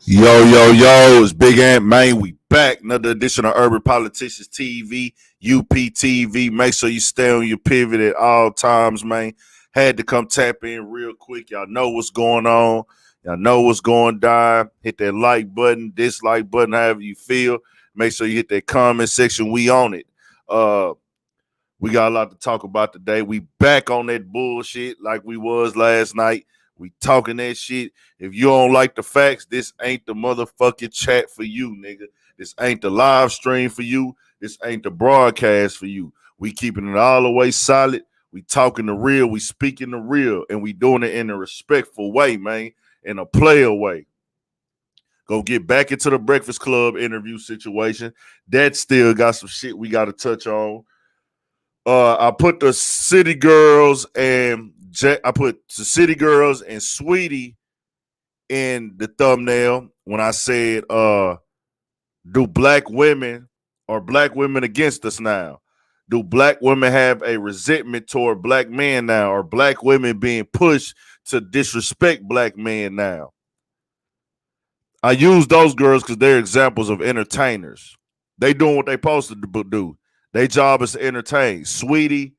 Yo, it's Big Ant, man. We back. Another edition of Urban Politicians TV, UPTV. Make sure you stay on your pivot at all times, man. Had to come tap in real quick. Y'all know what's going on. Y'all know what's going down. Hit that like button, dislike button, however you feel. Make sure you hit that comment section. We on it. We got a lot to talk about today. We back on that bullshit like we was last night. We talking that shit. If you don't like the facts, this ain't the motherfucking chat for you, nigga. This ain't the live stream for you. This ain't the broadcast for you. We keeping it all the way solid. We talking the real. We speaking the real. And we doing it in a respectful way, man. In a player way. Go get back into the Breakfast Club interview situation. That still got some shit we got to touch on. I put the City Girls and Sweetie in the thumbnail when I said, do black women against us now? Do black women have a resentment toward black men now? Or black women being pushed to disrespect black men now? I use those girls because they're examples of entertainers. They doing what they supposed to do. Their job is to entertain. Sweetie,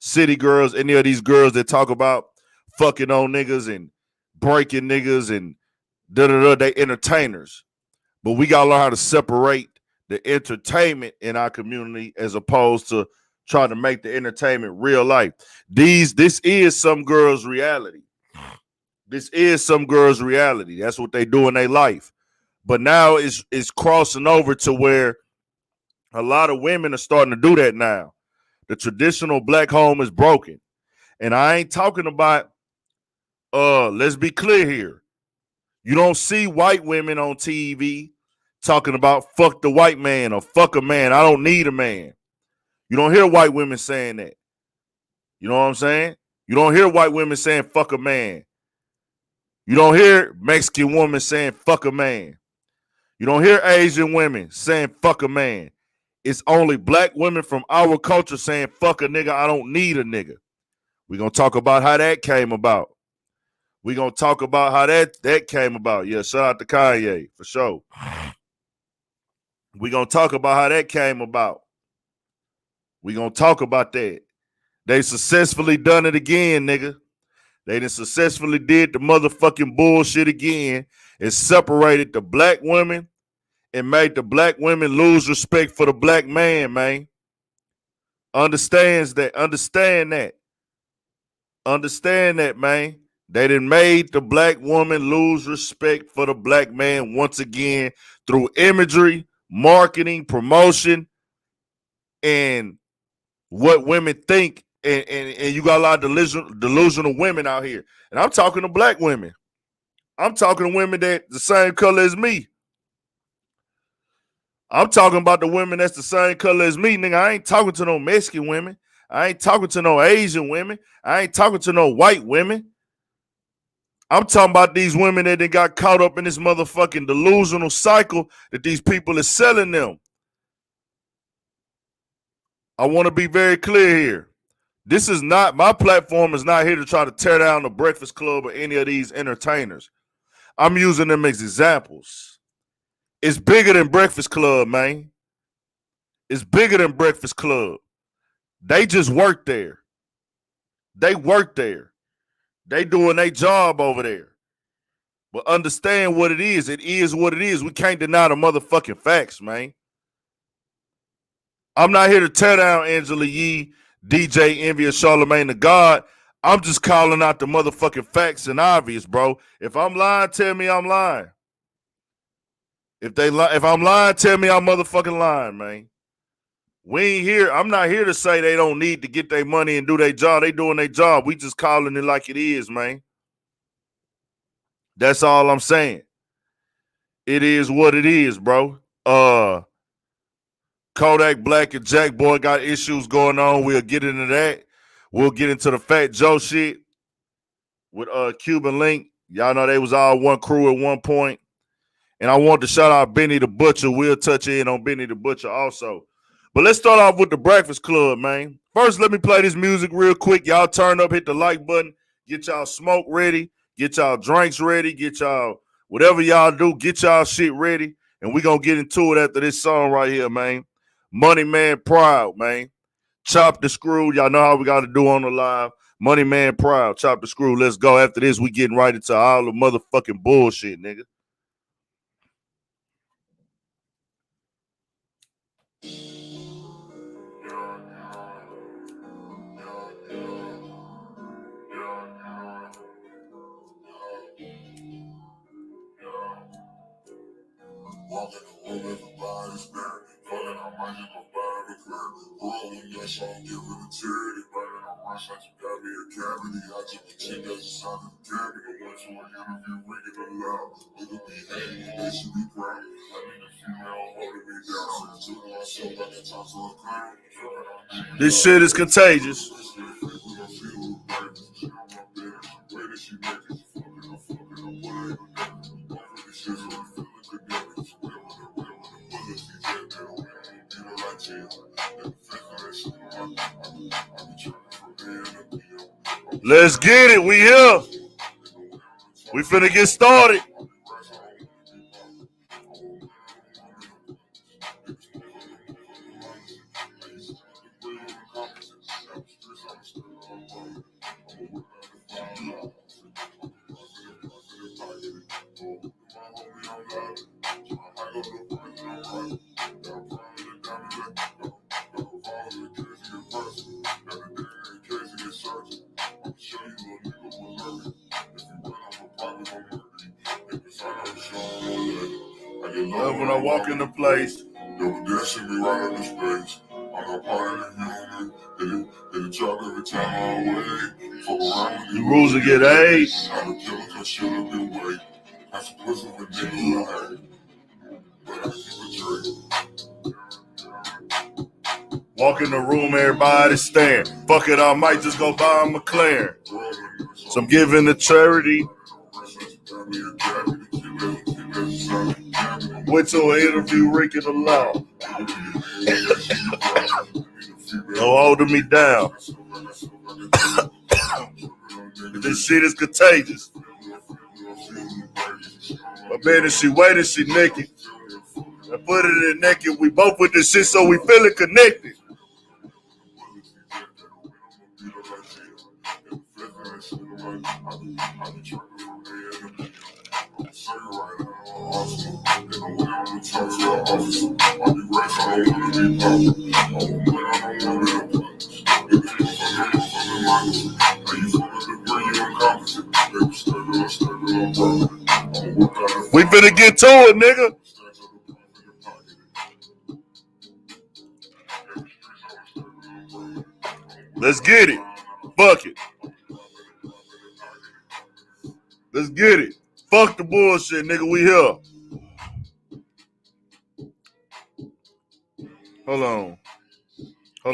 City Girls, any of these girls that talk about fucking on niggas and breaking niggas and they entertainers. But we gotta learn how to separate the entertainment in our community as opposed to trying to make the entertainment real life. This is some girls' reality. This is some girls' reality. That's what they do in their life. But now it's crossing over to where a lot of women are starting to do that now. The traditional black home is broken. And I ain't talking about, let's be clear here. You don't see white women on TV talking about fuck the white man or fuck a man. I don't need a man. You don't hear white women saying that. You know what I'm saying? You don't hear white women saying fuck a man. You don't hear Mexican women saying fuck a man. You don't hear Asian women saying fuck a man. It's only black women from our culture saying, fuck a nigga, I don't need a nigga. We're going to talk about how that came about. We're going to talk about how that came about. Yeah, shout out to Kanye, for sure. We're going to talk about how that came about. We're going to talk about that. They successfully done it again, nigga. They done successfully did the motherfucking bullshit again and separated the black women and made the black women lose respect for the black man, man. Understand that, man. They done made the black woman lose respect for the black man once again through imagery, marketing, promotion, and what women think. And you got a lot of delusional women out here. And I'm talking to black women. I'm talking to women that the same color as me. I'm talking about the women that's the same color as me, nigga. I ain't talking to no Mexican women. I ain't talking to no Asian women. I ain't talking to no white women. I'm talking about these women that they got caught up in this motherfucking delusional cycle that these people are selling them. I want to be very clear here. This is not, my platform is not here to try to tear down the Breakfast Club or any of these entertainers. I'm using them as examples. It's bigger than Breakfast Club, man. It's bigger than Breakfast Club. They just work there. They work there. They doing their job over there. But understand what it is. It is what it is. We can't deny the motherfucking facts, man. I'm not here to tear down Angela Yee, DJ Envy, or Charlamagne the God. I'm just calling out the motherfucking facts and obvious, bro. If I'm lying, tell me I'm lying. If I'm lying, tell me I'm motherfucking lying, man. We ain't here. I'm not here to say they don't need to get their money and do their job. They doing their job. We just calling it like it is, man. That's all I'm saying. It is what it is, bro. Kodak Black and Jackboy got issues going on. We'll get into that. We'll get into the Fat Joe shit with Cuban Link. Y'all know they was all one crew at one point. And I want to shout out Benny the Butcher. We'll touch in on Benny the Butcher also. But let's start off with the Breakfast Club, man. First, let me play this music real quick. Y'all turn up, hit the like button, get y'all smoke ready, get y'all drinks ready, get y'all Whatever y'all do, get y'all shit ready, and we gonna get into it after this song right here, man. Money Man Proud, man. Chop the screw. Y'all know how we got to do on the live. Money Man Proud. Chop the screw. Let's go. After this, we getting right into all the motherfucking bullshit, nigga. Walking the room, everybody's staring. Fucking on my just go buy the clear. Rolling that song, give it a charity. Burning on my shot, you got me a cavity. I took the chick as a sign of the cabinet. Went to an interview, ringing it loud. Nigga be hating, they should be proud. I need a female holding me down. So to myself, I can talk to a clown. This shit is contagious. Let's get it. We here. We finna get started. When I walk in the place, they were dashing me right out of space. I'm not part of the human. They talk every time I'm away. Fuck around with the rules to get aid. I'm a killer, cause shit up and wait. I'm supposed to be a nigga I hate. But I keep a drink. Walk in the room, everybody staring. Fuck it, I might just go buy a McLaren. So I'm giving the charity. Went to an interview, Ricky the Law. No holding me down. This shit is contagious. My man, she waiting, she naked. I put it in naked. We both with this shit, so we feeling connected. We finna get to it, nigga. Let's get it. Fuck it. Let's get it. Fuck the bullshit, nigga. We here. Hold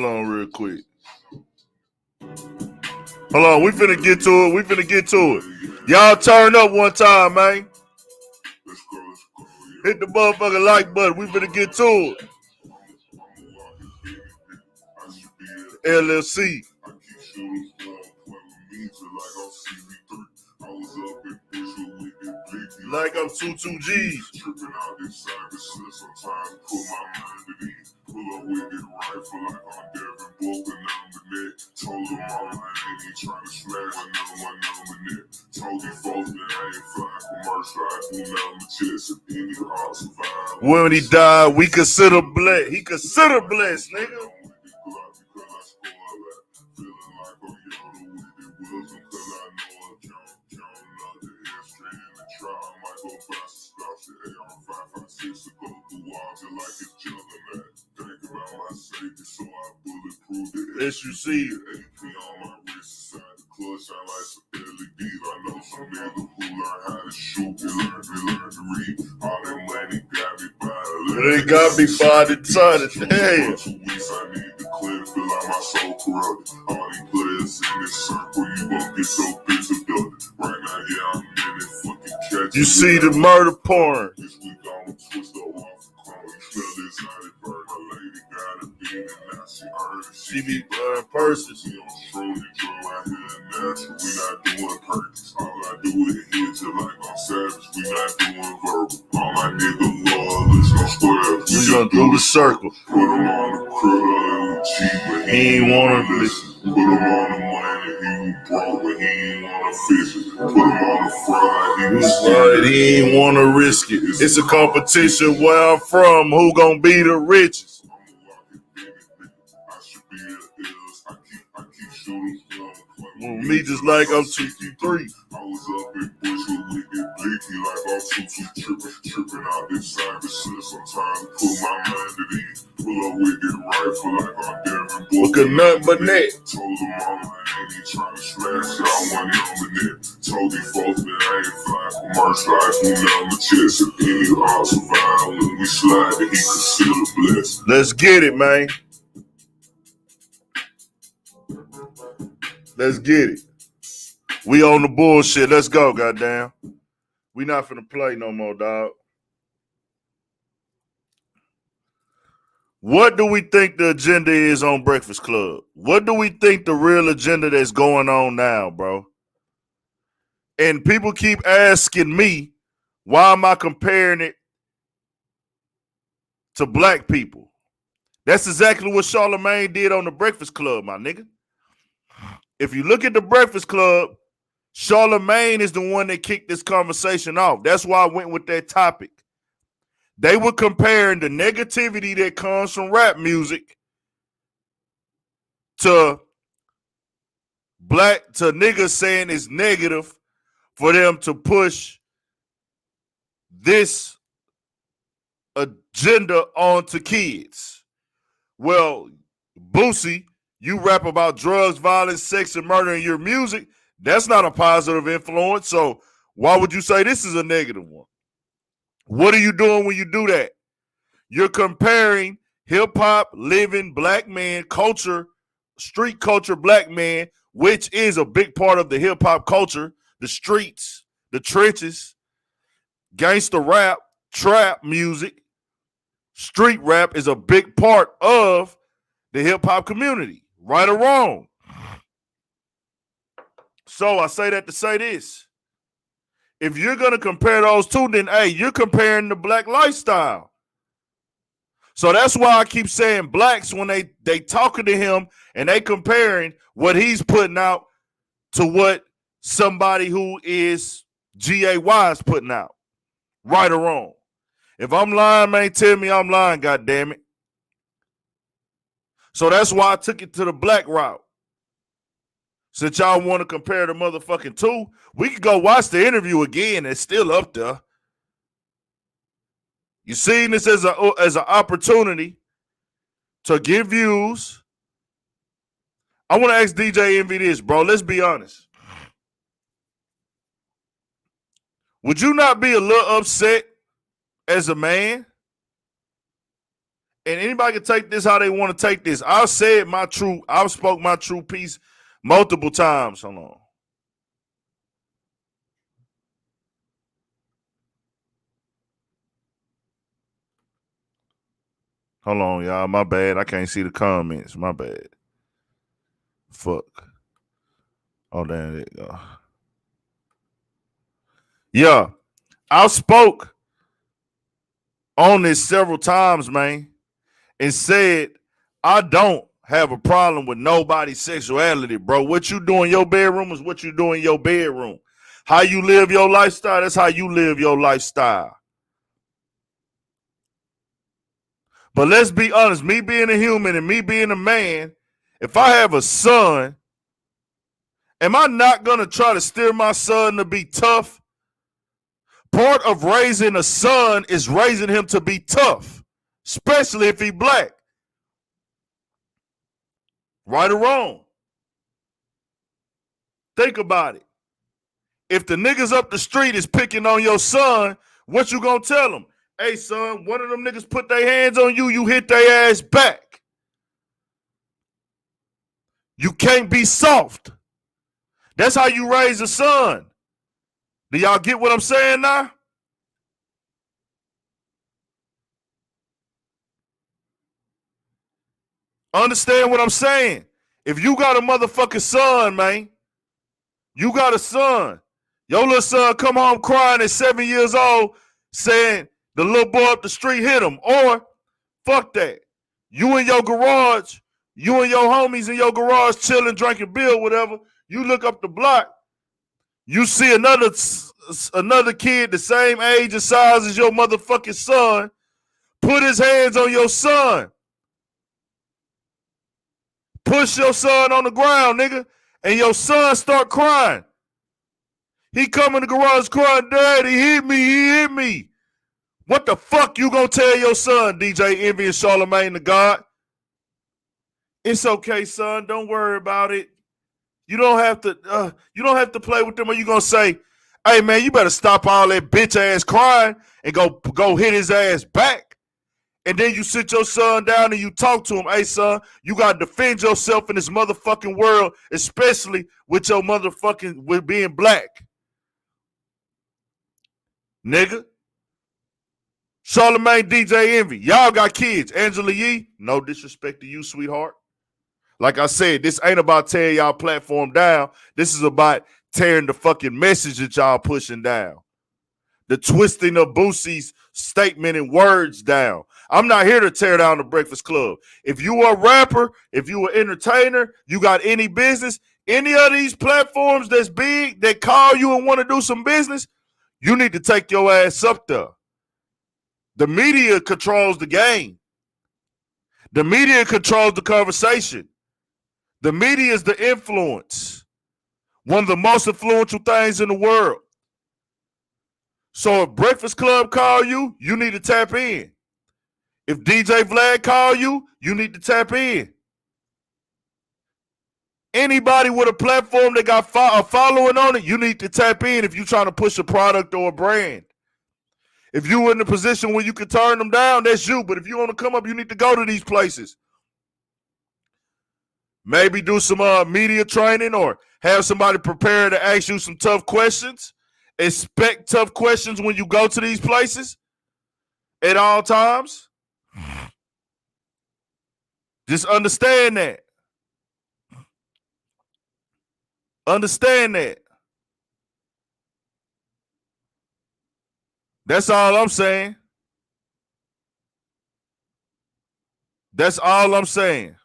on real quick. Hold on. We finna get to it. Y'all turn up one time, man. Hit the motherfucking like button. We finna get to it. LLC. Like I'm 22 G's. Pull up with it rifle like I'm Devin Booker, number net. Told him all I ain't trying to smash my number net. Told these folks that I ain't flying commercial, I do number checks if any heart survive. When he died, we consider blessed. He consider blessed, nigga. Yes, you see it. They got me by the time. Damn. You see the murder porn. She be purses. natural, we not doing purpose. All I do is hit you like I'm savage, we not doing verbal. All my niggas loyalists, no squares, we gon' do the circle. Put him on the crib, cheap, but he ain't wanna listen. Put him on the money, he was broke, but he ain't wanna fish it. Put him on the fraud, he was scared, he ain't wanna risk it. It's a competition where I'm from. Who gonna be the richest? Me just like I'm 63. I was up in Bullsh with wicked blicky like I'm tripping out this cyber shit. Sometimes put my mind at ease. Pull up wicked rifle like I'm Devin Boy. Look at nothing but net. Told them mama I ain't even trying to smash it. I want it on the net. Told these folks that I ain't fly for merch like me on my chest. If any odds survive when we slide, that he consider blessed. Let's get it, man. Let's get it. We on the bullshit. Let's go, goddamn. We not finna play no more, dog. What do we think the agenda is on Breakfast Club? What do we think the real agenda that's going on now, bro? And people keep asking me, why am I comparing it to black people? That's exactly what Charlamagne did on the Breakfast Club, my nigga. If you look at the Breakfast Club, Charlamagne is the one that kicked this conversation off. That's why I went with that topic. They were comparing the negativity that comes from rap music to niggas saying it's negative for them to push this agenda onto kids. Well, Boosie, you rap about drugs, violence, sex, and murder in your music. That's not a positive influence. So why would you say this is a negative one? What are you doing when you do that? You're comparing hip-hop, living black man culture, street culture black man, which is a big part of the hip-hop culture, the streets, the trenches, gangster rap, trap music, street rap is a big part of the hip-hop community, right or wrong. So I say that to say this. If you're going to compare those two, then, hey, you're comparing the black lifestyle. So that's why I keep saying blacks when they talking to him and they comparing what he's putting out to what somebody who is GAY is putting out, right or wrong. If I'm lying, man, tell me I'm lying, goddammit. So that's why I took it to the black route. Since y'all want to compare the motherfucking two, we could go watch the interview again. It's still up there. You seen this as an opportunity to get views. I want to ask DJ Envy this, bro. Let's be honest. Would you not be a little upset as a man? And anybody can take this how they want to take this. I've spoke my true piece multiple times. Hold on. Hold on, y'all. My bad. I can't see the comments. My bad. Fuck. Oh, damn, there you go. Yeah. I spoke on this several times, man, and said I don't have a problem with nobody's sexuality, bro. What you do in your bedroom is what you do in your bedroom. How you live your lifestyle, that's how you live your lifestyle. But let's be honest, me being a human and me being a man, if I have a son, am I not going to try to steer my son to be tough? Part of raising a son is raising him to be tough, especially if he black. Right or wrong? Think about it. If the niggas up the street is picking on your son, what you gonna tell them? Hey, son, one of them niggas put their hands on you, you hit their ass back. You can't be soft. That's how you raise a son. Do y'all get what I'm saying now? Understand what I'm saying? If you got a motherfucking son, man, You got a son. Your little son come home crying at 7 years old saying the little boy up the street hit him. Or, fuck that. You in your garage, you and your homies in your garage chilling, drinking beer, whatever. You look up the block, you see another kid the same age and size as your motherfucking son, put his hands on your son. Push your son on the ground, nigga, and your son start crying. He come in the garage crying, Dad, he hit me. What the fuck you gonna tell your son, DJ Envy and Charlamagne the God? It's okay, son. Don't worry about it. You don't have to play with them. Or you gonna say, hey man, you better stop all that bitch ass crying and go hit his ass back. And then you sit your son down and you talk to him. Hey, son, you got to defend yourself in this motherfucking world, especially with your with being black. Nigga. Charlamagne, DJ Envy. Y'all got kids. Angela Yee, no disrespect to you, sweetheart. Like I said, this ain't about tearing y'all platform down. This is about tearing the fucking message that y'all pushing down. The twisting of Boosie's statement and words down. I'm not here to tear down the Breakfast Club. If you are a rapper, if you are an entertainer, you got any business, any of these platforms that's big that call you and want to do some business, you need to take your ass up there. The media controls the game. The media controls the conversation. The media is the influence. One of the most influential things in the world. So if Breakfast Club call you, you need to tap in. If DJ Vlad call you, you need to tap in. Anybody with a platform that got a following on it, you need to tap in if you're trying to push a product or a brand. If you're in a position where you can turn them down, that's you. But if you want to come up, you need to go to these places. Maybe do some media training or have somebody prepare to ask you some tough questions. Expect tough questions when you go to these places at all times. Just understand that. Understand that. That's all I'm saying. That's all I'm saying.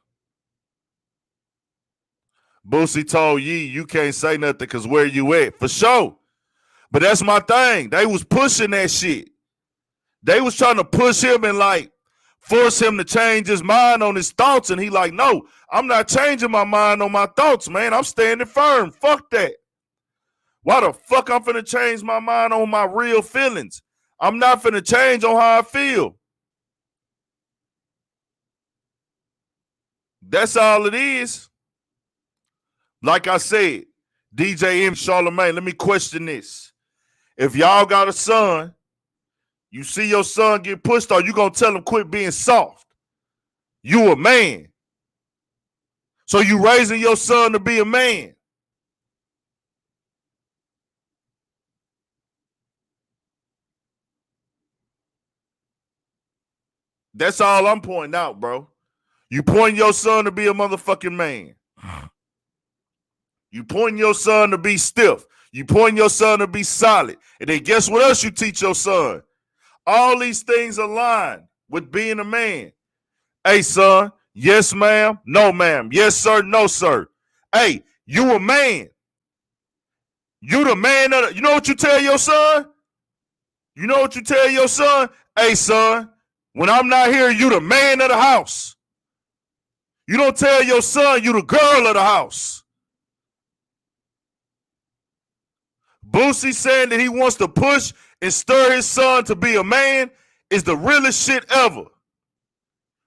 Boosie told Yee, you can't say nothing because where you at? For sure. But that's my thing. They was pushing that shit. They was trying to push him and like force him to change his mind on his thoughts. And he like, no, I'm not changing my mind on my thoughts, man. I'm standing firm. Fuck that. Why the fuck I'm finna change my mind on my real feelings? I'm not finna change on how I feel. That's all it is. Like I said, DJ M. Charlamagne, let me question this. If y'all got a son, you see your son get pushed on, you gonna tell him quit being soft. You a man. So you raising your son to be a man. That's all I'm pointing out, bro. You pointing your son to be a motherfucking man. You pointing your son to be stiff. You pointing your son to be solid. And then guess what else you teach your son? All these things align with being a man. Hey, son, yes, ma'am, no, ma'am. Yes, sir, no, sir. Hey, you a man. You the man of the, you know what you tell your son? You know what you tell your son? Hey, son, when I'm not here, you the man of the house. You don't tell your son you the girl of the house. Boosie saying that he wants to push and stir his son to be a man is the realest shit ever.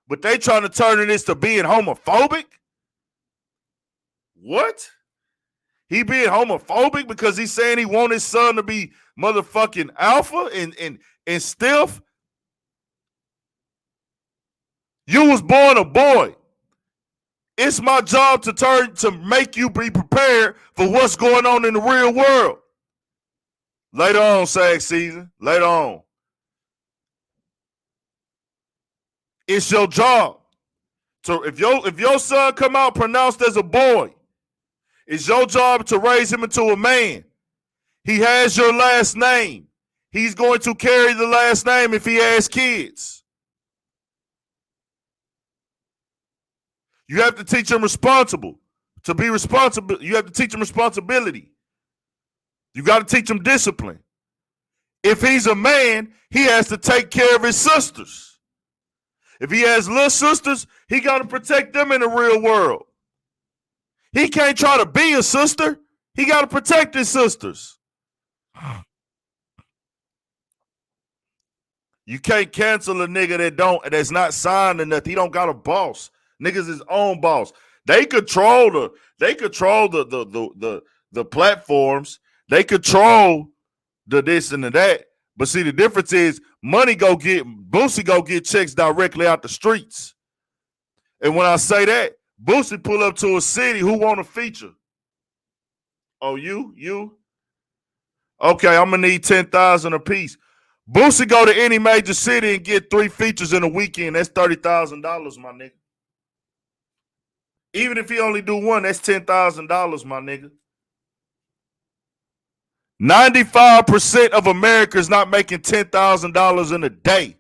But they trying to turn this to being homophobic? What? He being homophobic because he's saying he want his son to be motherfucking alpha and stiff? You was born a boy. It's my job to make you be prepared for what's going on in the real world. Later on, SAG season. Later on. It's your job. So if your son come out pronounced as a boy, It's your job to raise him into a man. He has your last name. He's going to carry the last name if he has kids. You have to teach him responsible. To be responsible, you have to teach him responsibility. You got to teach him discipline. If he's a man, he has to take care of his sisters. If he has little sisters, he got to protect them in the real world. He can't try to be a sister. He got to protect his sisters. You can't cancel a nigga that's not signed or nothing. He don't got a boss. Niggas his own boss. They control the platforms. They control the this and the that. But see, the difference is Boosie go get checks directly out the streets. And when I say that, Boosie pull up to a city, who want a feature? Oh, you? Okay, I'm gonna need 10,000 a piece. Boosie go to any major city and get 3 features in a weekend. That's $30,000, my nigga. Even if he only do one, that's $10,000, my nigga. 95% of America is not making $10,000 in a day.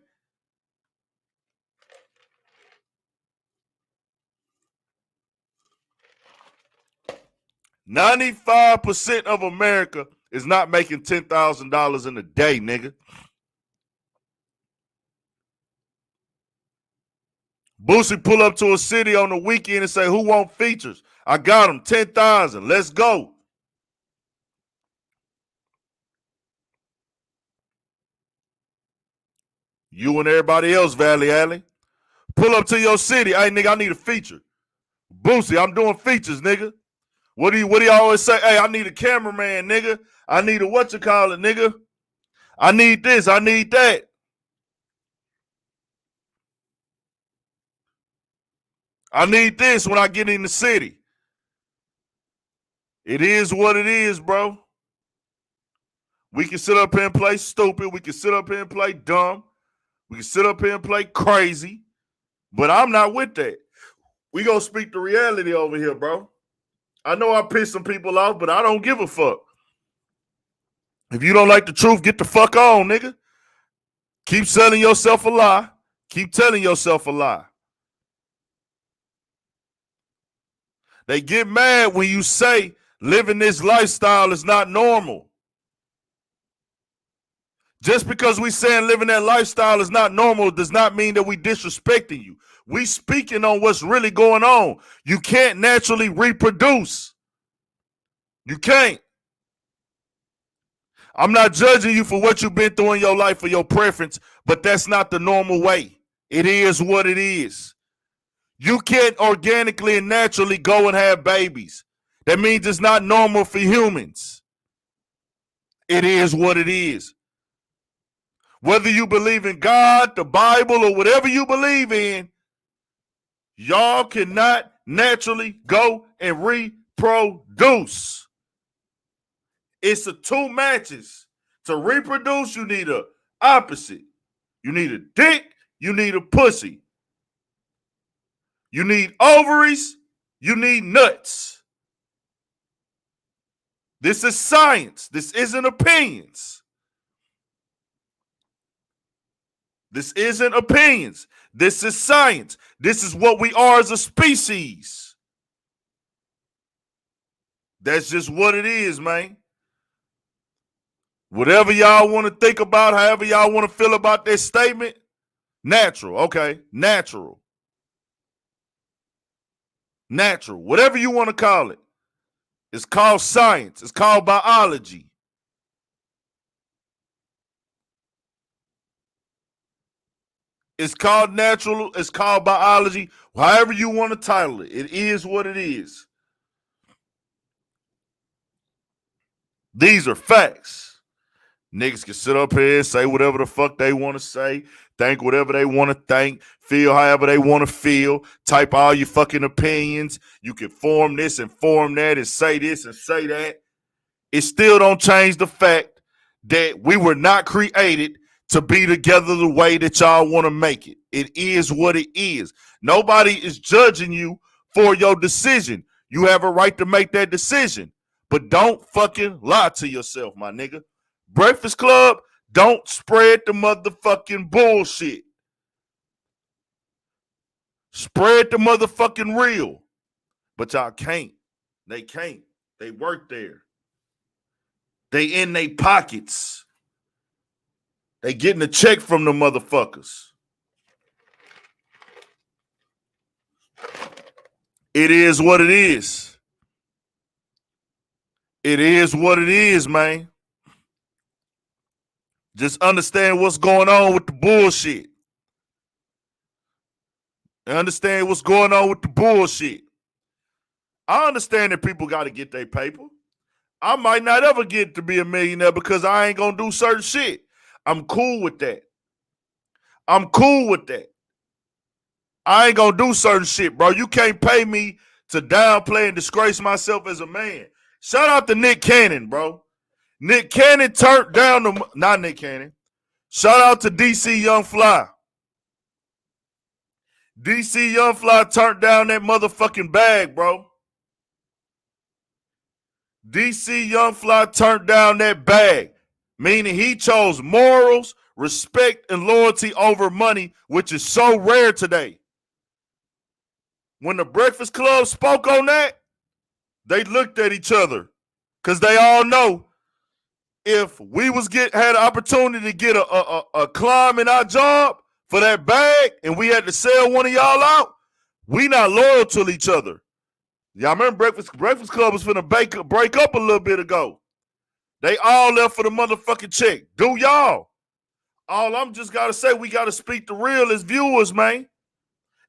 $95% of America is not making $10,000 in a day, nigga. Boosie pull up to a city on the weekend and say, who want features? I got them, 10,000. Let's go. You and everybody else, Valley Alley. Pull up to your city. Hey, nigga, I need a feature. Boosie, I'm doing features, nigga. What do you always say? Hey, I need a cameraman, nigga. I need a whatchamacallit, nigga. I need this. I need that. I need this when I get in the city. It is what it is, bro. We can sit up here and play stupid. We can sit up here and play dumb. We can sit up here and play crazy. But I'm not with that. We gonna speak the reality over here, bro. I know I pissed some people off, but I don't give a fuck. If you don't like the truth, get the fuck on, nigga. Keep selling yourself a lie. Keep telling yourself a lie. They get mad when you say living this lifestyle is not normal. Just because we saying living that lifestyle is not normal does not mean that we disrespecting you. We speaking on what's really going on. You can't naturally reproduce. You can't. I'm not judging you for what you've been through in your life or your preference, but that's not the normal way. It is what it is. You can't organically and naturally go and have babies. That means it's not normal for humans. It is what it is. Whether you believe in God, the Bible, or whatever you believe in, y'all cannot naturally go and reproduce. It's a 2 matches. To reproduce, you need a opposite. You need a dick, you need a pussy. You need ovaries, you need nuts. This is science. This isn't opinions. This isn't opinions. This is science. This is what we are as a species. That's just what it is, man. Whatever y'all want to think about, however y'all want to feel about this statement, natural. Okay, natural. Natural. Whatever you want to call it. It's called science. It's called biology. It's called natural. It's called biology. However you want to title it. It is what it is. These are facts. Niggas can sit up here and say whatever the fuck they want to say, think whatever they want to think, feel however they want to feel, type all your fucking opinions. You can form this and form that and say this and say that. It still don't change the fact that we were not created to be together the way that y'all want to make it. It is what it is. Nobody is judging you for your decision. You have a right to make that decision. But don't fucking lie to yourself, my nigga. Breakfast Club, don't spread the motherfucking bullshit. Spread the motherfucking real. But y'all can't. They can't. They work there. They in their pockets. They getting a check from the motherfuckers. It is what it is. It is what it is, man. Just understand what's going on with the bullshit. Understand what's going on with the bullshit. I understand that people got to get their paper. I might not ever get to be a millionaire because I ain't going to do certain shit. I'm cool with that. I'm cool with that. I ain't going to do certain shit, bro. You can't pay me to downplay and disgrace myself as a man. Shout out to Nick Cannon, bro. Nick Cannon turned down the... Not Nick Cannon. Shout out to DC Young Fly. DC Young Fly turned down that motherfucking bag, bro. DC Young Fly turned down that bag, meaning he chose morals, respect, and loyalty over money, which is so rare today. When the Breakfast Club spoke on that, they looked at each other because they all know if we had an opportunity to get a climb in our job for that bag and we had to sell one of y'all out, we not loyal to each other. Y'all remember Breakfast Club was finna break up a little bit ago. They all left for the motherfucking check. Do y'all? All I'm just got to say, we got to speak the real as viewers, man.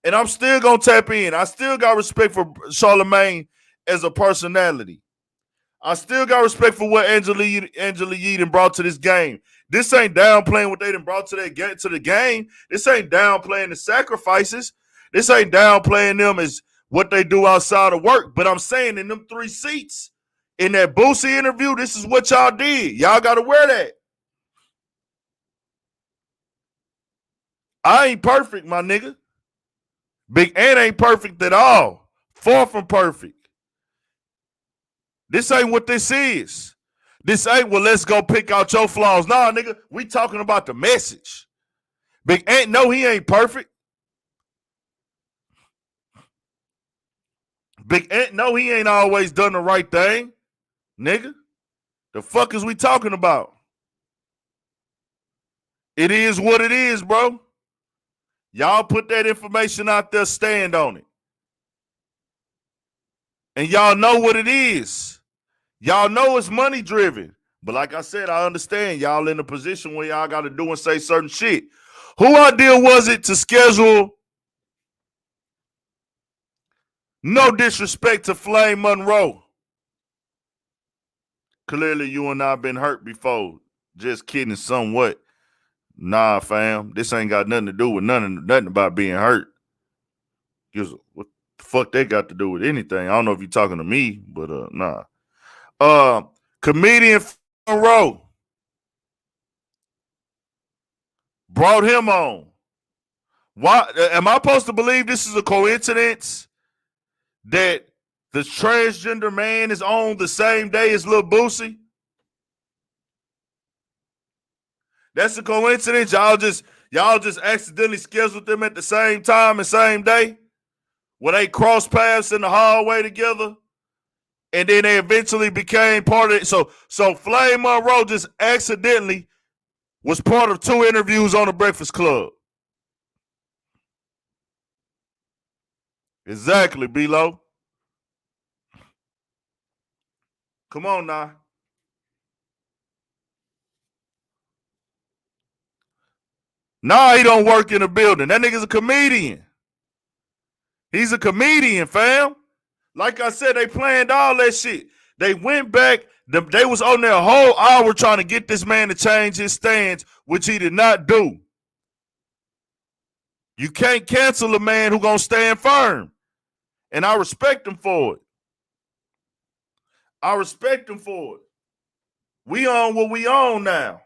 And I'm still going to tap in. I still got respect for Charlamagne as a personality. I still got respect for what Angela Yee done brought to this game. This ain't downplaying what they done brought to the game. This ain't downplaying the sacrifices. This ain't downplaying them as what they do outside of work. But I'm saying in them 3 seats, in that Boosie interview, this is what y'all did. Y'all got to wear that. I ain't perfect, my nigga. Big Ant ain't perfect at all. Far from perfect. This ain't what this is. This ain't, well, let's go pick out your flaws. Nah, nigga, we talking about the message. Big Ant, no, he ain't perfect. Big Ant, no, he ain't always done the right thing. Nigga, the fuck is we talking about? It is what it is, bro. Y'all put that information out there, stand on it. And y'all know what it is. Y'all know it's money driven. But like I said, I understand y'all in a position where y'all got to do and say certain shit. Who idea was it to schedule, no disrespect to Flame Monroe? Clearly you and I been hurt before. Just kidding somewhat. Nah, fam. This ain't got nothing to do with nothing about being hurt. What the fuck they got to do with anything? I don't know if you're talking to me, but nah. Comedian Monroe brought him on. Why am I supposed to believe this is a coincidence that the transgender man is on the same day as Lil Boosie? That's a coincidence. Y'all just accidentally scheduled them at the same time and same day, where they cross paths in the hallway together, and then they eventually became part of it. So Flame Monroe just accidentally was part of 2 interviews on the Breakfast Club. Exactly, B-Lo. Come on now. Nah, he don't work in a building. That nigga's a comedian. He's a comedian, fam. Like I said, they planned all that shit. They went back. They was on there a whole hour trying to get this man to change his stance, which he did not do. You can't cancel a man who gonna stand firm. And I respect him for it. I respect him for it. We on what we on now.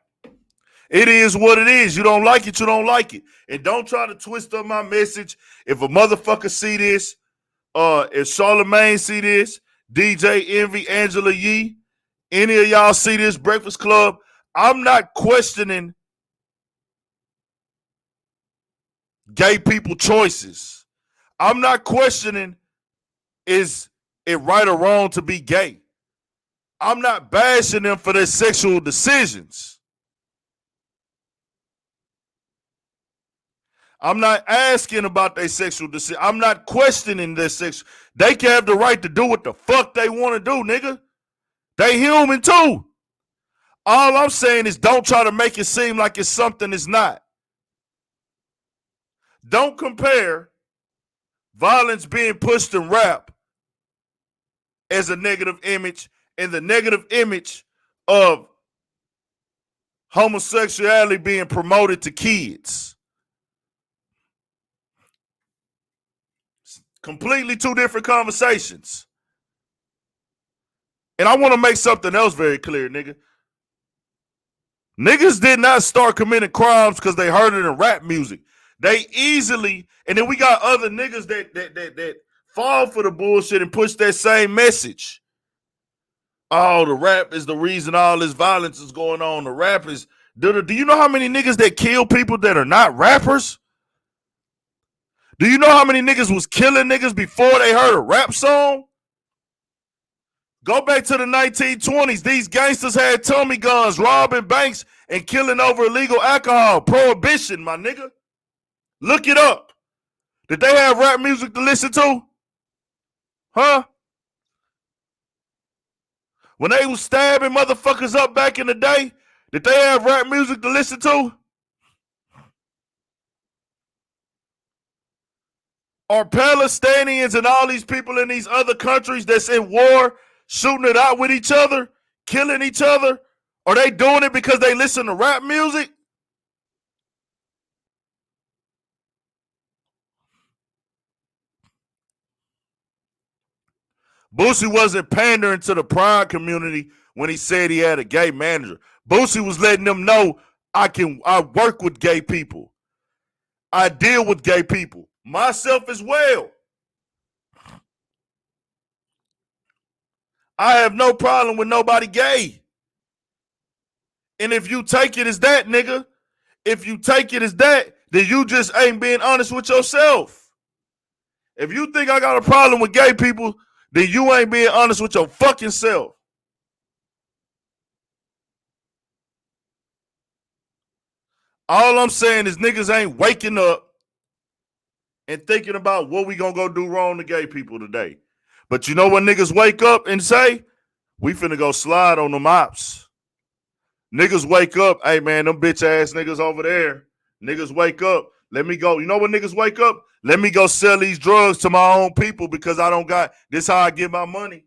It is what it is. You don't like it, you don't like it. And don't try to twist up my message. If a motherfucker see this If Charlamagne see this, DJ Envy, Angela Yee, any of y'all see this Breakfast Club, I'm not questioning gay people choices. I'm not questioning is it right or wrong to be gay. I'm not bashing them for their sexual decisions. I'm not asking about their sexual decision. I'm not questioning their sexual. They can have the right to do what the fuck they want to do, nigga. They human too. All I'm saying is don't try to make it seem like it's something it's not. Don't compare violence being pushed in rap as a negative image and the negative image of homosexuality being promoted to kids. Completely two different conversations. And I want to make something else very clear, nigga. Niggas did not start committing crimes because they heard it in rap music. They easily, and then we got other niggas that fall for the bullshit and push that same message. Oh, the rap is the reason all this violence is going on. The rap is. Do you know how many niggas that kill people that are not rappers? Do you know how many niggas was killing niggas before they heard a rap song? Go back to the 1920s. These gangsters had Tommy guns, robbing banks, and killing over illegal alcohol. Prohibition, my nigga. Look it up. Did they have rap music to listen to? Huh? When they was stabbing motherfuckers up back in the day, did they have rap music to listen to? Are Palestinians and all these people in these other countries that's in war shooting it out with each other, killing each other? Are they doing it because they listen to rap music? Boosie wasn't pandering to the pride community when he said he had a gay manager. Boosie was letting them know I work with gay people. I deal with gay people. Myself as well. I have no problem with nobody gay. And if you take it as that, nigga, if you take it as that, then you just ain't being honest with yourself. If you think I got a problem with gay people, then you ain't being honest with your fucking self. All I'm saying is niggas ain't waking up and thinking about what we gonna go do wrong to gay people today. But you know what niggas wake up and say? We finna go slide on them ops. Niggas wake up, hey man, them bitch ass niggas over there. Niggas wake up. Let me go. You know what niggas wake up? Let me go sell these drugs to my own people because I don't got this how I get my money.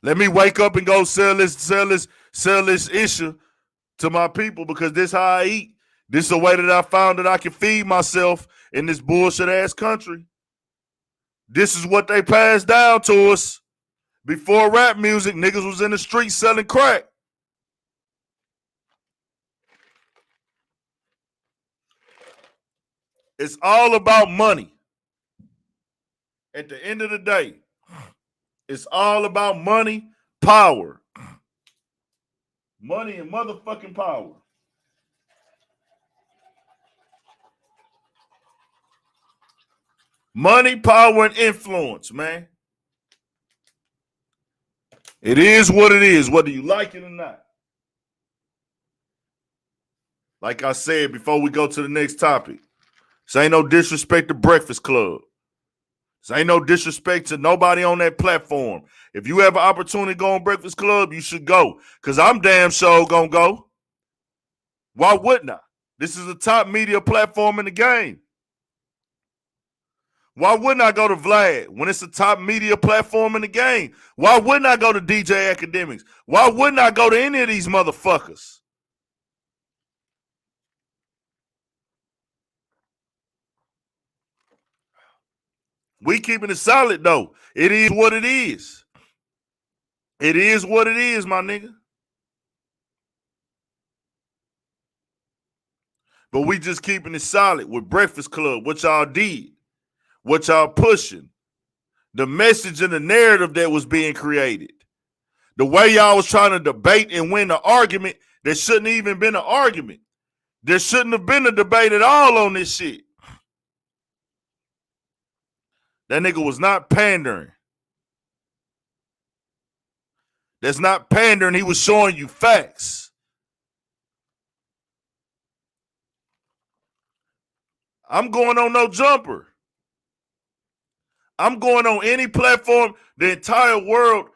Let me wake up and go sell this issue to my people because this how I eat. This is the way that I found that I can feed myself in this bullshit ass country. This is what they passed down to us. Before rap music, niggas was in the streets selling crack. It's all about money. At the end of the day, it's all about money, power. Money and motherfucking power. Money, power, and influence, man. It is what it is, whether you like it or not. Like I said before we go to the next topic, this ain't no disrespect to Breakfast Club. This ain't no disrespect to nobody on that platform. If you have an opportunity to go on Breakfast Club, you should go. Because I'm damn sure gonna go. Why wouldn't I? This is a top media platform in the game. Why wouldn't I go to Vlad when it's a top media platform in the game? Why wouldn't I go to DJ Academics? Why wouldn't I go to any of these motherfuckers? We keeping it solid though. It is what it is. It is what it is, my nigga. But we just keeping it solid with Breakfast Club, what y'all did, what y'all pushing, the message and the narrative that was being created, the way y'all was trying to debate and win the argument that shouldn't even been an argument. There shouldn't have been a debate at all on this shit. That nigga was not pandering. That's not pandering. He was showing you facts. I'm going on no jumper. I'm going on any platform, the entire world.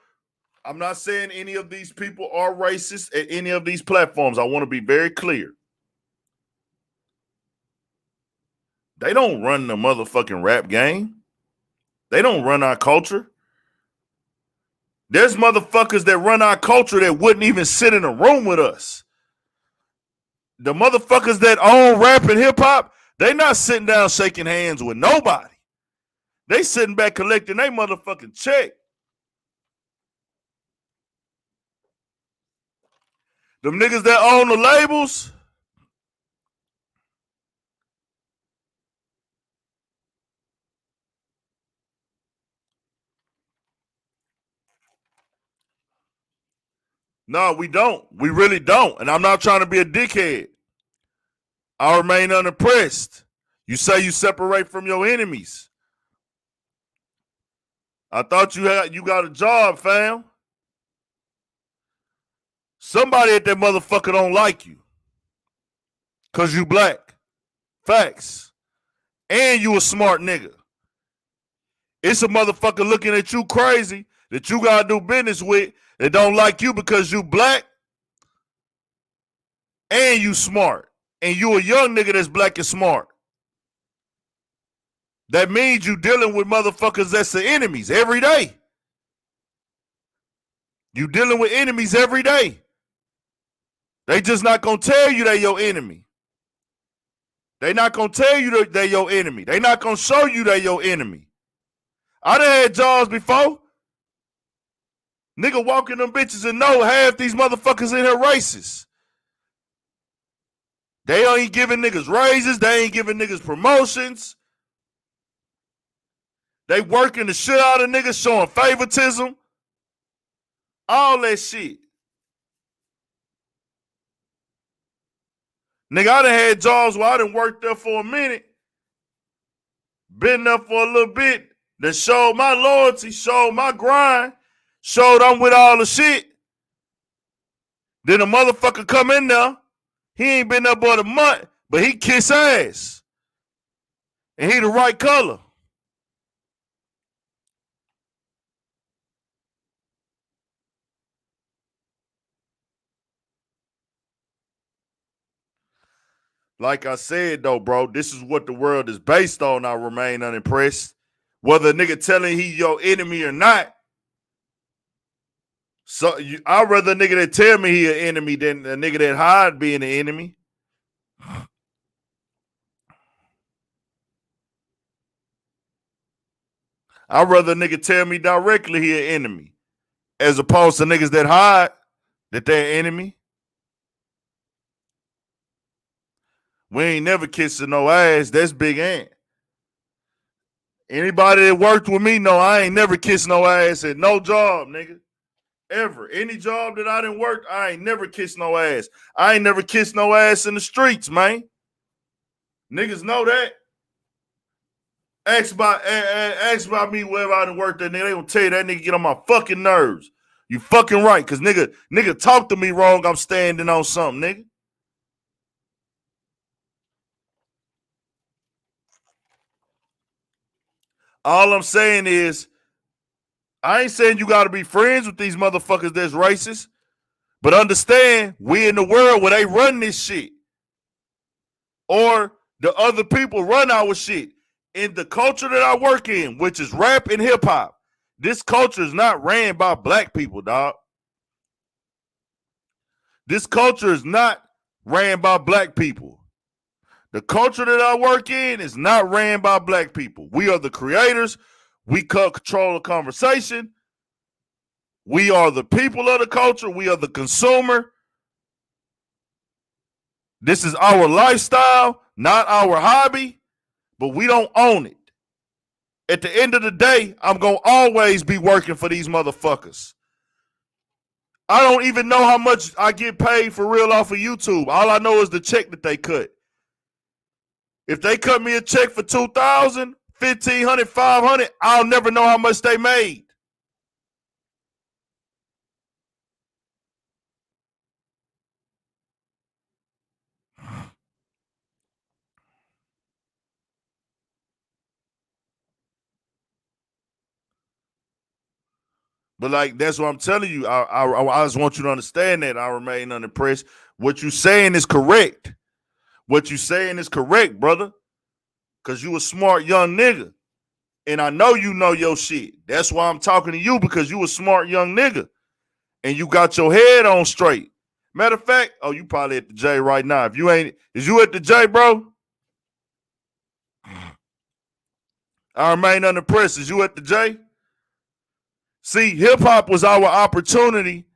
I'm not saying any of these people are racist at any of these platforms. I want to be very clear. They don't run the motherfucking rap game. They don't run our culture. There's motherfuckers that run our culture that wouldn't even sit in a room with us. The motherfuckers that own rap and hip hop, they not sitting down shaking hands with nobody. They sitting back collecting their motherfucking check. Them niggas that own the labels, no, we don't. We really don't. And I'm not trying to be a dickhead. I remain unimpressed. You say you separate from your enemies. I thought you got a job, fam. Somebody at that motherfucker don't like you. Cause you black. Facts. And you a smart nigga. It's a motherfucker looking at you crazy that you gotta do business with that don't like you because you black and you smart. And you a young nigga that's black and smart. That means you dealing with motherfuckers that's the enemies every day. You dealing with enemies every day. They just not gonna tell you they your enemy. They not gonna tell you they your enemy. They not gonna show you they your enemy. I done had jobs before. Nigga walking them bitches and know half these motherfuckers in here racist. They ain't giving niggas raises. They ain't giving niggas promotions. They working the shit out of niggas, showing favoritism. All that shit. Nigga, I done had jobs where I done worked there for a minute. Been there for a little bit. That showed my loyalty, showed my grind, showed I'm with all the shit. Then a motherfucker come in there. He ain't been there but a month, but he kiss ass. And he the right color. Like I said, though, bro, this is what the world is based on. I remain unimpressed. Whether a nigga telling he your enemy or not. So I'd rather a nigga that tell me he an enemy than a nigga that hide being an enemy. I'd rather a nigga tell me directly he an enemy. As opposed to niggas that hide that they're an enemy. We ain't never kissing no ass. That's Big Ant. Anybody that worked with me know I ain't never kissed no ass at no job, nigga. Ever. Any job that I didn't work, I ain't never kissed no ass. I ain't never kissed no ass in the streets, man. Niggas know that. Ask about me wherever I done worked that nigga. They gonna tell you that nigga get on my fucking nerves. You fucking right, cause nigga talk to me wrong, I'm standing on something, nigga. All I'm saying is, I ain't saying you gotta be friends with these motherfuckers that's racist, but understand, we in the world where they run this shit. Or the other people run our shit. In the culture that I work in, which is rap and hip hop, this culture is not ran by black people, dog. This culture is not ran by black people. The culture that I work in is not ran by black people. We are the creators. We control the conversation. We are the people of the culture. We are the consumer. This is our lifestyle, not our hobby, but we don't own it. At the end of the day, I'm going to always be working for these motherfuckers. I don't even know how much I get paid for real off of YouTube. All I know is the check that they cut. If they cut me a check for $2,000, $1,500, $500, I'll never know how much they made. But like that's what I'm telling you. I just want you to understand that I remain unimpressed. What you saying is correct. What you saying is correct, brother. Cause you a smart young nigga. And I know you know your shit. That's why I'm talking to you, because you a smart young nigga. And you got your head on straight. Matter of fact, oh, you probably at the J right now. If you ain't, is you at the J, bro? I remain unimpressed. Is you at the J? See, hip hop was our opportunity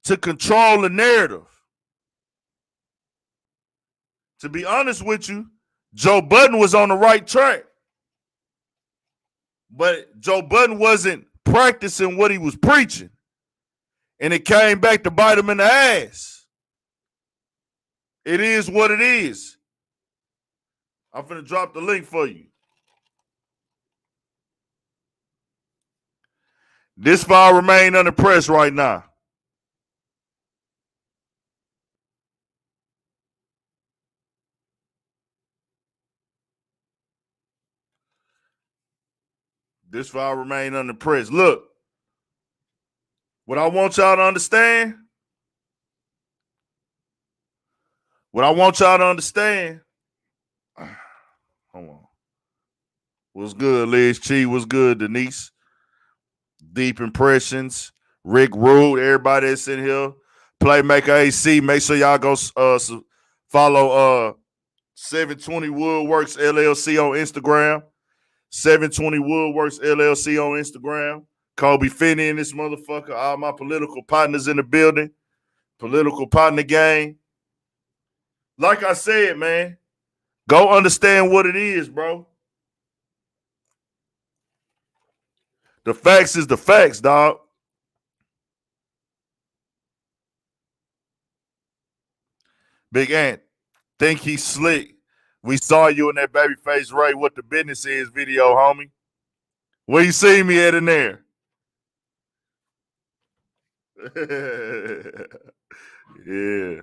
to control the narrative. To be honest with you, Joe Budden was on the right track. But Joe Budden wasn't practicing what he was preaching. And it came back to bite him in the ass. It is what it is. I'm finna drop the link for you. This file remain unimpressed right now. This file remain unimpressed. Look, what I want y'all to understand, hold on. What's good, Liz Chi? What's good, Denise? Deep Impressions, Rick Rude, everybody that's in here. Playmaker AC, make sure y'all go follow 720 Woodworks LLC on Instagram. 720 Woodworks LLC on Instagram. Kobe Finney in this motherfucker. All my political partners in the building. Political partner gang. Like I said, man, go understand what it is, bro. The facts is the facts, dog. Big Ant, think he's slick. We saw you in that Babyface Ray What the Business Is video, homie. Where you see me at in there? Yeah.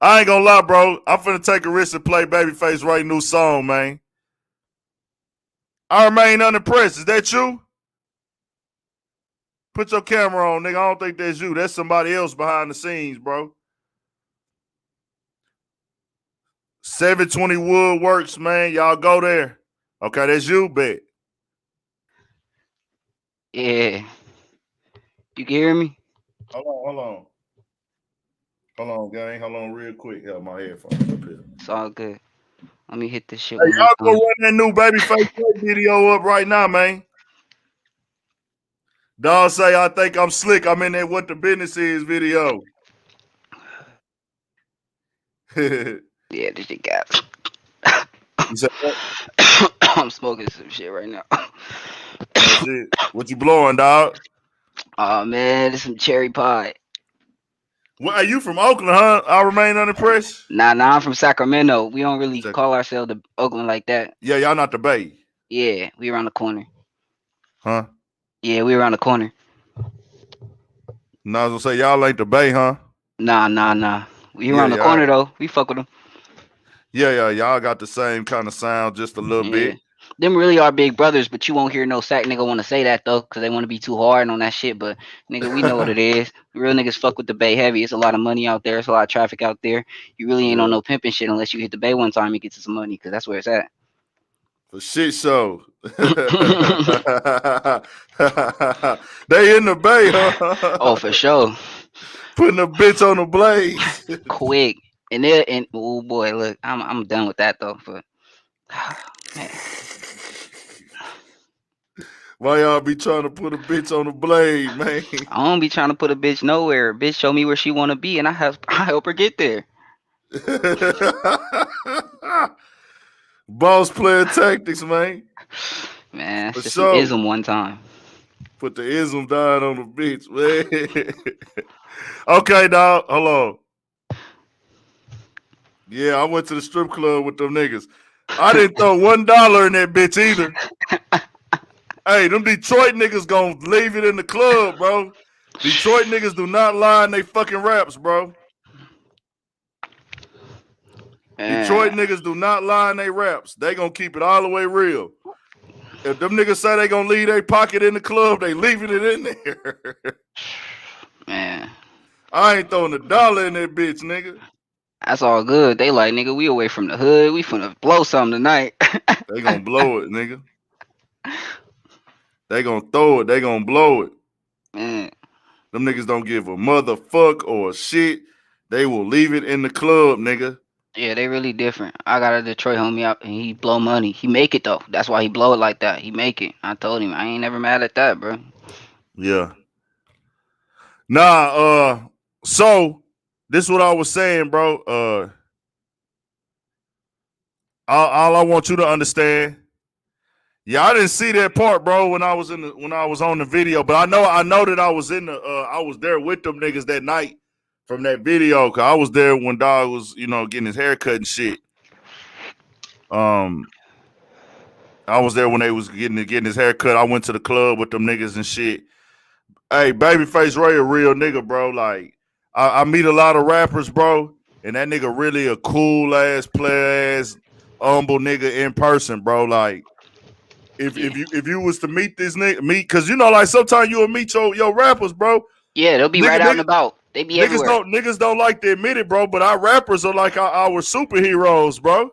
I ain't gonna lie, bro. I'm finna take a risk and play Babyface Ray new song, man. I remain unimpressed. Is that you? Put your camera on, nigga. I don't think that's you. That's somebody else behind the scenes, bro. 720 Woodworks, man. Y'all go there. Okay, that's you, bet. Yeah. You can hear me? Hold on, gang. Hold on real quick. Yeah, my headphones up here. It's all good. Let me hit this shit Hey, one more y'all go time. run that new Babyface video up right now, man. Dog say I think I'm slick. I'm in that What the Business Is video. You Yeah, this shit got. said what? I'm smoking some shit right now. Oh shit. What you blowing, dog? Oh man, this some cherry pie. What are you from Oakland, huh? I remain unimpressed. Nah, I'm from Sacramento. We don't really call ourselves the Oakland like that. Yeah, y'all not the Bay. Yeah, we around the corner. Huh? Yeah, we around the corner. No, I was gonna say y'all ain't the Bay, huh? Nah. We Yeah, around the yeah. corner though. We fuck with them. Yeah, y'all got the same kind of sound, just a little Yeah. bit. Them really are big brothers, but you won't hear no sack nigga want to say that though, cause they want to be too hard on that shit. But nigga, we know what it is. Real niggas fuck with the Bay heavy. It's a lot of money out there. It's a lot of traffic out there. You really ain't on no pimping shit unless you hit the Bay one time and get to some money, cause that's where it's at. For shit show. They in the Bay, huh? Oh, for sure. Putting a bitch on the blaze. Quick. And oh boy, look, I'm done with that though. But man, Why y'all be trying to put a bitch on the blade, man? I don't be trying to put a bitch nowhere. Bitch, show me where she wanna be, and I help her get there. Boss player tactics, man. Man, For it's just some sure. ism one time. Put the ism down on the bitch, man. Okay, dog. Hold on. Yeah, I went to the strip club with them niggas. I didn't throw $1 in that bitch either. Hey, them Detroit niggas gonna leave it in the club, bro. Detroit niggas do not lie in they fucking raps, bro. Detroit Man, niggas do not lie in they raps. They gonna keep it all the way real. If them niggas say they gonna leave their pocket in the club, they leaving it in there. man, I ain't throwing $1 in that bitch, nigga. that's all good. They like, nigga, we away from the hood. We finna blow something tonight. They gonna blow it, nigga. They gonna throw it. They gonna blow it. Man, Them niggas don't give a motherfuck or shit. They will leave it in the club, nigga. yeah, they really different. I got a Detroit homie out, and he blow money. He make it though. That's why he blow it like that. He make it. I told him I ain't never mad at that, bro. Yeah. Nah, so this is what I was saying, bro. All I want you to understand. Yeah, I didn't see that part, bro, when I was on the video, but I know that I was I was there with them niggas that night from that video, cause I was there when dog was, getting his hair cut and shit. Um, I was there when they was getting his hair cut. I went to the club with them niggas and shit. Hey, Babyface Ray a real nigga, bro. Like, I meet a lot of rappers, bro, and that nigga really a cool ass, player ass, humble nigga in person, bro. Like, if you was to meet this nigga, cause like sometimes you'll meet your rappers, bro. Yeah, they'll be right out and about. They be everywhere. Niggas don't like to admit it, bro. But our rappers are like our superheroes, bro.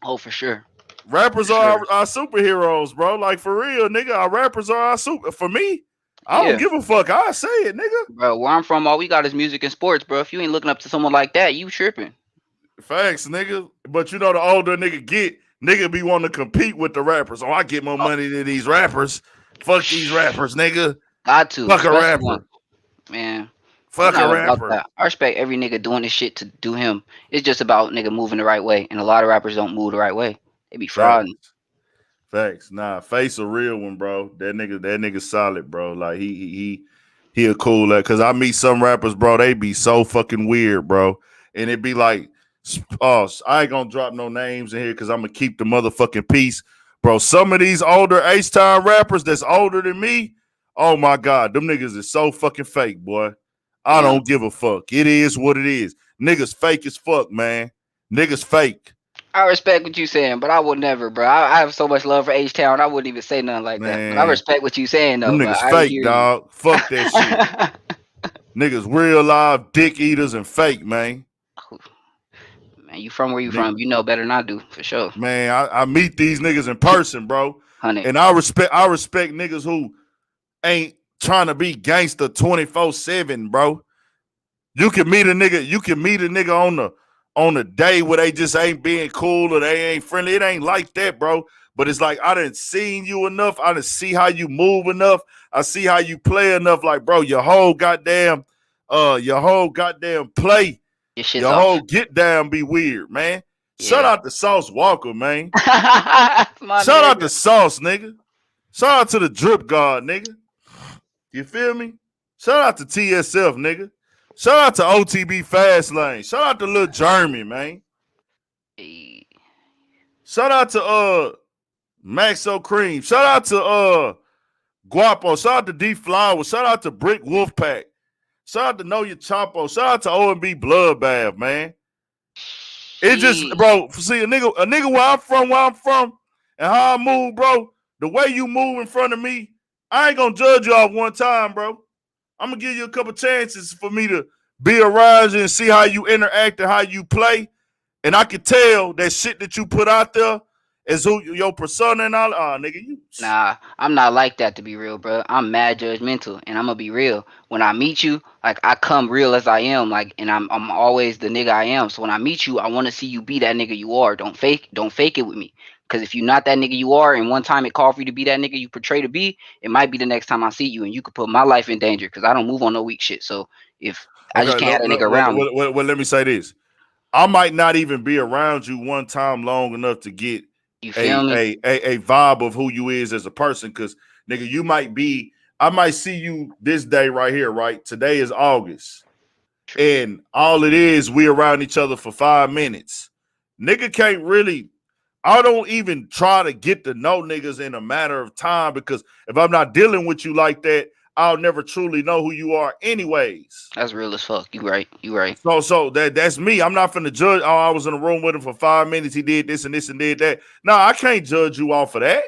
Oh, for sure. Rappers are our superheroes, bro. Like for real, nigga. Our rappers are our super. For me, I don't give a fuck. I say it, nigga. Bro, where I'm from, all we got is music and sports, bro. If you ain't looking up to someone like that, you tripping. Facts, nigga. But the older nigga get, nigga be wanting to compete with the rappers. Oh, I get more money than these rappers. Fuck these rappers, nigga. Got to. Fuck a rapper. One. Man. Fuck a rapper. That. I respect every nigga doing this shit to do him. It's just about nigga moving the right way. And a lot of rappers don't move the right way. They be frauding. Facts. Nah, Face a real one, bro. That nigga solid, bro. Like he a cool cause I meet some rappers, bro. They be so fucking weird, bro. And it be like, I ain't gonna drop no names in here because I'm gonna keep the motherfucking peace. Bro, some of these older H-Town rappers that's older than me, oh my God, them niggas is so fucking fake, boy. I don't give a fuck. It is what it is. Niggas fake as fuck, man. Niggas fake. I respect what you saying, but I would never, bro. I have so much love for H-Town, I wouldn't even say nothing like that. But I respect what you saying, though. Them niggas fake, dog. You. Fuck that shit. Niggas real live dick eaters and fake, man. Man, you from where you from? You know better than I do, for sure. Man, I meet these niggas in person, bro. 100. And I respect niggas who ain't trying to be gangster 24/7, bro. You can meet a nigga on a day where they just ain't being cool or they ain't friendly. It ain't like that, bro. But it's like I done seen you enough. I done see how you move enough. I see how you play enough. Like, bro, your whole goddamn play. Your whole get down be weird, man. Yeah. Shout out to Sauce Walker, man. Shout out to Sauce, nigga. Shout out to the Drip God, nigga. You feel me? Shout out to TSF, nigga. Shout out to OTB Fastlane. Shout out to Lil Jeremy, man. Shout out to Maxo Cream. Shout out to Guapo. Shout out to D Flower. Shout out to Brick Wolfpack. Shout out to Know Your Chapo. Shout out to O&B Bloodbath, man. It just, bro, see, a nigga where I'm from, and how I move, bro, the way you move in front of me, I ain't gonna judge you off one time, bro. I'm gonna give you a couple chances for me to be around you and see how you interact and how you play. And I can tell that shit that you put out there is who your persona and all. Nigga, you. Nah, I'm not like that, to be real, bro. I'm mad judgmental, and I'm gonna be real. When I meet you, like, I come real as I am, like, and I'm always the nigga I am. So when I meet you, I want to see you be that nigga you are. Don't fake it with me. Because if you're not that nigga you are, and one time it called for you to be that nigga you portray to be, it might be the next time I see you, and you could put my life in danger because I don't move on no weak shit. So if I just Okay, can't have that nigga well, around me. let me say this. I might not even be around you one time long enough to get You feel me? a vibe of who you is as a person. Cause nigga, I might see you this day right here, right? Today is August. True. And all it is, we around each other for 5 minutes. Nigga can't really, I don't even try to get to know niggas in a matter of time because if I'm not dealing with you like that, I'll never truly know who you are anyways. That's real as fuck. You right. You right. So that's me. I'm not finna judge. Oh, I was in a room with him for 5 minutes. He did this and this and did that. No, I can't judge you off of that.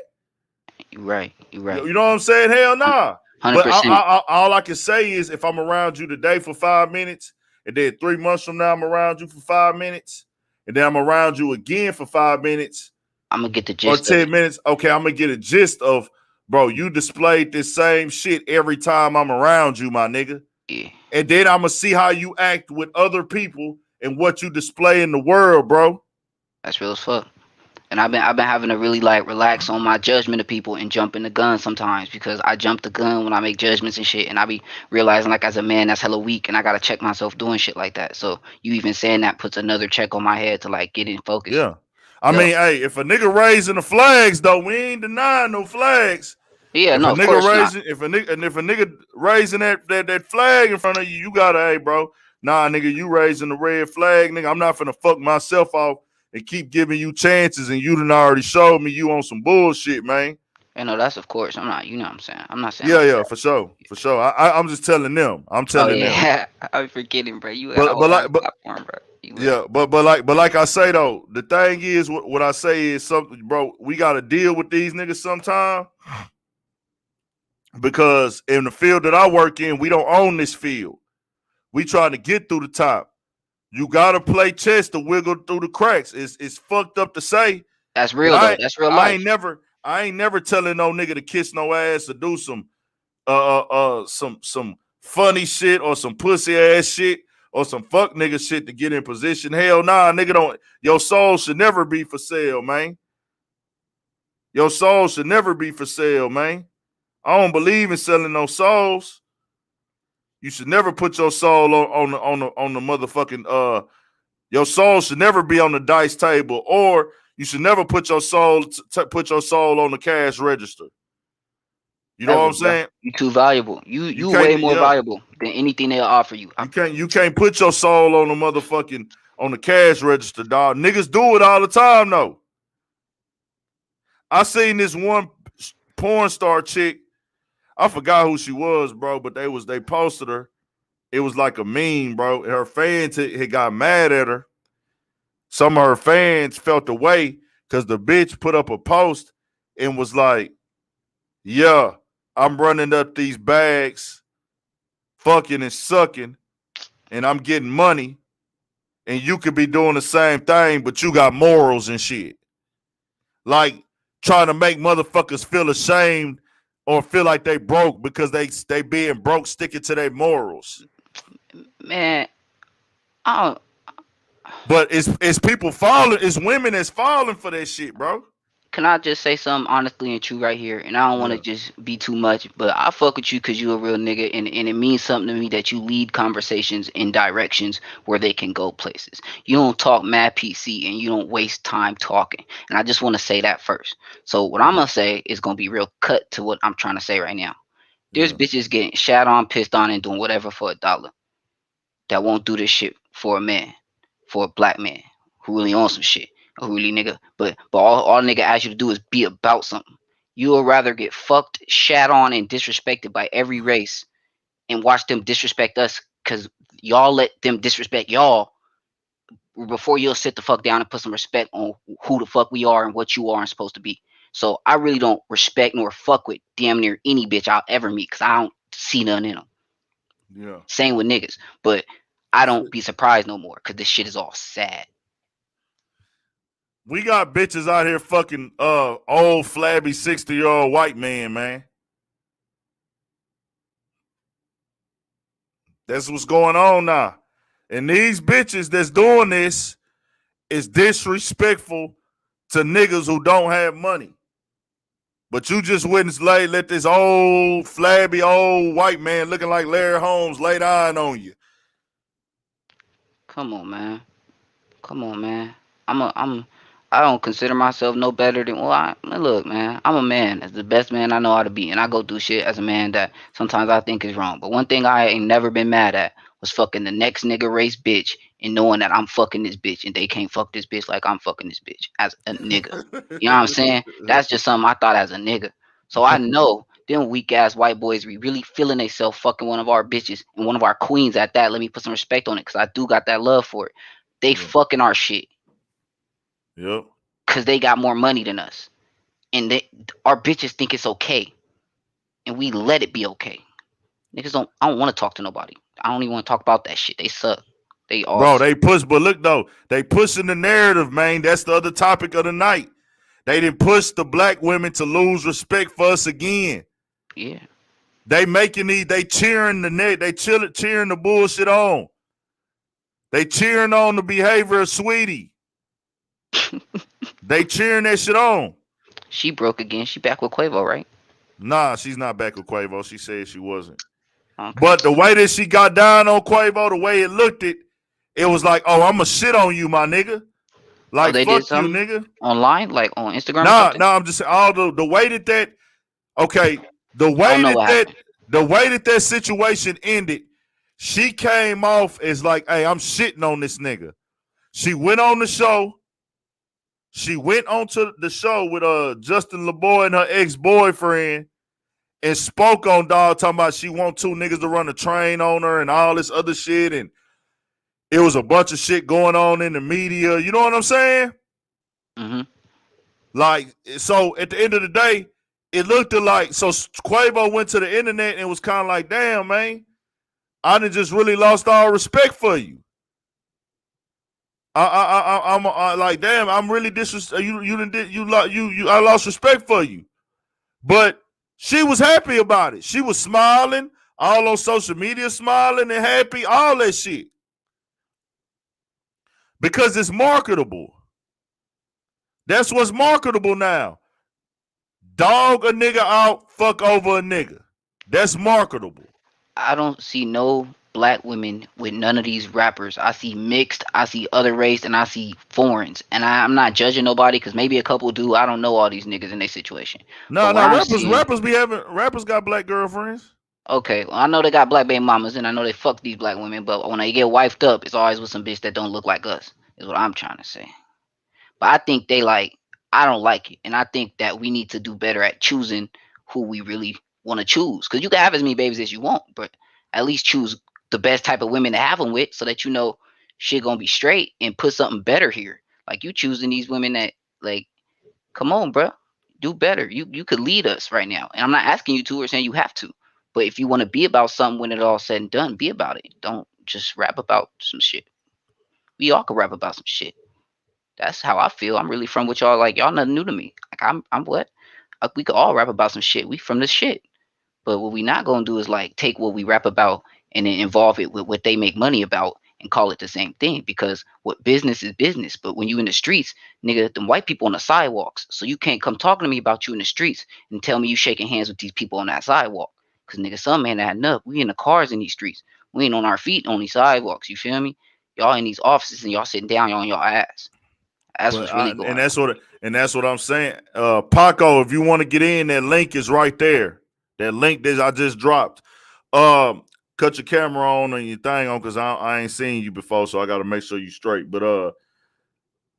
You right. You right. You know what I'm saying? Hell nah. Hundred But percent. all I can say is if I'm around you today for 5 minutes, and then 3 months from now I'm around you for 5 minutes, and then I'm around you again for 5 minutes I'm gonna get the or gist of 10 minutes. Okay, I'm gonna get a gist of, bro. You displayed this same shit every time I'm around you, my nigga. it. Yeah, And then I'm gonna see how you act with other people and what you display in the world, bro. that's real as fuck. And I've been having to really like relax on my judgment of people and jumping the gun sometimes because I jump the gun when I make judgments and shit, and I be realizing like as a man that's hella weak, and I gotta check myself doing shit like that. So you even saying that puts another check on my head to like get in focus. Yeah. I Yep. mean, hey, if a nigga raising the flags, though, we ain't denying no flags. Yeah, If a no, of nigga course not. raising, if a nigga raising that flag in front of you, you gotta, hey, bro, nah, nigga, you raising the red flag, nigga. I'm not finna fuck myself off and keep giving you chances, and you done already showed me you on some bullshit, man. You know that's of course. I'm not. You know what I'm saying. I'm not saying Yeah, like yeah, that. for sure, for sure. I'm just telling them. I'm Oh telling them. yeah, I'm forgetting, bro. You got a But whole like, other but platform, bro. You yeah, but like I say though, the thing is, what I say is something, bro. We gotta deal with these niggas sometime because in the field that I work in, we don't own this field. We trying to get through the top. You gotta play chess to wiggle through the cracks. It's fucked up to say, that's but real though. That's real life. I ain't never telling no nigga to kiss no ass or do some funny shit or some pussy ass shit or some fuck nigga shit to get in position. Hell nah, nigga don't. Your soul should never be for sale, man. Your soul should never be for sale, man. I don't believe in selling no souls. You should never put your soul on the motherfucking your soul should never be on the dice table, or you should never put your soul put your soul on the cash register. You know what Ever, I'm bro. saying? You too valuable. You You way can't, more yeah. valuable than anything they'll offer you. You can't put your soul on the motherfucking on the cash register, dog. Niggas do it all the time, though. I seen this one porn star chick. I forgot who she was, bro, but they posted her. It was like a meme, bro. Her fans had got mad at her. Some of her fans felt the way because the bitch put up a post and was like, "Yeah, I'm running up these bags, fucking and sucking, and I'm getting money. And you could be doing the same thing, but you got morals and shit. Like trying to make motherfuckers feel ashamed or feel like they broke because they being broke, sticking to their morals. Man, I don't, But it's people falling, it's women that's falling for that shit, bro. can I just say something honestly and true right here? And I don't want to Yeah, just be too much, but I fuck with you because you a real nigga, and it means something to me that you lead conversations in directions where they can go places. You don't talk mad PC and you don't waste time talking. And I just want to say that first. So what I'm yeah, gonna say is gonna be real cut to what I'm trying to say right now. There's yeah, bitches getting shat on, pissed on, and doing whatever for $1 that won't do this shit for a man, for a black man who really owns some shit, who really nigga. But all nigga asks you to do is be about something. You would rather get fucked, shat on, and disrespected by every race and watch them disrespect us because y'all let them disrespect y'all before you'll sit the fuck down and put some respect on who the fuck we are and what you are and supposed to be. So I really don't respect nor fuck with damn near any bitch I'll ever meet because I don't see none in them. yeah. Same with niggas. But I don't be surprised no more because this shit is all sad. We got bitches out here fucking old flabby 60-year-old white man. That's what's going on now. And these bitches that's doing this is disrespectful to niggas who don't have money. But you just wouldn't let this old, flabby, old white man looking like Larry Holmes lay down on you. Come on, man. Come on, man. I'm I don't consider myself no better than look, man. I'm a man. That's the best man I know how to be, and I go through shit as a man that sometimes I think is wrong. But one thing I ain't never been mad at was fucking the next nigga race bitch and knowing that I'm fucking this bitch and they can't fuck this bitch like I'm fucking this bitch as a nigga. You know what I'm saying? That's just something I thought as a nigga. So I know them weak ass white boys be really feeling themselves fucking one of our bitches and one of our queens at that. Let me put some respect on it because I do got that love for it. They Yeah. fucking our shit Yep. because they got more money than us, and our bitches think it's okay, and we let it be okay. Niggas don't. I don't want to talk to nobody. I don't even want to talk about that shit. They suck. They all Bro, suck. they push, but look though, they pushing the narrative, man. That's the other topic of the night. They didn't push the black women to lose respect for us again. Yeah. They making they cheering the net, they cheering the bullshit on. They cheering on the behavior of Sweetie. They cheering that shit on. She broke again. She back with Quavo, right? Nah, she's not back with Quavo. She said she wasn't. Okay. But the way that she got down on Quavo, the way it looked it was like, oh, I'ma shit on you, my nigga. Oh, Like, they fuck did you, something nigga. online, like on Instagram or Nah, something. nah, I'm just saying all the way that okay, the I don't way know that what happened. the way that situation ended, she came off as like, hey, I'm shitting on this nigga. She went on the show. She went onto the show with Justin LeBoy and her ex-boyfriend and spoke on dog talking about she want two niggas to run a train on her and all this other shit, and it was a bunch of shit going on in the media. You know what I'm saying? Mhm. Like, so at the end of the day, it looked like, so Quavo went to the internet and was kind of like, damn, man, I done just really lost all respect for you. I'm like, damn, I'm really disrespect. I lost respect for you. But she was happy about it. She was smiling, all on social media, smiling and happy, all that shit. Because it's marketable. That's what's marketable now. Dog a nigga out, fuck over a nigga. That's marketable. I don't see no black women with none of these rappers. I see mixed, I see other race, and I see foreigns. And I'm not judging nobody because maybe a couple do. I don't know all these niggas in their situation. But No, what no, I'm rappers, seeing, rappers be having rappers got black girlfriends. okay, well, I know they got black baby mamas and I know they fuck these black women, but when they get wifed up, it's always with some bitch that don't look like us, is what I'm trying to say. But I think they like, I don't like it. And I think that we need to do better at choosing who we really want to choose. Because you can have as many babies as you want, but at least choose the best type of women to have them with so that you know shit gonna be straight and put something better here. Like you choosing these women that like, come on, bro, do better. You could lead us right now. And I'm not asking you to or saying you have to. But if you want to be about something when it all said and done, be about it. Don't just rap about some shit. We all could rap about some shit. That's how I feel. I'm really from what y'all like. Y'all nothing new to me. Like I'm what? We could all rap about some shit. We from this shit. But what we not gonna do is like take what we rap about and then involve it with what they make money about and call it the same thing. Because what business is business. But when you in the streets, nigga, them white people on the sidewalks. So you can't come talking to me about you in the streets and tell me you shaking hands with these people on that sidewalk. Cause nigga, some man adding up. We in the cars in these streets. We ain't on our feet on these sidewalks. You feel me? Y'all in these offices and y'all sitting down, y'all on your ass. That's But what's really going on. that's what I'm saying. Paco, if you want to get in, that link is right there. That link that I just dropped. Cut your camera on and your thing on because I ain't seen you before, so I got to make sure you straight. But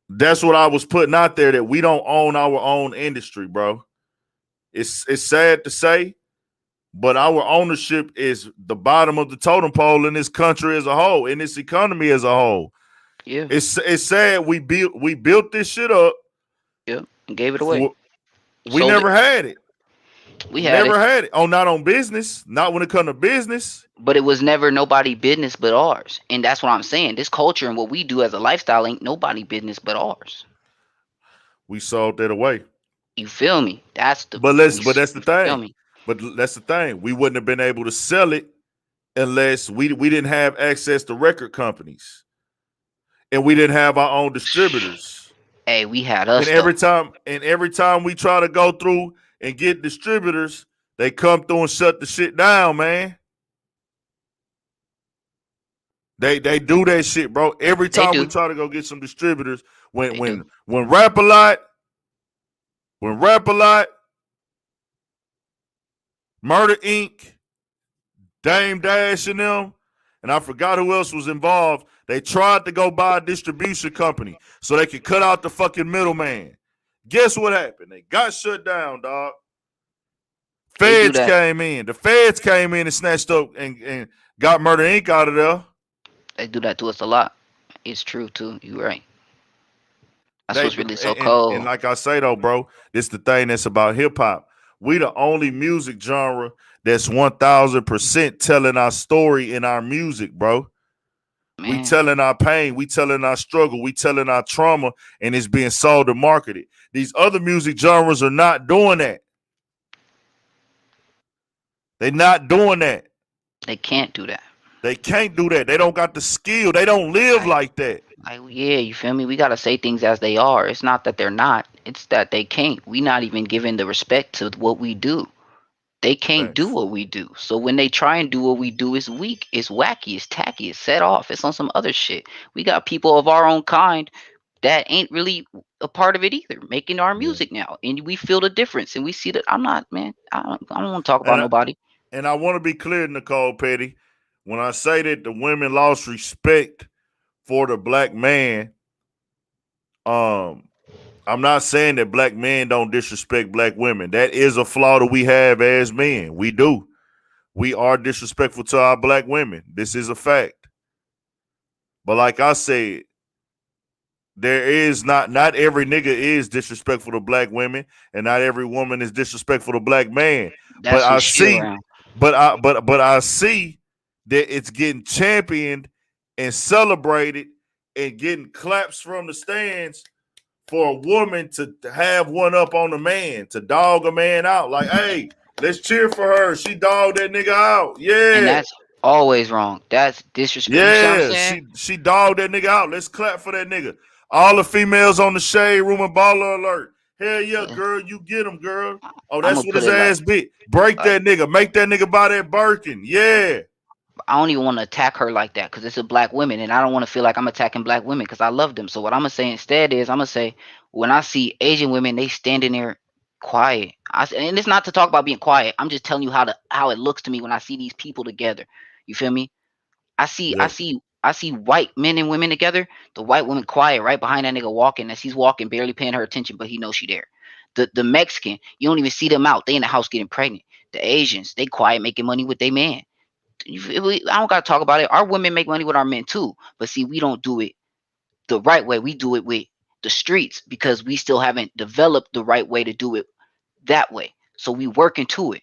that's what I was putting out there, that we don't own our own industry, bro. It's sad to say, but our ownership is the bottom of the totem pole in this country as a whole, in this economy as a whole. Yeah, It's sad we built this shit up yeah, and gave it away. for we Sold it. never had it. We had it, Never had it. Oh, not on business. Not when it come to business. but it was never nobody business but ours. And that's what I'm saying. This culture and what we do as a lifestyle ain't nobody business but ours. We sold that away. You feel me? That's the But that's the you feel thing. me? But that's the thing. We wouldn't have been able to sell it unless we didn't have access to record companies and we didn't have our own distributors. Hey, we had And us though. every time we try to go through and get distributors, they come through and shut the shit down, man. They do that shit, bro. Every They time we do. try to go get some distributors, when They do. when when Rap a Lot, when Rap a Lot, Murder Inc., Dame Dash and them, and I forgot who else was involved. They tried to go buy a distribution company so they could cut out the fucking middleman. Guess what happened? They got shut down, dog. They do Feds that. came in. The feds came in and snatched up and got Murder Inc. out of there. They do that to us a lot. It's true too. You right. That's They what's really so and cold. like I say though, bro, this the thing that's about hip hop. We the only music genre that's 1000% telling our story in our music, bro. We Man, telling our pain, we telling our struggle, we telling our trauma, and it's being sold and marketed. These other music genres are not doing that. They not doing that. they can't do that. They can't do that. They don't got the skill. They don't live Like, like that. yeah, you feel me? We gotta say things as they are. It's not that they're not. It's that they can't. We not even giving the respect to what we do. They can't do Thanks. what we do. So when they try and do what we do, it's weak, it's wacky, it's tacky, it's set off, it's on some other shit. We got people of our own kind that ain't really a part of it either, making our Yeah. music now, and we feel the difference, and we see that. I'm not, man. I don't want to talk about And nobody. I want to be clear, Nicole Petty. When I say that the women lost respect for the black man, um, I'm not saying that black men don't disrespect black women. That is a flaw that we have as men. We do. We are disrespectful to our black women. This is a fact. But like I said, there is not every nigga is disrespectful to black women, and not every woman is disrespectful to black man. But That's I what she see, around. but I see that it's getting championed and celebrated and getting claps from the stands for a woman to have one up on a man, to dog a man out. Like, hey, let's cheer for her. She dogged that nigga out. And Yeah. that's always wrong. That's disrespect. You see what I'm Yeah. saying? She dogged that nigga out. Let's clap for that nigga. All the females on the shade room and baller alert. Hell yeah, Uh, girl, you get him, girl. Oh, I'm that's gonna what put his it ass bit. Break like that nigga. Make that nigga buy that Birkin. Yeah. I don't even want to attack her like that because it's a black woman, and I don't want to feel like I'm attacking black women because I love them. So what I'm gonna say instead is I'm gonna say when I see Asian women, they standing there quiet. And it's not to talk about being quiet. I'm just telling you how it looks to me when I see these people together. You feel me? I see I Yep. see I see white men and women together. The white woman quiet right behind that nigga walking as he's walking, barely paying her attention, but he knows she there. The Mexican, you don't even see them out. They in the house getting pregnant. The Asians, they quiet making money with their man. I don't gotta talk about it. Our women make money with our men too, but see, we don't do it the right way. We do it with the streets because we still haven't developed the right way to do it that way. So we work into it.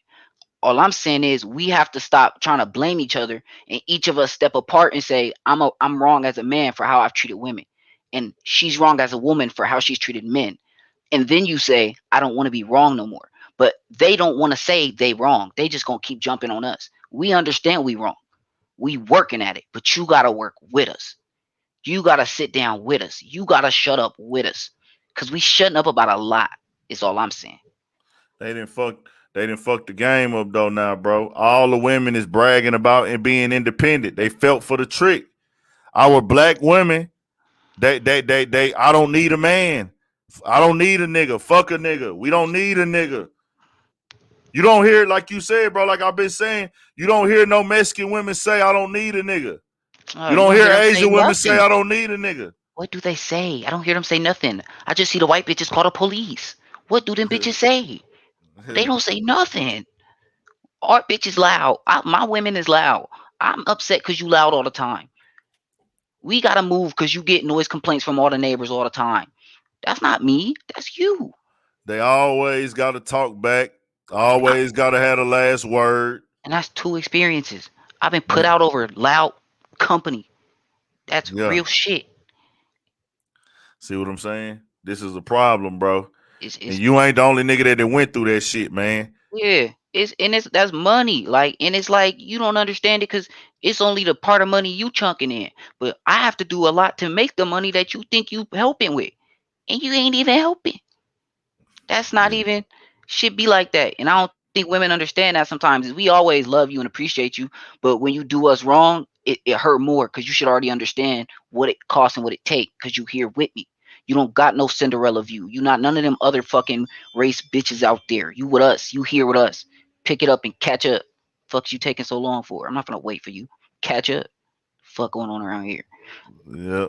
All I'm saying is we have to stop trying to blame each other and each of us step apart and say I'm wrong as a man for how I've treated women, and she's wrong as a woman for how she's treated men. And then you say I don't want to be wrong no more. But they don't want to say they wrong. They just gonna keep jumping on us. We understand we wrong. We working at it, but you gotta work with us. You gotta sit down with us. You gotta shut up with us, cause we shutting up about a lot. Is all I'm saying. They didn't fuck. They didn't fuck the game up though. Now, bro, all the women is bragging about and being independent. They felt for the trick. Our black women, they. I don't need a man. I don't need a nigga. Fuck a nigga. We don't need a nigga. You don't hear it like you said, bro. Like I've been saying, you don't hear no Mexican women say I don't need a nigga. You You don't don't hear hear them say Asian women say nothing. I don't need a nigga. What do they say? I don't hear them say nothing. I just see the white bitches call the police. What do them bitches say? They don't say nothing. Our bitch is loud. My women is loud. I'm upset because you loud all the time. We gotta move because you get noise complaints from all the neighbors all the time. That's not me. That's you. They always got to talk back. I, Always got to have the last word. and that's two experiences. I've been put Yeah, out over loud company. That's yeah. real shit. See what I'm saying? This is a problem, bro. And It's you ain't the only nigga that went through that shit, man. Yeah, it's that's money. Like, and it's like you don't understand it because it's only the part of money you chunking in. But I have to do a lot to make the money that you think you helping with. and you ain't even helping. That's not Yeah. even should be like that. And I don't think women understand that sometimes. Is we always love you and appreciate you, but when you do us wrong, it hurt more because you should already understand what it costs and what it take because you here with me. You don't got no Cinderella view. You not none of them other fucking race bitches out there. You with us. You here with us. Pick it up and catch up. Fuck's you taking so long for? I'm not gonna wait for you. Catch up. Fuck going on around here. Yeah.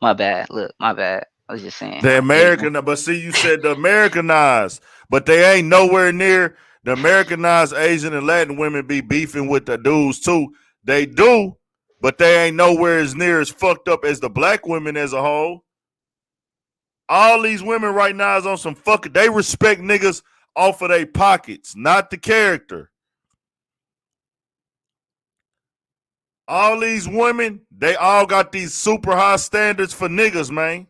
My bad. Look, my bad. I was just saying. The Asian. American, but see, you said the Americanized, but they ain't nowhere near the Americanized Asian and Latin women be beefing with the dudes too. They do, but they ain't nowhere as near as fucked up as the black women as a whole. All these women right now is on some fucking. They respect niggas off of their pockets, not the character. All these women, they all got these super high standards for niggas, man.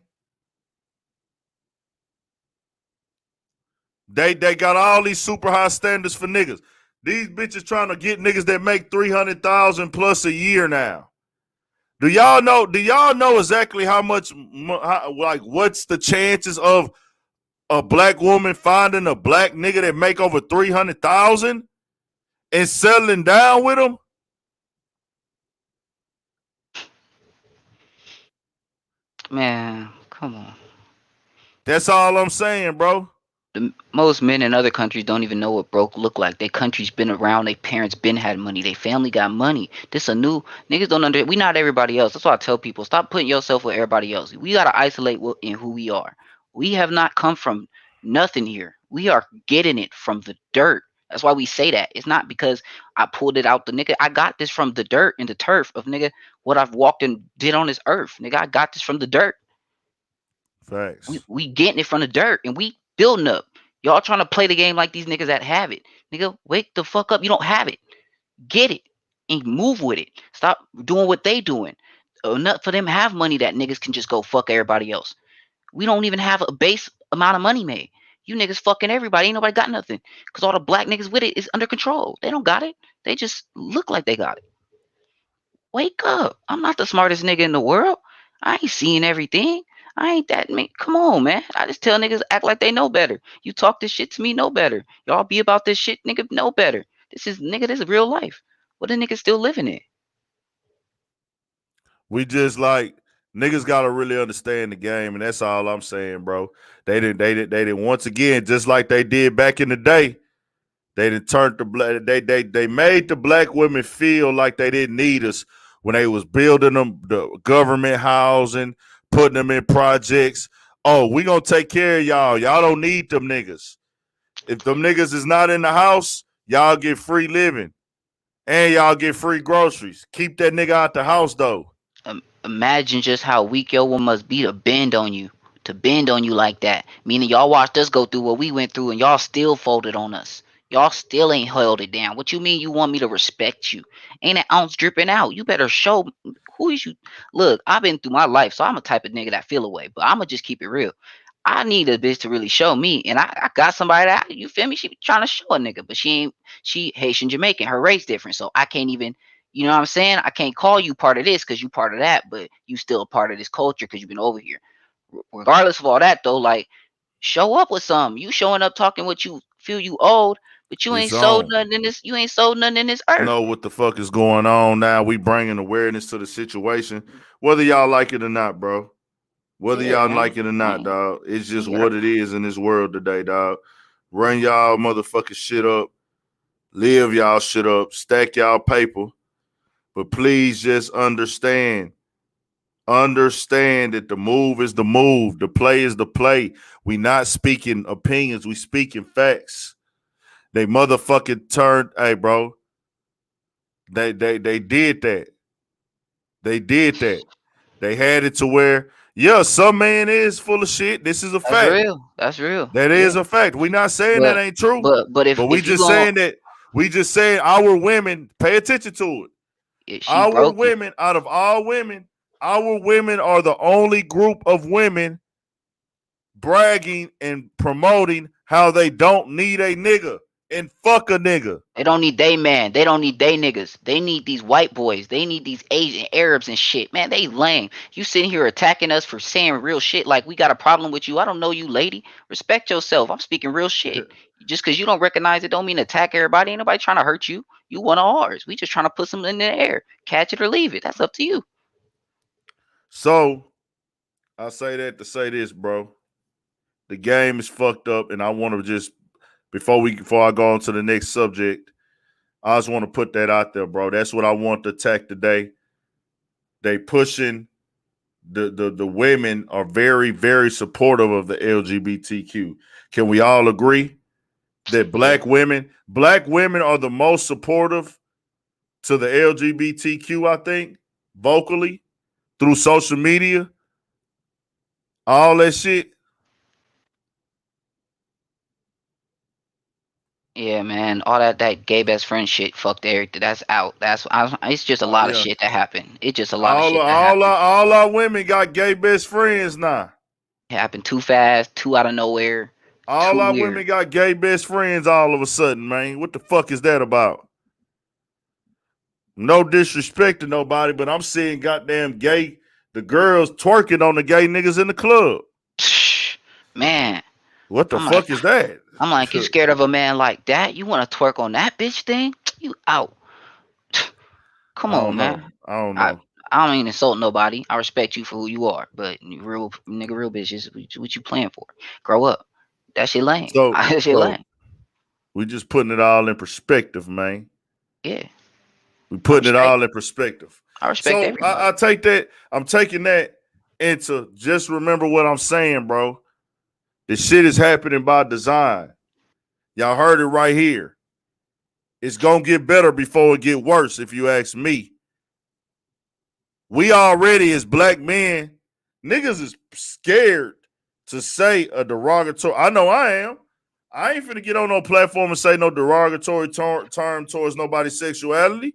They got all these super high standards for niggas. These bitches trying to get niggas that make 300,000 plus a year now. Do y'all know? Do y'all know exactly how much? Like, what's the chances of a black woman finding a black nigga that make over 300,000 and settling down with him? Man, come on. That's all I'm saying, bro. Most men in other countries don't even know what broke look like. Their country's been around. Their parents been had money. Their family got money. This a new niggas don't under. We not everybody else. That's why I tell people stop putting yourself with everybody else. We gotta isolate in who we are. We have not come from nothing here. We are getting it from the dirt. That's why we say that. It's not because I pulled it out the nigga. I got this from the dirt and the turf of nigga what I've walked and did on this earth. Nigga, I got this from the dirt. We Facts. we getting it from the dirt and we building up. Y'all trying to play the game like these niggas that have it. Nigga, wake the fuck up. You don't have it. Get it and move with it. Stop doing what they doing. Enough for them have money that niggas can just go fuck everybody else. We don't even have a base amount of money made. You niggas fucking everybody. Ain't nobody got nothing. Cause all the black niggas with it is under control. They don't got it. They just look like they got it. Wake up. I'm not the smartest nigga in the world. I ain't seeing everything. I ain't that man. Come on, man. I just tell niggas act like they know better. You talk this shit to me, know better. Y'all be about this shit, nigga, know better. This is real life. What the nigga still living in? We just like niggas gotta really understand the game, and that's all I'm saying, bro. They didn't once again, just like they did back in the day. They didn't turn the black. They made the black women feel like they didn't need us when they was building them the government housing, putting them in projects. Oh, we gonna take care of y'all. Y'all don't need them niggas. If them niggas is not in the house, y'all get free living and y'all get free groceries. Keep that nigga out the house though. Imagine just how weak your one must be to bend on you. To bend on you like that. Meaning y'all watched us go through what we went through and y'all still folded on us. Y'all still ain't held it down. What you mean you want me to respect you? Ain't an ounce dripping out. You better show who is you. Look, I've been through my life, so I'm a type of nigga that feel away. But I'ma just keep it real. I need a bitch to really show me. And I got somebody that you feel me? She be trying to show a nigga, but she Haitian Jamaican. Her race different. So I can't even you know what I'm saying? I can't call you part of this because you part of that, but you still a part of this culture because you've been over here. Regardless of all that though, like show up with something. You showing up talking what you feel you owed, but you It's ain't sold on. nothing in this. You ain't sold nothing in this earth. Know what the fuck is going on now. We bringing awareness to the situation, whether y'all like it or not, bro. Whether Yeah, y'all man. like it or not, Man, dog. It's just you gotta what it is in this world today, dog. Run y'all motherfucking shit up. Live y'all shit up. Stack y'all paper. But please just understand. Understand that the move is the move. The play is the play. We not speaking opinions. We speaking facts. They motherfucking turned. Hey, bro. They did that. They did that. They had it to where, yeah, some man is full of shit. This is a that's fact. real. That's real. That Yeah. is a fact. We not saying that But ain't true, but but we if you just going saying that we just saying our women, pay attention to it. she Our broken. women, out of all women, our women are the only group of women bragging and promoting how they don't need a nigga. and fuck a nigga. They don't need they man. They don't need they niggas. They need these white boys. They need these Asian Arabs and shit. Man, they lame. You sitting here attacking us for saying real shit like we got a problem with you. I don't know you, lady. Respect yourself. I'm speaking real shit. Just because you don't recognize it don't mean attack everybody. Ain't nobody trying to hurt you. You one of ours. We just trying to put something in the air. Catch it or leave it. That's up to you. So I say that to say this, bro. The game is fucked up, and I want to just before I go on to the next subject, I just want to put that out there, bro. That's what I want to attack today. They pushing the women are very, very supportive of the LGBTQ. Can we all agree that black women are the most supportive to the LGBTQ, I think, vocally, through social media, all that shit? Yeah, man. All that gay best friend shit. Fucked everything. That's out. It's just a lot of Yeah. shit that happened. It's just a lot of shit that happened. All our women got gay best friends now. It happened too fast, too out of nowhere, All too our weird. women got gay best friends all of a sudden, man. What the fuck is that about? No disrespect to nobody, but I'm seeing goddamn the girls twerking on the gay niggas in the club. Man. What the fuck is that? I'm like, you scared of a man like that? You want to twerk on that bitch thing? You out. Come on, man. I don't know. I don't mean insult nobody. I respect you for who you are, but real bitches, what you playing for? Grow up. That shit lame. That shit lame. We just putting it all in perspective, man. Yeah. We putting it all in perspective. I respect everybody. I take that. I'm taking that into just remember what I'm saying, bro. The shit is happening by design. Y'all heard it right here. It's gonna get better before it get worse, if you ask me. We already, as black men, niggas is scared to say a derogatory. I know I am. I ain't finna get on no platform and say no derogatory term towards nobody's sexuality.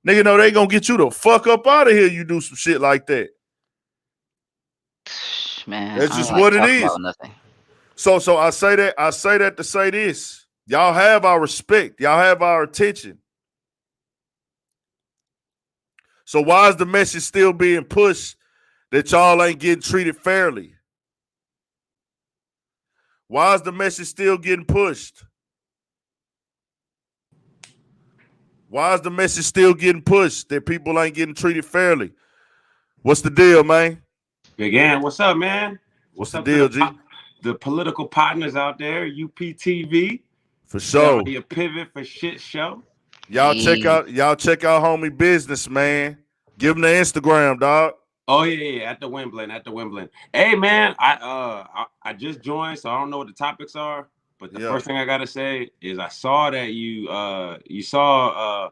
Nigga know they gonna get you the fuck up out of here. You do some shit like that. Man, that's just what it is. So I say that to say this. Y'all have our respect. Y'all have our attention. So why is the message still being pushed that y'all ain't getting treated fairly? Why is the message still getting pushed? Why is the message still getting pushed that people ain't getting treated fairly? What's the deal, man? Again, what's up, man? What's the deal, G? The political partners out there, UPTV. For sure. Your pivot for shit show. Y'all check out homie business, man. Give them the Instagram, dog. Oh yeah, at the Wimbledon. Hey man, I just joined, so I don't know what the topics are. But the first thing I gotta say is I saw that you saw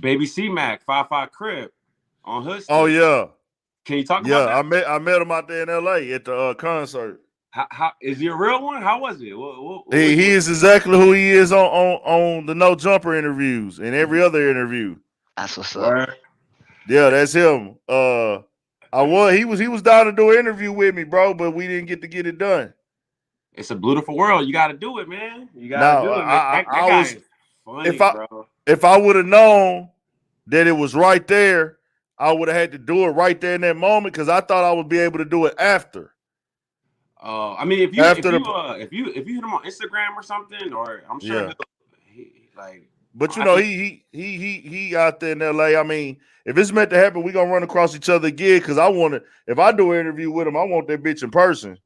Baby C-Mac 5-5 Crib on Hood Street. Oh yeah. Can you talk about that? Yeah, I met him out there in LA at the concert. How is he a real one? How was it? He is exactly who he is on the No Jumper interviews and every other interview. That's what's up. Yeah, that's him. He was down to do an interview with me, bro, but we didn't get it done. It's a beautiful world. You got to do it, man. You got to do it. Man. That guy is funny, bro. If I would have known that it was right there, I would have had to do it right there in that moment because I thought I would be able to do it after. I mean, if you hit him on Instagram or something, or I'm sure But you know, he out there in LA. I mean, if it's meant to happen, we gonna run across each other again. Cause if I do an interview with him, I want that bitch in person.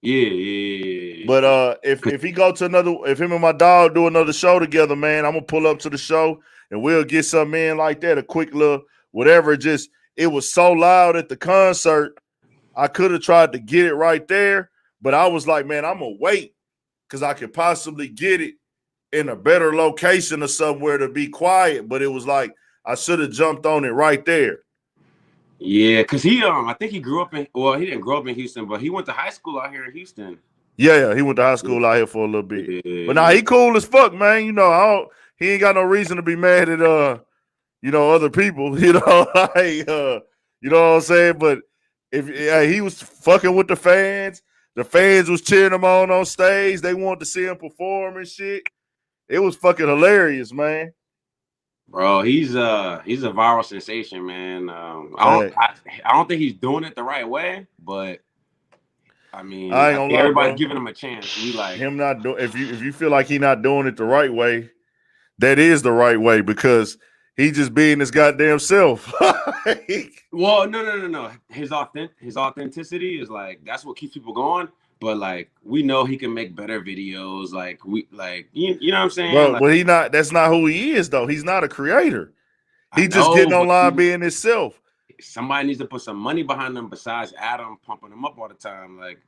Yeah. But if he go to if him and my dog do another show together, man, I'm gonna pull up to the show and we'll get something in like that, a quick little whatever. It was so loud at the concert, I could have tried to get it right there, but I was like, man, I'm gonna wait because I could possibly get it in a better location or somewhere to be quiet. But it was like I should have jumped on it right there. Yeah, because I think he grew up he didn't grow up in Houston, but he went to high school out here in Houston. Yeah, he went to high school out here for a little bit. Yeah. But now he cool as fuck, man. You know, he ain't got no reason to be mad at other people. You know, you know what I'm saying? But if he was fucking with the fans was cheering him on stage. They wanted to see him perform and shit. It was fucking hilarious, man. Bro, he's a viral sensation, man. I don't think he's doing it the right way, but I mean, I ain't I gonna think lie, everybody's bro. giving him a chance. We like Him not doing. If you feel like he not doing it the right way, that is the right way because he just being his goddamn self. Well, no. His authenticity is like that's what keeps people going. But like we know he can make better videos. Like you know what I'm saying? Bro, Like but he not. That's not who he is, though. He's not a creator. I He just getting know, but online being himself. somebody needs to put some money behind them besides Adam pumping him up all the time. Like,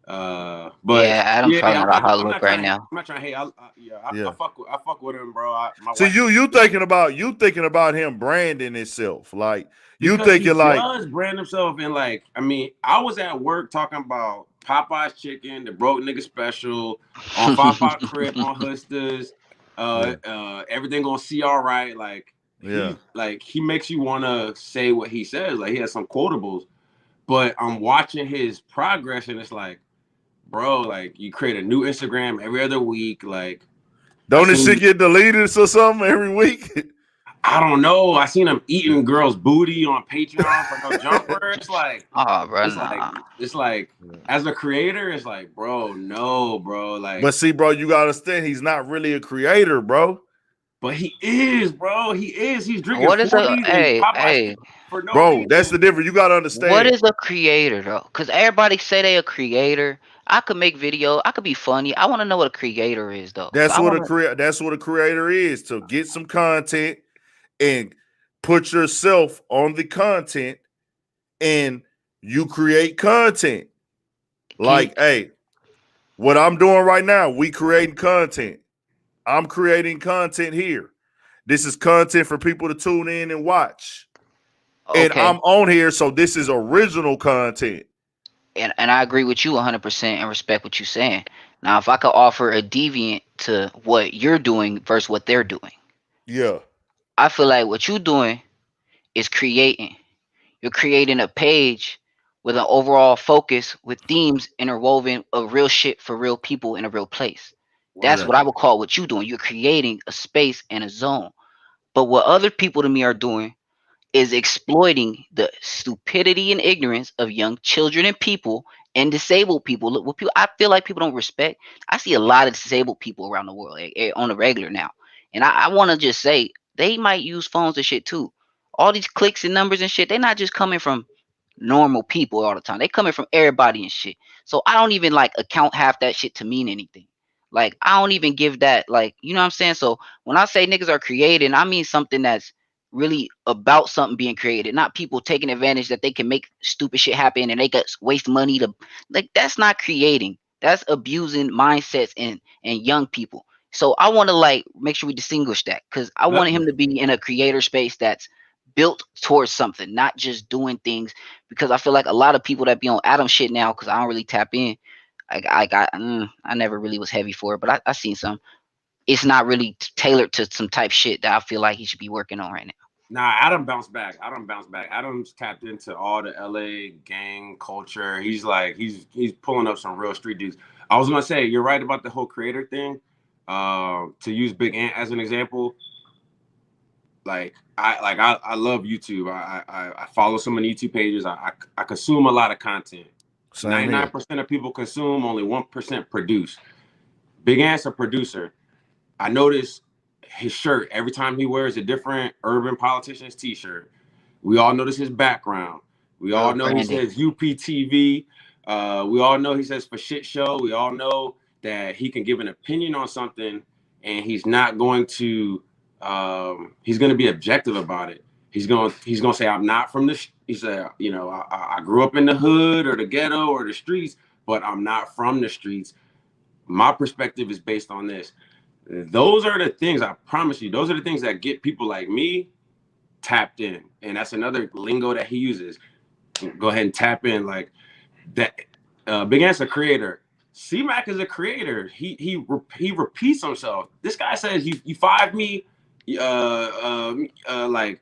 but Yeah, Adam's yeah, probably not a hot look right now. I'm not trying to hate. Yeah. I fuck with him, bro. My See, wife, you thinking about him branding himself, like you because he thinking like does brand himself, and like I mean, I was at work talking about Popeye's chicken, the broke nigga special, on 5 Crib, on Hustlers, everything gonna see all right. Like he makes you want to say what he says. Like he has some quotables, but I'm watching his progress, and it's like, bro, like you create a new Instagram every other week. Like, don't this shit get deleted or something every week? I don't know. I seen him eating girls' booty on Patreon for no jumper. It's like, oh, bro, it's like, as a creator, it's like, bro, no, bro. Like, but see, bro, you gotta understand, he's not really a creator, bro. But he is, bro. He is. He's drinking what is 40s and hey, for no bro? reason. That's the difference. You gotta understand. What is a creator though? Because everybody say they a creator. I could make video. I could be funny. I want to know what a creator is though. That's what a creator is, to get some content and put yourself on the content, and you create content. Like, hey, what I'm doing right now, we creating content. I'm creating content here. This is content for people to tune in and watch. Okay. And I'm on here, so this is original content. And I agree with you 100% and respect what you're saying. Now, if I could offer a deviant to what you're doing versus what they're doing, yeah, I feel like what you're doing is creating. You're creating a page with an overall focus with themes interwoven of real shit for real people in a real place. That's what I would call what you're doing. You're creating a space and a zone. But what other people to me are doing is exploiting the stupidity and ignorance of young children and people and disabled people. Look, what people I feel like people don't respect. I see a lot of disabled people around the world on a regular now, and I want to just say they might use phones and shit too. All these clicks and numbers and shit, they're not just coming from normal people all the time. They coming from everybody and shit. So I don't even like account half that shit to mean anything. Like I don't even give that like you know what I'm saying. So when I say niggas are creating, I mean something that's really about something being created, not people taking advantage that they can make stupid shit happen and they could waste money to like that's not creating. That's abusing mindsets and young people. So I want to like make sure we distinguish that because I wanted him to be in a creator space that's built towards something, not just doing things. Because I feel like a lot of people that be on Adam shit now, because I don't really tap in. I never really was heavy for it, but I seen some. It's not really tailored to some type shit that I feel like he should be working on right now. Nah, Adam bounced back. Adam's tapped into all the LA gang culture. He's like he's pulling up some real street dudes. I was gonna say you're right about the whole creator thing. To use Big Ant as an example, I love YouTube. I follow so many YouTube pages. I consume a lot of content. 99% of people consume, only 1% produce. Big Ant's a producer. I notice his shirt every time he wears a different urban politician's t-shirt. We all notice his background. We all know he says UPTV. We all know he says for shit show. We all know that he can give an opinion on something and he's not going to he's going to be objective about it. He's going to say I'm not from the he said, you know, I grew up in the hood or the ghetto or the streets, but I'm not from the streets. My perspective is based on this. Those are the things, I promise you, those are the things that get people like me tapped in. And that's another lingo that he uses. Go ahead and tap in like that. Big Ant's a creator. C-Mac is a creator. He repeats himself. This guy says, you five me, like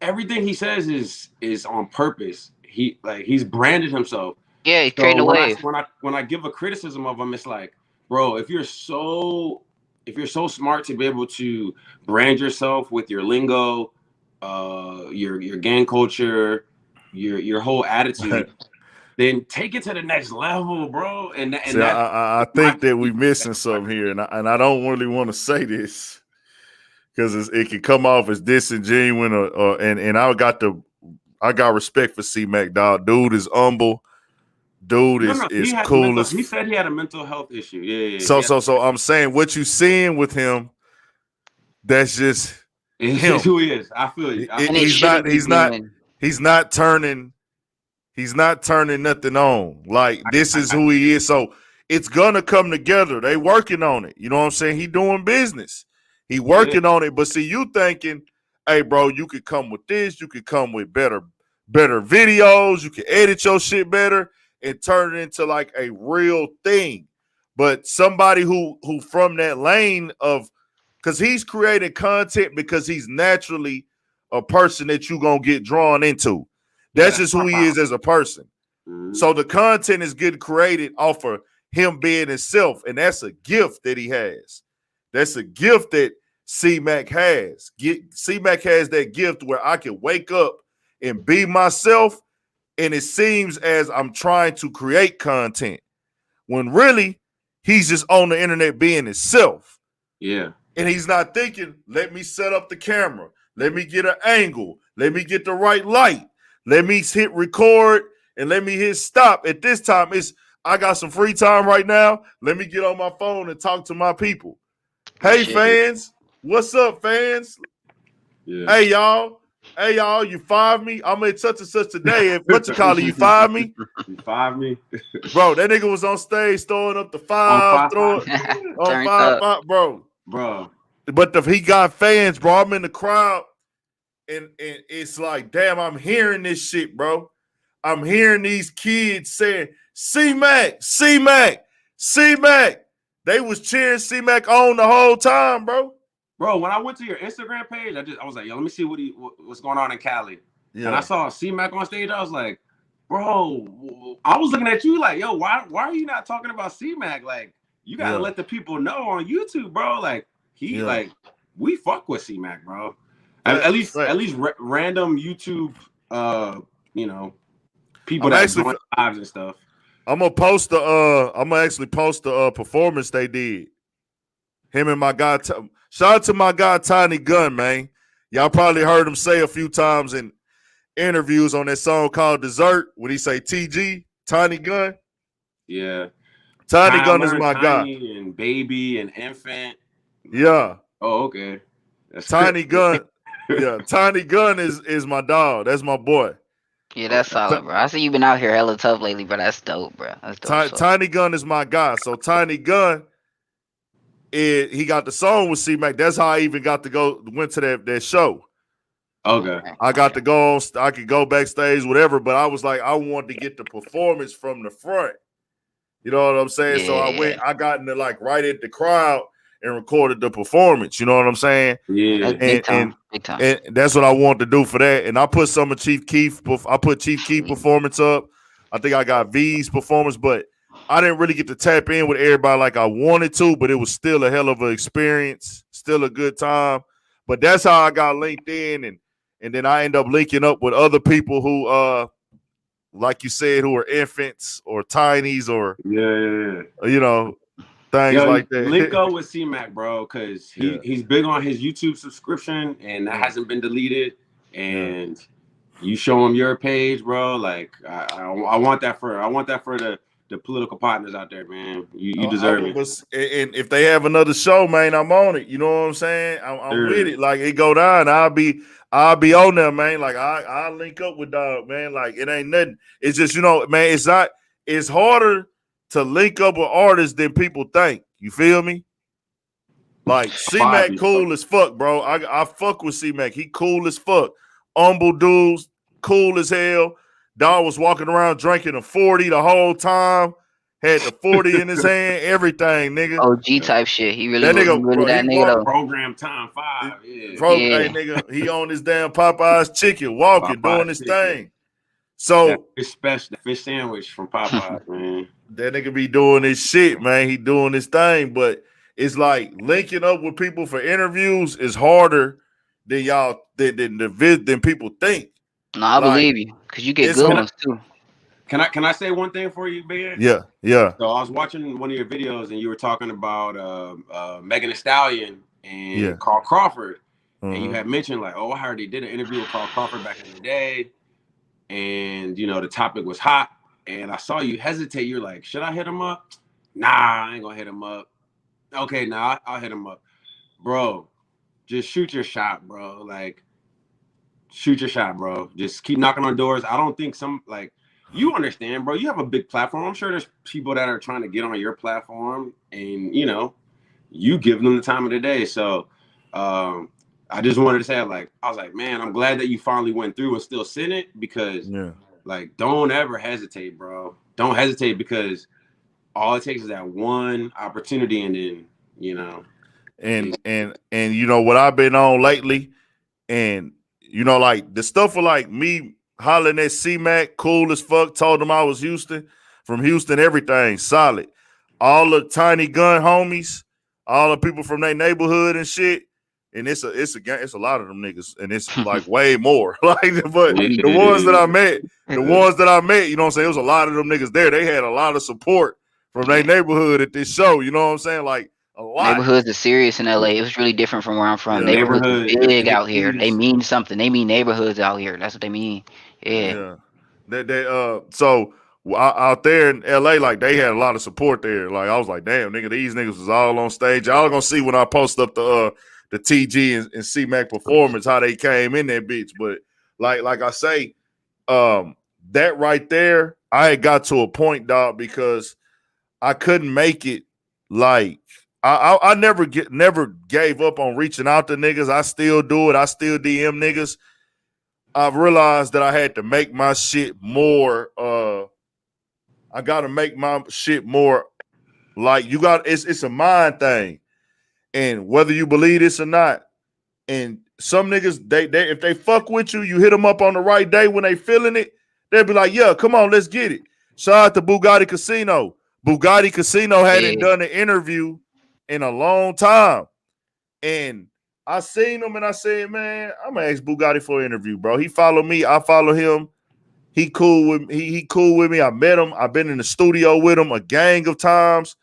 everything he says is on purpose. He's branded himself. Yeah, he's creating a wave. When I give a criticism of him, it's like, bro, if you're so so smart to be able to brand yourself with your lingo, your gang culture, your whole attitude, then take it to the next level, bro. And See, I think that we're missing something here, and I don't really want to say this because it can come off as disingenuous, and I got respect for C-Mac, dog. Dude is humble. Dude is cool as. He said he had a mental health issue. Yeah. So I'm saying what you seeing with him, that's just him. Who he is. I feel you. He's not turning nothing on. Like, this is who he is. So it's gonna come together. They working on it. You know what I'm saying? He doing business. He working on it. But see, you thinking, hey, bro, you could come with this. You could come with better videos. You can edit your shit better and turn it into like a real thing. But somebody who from that lane of, because he's creating content because he's naturally a person that you gonna get drawn into. That's just who he is as a person. Mm-hmm. So the content is getting created off of him being himself, and that's a gift that he has. That's a gift that C-Mac has. C-Mac has that gift where I can wake up and be myself, and it seems as I'm trying to create content, when really he's just on the internet being himself. Yeah. And he's not thinking, let me set up the camera. Let me get an angle. Let me get the right light. Let me hit record and let me hit stop. At this time, I got some free time right now. Let me get on my phone and talk to my people. Hey, fans. What's up, fans? Yeah. Hey, y'all. You fired me? I'm at such and such today. What you call it? You fired me? You fired me? Bro, that nigga was on stage throwing up the five. Throwing on five, bro. But he got fans, bro. I'm in the crowd. And it's like, damn, I'm hearing this shit, bro. I'm hearing these kids saying, C-Mac, C-Mac, C-Mac. They was cheering C-Mac on the whole time, bro. Bro, when I went to your Instagram page, I was like, yo, let me see what's going on in Cali. Yeah. And I saw C-Mac on stage. I was like, bro, I was looking at you like, yo, why are you not talking about C-Mac? Like, you gotta let the people know on YouTube, bro. Like, we fuck with C-Mac, bro. At least random YouTube, people that join lives and stuff. I'm gonna actually post the performance they did. Him and my guy. Shout out to my guy Tiny Gun, man. Y'all probably heard him say a few times in interviews on that song called Dessert when he say TG, Tiny Gun. Yeah. Tiny Gun is my guy. And Baby and Infant. Yeah. Oh, okay. That's Tiny Gun. Yeah, Tiny Gun is my dog. That's my boy. Yeah, that's solid, bro. I see you been out here hella tough lately, bro. That's dope, bro. That's dope. Tiny Gun is my guy. So Tiny Gun, he got the song with C-Mac. That's how I even went to that show. Okay. I got to go on. I could go backstage, whatever. But I was like, I wanted to get the performance from the front. You know what I'm saying? Yeah. So I got in the right at the crowd and recorded the performance. You know what I'm saying? Yeah. Big time. And that's what I wanted to do for that. And I put some of Chief Keef. I put Chief Keef performance up. I think I got V's performance, but I didn't really get to tap in with everybody like I wanted to. But it was still a hell of an experience, still a good time. But that's how I got linked in, and then I end up linking up with other people who, like you said, who are infants or tinies or things like that. Link up with C-Mac, bro, because he's big on his YouTube subscription, and that hasn't been deleted. And you show him your page, bro. Like I want that for the political partners out there, man. You deserve it. And if they have another show, man, I'm on it. You know what I'm saying? I'm with it. Like it go down, I'll be on there, man. Like I'll link up with dog, man. Like it ain't nothing. It's just, man, it's harder to link up with artists than people think. You feel me? Like C-Mac cool as fuck, bro. I fuck with C-Mac. He cool as fuck. Humble dudes, cool as hell. Dog was walking around drinking a 40 the whole time. Had the 40 in his hand, everything, nigga. OG type shit. He really that nigga though. Program time 5. Yeah. Hey, nigga, he on his damn Popeye's chicken, walking, doing his thing. So that fish sandwich from Popeyes, man. That nigga be doing his shit, man. He doing his thing, but it's like linking up with people for interviews is harder than y'all than people think. No, I Like believe you, because you get it's good hard. ones too. Can I say one thing for you, man? Yeah, yeah. So I was watching one of your videos and you were talking about Megan Thee Stallion Yeah. and Carl Crawford. And you Uh-huh. had mentioned like, oh, I heard they did an interview with Carl Crawford back in the day. And, you know, the topic was hot. And I saw you hesitate. You're like, should I hit him up? Nah, I ain't gonna hit him up. Okay, nah, I'll hit him up. Bro, just shoot your shot, bro. Like, shoot your shot, bro. Just keep knocking on doors. I don't think you understand, bro. You have a big platform. I'm sure there's people that are trying to get on your platform, and you know, you give them the time of the day. So, I just wanted to say, like, I was like, man, I'm glad that you finally went through and still sent it because, like, don't ever hesitate, bro. Don't hesitate because all it takes is that one opportunity, and then you know. And you know what I've been on lately, and you know, like the stuff of like me hollering at C-Mac, cool as fuck, told him I was from Houston, everything, solid. All the tiny gun homies, all the people from their neighborhood and shit. And it's a lot of them niggas, and it's like way more. Like, but the ones that I met, you know what I'm saying? It was a lot of them niggas there. They had a lot of support from their neighborhood at this show. You know what I'm saying? Like a lot. Neighborhoods are serious in LA. It was really different from where I'm from. Yeah. Neighborhoods are Neighborhood big and the out here. They keys. mean something. They mean neighborhoods out here. That's what they mean. Yeah. Yeah. So out there in LA, like they had a lot of support there. Like I was like, damn, nigga, these niggas was all on stage. Y'all gonna see when I post up the TG and C-Mac performance how they came in that bitch. But like I say, that right there, I had got to a point, dog, because I couldn't make it. Like I never gave up on reaching out to niggas. I still do it. I still DM niggas. I've realized that I had to make my shit more. I got to make my shit more like you got. It's a mind thing, and whether you believe this or not, and some niggas they if they fuck with you, you hit them up on the right day when they feeling it. They'll be like, yeah, come on, let's get it. Shout out to Bugatti Casino. Bugatti Casino hadn't done an interview in a long time, and I seen him and I said, man, I'm gonna ask Bugatti for an interview, bro. He follow me, I follow him. He cool with me. He cool with me. I met him. I've been in the studio with him a gang of times,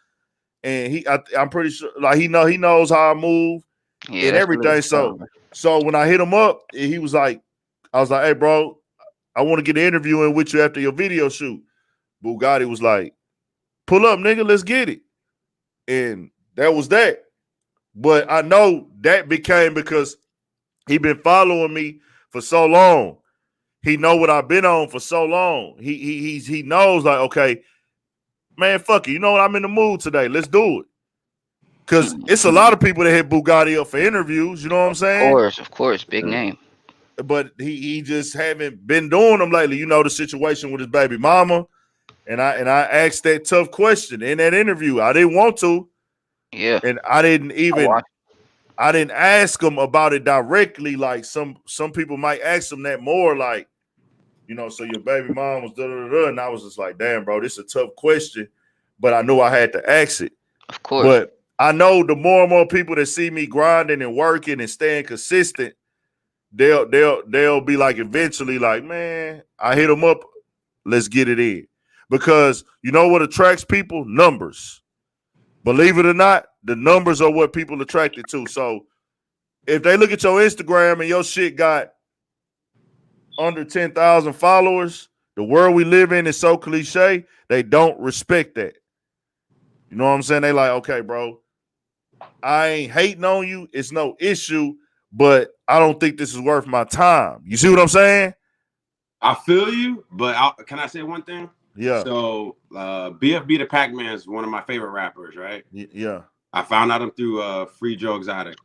and I'm pretty sure like he knows how I move and everything. So when I hit him up, he was like, I was like, hey, bro, I want to get an interview in with you after your video shoot. Bugatti was like, pull up, nigga, let's get it. And that was that. But I know that became because he been following me for so long. He know what I've been on for so long. He knows like, okay, man, fuck it. You know what? I'm in the mood today. Let's do it. Cause it's a lot of people that hit Bugatti up for interviews. You know what I'm saying? Of course, big name. But he just haven't been doing them lately. You know the situation with his baby mama, and I asked that tough question in that interview. I didn't want to. Yeah. And I didn't ask him about it directly. Like some people might ask him that more. Like, you know, so your baby mom was da-da-da-da. And I was just like, damn, bro, this is a tough question. But I knew I had to ask it. Of course. But I know the more and more people that see me grinding and working and staying consistent, they'll be like eventually like, man, I hit them up. Let's get it in. Because you know what attracts people? Numbers. Believe it or not, the numbers are what people attracted to. So if they look at your Instagram and your shit got under 10,000 followers, the world we live in is so cliche, they don't respect that. You know what I'm saying? They like, okay, bro, I ain't hating on you. It's no issue, but I don't think this is worth my time. You see what I'm saying? I feel you, but can I say one thing? Yeah. So BFB the Pac-Man is one of my favorite rappers, right? Yeah. I found out him through Free Joe Exotic.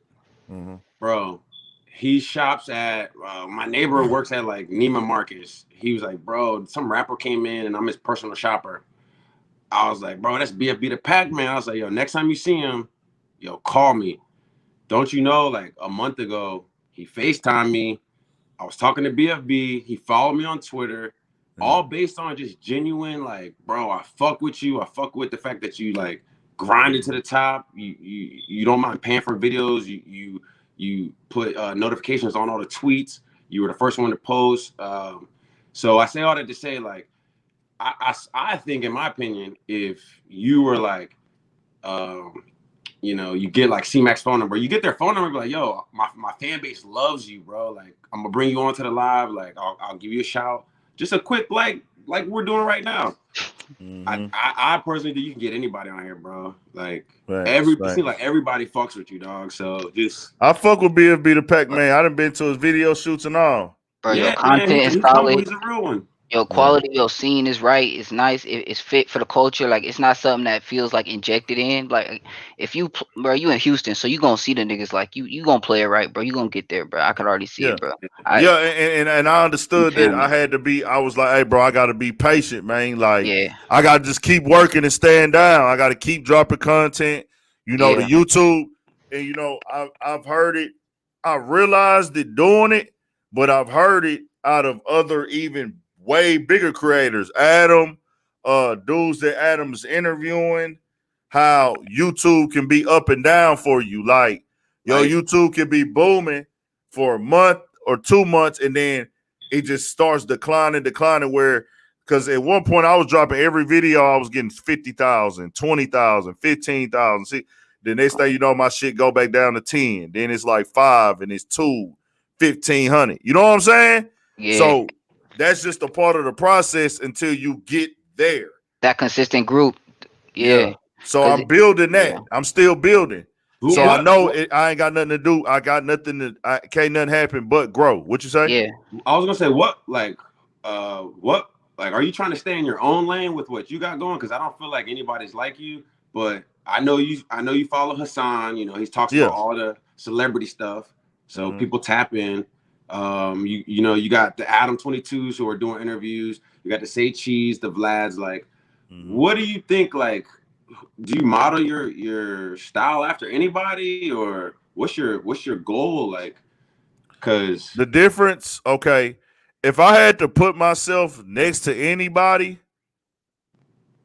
Mm-hmm. Bro, he shops at my neighbor works at like Neiman Marcus. He was like, bro, some rapper came in and I'm his personal shopper. I was like, bro, that's BFB the Pac-Man. I was like, yo, next time you see him, yo, call me. Don't you know, like a month ago, he FaceTimed me. I was talking to BFB. He followed me on Twitter, all based on just genuine, like, bro, I fuck with you. I fuck with the fact that you, like, grinding to the top. You don't mind paying for videos. You put notifications on all the tweets. You were the first one to post. So I say all that to say, like, I think, in my opinion, if you were like, you know, you get like C-Mac's phone number, you get their phone number, be like, yo, my fan base loves you, bro. Like, I'm gonna bring you onto the live. Like, I'll give you a shout. Just a quick, like we're doing right now. I personally think you can get anybody on here, bro. Like, it seems like everybody fucks with you, dog. So just, I fuck with BFB the Pac-Man. I done been to his video shoots and all. Bro, yeah, your content man, is he's solid. humble. He's a real one. Your quality, your scene is right. It's nice. It's fit for the culture. Like, it's not something that feels like injected in. Like, if you, bro, you in Houston, so you gonna see the niggas. Like, you gonna play it right, bro. You gonna get there, bro. I could already see it, bro. And I understood that I had to be. I was like, hey, bro, I got to be patient, man. Like, I got to just keep working and stand down. I got to keep dropping content. You know, the YouTube, and you know, I've heard it. I realized it doing it, but I've heard it out of other even way bigger creators. Adam, dudes that Adam's interviewing, how YouTube can be up and down for you. Like, YouTube can be booming for a month or 2 months, and then it just starts declining where, because at one point I was dropping every video, I was getting 50,000, 20,000, 15,000. See, the next day, you know, my shit go back down to 10. Then it's like 5, and it's 2, 1,500. You know what I'm saying? Yeah. So that's just a part of the process until you get there. That consistent group. Yeah. So I'm building that. I'm still building. So I know I ain't got nothing to do. I got nothing to. Can't nothing happen but grow. What you say? Yeah. I was gonna say what are you trying to stay in your own lane with what you got going? Because I don't feel like anybody's like you. But I know you follow Hassan. You know, he talks about all the celebrity stuff. So people tap in. You know, you got the Adam 22s who are doing interviews. You got the Say Cheese, the Vlads. Like, what do you think? Like, do you model your style after anybody, or what's your goal? Like, because the difference. Okay, if I had to put myself next to anybody,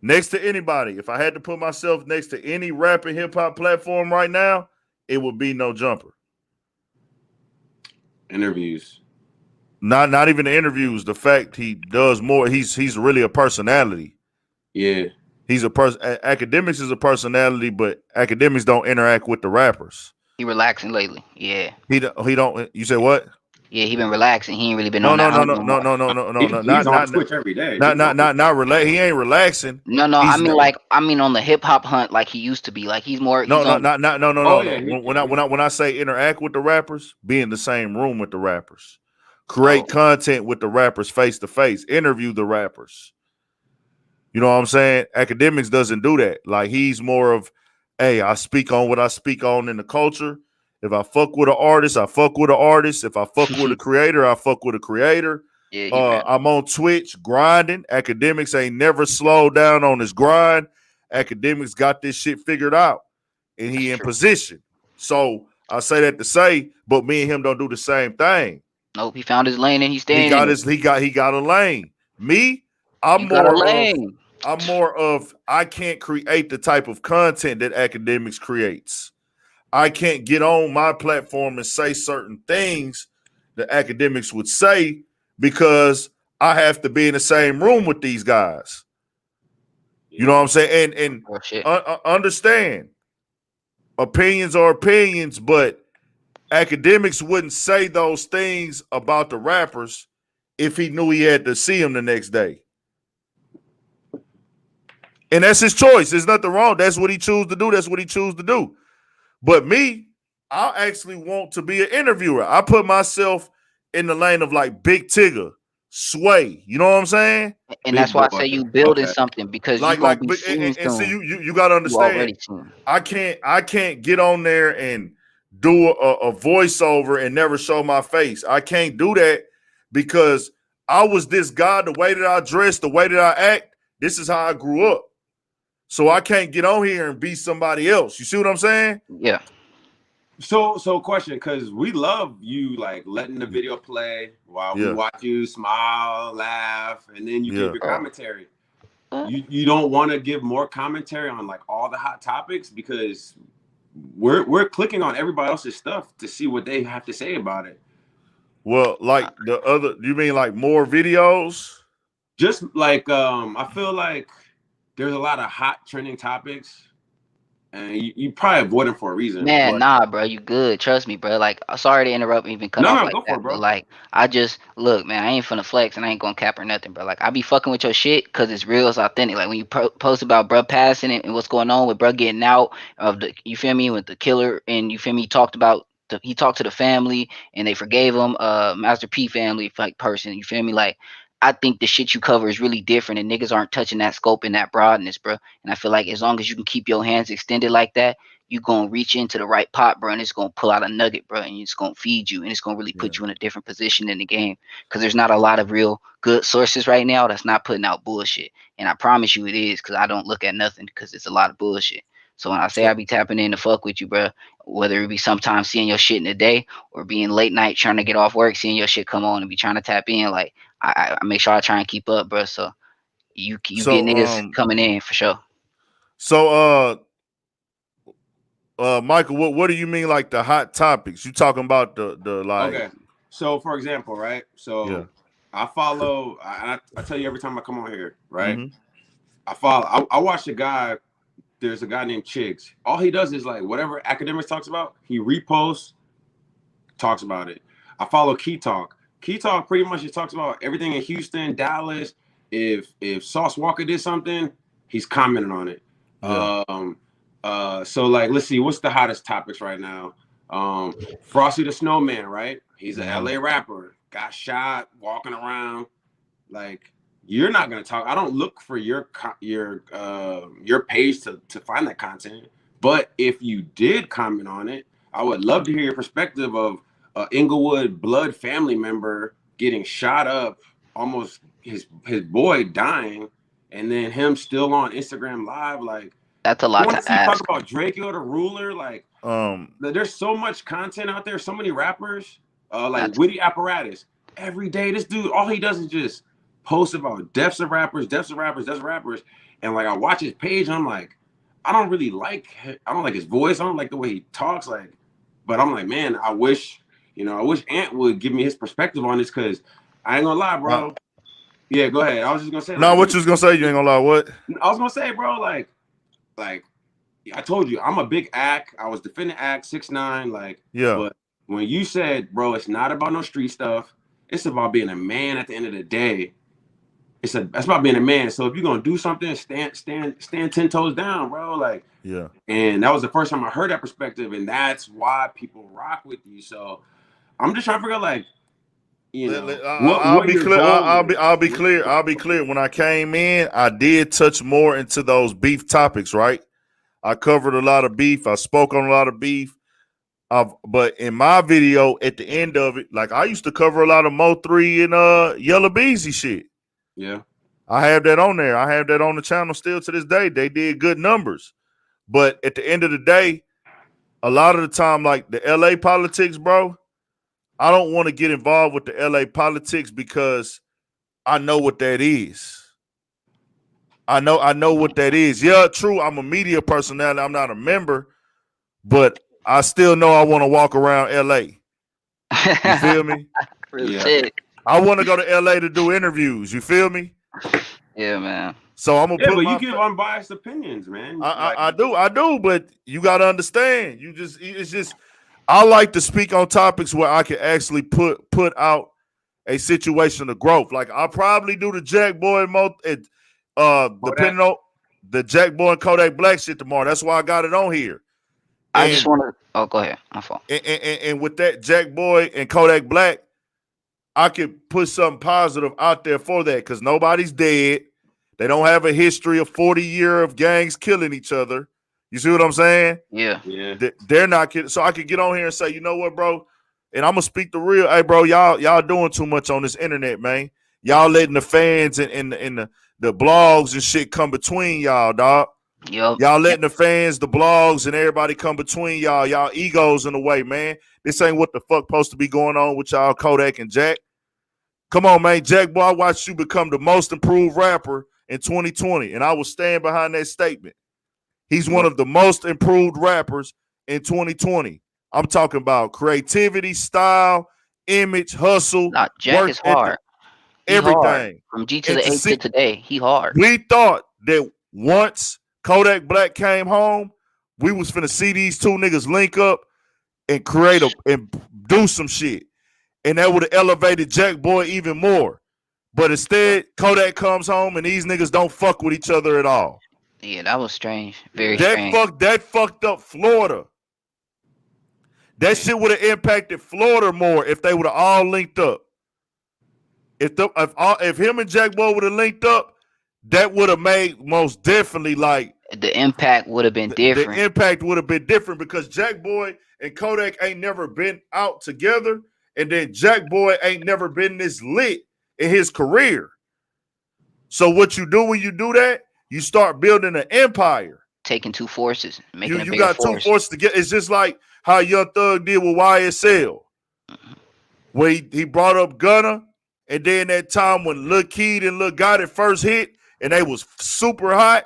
if I had to put myself next to any rap and hip hop platform right now, it would be No Jumper. Interviews, not even the interviews. The fact he does more. He's really a personality. Yeah, he's a person. Academics is a personality, but Academics don't interact with the rappers. He relaxing lately. Yeah. He don't. You said what? Yeah, he been relaxing. He ain't really been No. He's on Twitch every day. Not relax. He ain't relaxing. No. I mean on the hip hop hunt like he used to be. Like he's more. No. When I say interact with the rappers, be in the same room with the rappers, create content with the rappers face to face, interview the rappers. You know what I'm saying? Academics doesn't do that. Like, he's more of, hey, I speak on what I speak on in the culture. If I fuck with an artist, I fuck with an artist. If I fuck with a creator, I fuck with a creator. I'm on Twitch grinding. Academics ain't never slowed down on his grind. Academics got this shit figured out, and he in position. So I say that to say, but me and him don't do the same thing. Nope, he found his lane and he's staying. He got a lane. Me, I'm more of I can't create the type of content that Academics creates. I can't get on my platform and say certain things that Academics would say because I have to be in the same room with these guys. You know what I'm saying? And understand, opinions are opinions, but Academics wouldn't say those things about the rappers if he knew he had to see them the next day. And that's his choice. There's nothing wrong. That's what he chooses to do. But me, I actually want to be an interviewer. I put myself in the lane of like Big Tigger, Sway. You know what I'm saying? And that's why I say you building something, because you gonna be seen soon. See, you gotta understand. I can't get on there and do a voiceover and never show my face. I can't do that because I was this guy. The way that I dress, the way that I act, this is how I grew up. So I can't get on here and be somebody else. You see what I'm saying? Yeah. So question, because we love you like letting the video play while we watch you smile, laugh, and then you give your commentary. you don't want to give more commentary on like all the hot topics because we're clicking on everybody else's stuff to see what they have to say about it. Well, like the other, you mean like more videos? Just like I feel like there's a lot of hot trending topics, and you probably avoid them for a reason. Man, But nah, bro, you good. Trust me, bro. Like, sorry to interrupt and even cut off no, like go for that, it, but bro. like, I just look, man. I ain't finna flex and I ain't gonna cap or nothing, bro. Like, I be fucking with your shit because it's real, it's authentic. Like when you post about bro passing and what's going on with bro getting out of the, you feel me, with the killer, and you feel me, he talked about. He talked to the family and they forgave him. Master P family, like person, you feel me? Like, I think the shit you cover is really different, and niggas aren't touching that scope and that broadness, bro. And I feel like as long as you can keep your hands extended like that, you gonna reach into the right pot, bro, and it's gonna pull out a nugget, bro, and it's gonna feed you, and it's gonna really put you in a different position in the game. Because there's not a lot of real good sources right now that's not putting out bullshit, and I promise you it is. Because I don't look at nothing because it's a lot of bullshit. So when I say I be tapping in to fuck with you, bro, whether it be sometimes seeing your shit in the day or being late night trying to get off work, seeing your shit come on and be trying to tap in, like I make sure I try and keep up, bro. So you get So niggas coming in for sure. So Michael, what do you mean like the hot topics? You talking about the like? Okay, so for example, right? So I follow. I tell you every time I come on here, right? Mm-hmm. I follow. I watch a guy. There's a guy named Chigs. All he does is like whatever academics talks about, he reposts, talks about it. I follow Key Talk. Key Talk pretty much just talks about everything in Houston, Dallas. If Sauce Walker did something, he's commenting on it. Yeah. So like, let's see, what's the hottest topics right now? Frosty the Snowman, right? He's an LA rapper, got shot, walking around. Like, you're not gonna talk. I don't look for your page to find that content. But if you did comment on it, I would love to hear your perspective of Inglewood Blood family member getting shot up, almost his boy dying, and then him still on Instagram Live. Like, that's a lot to ask. Talk about Draco the Ruler. Like, there's so much content out there, so many rappers. Like Witty Apparatus. Every day, this dude, all he does is just post about deaths of rappers. And like, I watch his page and I'm like, I don't like his voice. I don't like the way he talks. Like, but I'm like, man, I wish Ant would give me his perspective on this, because I ain't gonna lie, bro. Yeah, go ahead. I was just gonna say. No, what you was gonna say? You ain't gonna lie. What? I was gonna say, bro. Like, I told you, I'm a big Ack. I was defending Ack 6ix9ine. Like, yeah. But when you said, bro, it's not about no street stuff. It's about being a man at the end of the day. That's about being a man. So if you're gonna do something, stand 10 toes down, bro. Like, yeah. And that was the first time I heard that perspective, and that's why people rock with you. So I'm just trying to figure out, like, I'll be clear. I'll be clear. I'll be clear. When I came in, I did touch more into those beef topics, right? I covered a lot of beef. I spoke on a lot of beef. But in my video, at the end of it, like, I used to cover a lot of Mo3 and Yellow Beezy shit. Yeah. I have that on there. I have that on the channel still to this day. They did good numbers. But at the end of the day, a lot of the time, like the LA politics, bro, I don't want to get involved with the LA politics because I know what that is. I know what that is. Yeah, true. I'm a media personality. I'm not a member, but I still know I want to walk around LA. You feel me? Yeah. I want to go to LA to do interviews. You feel me? Yeah, man. So I'm gonna put but you give unbiased opinions, man. I do, but you gotta understand. It's just I like to speak on topics where I can actually put out a situation of growth. Like, I'll probably do the Jackboy depending on the Jackboy and Kodak Black shit tomorrow. That's why I got it on here. I just want to. Oh, go ahead. My fault. And with that Jackboy and Kodak Black, I could put something positive out there for that, because nobody's dead. They don't have a history of 40 years of gangs killing each other. You see what I'm saying? Yeah. They're not kidding. So I could get on here and say, you know what, bro? And I'm gonna speak the real. Hey, bro, y'all doing too much on this internet, man. Y'all letting the fans and the blogs and shit come between y'all, dog. Yep. Y'all letting the fans, the blogs, and everybody come between y'all. Y'all egos in the way, man. This ain't what the fuck supposed to be going on with y'all, Kodak and Jack. Come on, man. Jackboy, I watched you become the most improved rapper in 2020, and I will stand behind that statement. He's one of the most improved rappers in 2020. I'm talking about creativity, style, image, hustle, Nah, Jack work is ethic, hard. He hard. everything. From G to And the to A to see, today, he hard. we thought that once Kodak Black came home, we was finna see these two niggas link up and create and do some shit. And that would have elevated Jackboy even more. But instead, Kodak comes home and these niggas don't fuck with each other at all. Yeah, that was strange. Very That strange. fucked up Florida. That shit would have impacted Florida more if they would have all linked up. If him and Jackboy would have linked up, that would have made most definitely like The impact would have been the different. impact would have been different because Jackboy and Kodak ain't never been out together, and then Jackboy ain't never been this lit in his career. So what you do when you do that, you start building an empire. Taking two forces, making a You bigger got force. two forces to get. It's just like how Young Thug did with YSL, where he brought up Gunna, and then that time when Lil Keed and Lil Gotti first hit, and they was super hot,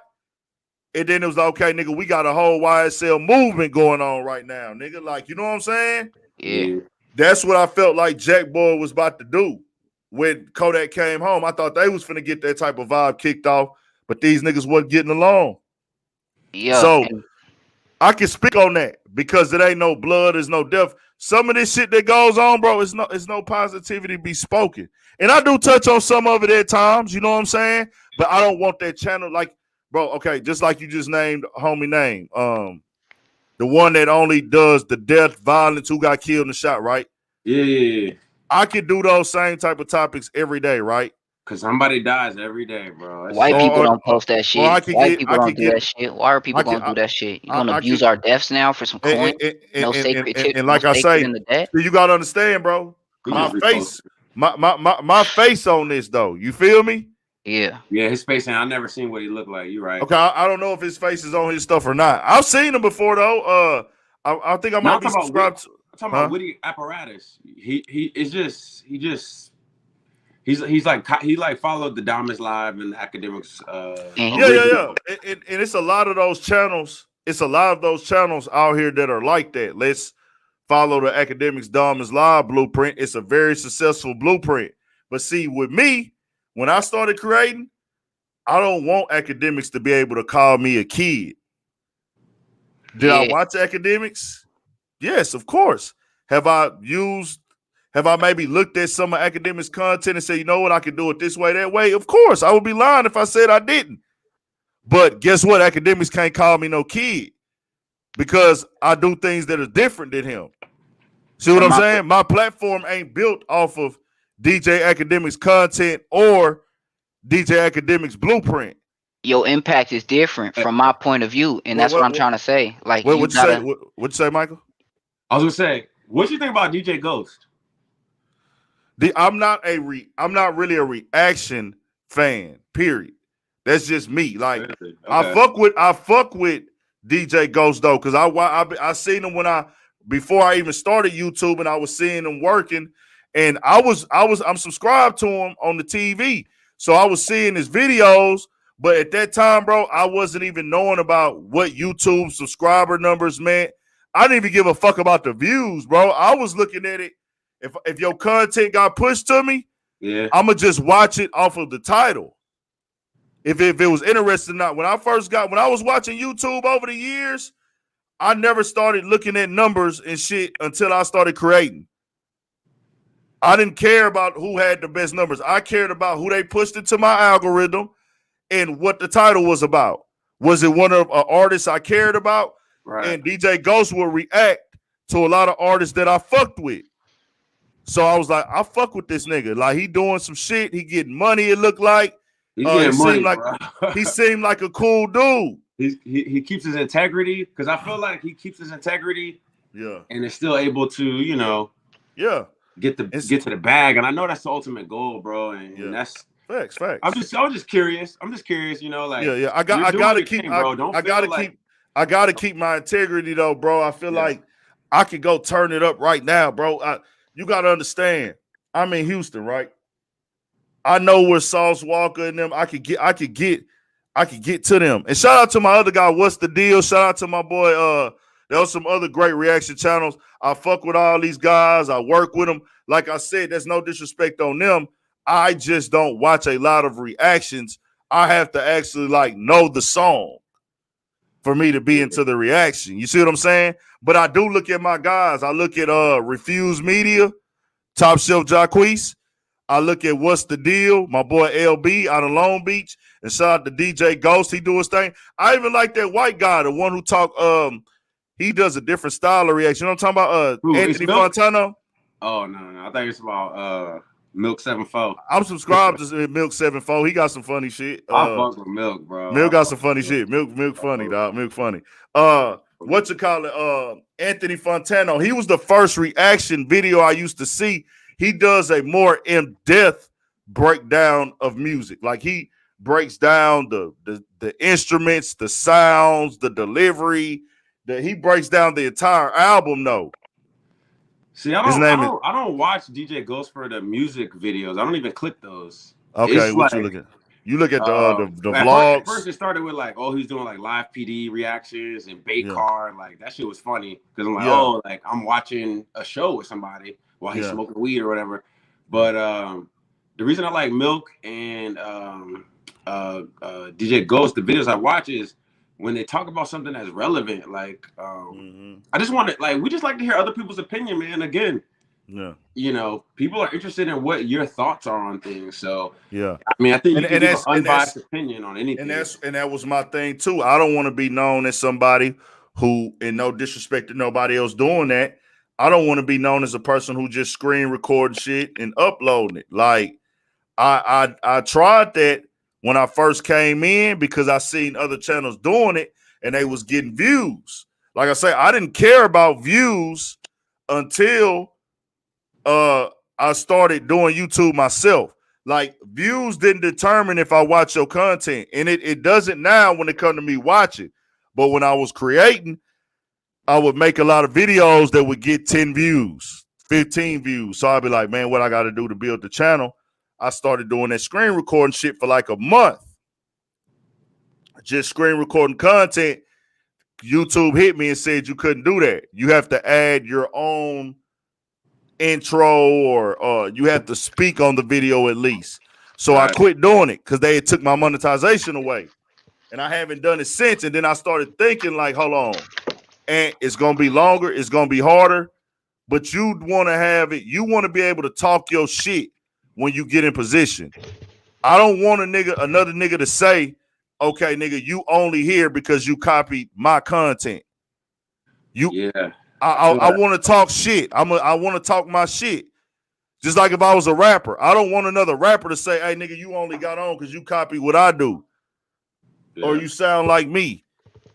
and then it was like, okay, nigga, we got a whole YSL movement going on right now, nigga. Like, you know what I'm saying? Yeah. That's what I felt like Jackboy was about to do when Kodak came home. I thought they was finna get that type of vibe kicked off, but these niggas wasn't getting along. Yeah. So I can speak on that because it ain't no blood, there's no death. Some of this shit that goes on, bro, it's no positivity to be spoken. And I do touch on some of it at times, you know what I'm saying? But I don't want that channel like, bro, okay, just like you just named homie name. The one that only does the death, violence, who got killed in the shot, right? Yeah. I could do those same type of topics every day, right? Cause somebody dies every day, bro. White people don't post that shit. White people don't do that shit. Why are people gonna do that shit? You gonna abuse our deaths now for some coin? No sacred shit. And like I say, you gotta understand, bro. My face on this though. You feel me? Yeah. Yeah, his face, and I never seen what he looked like. You right? Okay, I don't know if his face is on his stuff or not. I've seen him before though. I think I might be subscribed to. I'm talking about Witty Apparatus. He's like followed the Diamonds Live and the academics. Yeah. And it's a lot of those channels. It's a lot of those channels out here that are like that. Let's follow the academics Diamonds Live blueprint. It's a very successful blueprint. But see, with me, when I started creating, I don't want academics to be able to call me a kid. Did I watch academics? Yes, of course. Have I maybe looked at some of academics' content and said, you know what, I can do it this way, that way? Of course. I would be lying if I said I didn't. But guess what? Academics can't call me no kid because I do things that are different than him. See what I'm saying? My platform ain't built off of DJ Academics content or DJ Academics blueprint. Your impact is different from my point of view, and that's what I'm trying to say. Like, what'd you say, Michael? I was gonna say, what you think about DJ Ghost? I'm not really a reaction fan. Period. That's just me. Like, okay. I fuck with DJ Ghost though, because I seen him before I even started YouTube, and I was seeing him working, and I'm subscribed to him on the TV, so I was seeing his videos. But at that time, bro, I wasn't even knowing about what YouTube subscriber numbers meant. I didn't even give a fuck about the views, bro. I was looking at it. If your content got pushed to me, I'm gonna just watch it off of the title. If it was interesting or not. When I was watching YouTube over the years, I never started looking at numbers and shit until I started creating. I didn't care about who had the best numbers. I cared about who they pushed into my algorithm and what the title was about. Was it one of an artist I cared about? Right. And DJ Ghost would react to a lot of artists that I fucked with. So I was like, I fuck with this nigga. Like, he doing some shit. He getting money, it looked like. He seemed like a cool dude. He keeps his integrity, because I feel like he keeps his integrity. Yeah. And is still able to, get to the bag. And I know that's the ultimate goal, bro. And that's facts. I was just curious. I'm just curious, like I gotta keep my integrity though, bro. I feel like I could go turn it up right now, bro. You gotta understand, I'm in Houston, right? I know where Sauce Walker and them. I could get to them. And shout out to my other guy. What's the deal? Shout out to my boy. There was some other great reaction channels. I fuck with all these guys. I work with them. Like I said, there's no disrespect on them. I just don't watch a lot of reactions. I have to actually like know the song for me to be into the reaction. You see what I'm saying? But I do look at my guys. I look at Refuse Media, Top Shelf Jacquees. I look at What's the Deal, my boy LB out of Long Beach, and shout out to DJ Ghost. He do his thing. I even like that white guy, the one who talk. He does a different style of reaction. You know what I'm talking about? Anthony Fontano. Oh no! I think it's about Milk 7-4. I'm subscribed to Milk 7-4. He got some funny shit. I fuck with Milk, bro. Milk got some funny shit. Milk funny, dog. Milk funny. What you call it? Anthony Fontano. He was the first reaction video I used to see. He does a more in-depth breakdown of music. Like he breaks down the instruments, the sounds, the delivery. He breaks down the entire album, though. See, I don't watch DJ Ghost for the music videos. I don't even click those. Okay, it's what like, you look at? You look at the vlogs. First, it started with like, oh, he's doing like live PD reactions and bait car. Like that shit was funny because I'm like, oh, like I'm watching a show with somebody while he's smoking weed or whatever. But the reason I like Milk and DJ Ghost, the videos I watch is when they talk about something that's relevant. Like I just want to like we just like to hear other people's opinion, man. Again. Yeah, you know, people are interested in what your thoughts are on things. So I mean, I think you can give an unbiased opinion on anything. And that was my thing too. I don't want to be known as somebody who, in no disrespect to nobody else doing that, I don't want to be known as a person who just screen recording shit and uploading it. Like I tried that when I first came in because I seen other channels doing it and they was getting views. Like I say, I didn't care about views until I started doing YouTube myself. Like views didn't determine if I watch your content, and it doesn't now when it comes to me watching. But when I was creating, I would make a lot of videos that would get 10 views, 15 views. So I'd be like, man, what I got to do to build the channel? I started doing that screen recording shit for like a month. Just screen recording content. YouTube hit me and said you couldn't do that. You have to add your own intro or you have to speak on the video at least. So I quit doing it because they took my monetization away. And I haven't done it since. And then I started thinking like, hold on. And it's going to be longer. It's going to be harder. But you want to have it. You want to be able to talk your shit when you get in position. I don't want another nigga to say, okay, nigga, you only here because you copied my content. I want to talk shit. I want to talk my shit. Just like if I was a rapper. I don't want another rapper to say, hey, nigga, you only got on because you copy what I do. Yeah. Or you sound like me.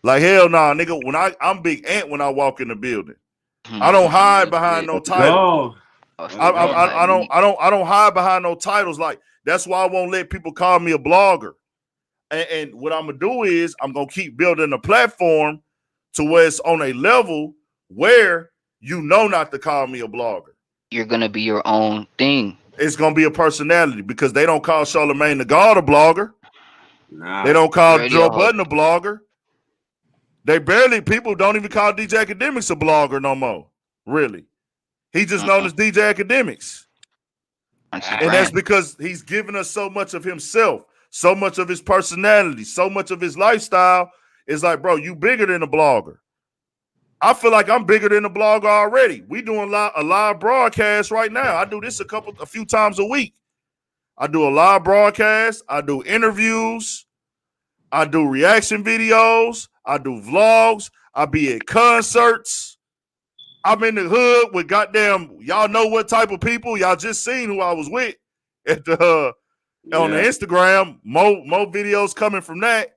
Like, hell nah, nigga. When I'm Big Ant when I walk in the building. I don't hide behind no title. I don't hide behind no titles. Like, that's why I won't let people call me a blogger. And what I'm gonna do is I'm gonna keep building a platform to where it's on a level where you know not to call me a blogger. You're going to be your own thing. It's going to be a personality because they don't call Charlamagne the God a blogger. Nah, they don't call Joe Budden a blogger. People don't even call DJ Academics a blogger no more. Really. He just known as DJ Academics. And that's because he's given us so much of himself, so much of his personality, so much of his lifestyle. It's like, bro, you bigger than a blogger. I feel like I'm bigger than a blogger already. We doing a live broadcast right now. I do this a few times a week. I do a live broadcast. I do interviews. I do reaction videos. I do vlogs. I be at concerts. I'm in the hood with goddamn, y'all know what type of people. Y'all just seen who I was with at the on the Instagram. More videos coming from that.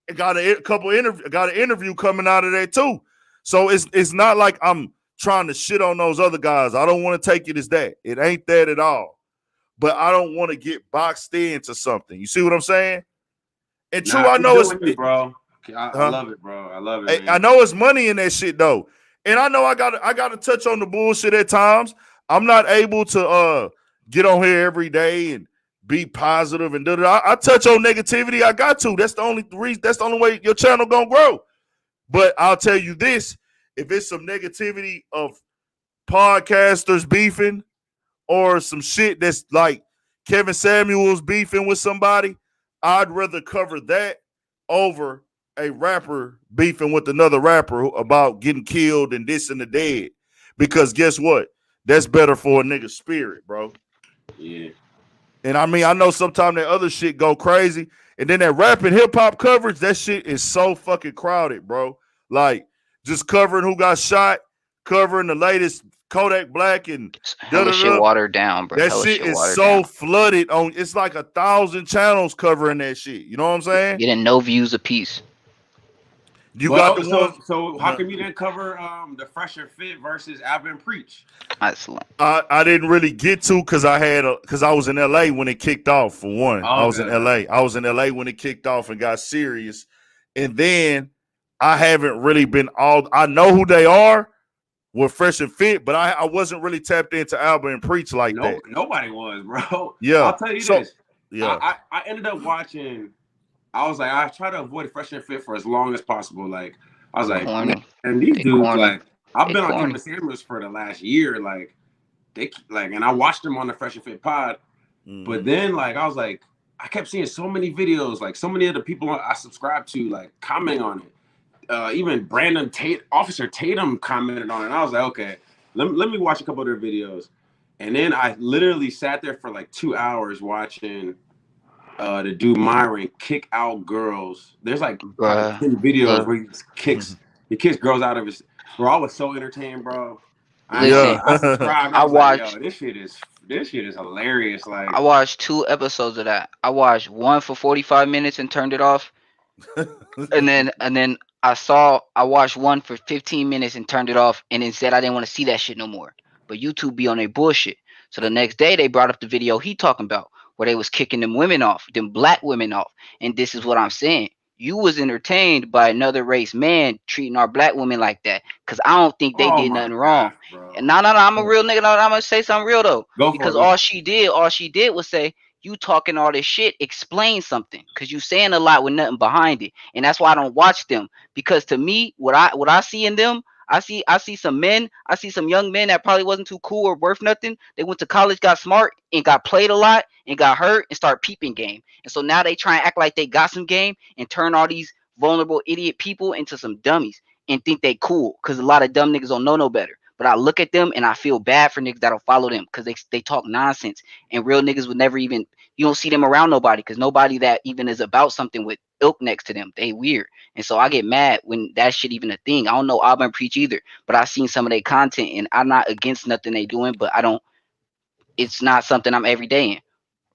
I got got an interview coming out of there too. So it's not like I'm trying to shit on those other guys. I don't want to take it as that. It ain't that at all. But I don't want to get boxed into something. You see what I'm saying? And true, I know it's bro. I love it, bro. I love it. I know it's money in that shit though. And I know I gotta touch on the bullshit at times. I'm not able to get on here every day and be positive and I touch on negativity. I got to. That's the only reason. That's the only way your channel gonna grow. But I'll tell you this: if it's some negativity of podcasters beefing or some shit that's like Kevin Samuels beefing with somebody, I'd rather cover that over a rapper beefing with another rapper about getting killed and this and the dead. Because guess what? That's better for a nigga's spirit, bro. Yeah. And I mean, I know sometimes that other shit go crazy. And then that rap and hip hop coverage, that shit is so fucking crowded, bro. Like, just covering who got shot, covering the latest Kodak Black and hella shit watered down, bro. That shit is so flooded on. It's like 1,000 channels covering that shit. You know what I'm saying? Getting no views a piece. You got the one. So how come you didn't cover the Fresh and Fit versus Alvin Preach? Excellent. I didn't really get to because I was in LA when it kicked off. For one, I was in LA. I was in LA when it kicked off and got serious, and then I haven't really been all. I know who they are with Fresh and Fit, but I wasn't really tapped into Alvin and Preach like that. Nobody was, bro. Yeah, I'll tell you this. Yeah, I ended up watching. I was like, I try to avoid Fresh and Fit for as long as possible. Like, I was like, man, and these dudes, like, I've been on Kevin Samuels for the last year. Like, and I watched them on the Fresh and Fit pod. But then, like, I was like, I kept seeing so many videos, like, so many of the people I subscribe to, like, commenting on it. Even Brandon Officer Tatum commented on it. And I was like, okay, let me watch a couple of their videos. And then I literally sat there for like 2 hours watching the dude Myron kick out girls. There's like 10 videos where he kicks girls out of his. Bro, I was so entertained, bro. I subscribed. I watched. Like, yo, this shit is hilarious. Like, I watched 2 episodes of that. I watched one for 45 minutes and turned it off, and then I watched one for 15 minutes and turned it off, and then said I didn't want to see that shit no more. But YouTube be on their bullshit. So the next day they brought up the video he talking about, where they was kicking them women off, them black women off. And this is what I'm saying. You was entertained by another race man treating our black women like that. Because I don't think they did nothing wrong. And no, I'm a real nigga. No, I'm going to say something real, though. Because all she did was say, you talking all this shit, explain something. Because you saying a lot with nothing behind it. And that's why I don't watch them. Because to me, what I see in them, I see some men, I see some young men that probably wasn't too cool or worth nothing. They went to college, got smart, and got played a lot, and got hurt, and start peeping game. And so now they try and act like they got some game and turn all these vulnerable idiot people into some dummies and think they cool. Because a lot of dumb niggas don't know no better. But I look at them and I feel bad for niggas that'll follow them because they talk nonsense. And real niggas would never even, you don't see them around nobody because nobody that even is about something with ilk next to them. They weird. And so I get mad when that shit even a thing. I don't know Auburn Preach either, but I've seen some of their content and I'm not against nothing they doing, but it's not something I'm every day in.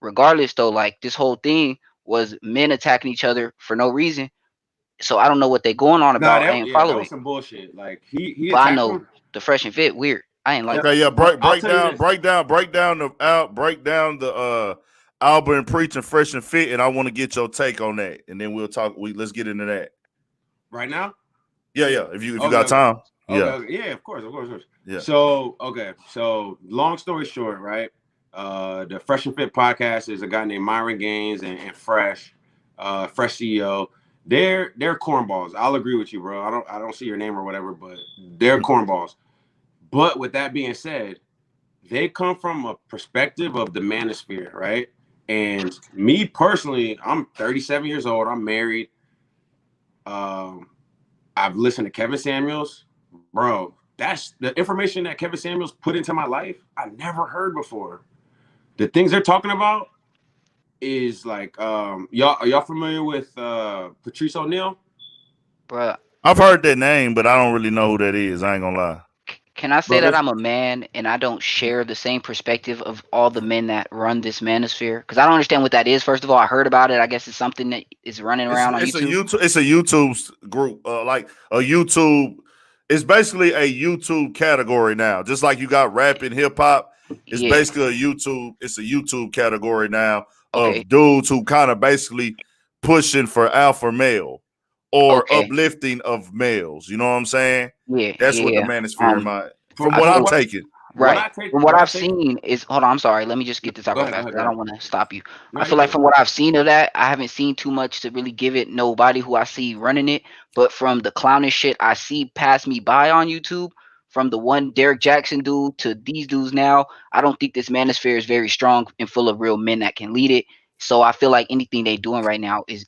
Regardless though, like this whole thing was men attacking each other for no reason. So I don't know what they going on about. I ain't following. That was some bullshit. Like he but I know him. The Fresh and Fit weird. I ain't like. Okay, yeah. Break down the Albert and Preach and Fresh and Fit, and I want to get your take on that, and then we'll talk. Let's get into that right now. Yeah. If you got time, yeah, of course. Yeah. So long story short, right? The Fresh and Fit podcast is a guy named Myron Gaines and Fresh CEO. They're cornballs. I'll agree with you, bro. I don't see your name or whatever, but they're cornballs. But with that being said, they come from a perspective of the manosphere, right? And me personally, I'm 37 years old. I'm married. I've listened to Kevin Samuels. Bro, that's the information that Kevin Samuels put into my life I never heard before. The things they're talking about is like, are y'all familiar with Patrice O'Neal? Bruh. I've heard that name, but I don't really know who that is. I ain't gonna lie. Can I say that I'm a man and I don't share the same perspective of all the men that run this manosphere? Because I don't understand what that is. First of all, I heard about it. I guess it's something that is running around on YouTube. It's a YouTube group, like a YouTube. It's basically a YouTube category now. Just like you got rap and hip hop, it's basically a YouTube. It's a YouTube category now of dudes who kind of basically pushing for alpha male or uplifting of males. You know what I'm saying? Yeah. That's what the manosphere might. From what I'm taking. Right. From what what I I've take. seen is, hold on, I'm sorry. Let me just get this out Go real ahead, go fast ahead, because go I ahead. don't want to stop you. No, I you feel like good. from what I've seen of that, I haven't seen too much to really give it nobody who I see running it. But from the clownish shit I see pass me by on YouTube, from the one Derek Jackson dude to these dudes now, I don't think this manosphere is very strong and full of real men that can lead it. So I feel like anything they doing right now is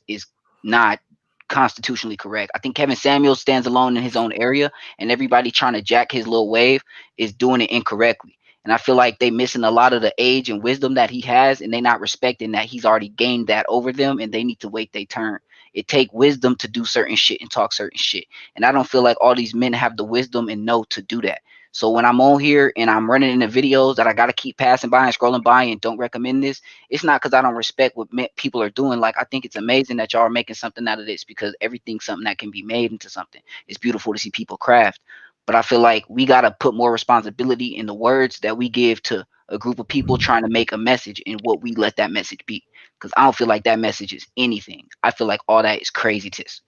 not constitutionally correct. I think Kevin Samuels stands alone in his own area, and everybody trying to jack his little wave is doing it incorrectly. And I feel like they missing a lot of the age and wisdom that he has, and they not respecting that he's already gained that over them, and they need to wait their turn. It take wisdom to do certain shit and talk certain shit, and I don't feel like all these men have the wisdom and know to do that. So when I'm on here and I'm running into videos that I gotta keep passing by and scrolling by and don't recommend this, it's not because I don't respect what people are doing. Like I think it's amazing that y'all are making something out of this because everything's something that can be made into something. It's beautiful to see people craft. But I feel like we got to put more responsibility in the words that we give to a group of people trying to make a message and what we let that message be. Because I don't feel like that message is anything. I feel like all that is craziness.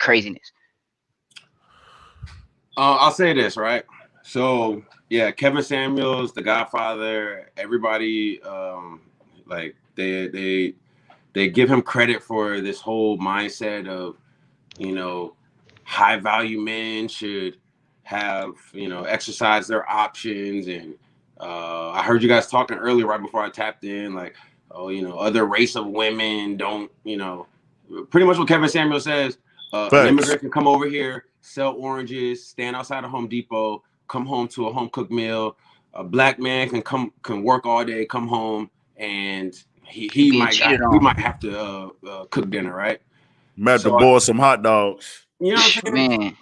I'll say this, right? So yeah, Kevin Samuels, The Godfather, everybody, like they give him credit for this whole mindset of, you know, high value men should have, you know, exercise their options. And I heard you guys talking earlier right before I tapped in, like, oh, you know, other race of women don't, you know, pretty much what Kevin Samuel says. An Facts. immigrant can come over here, sell oranges, stand outside of Home Depot, come home to a home cooked meal. A black man can work all day, come home, and He being cheated he on. might have to cook dinner, right? Met to So boil some hot dogs. you know what I'm saying? Man,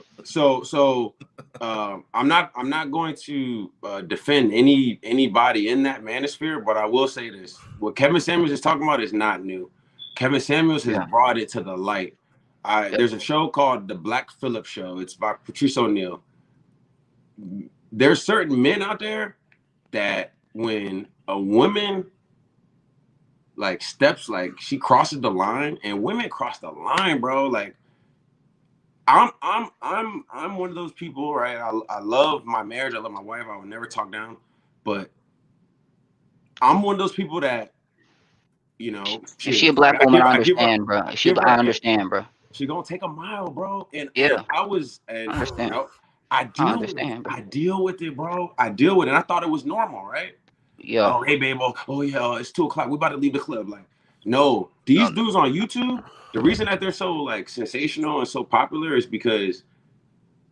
I'm not going to defend anybody in that manosphere, but I will say this: what Kevin Samuels is talking about is not new. Kevin Samuels has yeah. brought it to the light. Yep. There's a show called The Black Phillip Show. It's by Patrice O'Neal. There's certain men out there that when a woman like steps, like she crosses the line, and women cross the line, bro. Like I'm one of those people, right? I love my marriage. I love my wife. I would never talk down, but I'm one of those people that, you know, If she a shit. black woman, I I give her, understand, bro. I If she, give I her, understand, bro. she gonna take a mile, bro. And Yeah, I was, I and you understand. know, I I deal with it. understand, bro. I deal with it, bro. I deal with it. And I thought it was normal, right? Yeah. Oh, hey, babe. Oh yeah, it's 2 o'clock. We about to leave the club. Like, no, these No, dudes on YouTube. The reason that they're so like sensational and so popular is because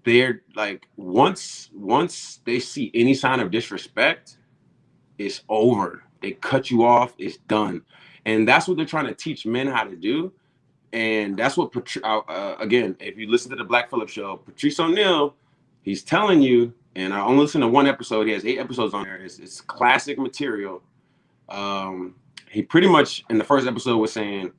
they're like once they see any sign of disrespect, it's over. They cut you off. It's done, and that's what they're trying to teach men how to do. And that's what again, if you listen to the Black Phillip show, Patrice O'Neal, he's telling you. And I only listened to one episode. He has 8 episodes on there. It's classic material. He pretty much in the first episode was saying,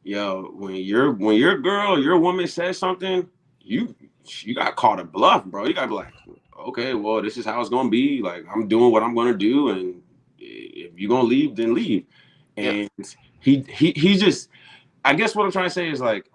"Yo, when your girl, your woman says something, you you got caught a bluff, bro. You got to be like, okay, well, this is how it's gonna be. Like, I'm doing what I'm gonna do, and if you're gonna leave, then leave." yeah. And he just, I guess what I'm trying to say is like,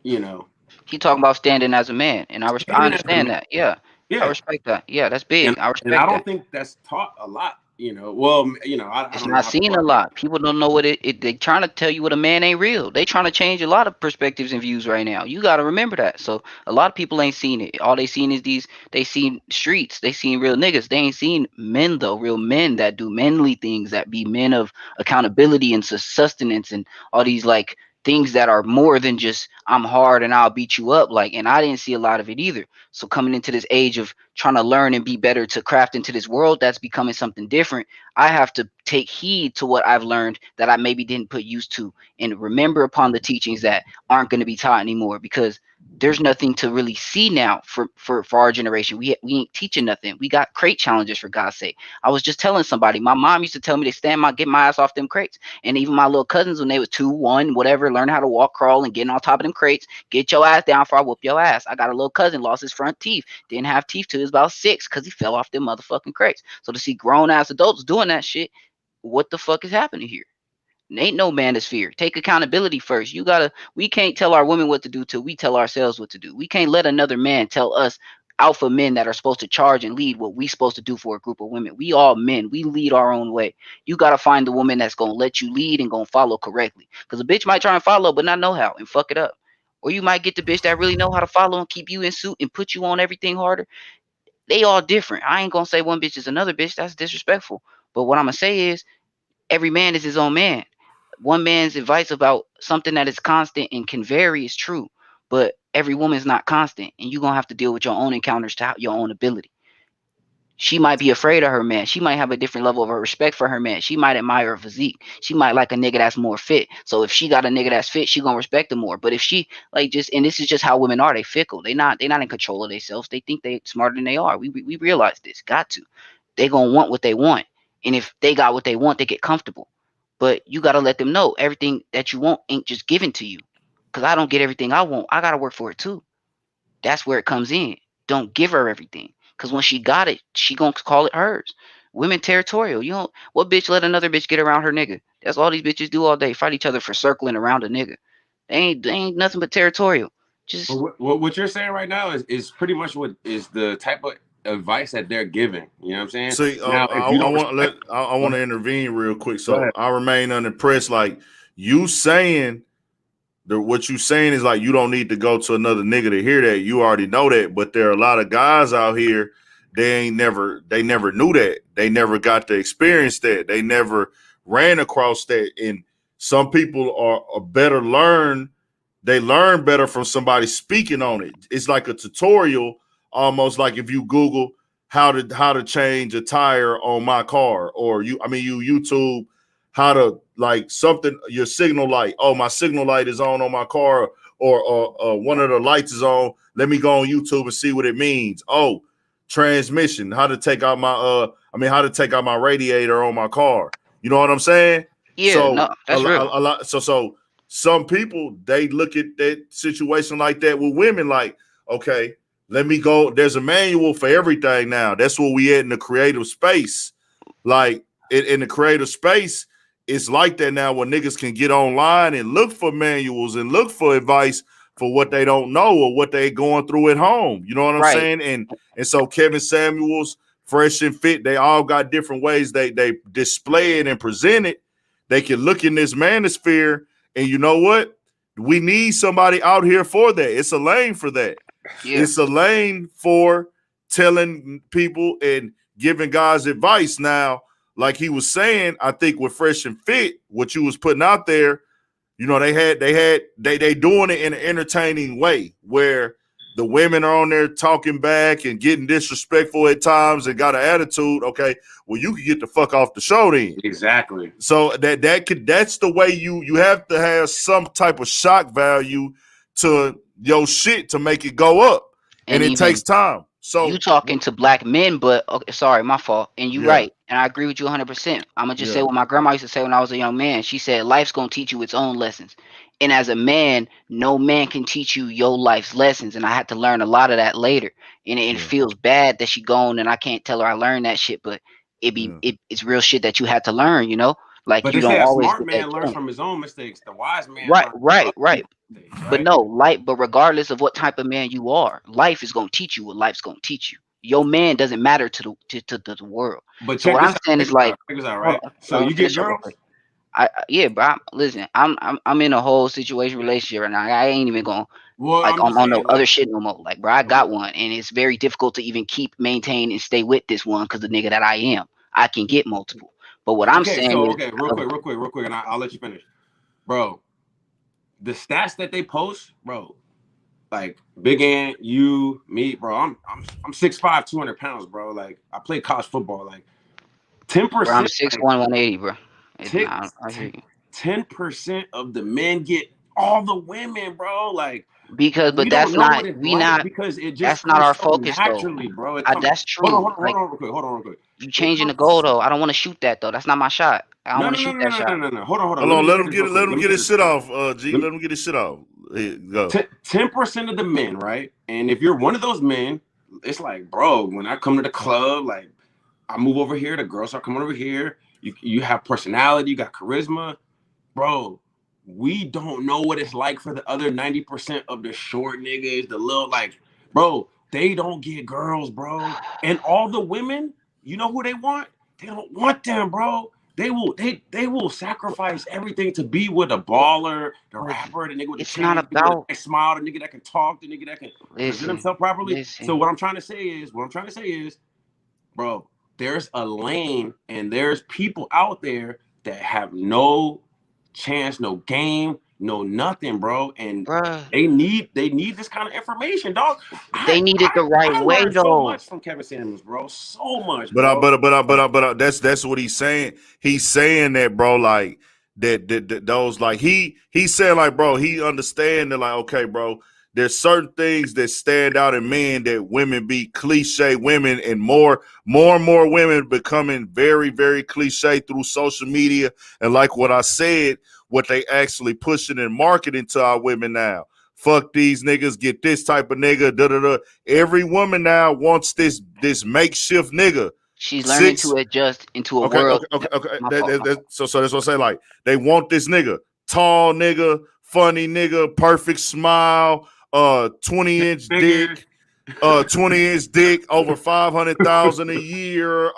you know, He talking about standing as a man, and I standing as a man, understand that. Yeah, I yeah. respect that. Yeah, that's And big. I and I respect that. don't think that's taught a lot. You know, well, you know, I It's don't know not how people seen a are. lot. People don't know what it. They trying to tell you what a man ain't real. They trying to change a lot of perspectives and views right now. You got to remember that. So a lot of people ain't seen it. All they seen is these. They seen streets. They seen real niggas. They ain't seen men though. Real men that do manly things. That be men of accountability and sustenance and all these like things that are more than just I'm hard and I'll beat you up. Like, and I didn't see a lot of it either. So coming into this age of trying to learn and be better to craft into this world that's becoming something different, I have to take heed to what I've learned that I maybe didn't put used to and remember upon the teachings that aren't going to be taught anymore because there's nothing to really see now for our generation. We ain't teaching nothing. We got crate challenges for God's sake. I was just telling somebody, my mom used to tell me to get my ass off them crates. And even my little cousins when they was 2, 1, whatever, learn how to walk, crawl, and getting on top of them crates, get your ass down before I whoop your ass. I got a little cousin, lost his front teeth, didn't have teeth till he was about 6 because he fell off them motherfucking crates. So to see grown ass adults doing that shit, what the fuck is happening here? Ain't no manosphere. Take accountability first. We can't tell our women what to do till we tell ourselves what to do. We can't let another man tell us alpha men that are supposed to charge and lead what we supposed to do for a group of women. We all men. We lead our own way. You gotta find the woman that's gonna let you lead and gonna follow correctly. Because a bitch might try and follow but not know how and fuck it up. Or you might get the bitch that really know how to follow and keep you in suit and put you on everything harder. They all different. I ain't gonna say one bitch is another bitch. That's disrespectful. But what I'm gonna say is every man is his own man. One man's advice about something that is constant and can vary is true, but every woman's not constant, and you're gonna have to deal with your own encounters to your own ability. She might be afraid of her man. She might have a different level of respect for her man. She might admire her physique. She might like a nigga that's more fit. So if she got a nigga that's fit, she gonna respect him more. But if she like just and this is just how women are, they fickle. They not in control of themselves. They think they smarter than they are. We realize this. Got to. They gonna want what they want. And if they got what they want, they get comfortable. But you gotta let them know everything that you want ain't just given to you. Cause I don't get everything I want. I gotta work for it too. That's where it comes in. Don't give her everything. Cause when she got it, she gonna call it hers. Women territorial. You know what bitch let another bitch get around her nigga? That's all these bitches do all day. Fight each other for circling around a nigga. They ain't nothing but territorial. Just what you're saying right now is pretty much what is the type of advice that they're giving. You know what I'm saying? See, now, if you don't I want to intervene real quick. So I remain unimpressed. Like you saying, what you saying is like you don't need to go to another nigga to hear that. You already know that. But there are a lot of guys out here. They never knew that. They never got to experience that. They never ran across that. And some people are better learn. They learn better from somebody speaking on it. It's like a tutorial, almost like if you Google how to change a tire on my car, or you YouTube how to like something, your signal light. Oh, my signal light is on my car, or one of the lights is on. Let me go on YouTube and see what it means. Oh, transmission, how to take out my radiator on my car. You know what I'm saying? yeah, So no, that's a real. lot. So some people, they look at that situation like that with women, like, okay, let me go. There's a manual for everything now. That's where we at in the creative space. Like in the creative space, it's like that now where niggas can get online and look for manuals and look for advice for what they don't know or what they going through at home. You know what I'm Right. saying? And so Kevin Samuels, Fresh and Fit, they all got different ways they display it and present it. They can look in this manosphere, and you know what? We need somebody out here for that. It's a lane for that. Yeah. It's a lane for telling people and giving guys advice. Now, like he was saying, I think with Fresh and Fit, what you was putting out there, you know, they doing it in an entertaining way where the women are on there talking back and getting disrespectful at times and got an attitude. Okay, well, you can get the fuck off the show then. Exactly. So that's the way you have to have some type of shock value to your shit to make it go up, and it takes time. So you talking to black men, but okay, sorry, my fault. And you right, and I agree with you 100%. I'm gonna just say what my grandma used to say when I was a young man. She said, "Life's gonna teach you its own lessons." And as a man, no man can teach you your life's lessons. And I had to learn a lot of that later. And it feels bad that she gone, and I can't tell her I learned that shit. But it's real shit that you had to learn. You know, like but you they don't say a always smart get that man learns from his own mistakes. The wise man right, learns from right, other right. people's mistakes, right? But no, but regardless of what type of man you are, life is gonna teach you what life's gonna teach you. Your man doesn't matter to the world. But So check what I'm this out. saying Check is this like, out. Check this out, hold right? on, So let me you get finish up real girls. quick. Yeah, bro. Listen, I'm in a whole situation relationship right now. I ain't even gonna Well, like I'm just on no saying, other like, shit no more. Like, bro, I got one, and it's very difficult to even maintain, and stay with this one because the nigga that I am, I can get multiple. But what I'm okay, saying so is, okay, real quick, and I'll let you finish, bro. The stats that they post, bro, like Big Ant, you, me, bro. I'm 6'5", 200 pounds, bro. Like I play college football. Like bro, I'm 10%, 6'1", like 180, bro. Nah, I hear you. 10% of the men get all the women, bro. Like Because, we but don't that's know not what it's we like not. because it just That's not comes our so focus though. naturally, bro. It comes. That's true. Like Hold on, real quick. you It changing the comes. goal though. I don't want to shoot that though. That's not my shot. I don't No, want no, to no, shoot no, that no, shot. no, no, no. Hold on. hold Let me on, just say this real let quick. him Let me get say his this shit real quick. off. G, let him get his shit off. Here you go. 10% of the men, right? And if you're one of those men, it's like, bro, when I come to the club, like I move over here, the girls start coming over here. You have personality, you got charisma, bro. We don't know what it's like for the other 90% of the short niggas, the little like, bro. they don't get girls, bro. And all the women, you know who they want? They don't want them, bro. They will sacrifice everything to be with a baller, the rapper, the nigga with the It's not chain, the nigga with about. a nice smile, the nigga that can talk, the nigga that can present himself properly. So what I'm trying to say is, bro, there's a lane and there's people out there that have no chance, no game, no nothing, bro. And they need this kind of information, dog. They need it the right way, learned though. so much from Kevin Samuels, bro. So much, But bro. that's what he's saying. He's saying that, bro, like that those like he's saying like, bro, he understand that, like, okay, bro, there's certain things that stand out in men that women be cliche women, and more and more women becoming very, very cliche through social media. And like what I said, what they actually pushing and marketing to our women now. Fuck these niggas, get this type of nigga, da-da-da. Every woman now wants this makeshift nigga. She's learning to adjust into a world. Okay. So that's what I say. Like, they want this nigga, tall nigga, funny nigga, perfect smile, 20-inch dick, 20-inch dick, over 500,000 a year.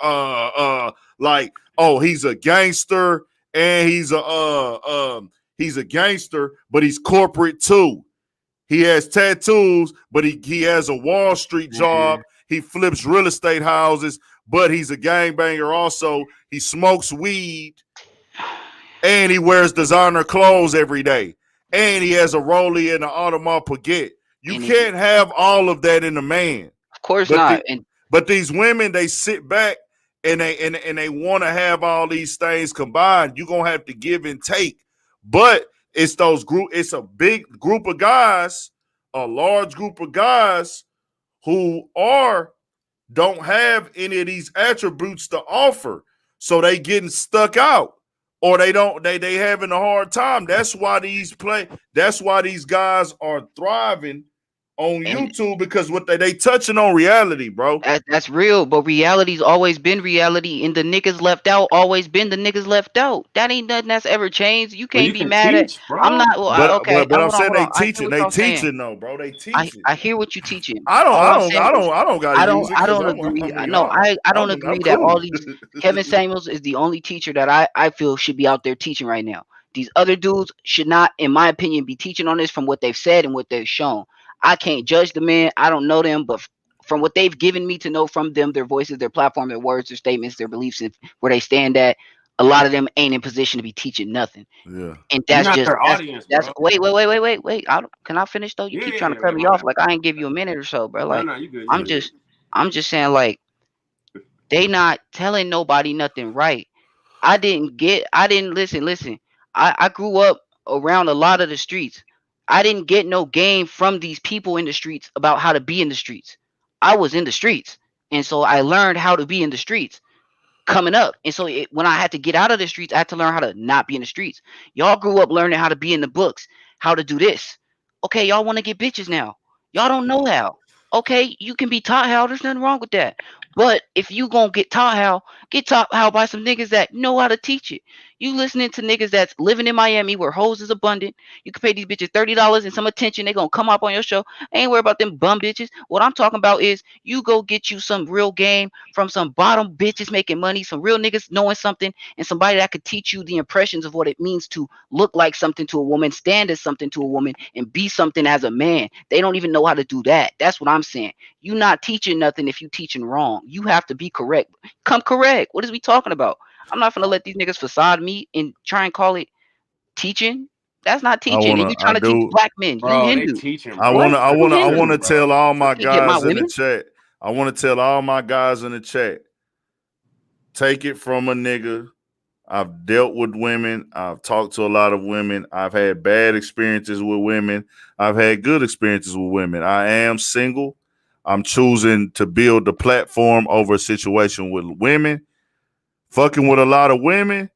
Like, oh, he's a gangster, and he's a gangster, but he's corporate too. He has tattoos, but he has a Wall Street job. He flips real estate houses, but he's a gangbanger also. He smokes weed, and he wears designer clothes every day. And he has a Rollie and an Audemars Piguet. You can't have all of that in a man. Of course not. But these women, they sit back and they want to have all these things combined. You're gonna have to give and take. But it's a big group of guys, a large group of guys who don't have any of these attributes to offer. So they getting stuck out, or they having a hard time. That's why these guys are thriving on YouTube, because what they touching on reality, bro. That's real, but reality's always been reality, and the niggas left out always been the niggas left out. That ain't nothing that's ever changed. You can't be mad at. I'm not. Well, okay, but I'm saying they teaching. They teaching though, bro. They teaching. I hear what you teaching. I don't gotta use it. I don't agree. I don't agree that all these Kevin Samuels is the only teacher that I feel should be out there teaching right now. These other dudes should not, in my opinion, be teaching on this from what they've said and what they've shown. I can't judge the men. I don't know them, but from what they've given me to know from them, their voices, their platform, their words, their statements, their beliefs, and where they stand at, a lot of them ain't in position to be teaching nothing. Yeah, and that's just their audience. That's wait. Can I finish though? You keep trying to cut me off like I ain't give you a minute or so, bro. Like, no, you good. I'm just saying, like, they not telling nobody nothing right. I didn't listen. I grew up around a lot of the streets. I didn't get no game from these people in the streets about how to be in the streets. I was in the streets, and so I learned how to be in the streets coming up. And so when I had to get out of the streets, I had to learn how to not be in the streets. Y'all grew up learning how to be in the books, how to do this. Okay, y'all want to get bitches now. Y'all don't know how. Okay, you can be taught how. There's nothing wrong with that. But if you gonna get taught how by some niggas that know how to teach it. You listening to niggas that's living in Miami where hoes is abundant. You can pay these bitches $30 and some attention. They gonna come up on your show. I ain't worried about them bum bitches. What I'm talking about is you go get you some real game from some bottom bitches making money, some real niggas knowing something, and somebody that could teach you the impressions of what it means to look like something to a woman, stand as something to a woman, and be something as a man. They don't even know how to do that. That's what I'm saying. You not teaching nothing if you teaching wrong. You have to be correct. Come correct. What is we talking about? I'm not gonna let these niggas facade me and try and call it teaching. That's not teaching. And you trying to teach black men. Bro, you Hindu. They teaching, I wanna tell all my guys in the chat. I want to tell all my guys in the chat. Take it from a nigga. I've dealt with women. I've talked to a lot of women. I've had bad experiences with women. I've had good experiences with women. I am single. I'm choosing to build the platform over a situation with women. Fucking with a lot of women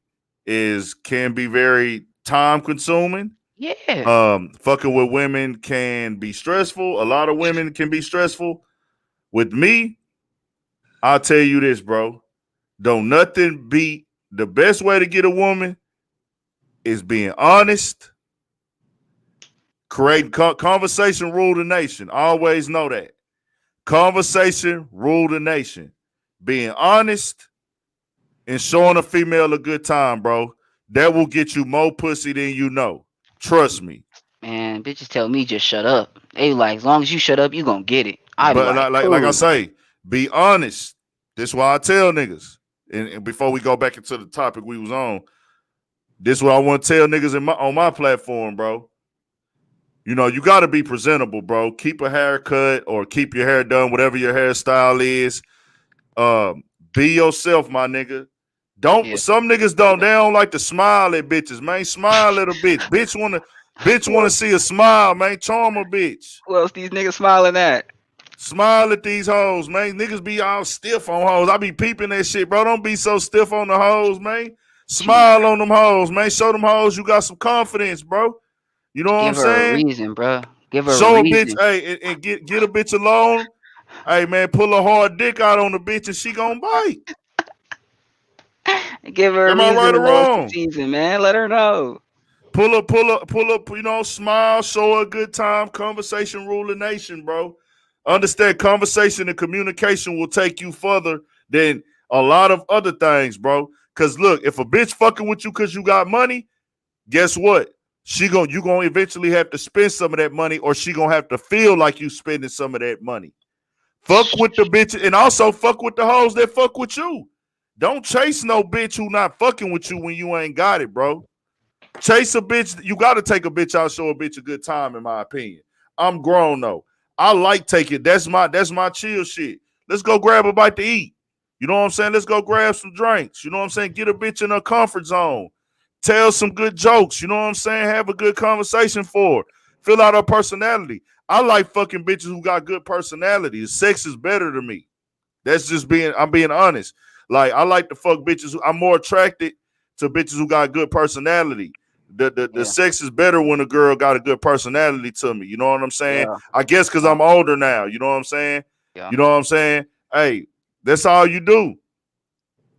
can be very time consuming. Yeah. Fucking with women can be stressful. A lot of women can be stressful. With me, I'll tell you this, bro. Don't nothing beat the best way to get a woman is being honest, creating conversation rule the nation. Always know that. Conversation rule the nation. Being honest and showing a female a good time, bro. That will get you more pussy than you know. Trust me. Man, bitches tell me just shut up. They like, as long as you shut up, you gonna get it. I be But like, like I cool. say, be honest. This why I tell niggas. And before we go back into the topic we was on, this is what I want to tell niggas on my platform, bro. You know, you got to be presentable, bro. Keep a haircut or keep your hair done, whatever your hairstyle is. Be yourself, my nigga. Yeah. Some niggas don't. They don't like to smile at bitches, man. Smile at a bitch. Bitch wanna see a smile, man. Charm a bitch. Who else these niggas smiling at? Smile at these hoes, man. Niggas be all stiff on hoes. I be peeping that shit, bro. Don't be so stiff on the hoes, man. Smile on them hoes, man. Show them hoes you got some confidence, bro. You know what I'm Give her a saying? reason, bro. Give her a Show a bitch, reason. hey, and get a bitch alone. Hey, man, pull a hard dick out on the bitch and she gonna bite. Give her a Am I reason right to or love some wrong? season, man. Let her know. Pull up, you know, smile, show a good time. Conversation rule the nation, bro. Understand conversation and communication will take you further than a lot of other things, bro. Cause look, if a bitch fucking with you cause you got money, guess what? You gonna eventually have to spend some of that money, or she gonna have to feel like you spending some of that money. Fuck with the bitch, and also fuck with the hoes that fuck with you. Don't chase no bitch who not fucking with you when you ain't got it, bro. Chase a bitch. You got to take a bitch out, show a bitch a good time, in my opinion. I'm grown though. I like taking. That's my chill shit. Let's go grab a bite to eat. You know what I'm saying? Let's go grab some drinks. You know what I'm saying? Get a bitch in her comfort zone. Tell some good jokes. You know what I'm saying? Have a good conversation for her. Fill out her personality. I like fucking bitches who got good personality. Sex is better to me. That's just I'm being honest. Like, I like to fuck bitches. I'm more attracted to bitches who got good personality. The sex is better when a girl got a good personality to me. You know what I'm saying? Yeah. I guess because I'm older now. You know what I'm saying? Yeah. You know what I'm saying? Hey, that's all you do.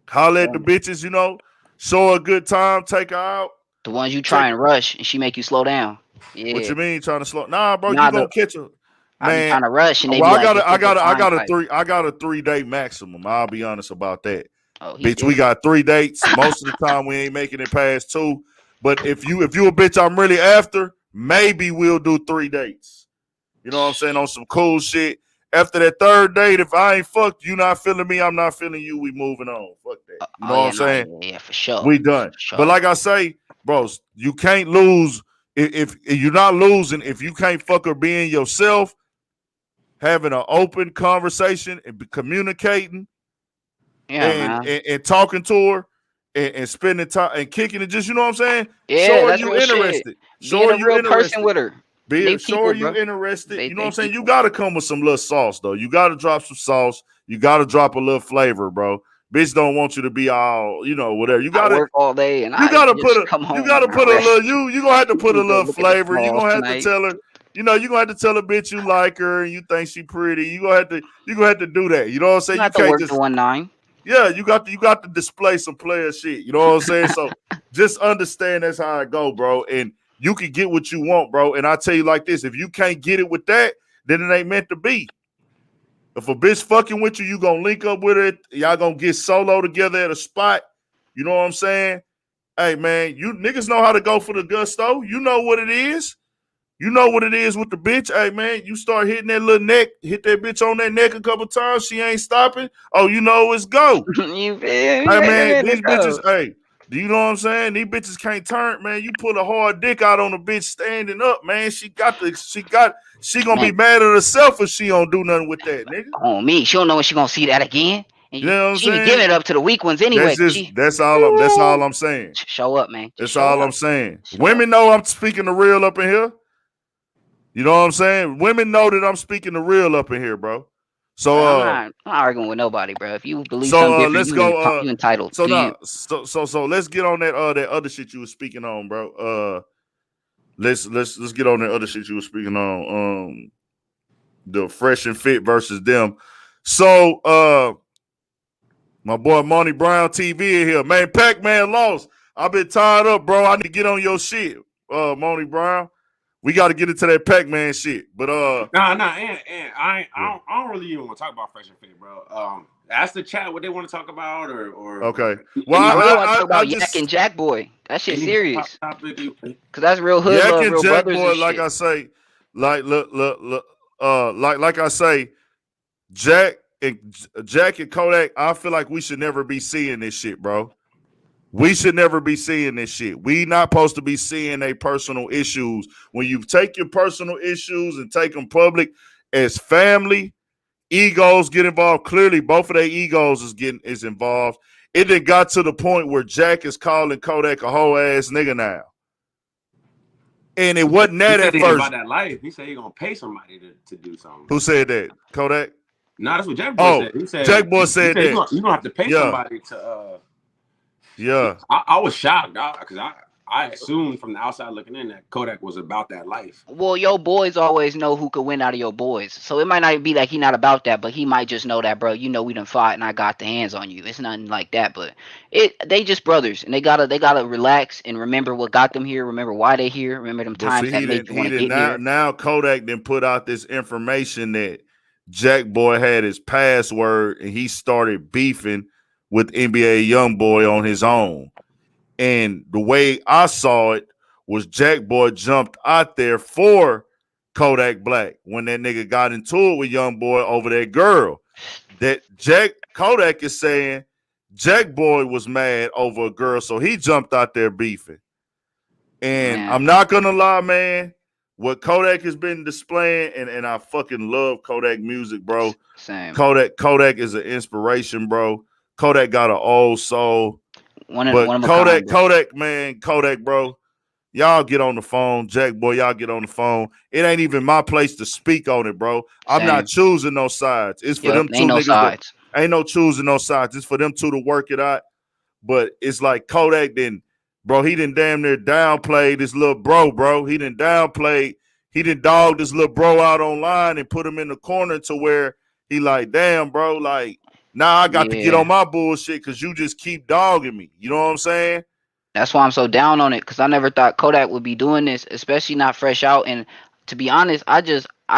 Holler at the bitches, you know, show a good time, take her out. The ones you try and rush and she make you slow down. Yeah. What you mean trying to slow? Nah, bro, you Nah, gonna catch her. I be Man, trying to rush and they well, be I like, got this is the time type. I got a 3-day maximum. I'll be honest about that. Oh, Bitch, we got 3 dates. Most of the time we ain't making it past 2. But if you a bitch I'm really after, maybe we'll do 3 dates. You know what I'm saying? On some cool shit. After that 3rd date, if I ain't fucked, you not feeling me, I'm not feeling you, we moving on. Fuck that. You know what I'm saying? Yeah, for sure. We done. For sure. But like I say, bros, you can't lose if you're not losing if you can't fuck her being yourself, having an open conversation and communicating, and talking to her and spending time and kicking it. Just, you know what I'm saying? Yeah, Show her that's you real shit. interested. Show Being her a you real person interested. with her. They Show people, her you bro. interested. You know what I'm saying? People. You gotta come with some little sauce though. You gotta drop some sauce. You gotta drop a little flavor, bro. Bitch don't want you to be all, you know, whatever. You gotta work all day and you I gotta just put a come home. you gotta put a little you gonna have to put a little Look at the flavor. You smalls gonna have to tonight. tell her, you know, you gonna have to tell a bitch you like her and you think she pretty. You gonna have to do that. You know what I'm saying? You You have to can't work just the 1-9. yeah, you got to display some player shit. You know what I'm saying? So just understand that's how it go, bro. And you can get what you want, bro. And I tell you like this: if you can't get it with that, then it ain't meant to be. If a bitch fucking with you, you gonna link up with it. Y'all gonna get solo together at a spot. You know what I'm saying? Hey man, you niggas know how to go for the gusto. You know what it is. You know what it is with the bitch. Hey man, you start hitting that little neck, hit that bitch on that neck a couple times. She ain't stopping. Oh, you know it's go. You feel me? Hey man, these bitches, hey, do you know what I'm saying? These bitches can't turn, man. You put a hard dick out on a bitch standing up, man. She gonna be mad at herself if she don't do nothing with that, nigga. On me. She don't know when she gonna see that again. And You know what I'm she be saying? giving it up to the weak ones anyway. That's all I'm saying. Show up, man. That's all I'm saying. Women know I'm speaking the real up in here. You know what I'm saying? Women know that I'm speaking the real up in here, bro. So I'm not arguing with nobody, bro. If you believe something different, let's go. you entitled. So now, so let's get on that other shit you were speaking on, bro. Let's get on that other shit you were speaking on. The fresh and fit versus them. So my boy Monty Brown TV in here, man. Pac-Man lost. I've been tied up, bro. I need to get on your shit, Monty Brown. We got to get into that Pac-Man shit. But and I don't really even want to talk about Fresh and Fit, bro. Ask the chat what they want to talk about, or okay. Well, I really want to I talk about just Yak and Jackboy. That shit any serious. topic. Cause that's real hood Yak love, and real brothers and Jackboy, like shit. I say, look, like I say, Jack and Kodak. I feel like we should never be seeing this shit, bro. We should never be seeing this shit. We not supposed to be seeing their personal issues. When you take your personal issues and take them public as family, egos get involved. Clearly, both of their egos is involved. It then got to the point where Jack is calling Kodak a whole ass nigga now. And it wasn't that at first. About that life. He said he gonna pay somebody to do something. Who said that? Kodak? No, that's what Jackboy said. He said Jackboy said that. You gonna have to pay somebody to Yeah. I was shocked, because I assumed from the outside looking in that Kodak was about that life. Well, your boys always know who could win out of your boys. So it might not be like he not about that, but he might just know that, bro, you know we done fought and I got the hands on you. It's nothing like that, but they just brothers and they gotta relax and remember what got them here, remember why they here, remember them times that made you want to get here. Now Kodak then put out this information that Jackboy had his password and he started beefing with NBA Youngboy on his own. And the way I saw it was Jackboy jumped out there for Kodak Black when that nigga got into it with Youngboy over that girl. That Kodak is saying Jackboy was mad over a girl, so he jumped out there beefing. And I'm not gonna lie, man. What Kodak has been displaying, and I fucking love Kodak music, bro. Same. Kodak is an inspiration, bro. Kodak got an old soul. Kodak, bro. Y'all get on the phone. Jackboy, y'all get on the phone. It ain't even my place to speak on it, bro. I'm not choosing no sides. It's for them two ain't niggas. No sides. Ain't no choosing no sides. It's for them two to work it out. But it's like Kodak then, bro, he done damn near downplayed this little bro. He done dogged this little bro out online and put him in the corner to where he like, damn, bro, like, now I got to get on my bullshit because you just keep dogging me. You know what I'm saying? That's why I'm so down on it, because I never thought Kodak would be doing this, especially not fresh out. And to be honest, I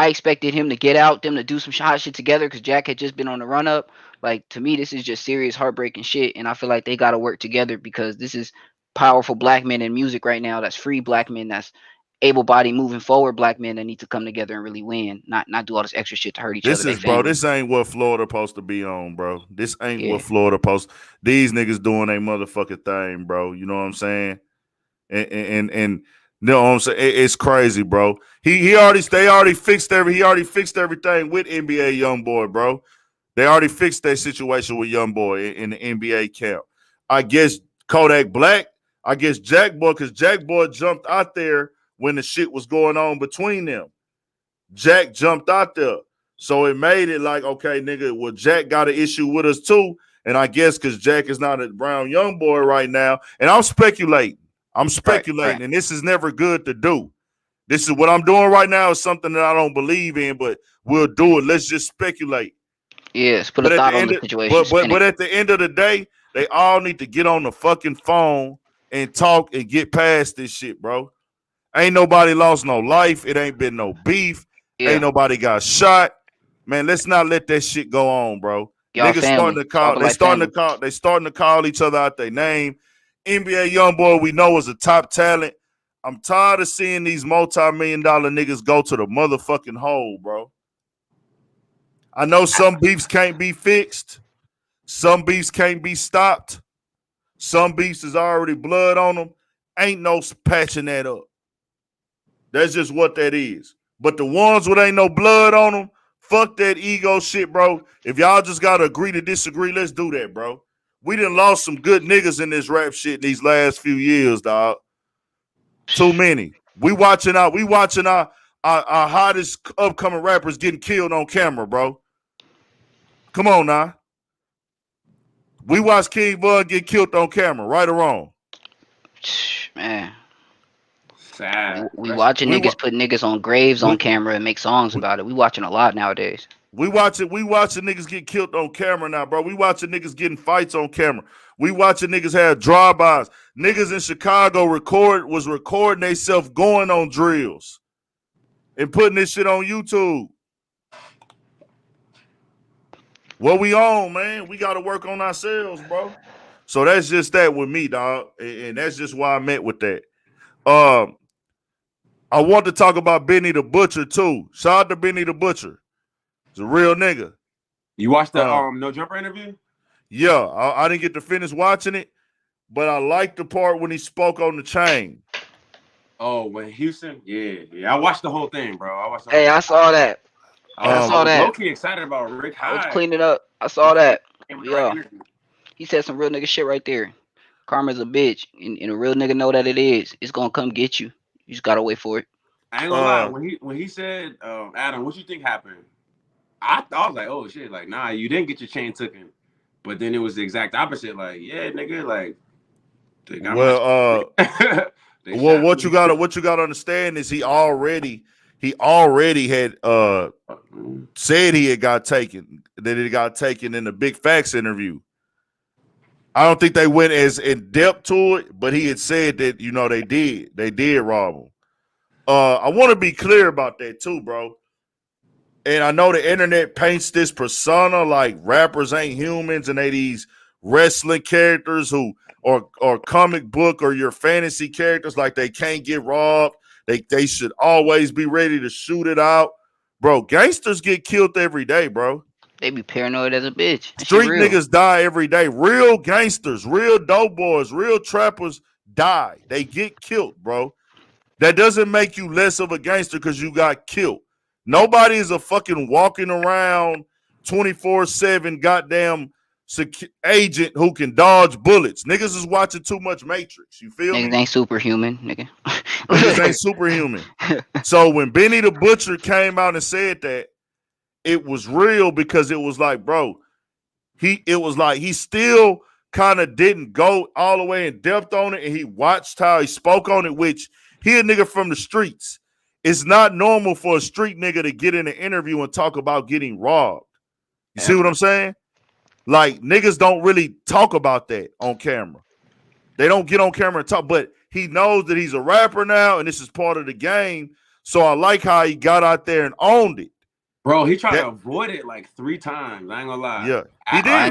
expected him to get out, them to do some hot shit together, because Jack had just been on the run up. Like, to me, this is just serious heartbreaking shit, and I feel like they got to work together because this is powerful black men in music right now. That's free black men. That's able-bodied, moving forward black men that need to come together and really win, not do all this extra shit to hurt each other. This ain't what Florida supposed to be on, bro. This ain't what Florida supposed. These niggas doing a motherfucking thing, bro. You know what I'm saying? And you know what I'm saying? It's crazy, bro. He already fixed everything with NBA Youngboy, bro. They already fixed that situation with Youngboy in the NBA camp. I guess Kodak Black, I guess Jackboy, because Jackboy jumped out there when the shit was going on between them. Jack jumped out there. So it made it like, okay, nigga, well, Jack got an issue with us too. And I guess because Jack is not a brown young boy right now. And I'm speculating. Right. And this is never good to do. This is what I'm doing right now is something that I don't believe in, but we'll do it. Let's just speculate. Yes, put a thought on the situation. But at the end of the day, they all need to get on the fucking phone and talk and get past this shit, bro. Ain't nobody lost no life. It ain't been no beef. Yeah. Ain't nobody got shot. Man, let's not let that shit go on, bro. Y'all Niggas family. starting to call each other out their name. NBA Youngboy, we know, is a top talent. I'm tired of seeing these multi-million-dollar niggas go to the motherfucking hole, bro. I know some beefs can't be fixed. Some beefs can't be stopped. Some beefs is already blood on them. Ain't no patching that up. That's just what that is. But the ones with ain't no blood on them, fuck that ego shit, bro. If y'all just got to agree to disagree, let's do that, bro. We done lost some good niggas in this rap shit these last few years, dog. Too many. We watching our hottest upcoming rappers getting killed on camera, bro. Come on now. We watched King Bud get killed on camera, right or wrong? Man. Sad. We watching niggas put niggas on graves on camera and make songs about it. We watching a lot nowadays. We watching niggas get killed on camera now, bro. We watching niggas getting fights on camera. We watching niggas have drive-bys. Niggas in Chicago was recording themselves going on drills. and putting this shit on YouTube. What we on, man? We got to work on ourselves, bro. So that's just that with me, dog, and that's just why I met with that. I want to talk about Benny the Butcher too. Shout out to Benny the Butcher. He's a real nigga. You watched the No Jumper interview? Yeah, I didn't get to finish watching it, but I liked the part when he spoke on the chain. Oh, when Houston? Yeah. I watched the whole thing, bro. I saw that. I saw that. Low-key excited about Rick Hyde. I was cleaning up. I saw that. Yeah. He said some real nigga shit right there. Karma's a bitch, and a real nigga know that it is. It's gonna come get you. You just gotta wait for it. I ain't gonna lie. When he said, Adam, what you think happened? I was like, oh shit, like, nah, you didn't get your chain taken. But then it was the exact opposite. Like, yeah, nigga, like, they got what you gotta understand is he already had said he had got taken, that it got taken in the Big Facts interview. I don't think they went as in depth to it, but he had said that, you know, they did rob him. I want to be clear about that too, bro. And I know the internet paints this persona like rappers ain't humans and they these wrestling characters who or comic book or your fantasy characters, like they can't get robbed. They should always be ready to shoot it out. Bro, gangsters get killed every day, bro. They be paranoid as a bitch. Street niggas die every day. Real gangsters, real dope boys, real trappers die. They get killed, bro. That doesn't make you less of a gangster because you got killed. Nobody is a fucking walking around 24/7 goddamn agent who can dodge bullets. Niggas is watching too much Matrix. You feel me? Niggas ain't superhuman, nigga. Niggas ain't superhuman. So when Benny the Butcher came out and said that, it was real because it was like, bro, he still kind of didn't go all the way in depth on it, and he watched how he spoke on it, which he a nigga from the streets. It's not normal for a street nigga to get in an interview and talk about getting robbed. You see what I'm saying? Like, niggas don't really talk about that on camera. They don't get on camera and talk, but he knows that he's a rapper now, and this is part of the game. So I like how he got out there and owned it. Bro, he tried to avoid it like 3 times. I ain't gonna lie. Yeah, he did. I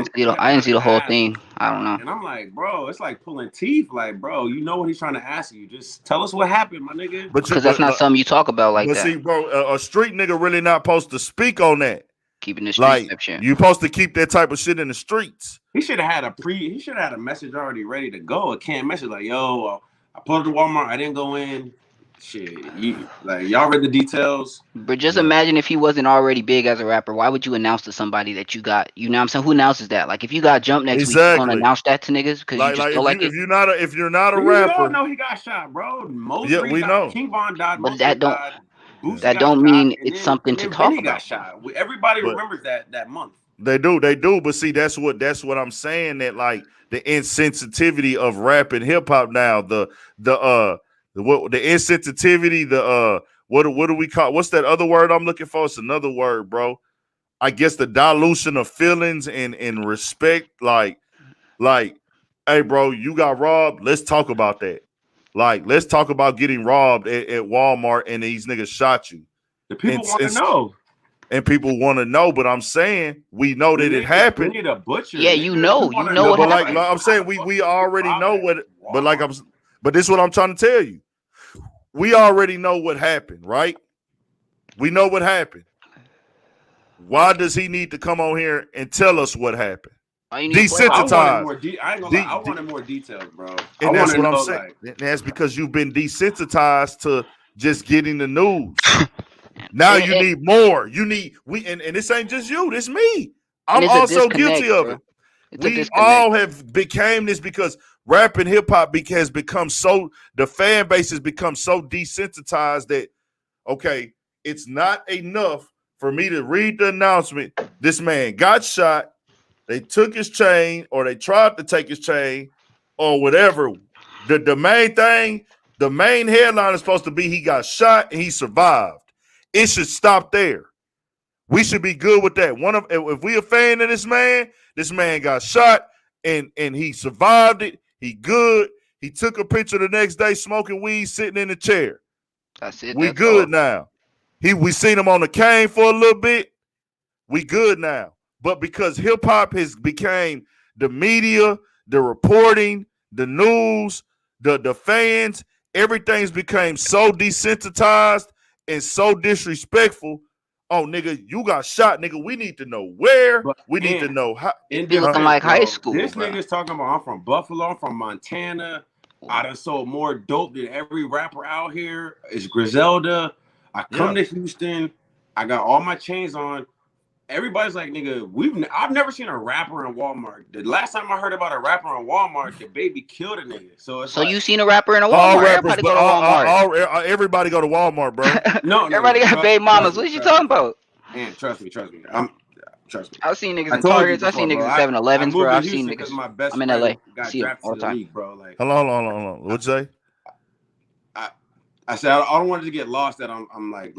didn't see the whole thing. I don't know. And I'm like, bro, it's like pulling teeth. Like, bro, you know what he's trying to ask you. Just tell us what happened, my nigga. Because that's not something you talk about like that. But see, bro, a street nigga really not supposed to speak on that. Keeping the streets like, you supposed to keep that type of shit in the streets. He should have had a message already ready to go. A canned message like, yo, I pulled to Walmart. I didn't go in. Shit, y'all read the details. But just imagine if he wasn't already big as a rapper. Why would you announce to somebody that you got? You know what I'm saying? Who announces that? Like, if you got jumped next week, you gonna announce that to niggas because you just feel like it. If you're not a rapper, we all know he got shot, bro. We know. King Von died. But that don't mean it's something to talk about. Got shot. Everybody remembers that month. They do. But see, that's what I'm saying. That like the insensitivity of rap and hip hop now. The insensitivity, what do we call, what's that other word I'm looking for? It's another word, bro. I guess the dilution of feelings and respect, like, hey, bro, you got robbed. Let's talk about that. Like, let's talk about getting robbed at Walmart and these niggas shot you. The people want to know. And people want to know, but I'm saying we know that it happened. We need a butcher. Yeah, you know what happened. Like I'm saying, we already know what, but this is what I'm trying to tell you. We already know what happened, right? We know what happened. Why does he need to come on here and tell us what happened? Desensitized. I wanted more details, bro. And that's what I'm saying. That's because you've been desensitized to just getting the news. Now you need more. And this ain't just you. This me. I'm also guilty of it. We all have became this because rap and hip hop has become the fan base has become so desensitized that, okay, it's not enough for me to read the announcement. This man got shot. They took his chain, or they tried to take his chain, or whatever. The main thing, the main headline is supposed to be he got shot and he survived. It should stop there. We should be good with that. If we a fan of this man got shot and he survived it. He good. He took a picture the next day smoking weed, sitting in the chair. That's it. We good now. We seen him on the cane for a little bit. We good now. But because hip hop has became the media, the reporting, the news, the fans, everything's became so desensitized and so disrespectful. Oh, nigga, you got shot, nigga. We need to know where. We need to know how. It be looking like high school. This bro. nigga's talking about I'm from Buffalo, I'm from Montana. I done sold more dope than every rapper out here. It's Griselda. I come to Houston. I got all my chains on. Everybody's like, nigga, I've never seen a rapper in Walmart. The last time I heard about a rapper in Walmart, the baby killed a nigga. So like, you seen a rapper in a Walmart? Everybody go to Walmart. Everybody go to Walmart, bro. No, everybody got baby mamas. What you talking about? Man, trust me. Trust me. I've seen niggas in Targets. I've seen niggas in 7-Elevens, bro. I've seen niggas. My best I'm in LA. Got See drafted all to the the time. league, bro. Like, hold on. What'd you say? I said I don't want it to get lost that I'm like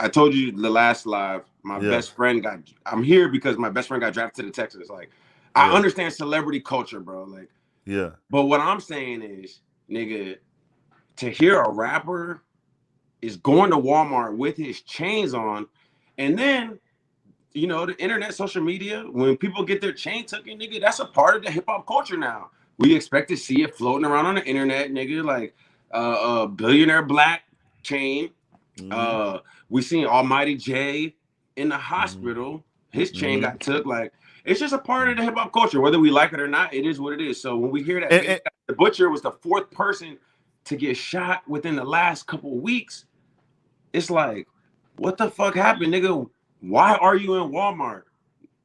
I told you the last live. My best friend I'm here because my best friend got drafted to the Texans. Like, I understand celebrity culture, bro. Like, but what I'm saying is, nigga, to hear a rapper is going to Walmart with his chains on, and then, you know, the internet, social media, when people get their chain taken, nigga, that's a part of the hip hop culture now. We expect to see it floating around on the internet, nigga, like a billionaire black chain. We seen Almighty J in the hospital. His chain got took. Like, it's just a part of the hip hop culture, whether we like it or not. It is what it is. So when we hear that the Butcher was the 4th person to get shot within the last couple of weeks, it's like, what the fuck happened, nigga? Why are you in Walmart?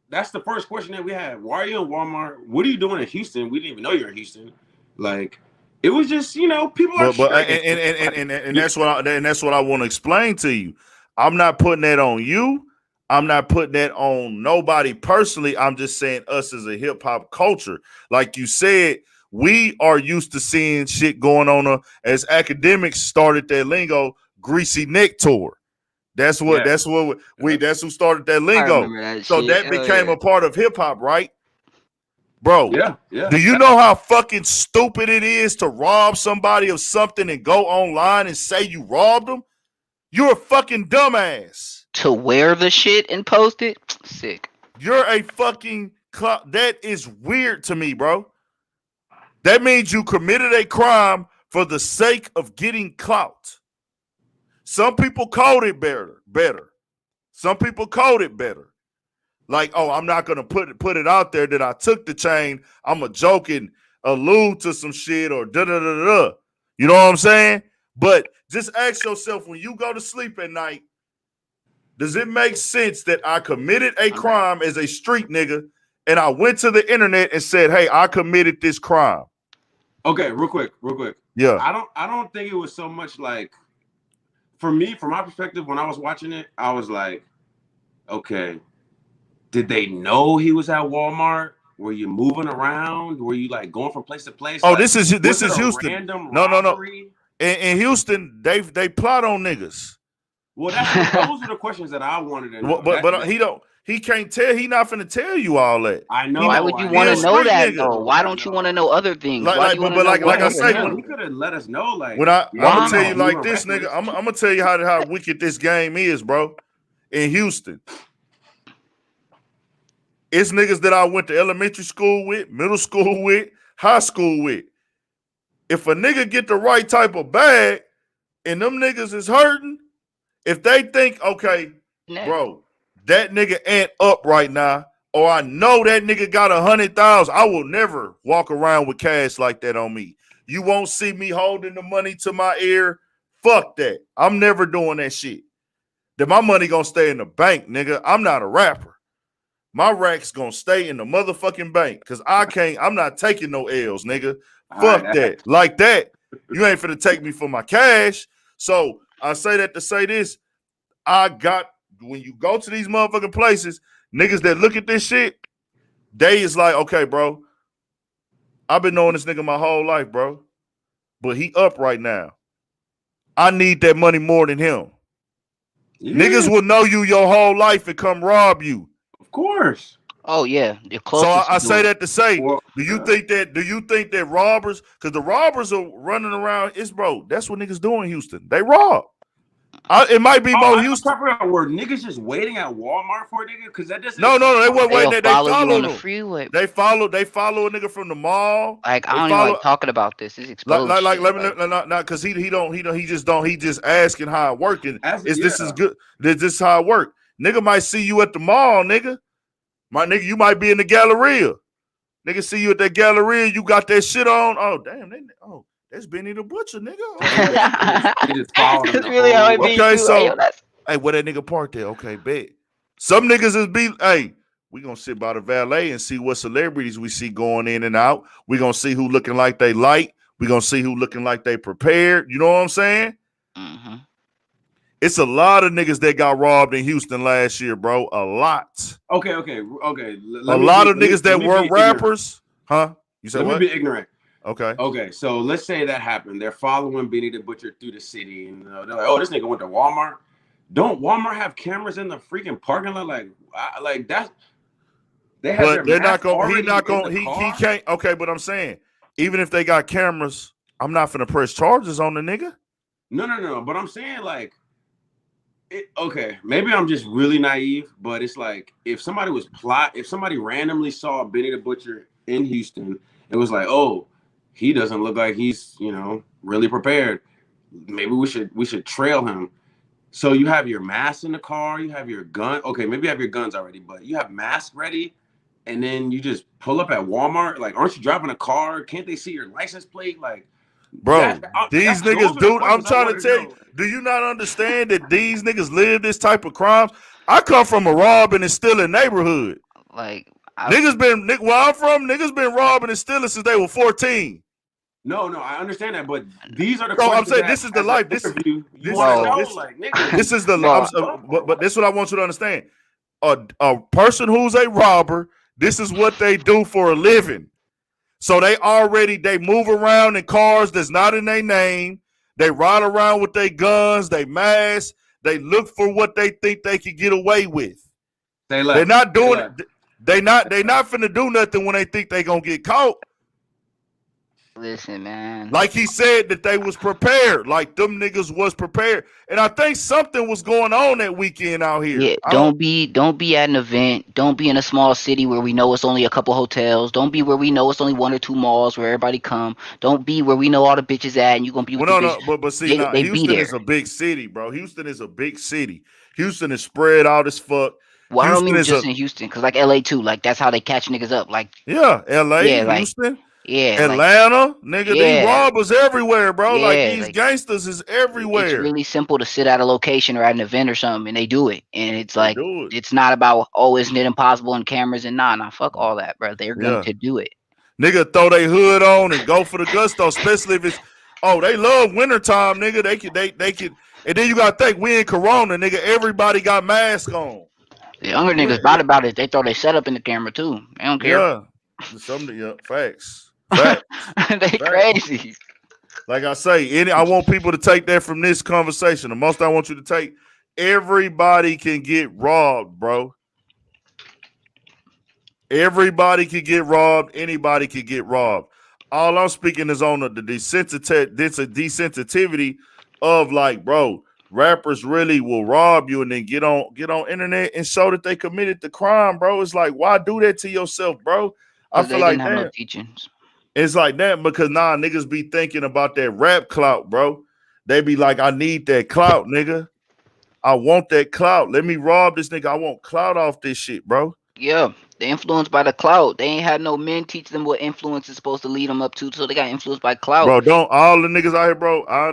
That's the first question that we had. Why are you in Walmart? What are you doing in Houston? We didn't even know you're in Houston. Like, it was just, you know, people are and that's what I want to explain to you. I'm not putting that on you. I'm not putting that on nobody personally. I'm just saying us as a hip hop culture. Like you said, we are used to seeing shit going on as academics started their lingo, greasy neck tour. That's who started that lingo. That became a part of hip hop, right? Bro, do you know how fucking stupid it is to rob somebody of something and go online and say you robbed them? You're a fucking dumbass. To wear the shit and post it? Sick. You're a fucking that is weird to me, bro. That means you committed a crime for the sake of getting clout. Some people code it better. Some people code it better. Like, oh, I'm not gonna put it out there that I took the chain. I'm a joke and allude to some shit or da da da da. You know what I'm saying? But just ask yourself, when you go to sleep at night, does it make sense that I committed a crime as a street nigga and I went to the internet and said, hey, I committed this crime? Okay, real quick. Yeah. I don't think it was so much like, for me, from my perspective, when I was watching it, I was like, okay, did they know he was at Walmart? Were you moving around? Were you like going from place to place? Oh, like, this is Houston. No. In Houston, they plot on niggas. Well, those are the questions that I wanted to know. But he can't tell. He not finna tell you all that. I know. Why would you want to know that though? Why don't you want to know other things? Like I say, he could have let us know. Like, I'm gonna tell you like this, nigga. I'm gonna tell you how wicked this game is, bro. In Houston, it's niggas that I went to elementary school with, middle school with, high school with. If a nigga get the right type of bag and them niggas is hurting, if they think, okay, bro, that nigga ain't up right now, or I know that nigga got 100,000, I will never walk around with cash like that on me. You won't see me holding the money to my ear. Fuck that. I'm never doing that shit. Then my money gonna stay in the bank, nigga. I'm not a rapper. My rack's gonna stay in the motherfucking bank because I'm not taking no L's, nigga. Fuck that. Like that, you ain't finna take me for my cash. So I say that to say this. When you go to these motherfucking places, niggas that look at this shit, they is like, okay, bro, I've been knowing this nigga my whole life, bro. But he up right now. I need that money more than him. Yeah. Niggas will know you your whole life and come rob you. Of course. Oh yeah. So I say that to say, do you think that robbers, because the robbers are running around, that's what niggas do in Houston. They rob. It might be more Houston. Were niggas just waiting at Walmart for a nigga? Because that doesn't. No, they weren't waiting. They follow you on the them. freeway. They follow a nigga from the mall. Like I don't even like talking about this. It's exposed. Let me not because he just asking how it working. This is good? This is how it work. Nigga might see you at the mall, nigga. My nigga, you might be in the Galleria. Nigga see you at that Galleria. You got that shit on. Oh damn, that's Benny the Butcher, nigga. That's really how it be. Okay, so hey, where that nigga parked there? Okay, bet. Some niggas is hey, we gonna sit by the valet and see what celebrities we see going in and out. We gonna see who looking like they light. We gonna see who looking like they prepared. You know what I'm saying? Mm-hmm. It's a lot of niggas that got robbed in Houston last year, bro. A lot. Okay. A lot of niggas that were rappers. Huh? You said what? Let me be ignorant. Okay. So let's say that happened. They're following Benny the Butcher through the city, and they're like, "Oh, this nigga went to Walmart." Don't Walmart have cameras in the freaking parking lot? Like that. They have. But they're not going. He not going. He can't. Okay, but I'm saying, even if they got cameras, I'm not finna press charges on the nigga. No. But I'm saying okay, maybe I'm just really naive, but it's like if somebody randomly saw Benny the Butcher in Houston, it was like, oh, he doesn't look like he's, really prepared. Maybe we should trail him. So you have your mask in the car, you have your gun. Okay, maybe you have your guns already, but you have masks ready, and then you just pull up at Walmart. Like, aren't you driving a car? Can't they see your license plate? Like, bro, these niggas do. I'm trying to tell you. Do you not understand that these niggas live this type of crimes? I come from a robbing and stealing neighborhood. Like where I'm from, niggas been robbing and stealing since they were 14. No, I understand that, but these are the. So I'm saying this is the life. This is the. But this is what I want you to understand. A person who's a robber, this is what they do for a living. So they move around in cars that's not in their name. They ride around with their guns, they mask, they look for what they think they can get away with. They're not doing it. They not finna do nothing when they think they gonna get caught. Listen, man. Like he said that they was prepared. Like them niggas was prepared. And I think something was going on that weekend out here. Yeah, don't be at an event. Don't be in a small city where we know it's only a couple hotels. Don't be where we know it's only one or two malls where everybody come. Don't be where we know all the bitches at and you gonna be with but see, Houston is a big city, bro. Houston is a big city. Houston is spread out as fuck. Well, I don't mean just in Houston, because like LA too, like that's how they catch niggas up. Like LA, Houston. Atlanta, nigga, these robbers everywhere, bro. These gangsters is everywhere. It's really simple to sit at a location or at an event or something, and they do it. And it's like, it's not about, isn't it impossible and cameras and nah, fuck all that, bro. They're going to do it. Nigga, throw their hood on and go for the gusto, especially if it's, they love wintertime, nigga. They can, and then you got to think, we in Corona, nigga, everybody got masks on. The younger niggas about it. They throw their setup in the camera too. They don't care. Yeah, facts. They crazy. Like I say, I want people to take that from this conversation. The most I want you to take, everybody can get robbed, bro. Everybody can get robbed. Anybody can get robbed. All I'm speaking is on the desensitivity of like, bro, rappers really will rob you and then get on internet and show that they committed the crime, bro. It's like, why do that to yourself, bro? I feel like that. No teachings. It's like that because niggas be thinking about that rap clout, bro. They be like, I need that clout, nigga. I want that clout. Let me rob this nigga. I want clout off this shit, bro. Yeah, they influenced by the clout. They ain't had no men teach them what influence is supposed to lead them up to, so they got influenced by clout. Bro, don't all the niggas out here, bro. I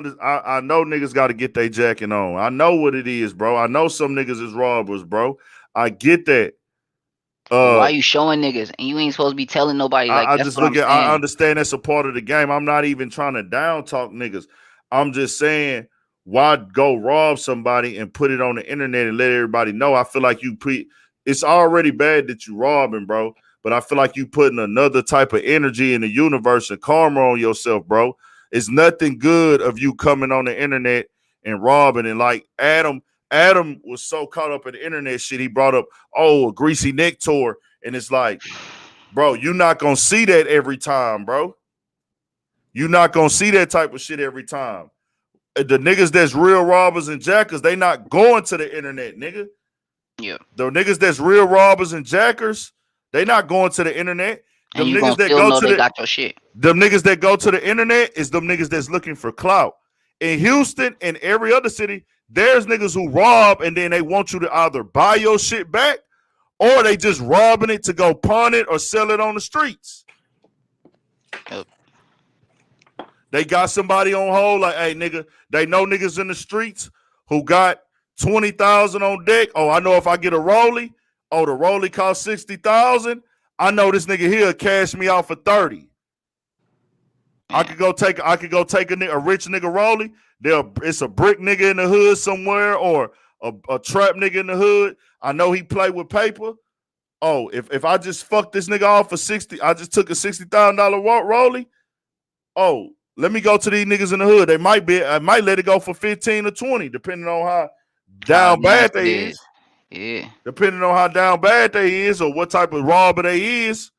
know niggas got to get their jacking on. I know what it is, bro. I know some niggas is robbers, bro. I get that. Why are you showing niggas and you ain't supposed to be telling nobody? Like, I understand that's a part of the game. I'm not even trying to down talk niggas. I'm just saying, why go rob somebody and put it on the internet and let everybody know? I feel like it's already bad that you robbing, bro. But I feel like you putting another type of energy in the universe and karma on yourself, bro. It's nothing good of you coming on the internet and robbing. And like Adam was so caught up in the internet shit, he brought up, a greasy neck tour. And it's like, bro, you're not going to see that every time, bro. You're not going to see that type of shit every time. the niggas that's real robbers and jackers, they not going to the internet, nigga. Yeah. The niggas that's real robbers and jackers, they not going to the internet. And Them you niggas gonna that still go know to they the got your shit. them niggas that go to the internet is them niggas that's looking for clout. In Houston and every other city, there's niggas who rob and then they want you to either buy your shit back or they just robbing it to go pawn it or sell it on the streets. Yep. They got somebody on hold like, hey, nigga, they know niggas in the streets who got 20,000 on deck. Oh, I know if I get a rollie, oh, the rollie costs 60,000. I know this nigga here cash me out for 30. I could go take a rich nigga rollie. It's a brick nigga in the hood somewhere or a trap nigga in the hood. I know he play with paper. Oh, if I just fucked this nigga off for 60, I just took a $60,000 rollie. Oh, let me go to these niggas in the hood. I might let it go for 15 or 20, depending on how down bad they is. Yeah. Depending on how down bad they is or what type of robber they is.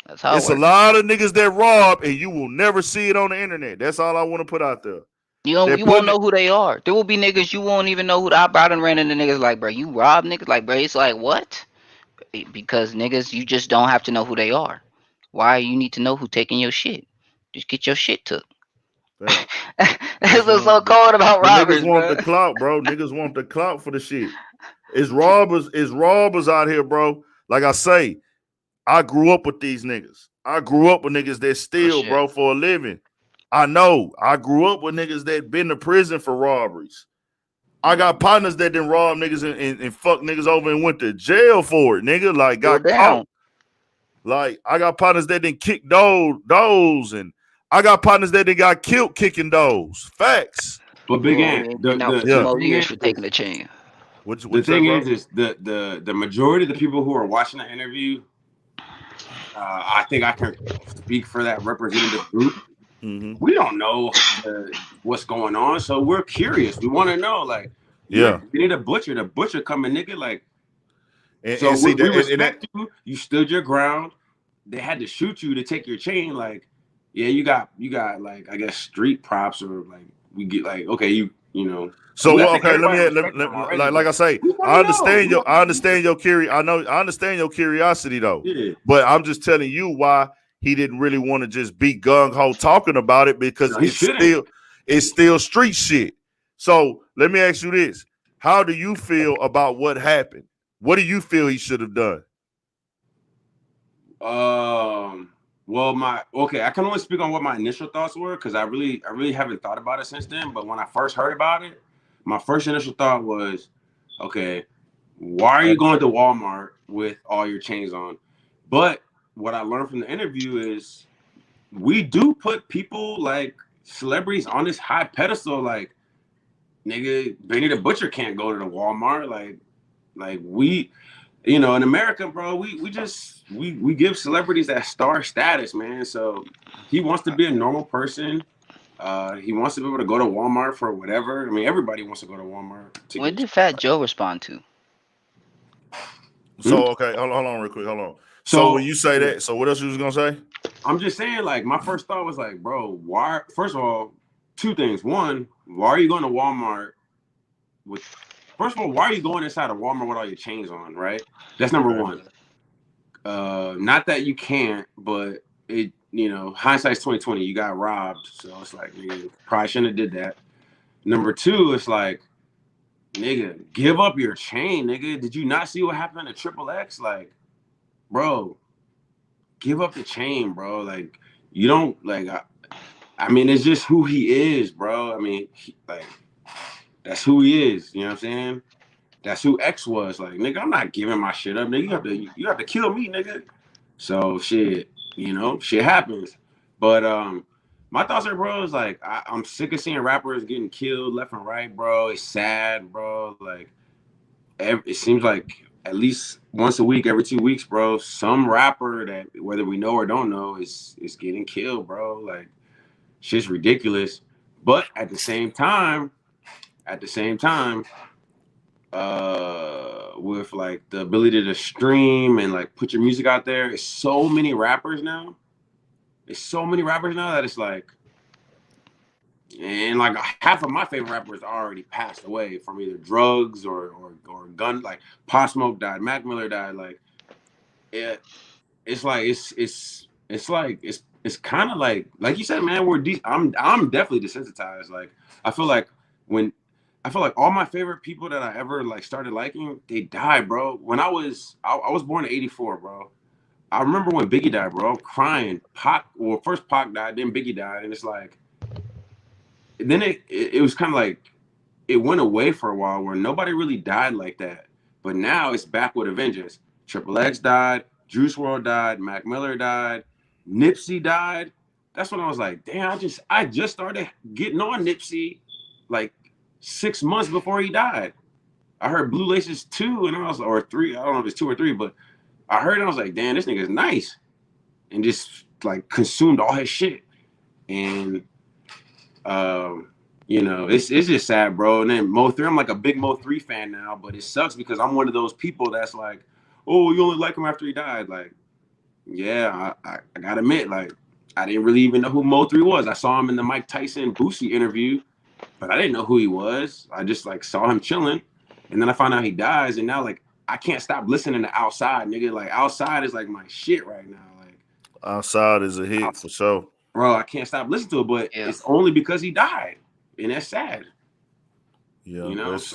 That's how it's a lot of niggas that rob and you will never see it on the internet. That's all I want to put out there. You won't know who they are. There will be niggas you won't even know who I done ran into niggas like, bro, you rob niggas? Like, bro, it's like, what? Because niggas, you just don't have to know who they are. Why you need to know who taking your shit? Just get your shit took. That's what's so cold about robbers, niggas want the clout, bro. Niggas want the clout for the shit. It's robbers out here, bro. Like I say, I grew up with these niggas. I grew up with niggas that steal, bro, for a living. I know. I grew up with niggas that been to prison for robberies. I got partners that didn't rob niggas and fuck niggas over and went to jail for it, nigga. Like got caught. Like I got partners that didn't kick those, and I got partners that didn't got killed kicking those. Facts. But big Ant, the years for taking the chain. The thing is the majority of the people who are watching the interview, I think I can speak for that representative group. Mm-hmm. We don't know what's going on, so we're curious. We want to know, like, we need a butcher. The butcher coming, nigga, like. So we respect you. You stood your ground. They had to shoot you to take your chain. Like, yeah, you got like, I guess street props or like we get like, okay, you know. So okay, let me like I say, I understand your curiosity. I understand your curiosity though. Yeah. But I'm just telling you why he didn't really want to just be gung ho talking about it because it's still street shit. So let me ask you this: how do you feel about what happened? What do you feel he should have done? Well, I can only speak on what my initial thoughts were because I really haven't thought about it since then. But when I first heard about it, my first initial thought was, okay, why are you going to Walmart with all your chains on? But what I learned from the interview is we do put people like celebrities on this high pedestal. Like, nigga, Benny the Butcher can't go to the Walmart. Like we, you know, in America, bro, we give celebrities that star status, man. So he wants to be a normal person. He wants to be able to go to Walmart for whatever. I mean, everybody wants to go to Walmart. What did Fat Joe respond to? So okay, hold on real quick. Hold on. So when you say that, so what else you was gonna say? I'm just saying, like, my first thought was like, bro, why? First of all, two things. One, why are you going to Walmart with? First of all, why are you going inside of Walmart with all your chains on? Right. That's number one. Not that you can't, but it. You know, hindsight's 2020. You got robbed, so it's like, nigga, probably shouldn't have did that. Number two, it's like, nigga, give up your chain, nigga. Did you not see what happened to Triple X? Like, bro, give up the chain, bro. Like, you don't like. I mean, it's just who he is, bro. I mean, that's who he is. You know what I'm saying? That's who X was. Like, nigga, I'm not giving my shit up, nigga. You have to kill me, nigga. So shit. You know, shit happens. But my thoughts are, bro, is like I'm sick of seeing rappers getting killed left and right, bro. It's sad, bro. Like it seems like at least once a week, every 2 weeks, bro, some rapper that whether we know or don't know is getting killed, bro. Like shit's ridiculous. But at the same time, with like the ability to stream and like put your music out there, it's so many rappers now. That it's like and like half of my favorite rappers already passed away from either drugs or gun. Like Pop Smoke died, Mac Miller died. Like it's like it's kind of like you said, man. I'm definitely desensitized. Like I feel like all my favorite people that I ever like started liking, they died, bro. When I was born in '84, bro. I remember when Biggie died, bro. I'm crying. First Pac died, then Biggie died, and it's like, then it was kind of like it went away for a while where nobody really died like that. But now it's back with a vengeance. Triple X died, Juice WRLD died, Mac Miller died, Nipsey died. That's when I was like, damn, I just started getting on Nipsey like 6 months before he died. I heard Blue Laces 2 and I was or 3, I don't know if it's 2 or 3, but I heard it, I was like, damn, this nigga's nice. And just like consumed all his shit. And you know, it's just sad, bro. And then Mo 3, I'm like a big Mo 3 fan now, but it sucks because I'm one of those people that's like, oh, you only like him after he died. Like, yeah, I gotta admit, like, I didn't really even know who Mo 3 was. I saw him in the Mike Tyson Boosie interview, but I didn't know who he was. I just like saw him chilling. And then I found out he dies, and now like I can't stop listening to Outside, nigga. Like Outside is like my shit right now. Like Outside is a hit for sure. Bro, I can't stop listening to it, but it's only because he died. And that's sad. Yeah, you know? It's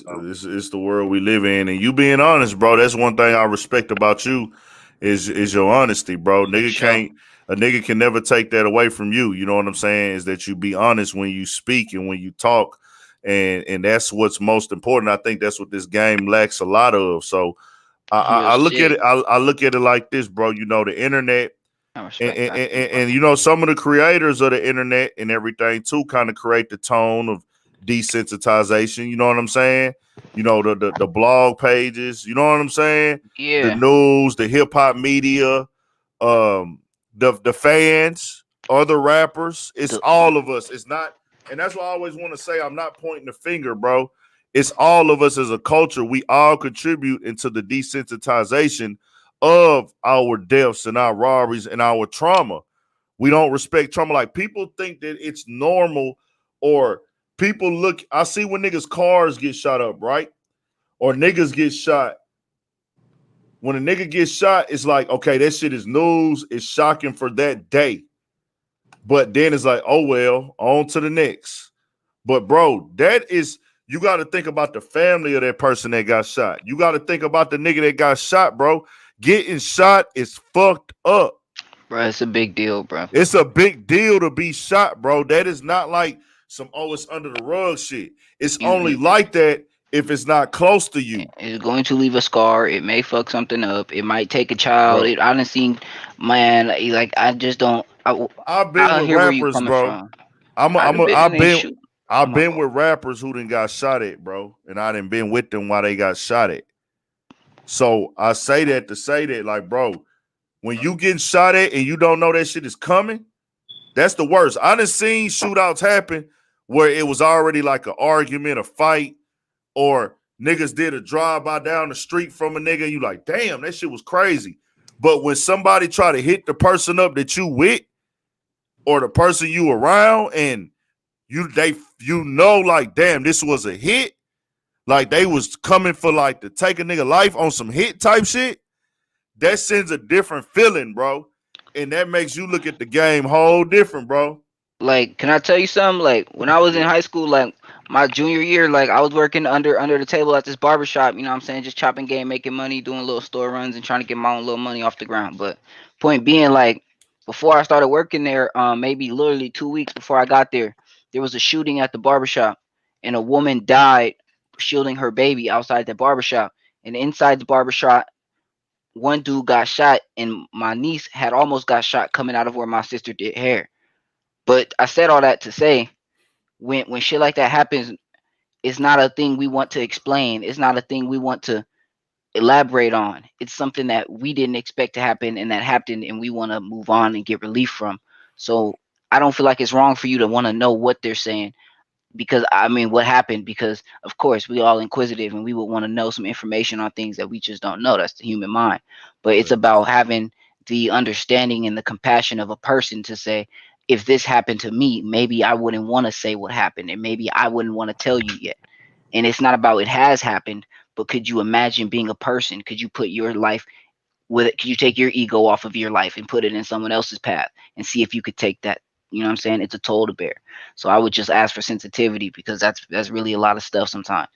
the world we live in. And you being honest, bro, that's one thing I respect about you is your honesty, bro. A nigga can never take that away from you. You know what I'm saying? Is that you be honest when you speak and when you talk. And that's what's most important. I think that's what this game lacks a lot of. So I look at it. I look at it like this, bro. You know, the internet. And you know, some of the creators of the internet and everything too kind of create the tone of desensitization. You know what I'm saying? You know, the blog pages, you know what I'm saying? Yeah. The news, the hip hop media, the fans, other rappers. It's all of us. It's not, and that's why I always want to say I'm not pointing the finger, bro. It's all of us as a culture. We all contribute into the desensitization of our deaths and our robberies and our trauma. We don't respect trauma. Like people think that it's normal, or people look. I see when niggas' cars get shot up, right? Or niggas get shot. When a nigga gets shot, it's like, okay, that shit is news. It's shocking for that day. But then it's like, oh well, on to the next. But bro, that is, you got to think about the family of that person that got shot. You got to think about the nigga that got shot, bro. Getting shot is fucked up. Bro, it's a big deal, bro. It's a big deal to be shot, bro. That is not like some, oh, it's under the rug shit. It's only like that if it's not close to you. It's going to leave a scar. It may fuck something up. It might take a child. I done seen, man, like I just don't. I've been with rappers, bro. I've been with rappers who done got shot at, bro. And I done been with them while they got shot at. So I say that to say that, like, bro, when you getting shot at and you don't know that shit is coming, that's the worst. I done seen shootouts happen where it was already like an argument, a fight, or niggas did a drive-by down the street from a nigga, and you like, damn, that shit was crazy. But when somebody try to hit the person up that you with, or the person you around, and you know, like, damn, this was a hit, like they was coming for like to take a nigga life on some hit type shit, that sends a different feeling, bro. And that makes you look at the game whole different, bro. Like, can I tell you something? Like, when I was in high school, like my junior year, like I was working under the table at this barbershop, you know what I'm saying? Just chopping game, making money, doing little store runs and trying to get my own little money off the ground. But point being, like, before I started working there, maybe literally 2 weeks before I got there was a shooting at the barbershop, and a woman died shielding her baby outside the barbershop. And inside the barbershop, one dude got shot, and my niece had almost got shot coming out of where my sister did hair. But I said all that to say, when shit like that happens, it's not a thing we want to explain. It's not a thing we want to elaborate on. It's something that we didn't expect to happen, and that happened, and we want to move on and get relief from. So I don't feel like it's wrong for you to want to know what they're saying, because I mean, what happened, because of course we all inquisitive and we would want to know some information on things that we just don't know. That's the human mind. But it's about having the understanding and the compassion of a person to say, if this happened to me, maybe I wouldn't want to say what happened, and maybe I wouldn't want to tell you yet. And it's not about it has happened, but could you imagine being a person? Could you put your life with it? Could you take your ego off of your life and put it in someone else's path and see if you could take that? You know what I'm saying? It's a toll to bear. So I would just ask for sensitivity, because that's really a lot of stuff sometimes.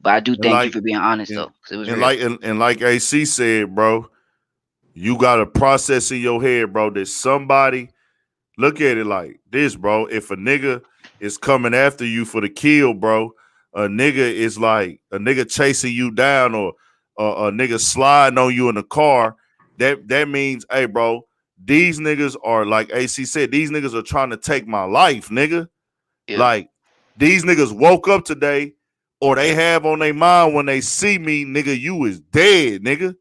But I do And thank you like for being honest and, though, because it was and real. like and like AC said, bro, you gotta process in your head, bro, that somebody look at it like this, bro. If a nigga is coming after you for the kill, bro, a nigga is like a nigga chasing you down, or a nigga sliding on you in the car. That means, hey, bro, these niggas are, like AC said, these niggas are trying to take my life, nigga. Yeah. Like, these niggas woke up today, or they have on their mind when they see me, nigga, you is dead, nigga.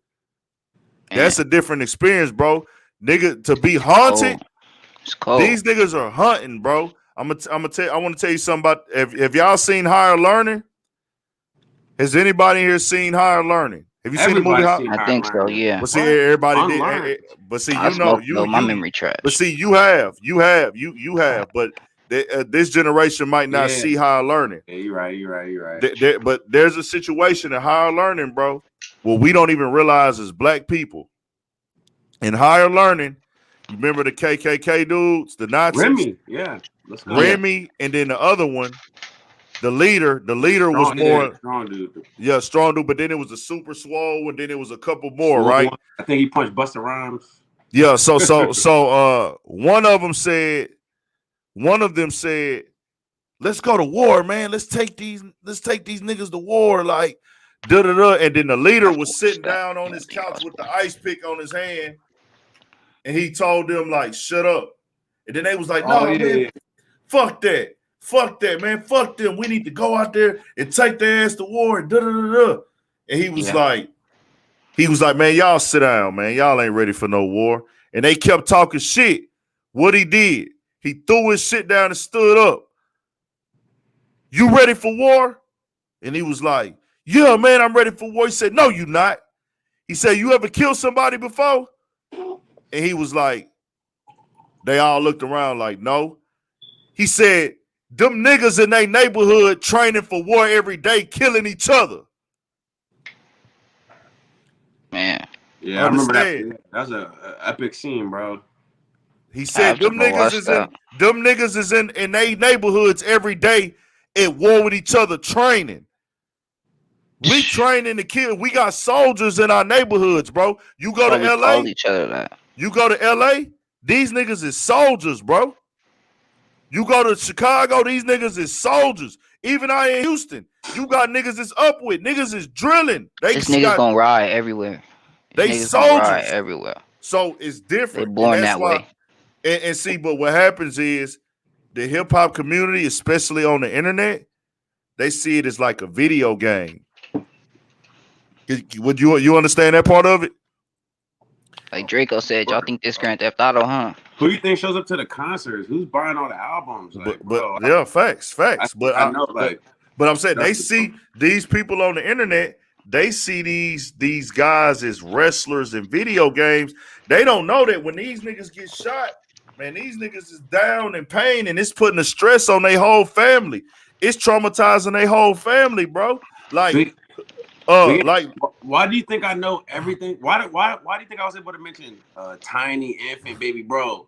Man, That's a different experience, bro. Nigga, to be it's haunted, cold. It's cold. these niggas are hunting, bro. I'm gonna tell. I want to tell you something about. Have y'all seen Higher Learning? Has anybody here seen Higher Learning? Have you seen the movie? Everybody seen I hard think so. learning. Yeah. But see, What? everybody did. Unlearn. But see, I you know, smoked though. My memory But trash. see, you have. But this generation might not Yeah. see Higher Learning. Yeah, you're right. You're right. You're right. But there's a situation in Higher Learning, bro, where we don't even realize as black people. In Higher Learning, you remember the KKK dudes, the Nazis, Remy. Yeah. Let's go. Yeah. Remy, and then the other one, the leader was Strong. Yeah. more, Strong dude. yeah, strong dude, but then it was a super swole, and then it was a couple more, Slow right? one. I think he punched Busta Rhymes. Yeah, one of them said, let's go to war, man. Let's take these niggas to war, like da da da. And then the leader was sitting down on his couch with the ice pick on his hand, and he told them, like, shut up. And then they was like, Oh no, yeah. man, fuck that. Fuck that, man. Fuck them. We need to go out there and take their ass to war and da da da da. And he was like, man, y'all sit down, man. Y'all ain't ready for no war. And they kept talking shit. What he did, he threw his shit down and stood up. You ready for war? And he was like, yeah, man, I'm ready for war. He said, no, you not. He said, you ever killed somebody before? And he was like, they all looked around like, no. He said, them niggas in their neighborhood training for war every day, killing each other. Man. Yeah, I remember that. That was a epic scene, bro. He said them niggas is in their neighborhoods every day at war with each other training. We training to kill. We got soldiers in our neighborhoods, bro. You go to LA. Call each other that. You go to LA, these niggas is soldiers, bro. You go to Chicago, these niggas is soldiers. Even out in Houston, you got niggas that's up with. Niggas is drilling. This niggas gonna ride everywhere. They soldiers everywhere. So it's different. They born that way. And see, but what happens is the hip hop community, especially on the internet, they see it as like a video game. Would you understand that part of it? Like Draco said, y'all think this Grand Theft Auto, huh? Who do you think shows up to the concerts? Who's buying all the albums? Like, yeah, facts. I know, like, but I'm saying they see these people on the internet. They see these guys as wrestlers in video games. They don't know that when these niggas get shot, man, these niggas is down in pain, and it's putting a stress on their whole family. It's traumatizing their whole family, bro. Like, why do you think I know everything? Why do you think I was able to mention Tiny Infant Baby, bro?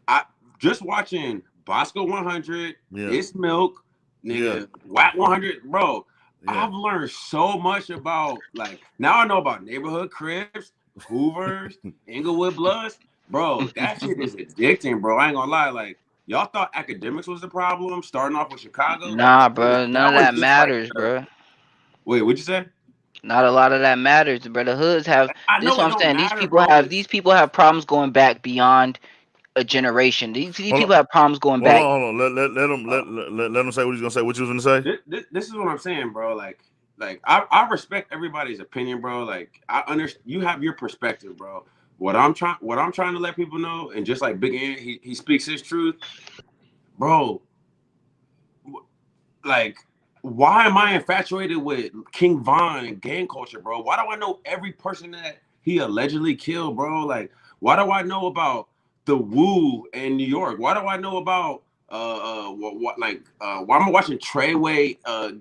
I just watching Bosco 100, It's Milk, nigga, Wack 100, bro. Yeah. I've learned so much about, like, now I know about Neighborhood Crips, Hoovers, Inglewood Bloods, bro. That shit is addicting, bro. I ain't gonna lie, like, y'all thought academics was the problem, starting off with Chicago. Nah, bro, none of that matters, like, bro. Wait, what'd you say? Not a lot of that matters, bro. The hoods have. This is what I'm saying. These people have problems going back beyond a generation. These people have problems going back. Hold on. Let him say what he's gonna say. What you was gonna say? This is what I'm saying, bro. Like I respect everybody's opinion, bro. Like I understand you have your perspective, bro. What I'm trying to let people know, and just like Big Ant, he speaks his truth, bro. Like, why am I infatuated with King Von and gang culture, bro? Why do I know every person that he allegedly killed, bro? Like, why do I know about the Woo in New York? Why do I know about why am I watching Treyway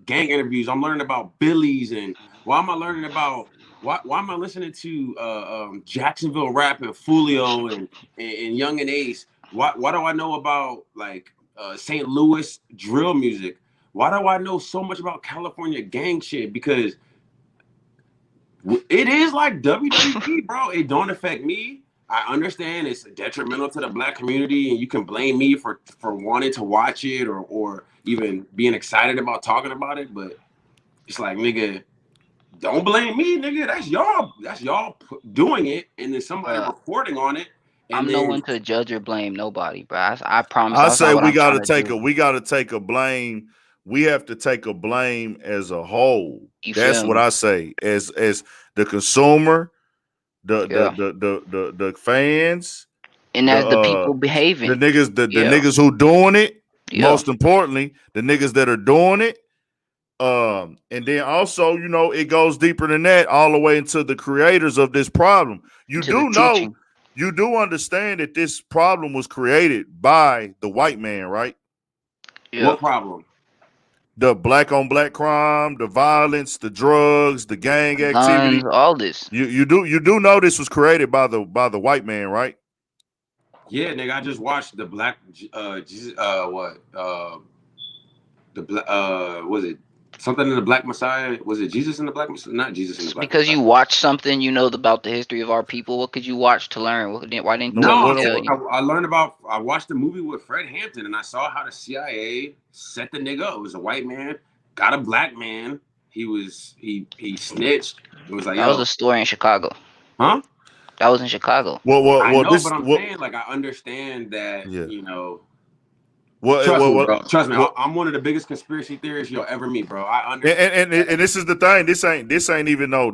gang interviews? I'm learning about Billy's, and why am I learning about why am I listening to Jacksonville rap and Fulio and Young and Ace? Why do I know about like St. Louis drill music? Why do I know so much about California gang shit? Because it is like WWE, bro. It don't affect me. I understand it's detrimental to the black community, and you can blame me for wanting to watch it or even being excited about talking about it. But it's like, nigga, don't blame me, nigga. That's y'all doing it, and then somebody reporting on it. And I'm then, no one to judge or blame nobody, bro. I promise. I That's say not what we I'm gotta trying to take do. we gotta take a blame. We have to take a blame as a whole. You That's feel what me? I say. As the consumer, Yeah. the fans, And the as the people behaving. the Yeah. niggas who doing it. Yeah. Most importantly, the niggas that are doing it. And then also, you know, it goes deeper than that, all the way into the creators of this problem. You To the do know, teaching. you do understand that this problem was created by the white man, right? Yeah. what problem? The black on black crime, the violence, the drugs, the gang Guns, activity. all this. You do know this was created by the white man, right? Yeah, nigga, I just watched the Black was it something in the Black Messiah? Was it Jesus in the Black Messiah? Not Jesus in the Just Black because Messiah. you watch something, you know about the history of our people. What could you watch to learn? Why didn't No, someone No, tell what, you? I learned about. I watched the movie with Fred Hampton, and I saw how the CIA set the nigga up. It was a white man, got a black man. He snitched. It was like, That was yo, a story in Chicago. huh? That was in Chicago. I know, this but I'm what saying, like, I understand that, yeah. you know. What Trust what me, what bro. Trust me. what I'm one of the biggest conspiracy theorists you'll ever meet, bro. I understand. and this is the thing. This ain't even no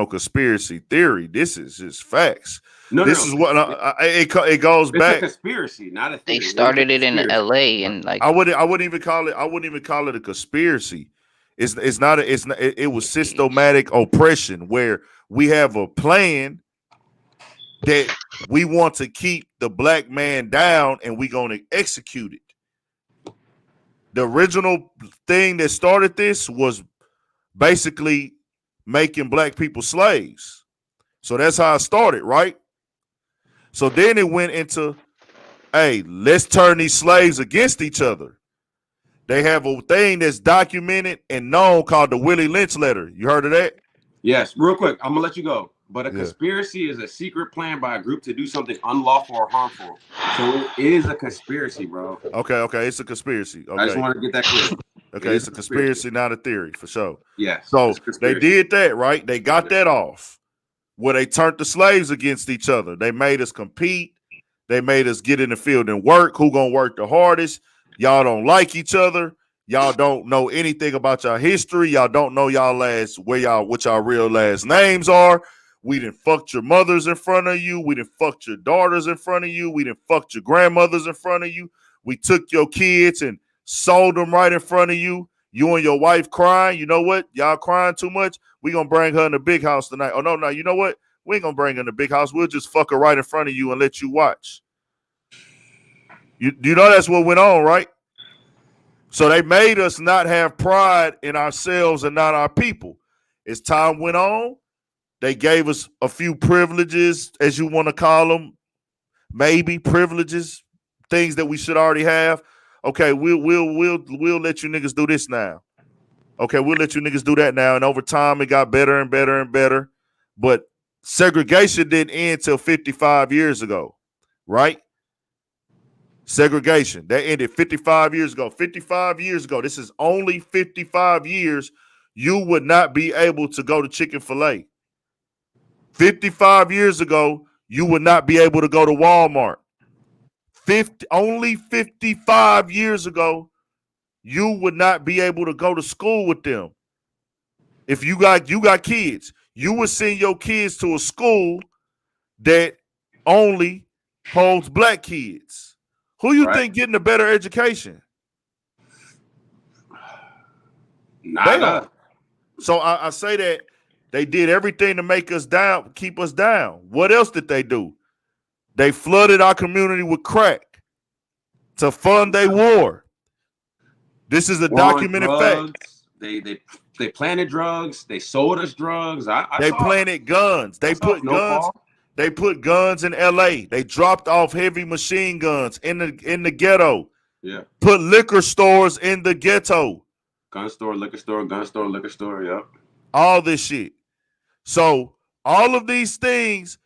conspiracy theory. This is just facts. This No. is what it goes It's a back. conspiracy, not a They theory. It is a started it in conspiracy. L.A. and like I wouldn't even call it a conspiracy. It's not it was it's systematic oppression where we have a plan that we want to keep the black man down and we gonna execute it. The original thing that started this was basically making black people slaves. So that's how it started, right? So then it went into, hey, let's turn these slaves against each other. They have a thing that's documented and known called the Willie Lynch letter. You heard of that? Yes, real quick, I'm gonna let you go. But a Yeah. conspiracy is a secret plan by a group to do something unlawful or harmful. So it is a conspiracy, bro. Okay, it's a conspiracy. I just Okay. want to get that clear. It Okay, is it's a a conspiracy. conspiracy, not a theory, for sure. Yes, it's So a they conspiracy. did that, right? They got that off. Where they turned the slaves against each other. They made us compete. They made us get in the field and work. Who gonna work the hardest? Y'all don't like each other. Y'all don't know anything about y'all history. Y'all don't know what y'all real last names are. We done fucked your mothers in front of you. We done fucked your daughters in front of you. We done fucked your grandmothers in front of you. We took your kids and sold them right in front of you. You and your wife crying. You know what? Y'all crying too much. We gonna bring her in the big house tonight. Oh no, you know what? We ain't gonna bring her in the big house. We'll just fuck her right in front of you and let you watch. You know that's what went on, right? So they made us not have pride in ourselves and not our people. As time went on, they gave us a few privileges, as you want to call them, maybe privileges, things that we should already have. Okay, we'll let you niggas do this now. Okay, we'll let you niggas do that now. And over time, it got better and better and better. But segregation didn't end till 55 years ago, right? Segregation that ended 55 years ago. 55 years ago. This is only 55 years. You would not be able to go to Chick-fil-A. 55 years ago, you would not be able to go to Walmart. Only 55 years ago, you would not be able to go to school with them. If you got kids, you would send your kids to a school that only holds black kids. Who you think getting a better education? They Not are. us. So I say that they did everything to make us down, keep us down. What else did they do? They flooded our community with crack to fund their war. This is a documented fact. They planted drugs. They sold us drugs. They planted guns. They put guns. They put guns in L.A. They dropped off heavy machine guns in the ghetto. Yeah. Put liquor stores in the ghetto. Gun store, liquor store, gun store, liquor store. Yep. All this shit. So all of these things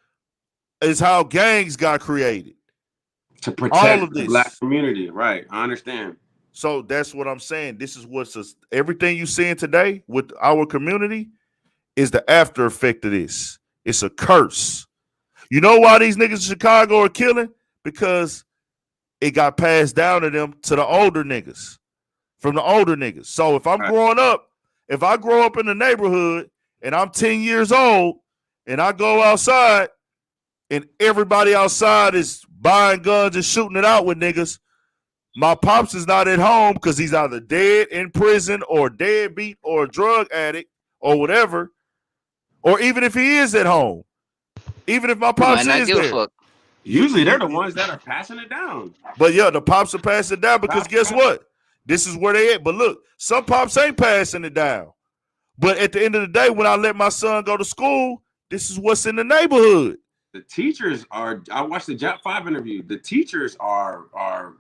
is how gangs got created. To protect the black community. Right. I understand. So that's what I'm saying. This is everything you seeing today with our community is the after effect of this. It's a curse. You know why these niggas in Chicago are killing? Because it got passed down to them to the older niggas. From the older niggas. So if I'm growing up, if I grow up in the neighborhood and I'm 10 years old and I go outside and everybody outside is buying guns and shooting it out with niggas, my pops is not at home because he's either dead in prison or deadbeat or a drug addict or whatever. Or even if he is at home. Even if my pops is there. Fuck. Usually they're the ones that are passing it down. But yeah, the pops are passing it down because guess what? This is where they at. But look, some pops ain't passing it down. But at the end of the day, when I let my son go to school, this is what's in the neighborhood. The teachers are, I watched the Jap 5 interview. The teachers are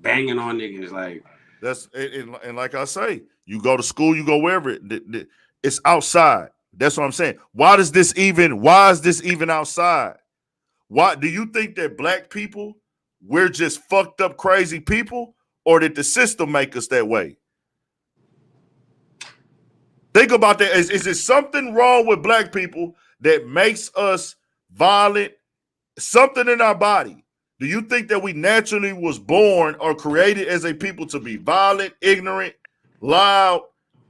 banging on niggas like. That's and like I say, you go to school, you go wherever it's outside. That's what I'm saying. Why is this even outside? Why do you think that black people, we're just fucked up crazy people, or did the system make us that way? Think about that. Is there something wrong with black people that makes us violent? Something in our body. Do you think that we naturally was born or created as a people to be violent, ignorant, loud,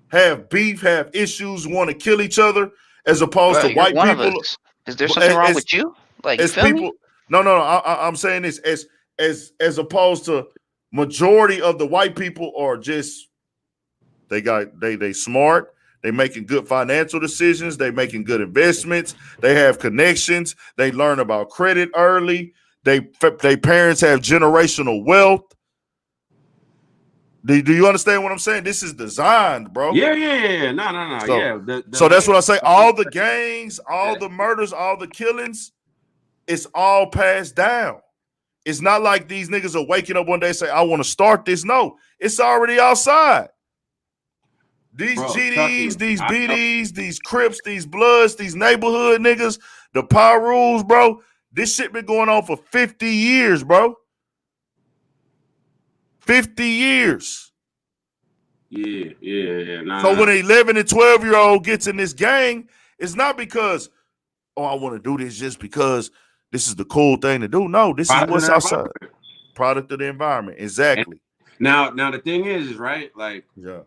have beef, have issues, want to kill each other, as opposed to white people? Is there something wrong with you? Like, as people? No. I'm saying this as opposed to majority of the white people are just they smart. They making good financial decisions. They making good investments. They have connections. They learn about credit early. They parents have generational wealth. Do you understand what I'm saying? This is designed, bro. Yeah. No. So, so that's what I say. All the gangs, all the murders, all the killings, it's all passed down. It's not like these niggas are waking up one day and say, I want to start this. No, it's already outside. These GDs, these BDs, these Crips, these Bloods, these neighborhood niggas, the power rules, bro. This shit been going on for 50 years, bro. 50 years. Yeah. So when an 11 and 12-year-old gets in this gang, it's not because, I want to do this just because this is the cool thing to do. No, this is what's outside. Product of the environment. Exactly. Now the thing is right? Like, yeah.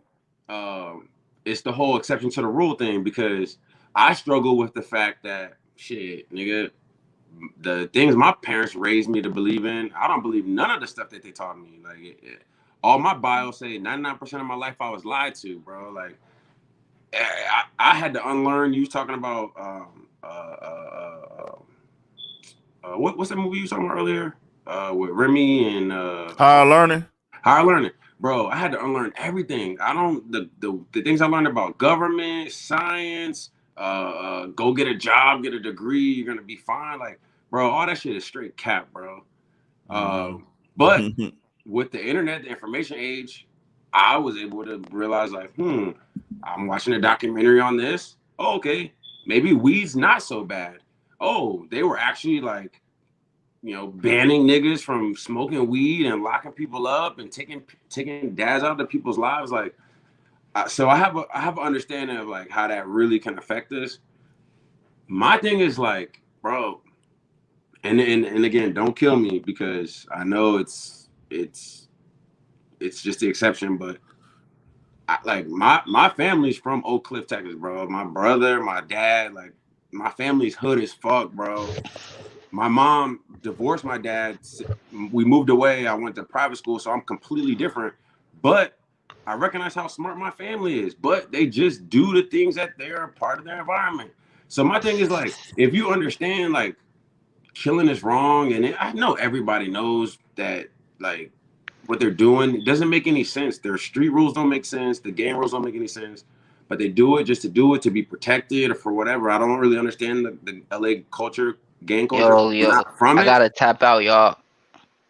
It's the whole exception to the rule thing, because I struggle with the fact that shit, nigga, the things my parents raised me to believe in, I don't believe none of the stuff that they taught me. Like, all my bios say 99% of my life I was lied to, bro. Like, I had to unlearn. You was talking about what's that movie you was talking about earlier? With Remy and Higher Learning. Higher Learning. Bro, I had to unlearn everything. I don't the things I learned about government, science, go get a job, get a degree, you're gonna be fine. Like, bro, all that shit is straight cap, bro. But with the internet, the information age, I was able to realize, like, I'm watching a documentary on this. Oh, okay, maybe weed's not so bad. Oh, they were actually like, banning niggas from smoking weed and locking people up and taking dads out of people's lives. Like, so I have an understanding of like how that really can affect us. My thing is like, bro, and again, don't kill me because I know it's just the exception, but my family's from Oak Cliff, Texas, bro. My brother, my dad, like my family's hood as fuck, bro. My mom divorced my dad. We moved away. I went to private school, so I'm completely different. But I recognize how smart my family is. But they just do the things that they're a part of their environment. So my thing is like, if you understand like killing is wrong, and I know everybody knows that, like, what they're doing, it doesn't make any sense. Their street rules don't make sense. The game rules don't make any sense. But they do it just to do it, to be protected or for whatever. I don't really understand the LA culture, gang culture. I'm Yo, not from I it. gotta tap out, y'all.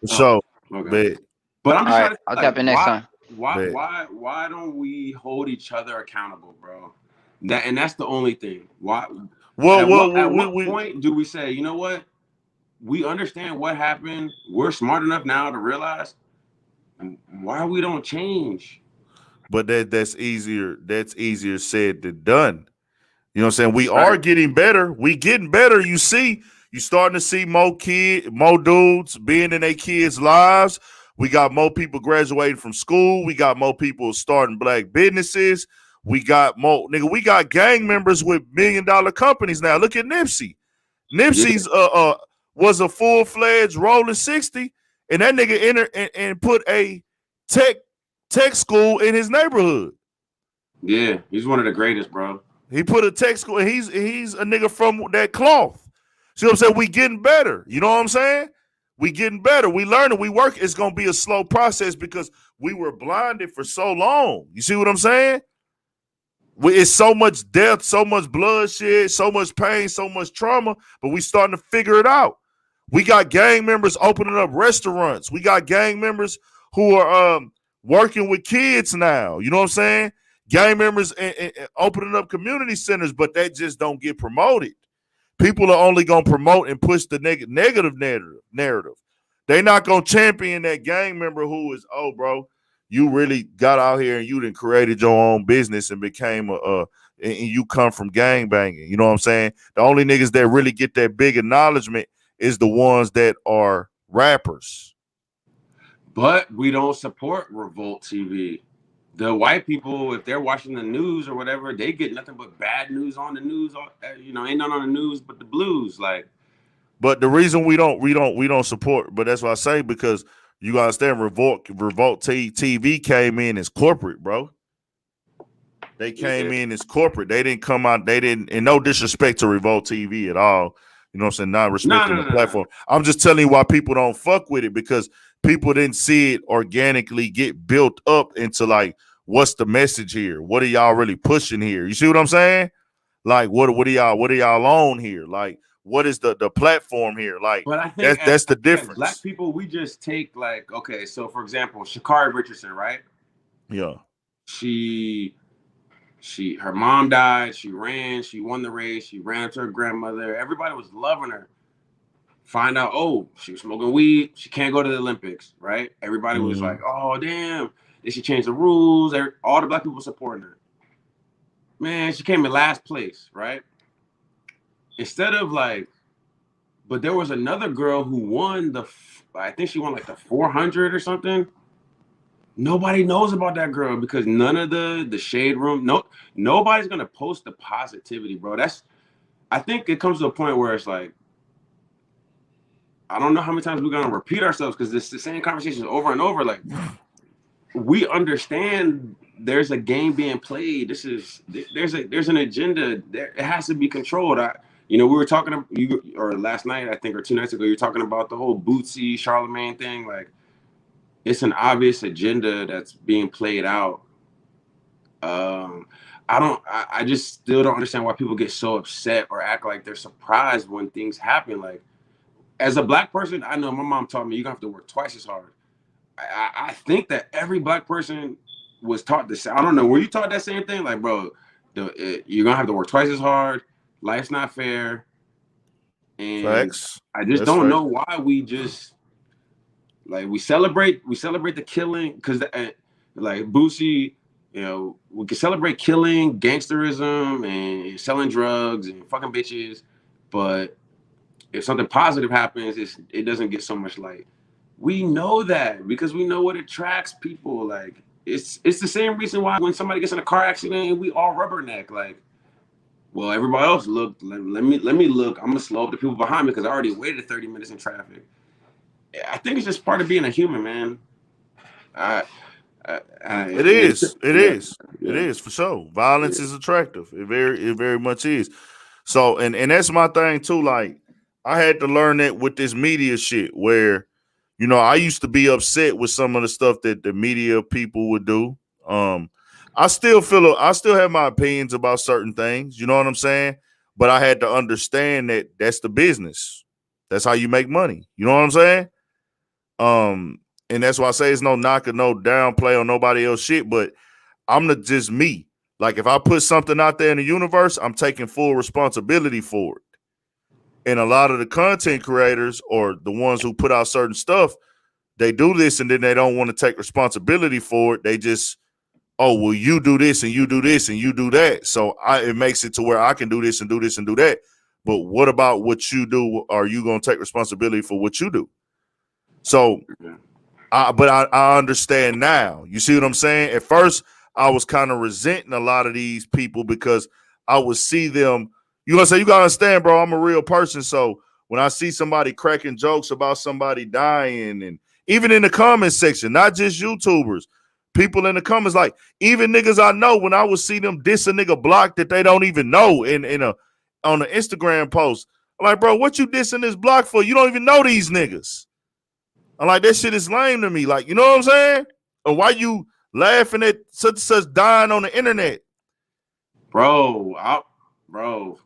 So, Okay. bet, But I'm just All trying right, to I'll say, tap like, in next time. bet. why don't we hold each other accountable, bro? That's the only thing. Why? At what We point do we say, you know what? We understand what happened. We're smart enough now to realize why we don't change. but that's easier. That's easier said than done. You know what I'm saying? We are Right. getting better. We getting better. You see, you starting to see more dudes being in their kids' lives. We got more people graduating from school. We got more people starting black businesses. We got more nigga. We got gang members with $1 million companies now. Look at Nipsey. Yeah. Nipsey's was a full-fledged rolling 60, and that nigga entered and put a tech school in his neighborhood. Yeah. He's one of the greatest, bro. He put a tech school. He's a nigga from that cloth. See what I'm saying? We getting better. You know what I'm saying? We getting better. We learning. We work. It's gonna be a slow process because we were blinded for so long. You see what I'm saying? It's so much death, so much bloodshed, so much pain, so much trauma, but we starting to figure it out. We got gang members opening up restaurants. We got gang members who are working with kids now. You know what I'm saying? Gang members and opening up community centers, but that just don't get promoted. People are only gonna promote and push the negative narrative. They're not gonna champion that gang member who is, oh, bro, you really got out here and you done created your own business and became and you come from gang banging. You know what I'm saying? The only niggas that really get that big acknowledgement is the ones that are rappers. But we don't support Revolt TV. The white people, if they're watching the news or whatever, they get nothing but bad news on the news. You know, ain't none on the news but the blues. Like, but the reason we don't support, but that's what I say, because you gotta understand, Revolt TV came in as corporate, bro. They came in as corporate. They didn't come out. They didn't, and no disrespect to Revolt TV at all. You know what I'm saying? Not respecting the platform. I'm just telling you why people don't fuck with it, because people didn't see it organically get built up into like, what's the message here? What are y'all really pushing here? You see what I'm saying? Like, what are y'all on here? Like, what is the platform here? Like, but I think that's the difference. As black people, we just take, like, okay, so for example, Sha'Carri Richardson, right? Yeah. Her mom died. She won the race. She ran up to her grandmother. Everybody was loving her. Find out, oh, she was smoking weed. She can't go to the Olympics, right? Everybody was like, oh, damn. They should change the rules. All the black people supporting her. Man, she came in last place, right? Instead of like, but there was another girl who won I think she won like the 400 or something. Nobody knows about that girl because none of the shade room, nobody's gonna post the positivity, bro. I think it comes to a point where it's like, I don't know how many times we're gonna repeat ourselves because it's the same conversations over and over. Like, we understand there's a game being played. There's an agenda. It has to be controlled. We were talking or last night, I think, or 2 nights ago, you're talking about the whole Bootsy Charlemagne thing. Like, it's an obvious agenda that's being played out. I just still don't understand why people get so upset or act like they're surprised when things happen. Like, as a black person, I know my mom taught me you're gonna have to work twice as hard. I think that every black person was taught this. I don't know. Were you taught that same thing? Like, bro, you're gonna have to work twice as hard. Life's not fair. And Facts. I just don't know why we just like we celebrate the killing because like Boosie, we can celebrate killing, gangsterism, and selling drugs and fucking bitches, but if something positive happens, it doesn't get so much light. We know that because we know what attracts people. Like, it's the same reason why when somebody gets in a car accident, we all rubberneck. Like, well, everybody else looked. Let me look. I'm gonna slow up the people behind me because I already waited 30 minutes in traffic. I think it's just part of being a human, man. It is for sure. Violence is attractive. It very much is. So, and that's my thing too. Like, I had to learn that with this media shit where, you know, I used to be upset with some of the stuff that the media people would do. I still have my opinions about certain things, you know what I'm saying? But I had to understand that that's the business. That's how you make money. You know what I'm saying? And that's why I say it's no knock or no downplay on nobody else shit, but I'm just me. Like if I put something out there in the universe, I'm taking full responsibility for it. And a lot of the content creators or the ones who put out certain stuff, they do this and then they don't want to take responsibility for it. They just, oh, well, you do this and you do this and you do that. So it makes it to where I can do this and do this and do that. But what about what you do? Are you going to take responsibility for what you do? So, but I understand now. You see what I'm saying? At first, I was kind of resenting a lot of these people because I would see them. You gonna say, you gotta understand, bro, I'm a real person. So when I see somebody cracking jokes about somebody dying, and even in the comment section, not just YouTubers, people in the comments, like even niggas I know, when I would see them diss a nigga block that they don't even know on an Instagram post, I'm like, bro, what you dissing this block for? You don't even know these niggas. I'm like, that shit is lame to me. Like, you know what I'm saying? Or why you laughing at such and such dying on the internet? Bro,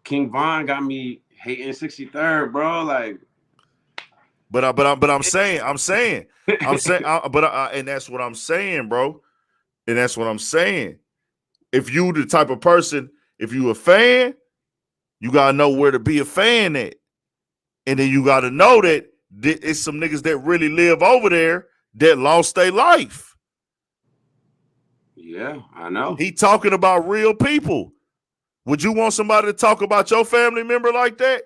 King Von got me hating 63rd, bro. Like, I'm saying, and that's what I'm saying, bro. And that's what I'm saying. If you the type of person, if you a fan, you gotta know where to be a fan at, and then you gotta know that it's some niggas that really live over there that lost their life. Yeah, I know. He talking about real people. Would you want somebody to talk about your family member like that?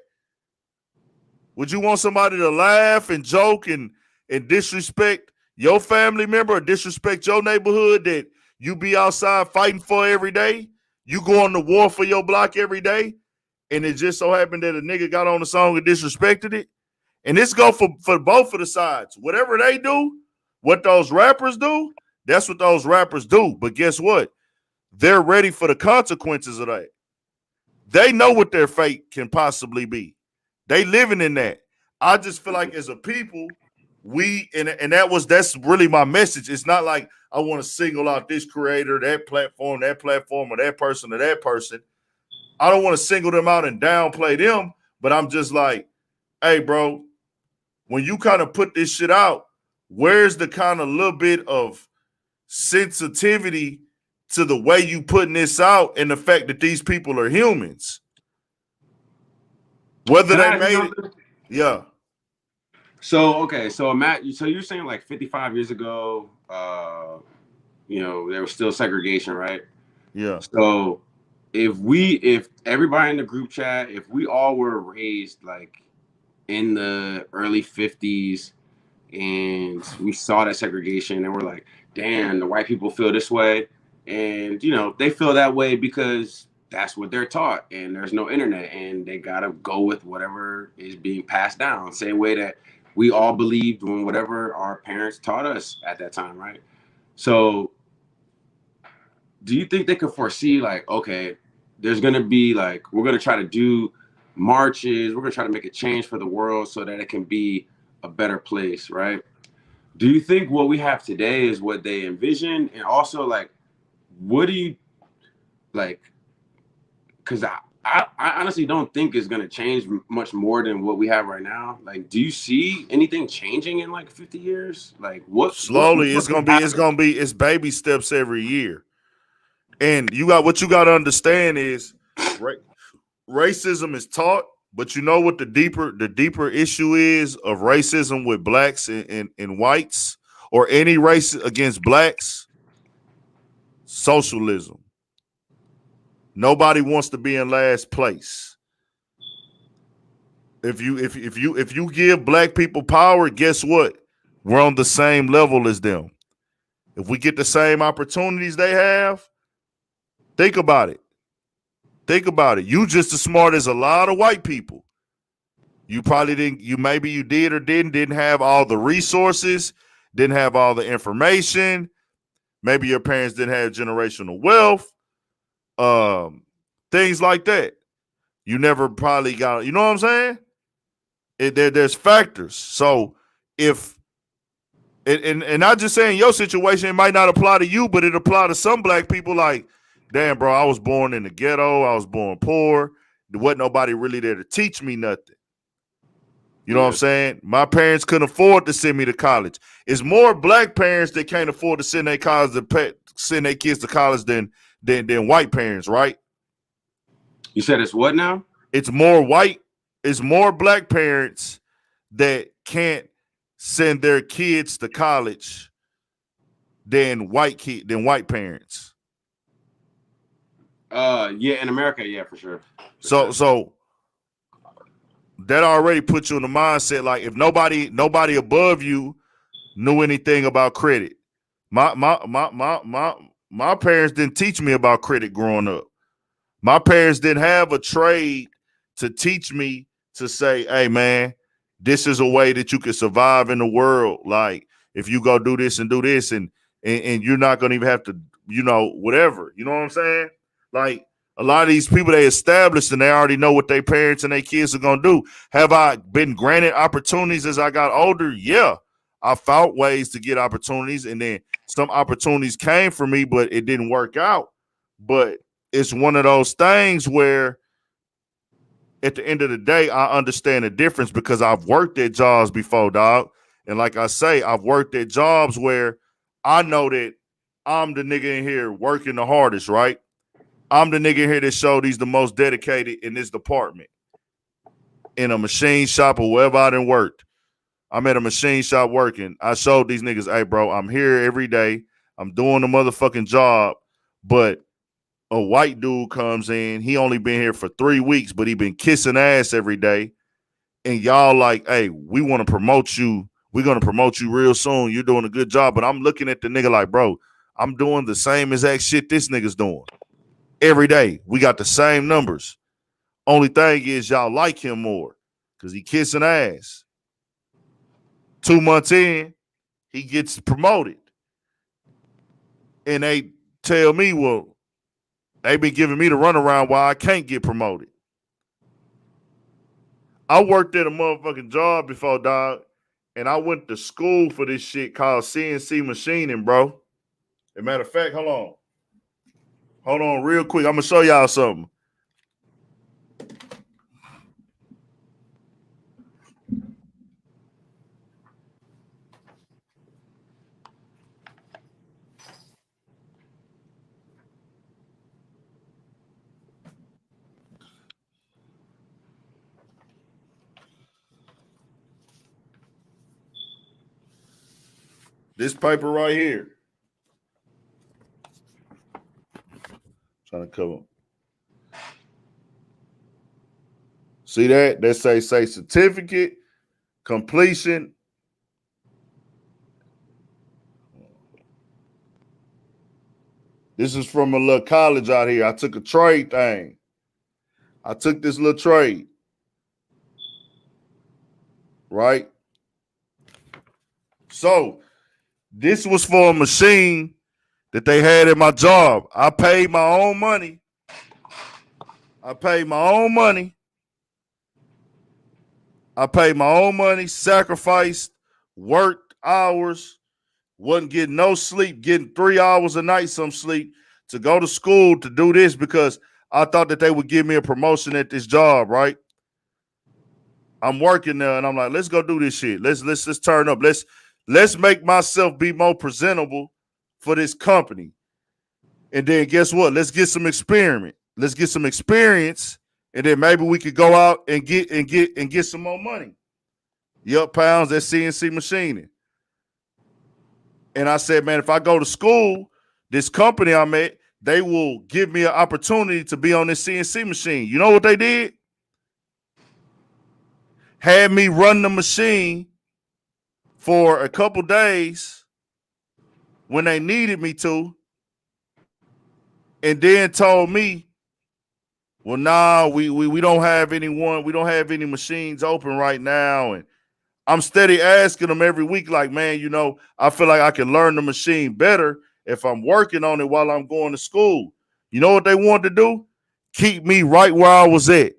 Would you want somebody to laugh and joke and disrespect your family member or disrespect your neighborhood that you be outside fighting for every day? You go on the war for your block every day, and it just so happened that a nigga got on the song and disrespected it? And this go for both of the sides. Whatever they do, what those rappers do, that's what those rappers do. But guess what? They're ready for the consequences of that. They know what their fate can possibly be. They living in that. I just feel like as a people, that's really my message. It's not like I want to single out this creator, that platform, or that person or that person. I don't want to single them out and downplay them, but I'm just like, hey, bro, when you kind of put this shit out, where's the kind of little bit of sensitivity to the way you putting this out and the fact that these people are humans? Whether they made it. Yeah. So, okay. So, Matt, so you're saying like 55 years ago, you know, there was still segregation, right? Yeah. So if everybody in the group chat, if we all were raised like in the early 50s and we saw that segregation and we're like, damn, the white people feel this way. And, you know, they feel that way because that's what they're taught and there's no internet and they got to go with whatever is being passed down. Same way that we all believed when whatever our parents taught us at that time, right? So do you think they could foresee like, okay, there's going to be like, we're going to try to do marches, we're going to try to make a change for the world so that it can be a better place, right? Do you think what we have today is what they envision? And also, like, what do you like? Because I honestly don't think it's gonna change much more than what we have right now. Like, do you see anything changing in like 50 years? Like, what? Slowly, it's baby steps every year. And what you got to understand is, racism is taught. But you know what the deeper issue is of racism with blacks and whites or any race against blacks? Socialism. Nobody wants to be in last place. If you give black people power, guess what? We're on the same level as them. If we get the same opportunities they have, think about it. Think about it. You just as smart as a lot of white people. You probably didn't, maybe you did or didn't have all the resources, didn't have all the information. Maybe your parents didn't have generational wealth, things like that. You never probably got, you know what I'm saying? There's factors. So if and not just saying your situation, it might not apply to you, but it apply to some black people. Like, damn, bro, I was born in the ghetto. I was born poor. There wasn't nobody really there to teach me nothing. You know what I'm saying? My parents couldn't afford to send me to college. It's more black parents that can't afford to send their send their kids to college than white parents, right? You said it's what now? It's more black parents that can't send their kids to college than white parents. Yeah, in America, yeah, for sure. So that already puts you in the mindset like if nobody above you knew anything about credit. My parents didn't teach me about credit growing up. My parents didn't have a trade to teach me to say, hey man, this is a way that you can survive in the world. Like if you go do this and you're not gonna even have to, whatever. You know what I'm saying? Like a lot of these people they established and they already know what their parents and their kids are gonna do. Have I been granted opportunities as I got older? Yeah. I found ways to get opportunities, and then some opportunities came for me, but it didn't work out. But it's one of those things where at the end of the day, I understand the difference because I've worked at jobs before, dog. And like I say, I've worked at jobs where I know that I'm the nigga in here working the hardest, right? I'm the nigga in here that showed he's the most dedicated in this department. In a machine shop or wherever I done worked. I'm at a machine shop working. I showed these niggas, hey, bro, I'm here every day. I'm doing the motherfucking job, but a white dude comes in. He only been here for 3 weeks, but he been kissing ass every day. And y'all like, hey, we want to promote you. We're going to promote you real soon. You're doing a good job. But I'm looking at the nigga like, bro, I'm doing the same exact shit this nigga's doing. Every day. We got the same numbers. Only thing is y'all like him more because he kissing ass. 2 months in, he gets promoted. And they tell me, well, they been giving me the runaround why I can't get promoted. I worked at a motherfucking job before, dog, and I went to school for this shit called CNC machining, bro. As a matter of fact, hold on. Hold on real quick. I'm going to show y'all something. This paper right here. Trying to cover. See that? That say certificate, completion. This is from a little college out here. I took a trade thing. I took this little trade. Right? So, this was for a machine that they had at my job. I paid my own money. Sacrificed, worked hours, wasn't getting no sleep, getting 3 hours a night some sleep to go to school to do this because I thought that they would give me a promotion at this job, right? I'm working there and I'm like, let's go do this shit. Let's turn up. Let's make myself be more presentable for this company. And then guess what? Let's get some experience. And then maybe we could go out and get some more money. Yup, pounds at CNC machining. And I said, man, if I go to school, this company I'm at, they will give me an opportunity to be on this CNC machine. You know what they did? Had me run the machine for a couple days when they needed me to, and then told me, well, nah, we don't have anyone, we don't have any machines open right now. And I'm steady asking them every week, like, man, I feel like I can learn the machine better if I'm working on it while I'm going to school. You know what they wanted to do? Keep me right where I was at.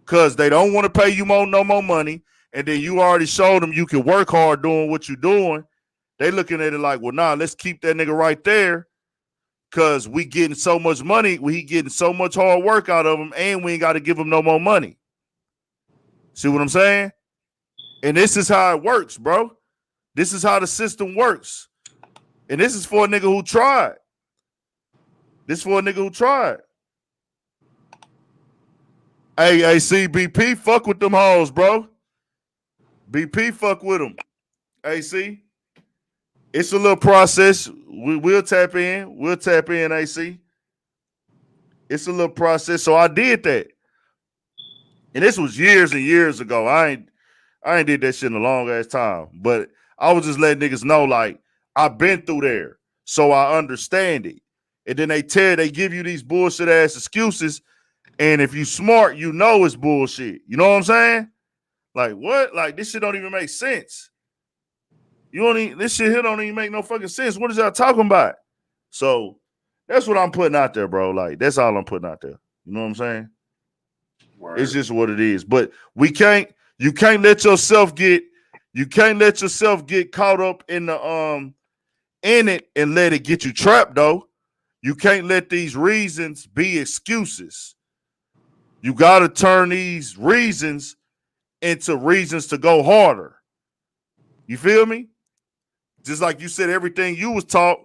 because they don't want to pay you no more money, and then you already showed them you can work hard doing what you're doing. They looking at it like, well, nah, let's keep that nigga right there because we getting so much money, we getting so much hard work out of him, and we ain't got to give him no more money. See what I'm saying? And this is how it works, bro. This is how the system works. And this is for a nigga who tried. This is for a nigga who tried. Hey, see, BP, fuck with them hoes, bro. BP, fuck with them. Hey, see, it's a little process. We'll tap in. We'll tap in, AC. It's a little process. So I did that. And this was years and years ago. I ain't did that shit in a long ass time. But I was just letting niggas know, like, I've been through there. So I understand it. And then they give you these bullshit ass excuses. And if you smart, you know it's bullshit. You know what I'm saying? Like, what? Like, this shit don't even make sense. This shit here don't even make no fucking sense. What is y'all talking about? So that's what I'm putting out there, bro. Like, that's all I'm putting out there. You know what I'm saying? Word. It's just what it is. But you can't let yourself get caught up in the in it and let it get you trapped, though. You can't let these reasons be excuses. You got to turn these reasons into reasons to go harder. You feel me? Just like you said, everything you was taught,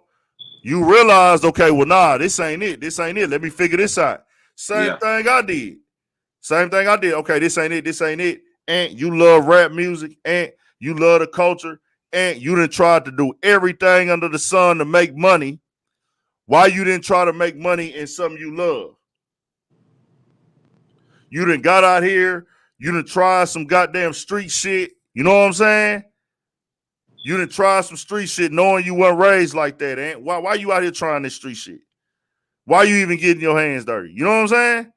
you realized, okay, well, nah, this ain't it. This ain't it. Let me figure this out. Same thing I did. Okay, this ain't it. This ain't it. And you love rap music, and you love the culture, and you done tried to do everything under the sun to make money. Why you didn't try to make money in something you love? You done got out here. You done tried some goddamn street shit. You know what I'm saying? You done tried some street shit knowing you weren't raised like that. Ain't why you out here trying this street shit? Why you even getting your hands dirty? You know what I'm saying?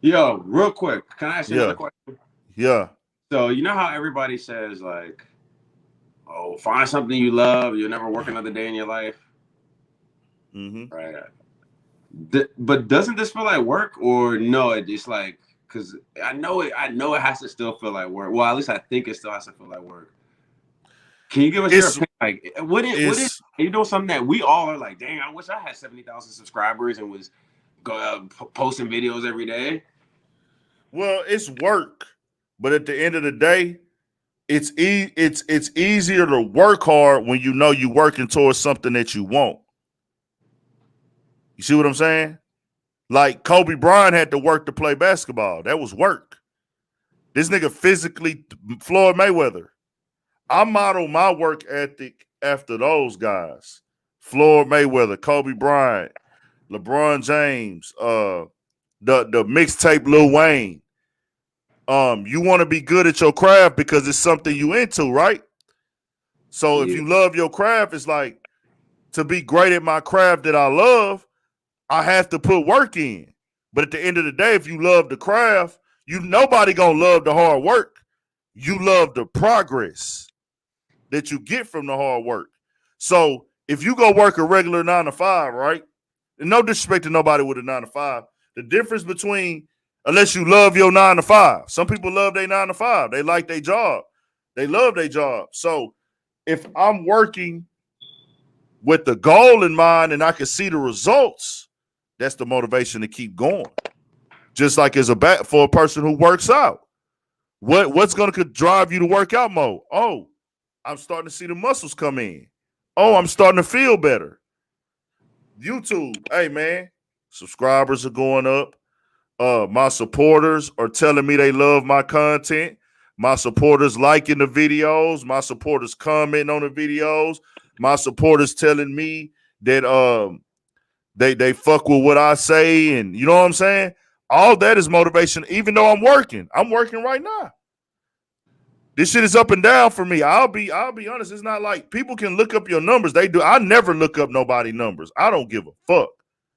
Yo, real quick, can I ask you another question? Yeah. So you know how everybody says, like, oh, find something you love, you'll never work another day in your life. Mm-hmm. Right. But doesn't this feel like work, or no? It's like, because I know it has to still feel like work. Well, at least I think it still has to feel like work. Can you give us your opinion? Like, what is you doing something that we all are like, dang, I wish I had 70,000 subscribers and was posting videos every day. Well, it's work, but at the end of the day, it's easier to work hard when you know you're working towards something that you want. You see what I'm saying? Like Kobe Bryant had to work to play basketball. That was work. This nigga physically, Floyd Mayweather. I model my work ethic after those guys. Floyd Mayweather, Kobe Bryant, LeBron James, the mixtape Lil Wayne. You want to be good at your craft because it's something you into, right? So if you love your craft, it's like, to be great at my craft that I love, I have to put work in. But at the end of the day, if you love the craft, nobody gonna love the hard work. You love the progress that you get from the hard work. So if you go work a regular 9 to 5, right? And no disrespect to nobody with a 9 to 5. The difference between, unless you love your 9 to 5. Some people love their 9 to 5. They like their job. They love their job. So if I'm working with the goal in mind and I can see the results, that's the motivation to keep going. Just like for a person who works out. What's going to drive you to work out more? Oh, I'm starting to see the muscles come in. Oh, I'm starting to feel better. YouTube, hey man, subscribers are going up. My supporters are telling me they love my content. My supporters liking the videos. My supporters commenting on the videos. My supporters telling me that they fuck with what I say, and you know what I'm saying? All that is motivation, even though I'm working. I'm working right now. This shit is up and down for me. I'll be honest. It's not like people can look up your numbers. They do. I never look up nobody's numbers. I don't give a fuck.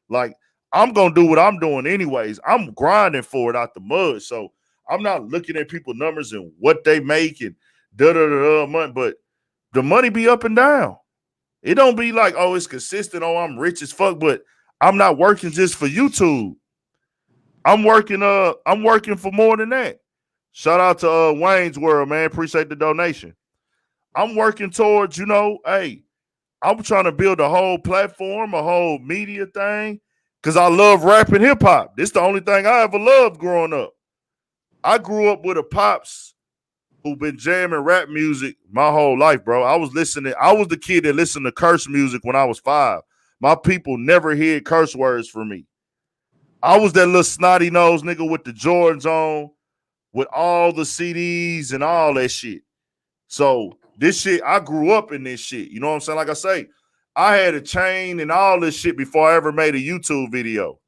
Like, I'm gonna do what I'm doing anyways. I'm grinding for it out the mud. So I'm not looking at people's numbers and what they make and money, but the money be up and down. It don't be like, oh, it's consistent. Oh, I'm rich as fuck, but I'm not working just for YouTube. I'm working for more than that. Shout out to Wayne's World, man. Appreciate the donation. I'm working towards, hey, I'm trying to build a whole platform, a whole media thing, because I love rap and hip hop. This the only thing I ever loved growing up. I grew up with a pops who been jamming rap music my whole life, bro. I was the kid that listened to curse music when I was 5. My people never heard curse words from me. I was that little snotty nose nigga with the Jordans on, with all the CDs and all that shit. So this shit, I grew up in this shit. You know what I'm saying? Like I say, I had a chain and all this shit before I ever made a YouTube video.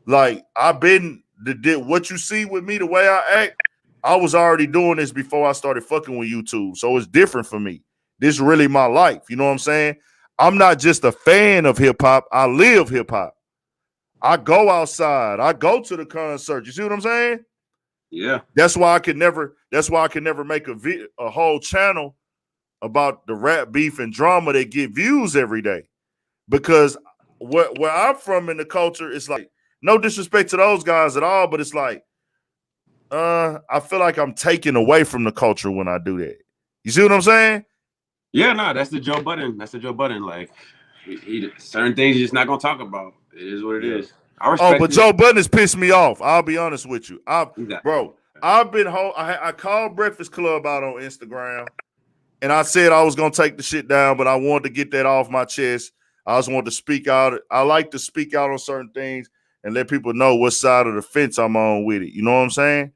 Like, I've been, what you see with me, the way I act, I was already doing this before I started fucking with YouTube. So it's different for me. This is really my life. You know what I'm saying? I'm not just a fan of hip hop. I live hip hop. I go outside. I go to the concert. You see what I'm saying? Yeah. That's why I could never make a whole channel about the rap beef and drama that get views every day. Because where I'm from in the culture, it's like, no disrespect to those guys at all, but it's like, I feel like I'm taking away from the culture when I do that. You see what I'm saying? Yeah, no, that's the Joe Budden. That's the Joe Budden. Like, he certain things he's just not gonna talk about. It is what it is. I respect. But Joe Budden has pissed me off. I'll be honest with you. Bro, I've been I called Breakfast Club out on Instagram, and I said I was gonna take the shit down, but I wanted to get that off my chest. I just wanted to speak out. I like to speak out on certain things and let people know what side of the fence I'm on with it. You know what I'm saying?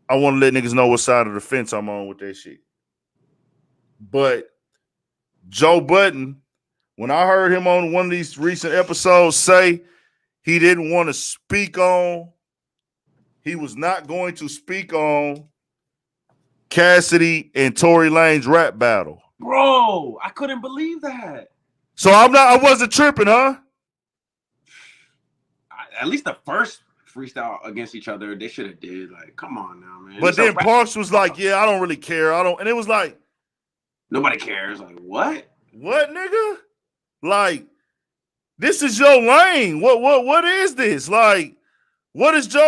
I want to let niggas know what side of the fence I'm on with that shit. But Joe Budden, when I heard him on one of these recent episodes say he didn't want to speak on, he was not going to speak on Cassidy and Tory Lanez rap battle. Bro, I couldn't believe that. So I wasn't tripping, huh? At least the first freestyle against each other, they should have did. Like, come on now, man. But then Parks was like, yeah, I don't really care. And it was like, nobody cares. Like, what? What, nigga? Like, this is your lane. What is this? Like, what is Joe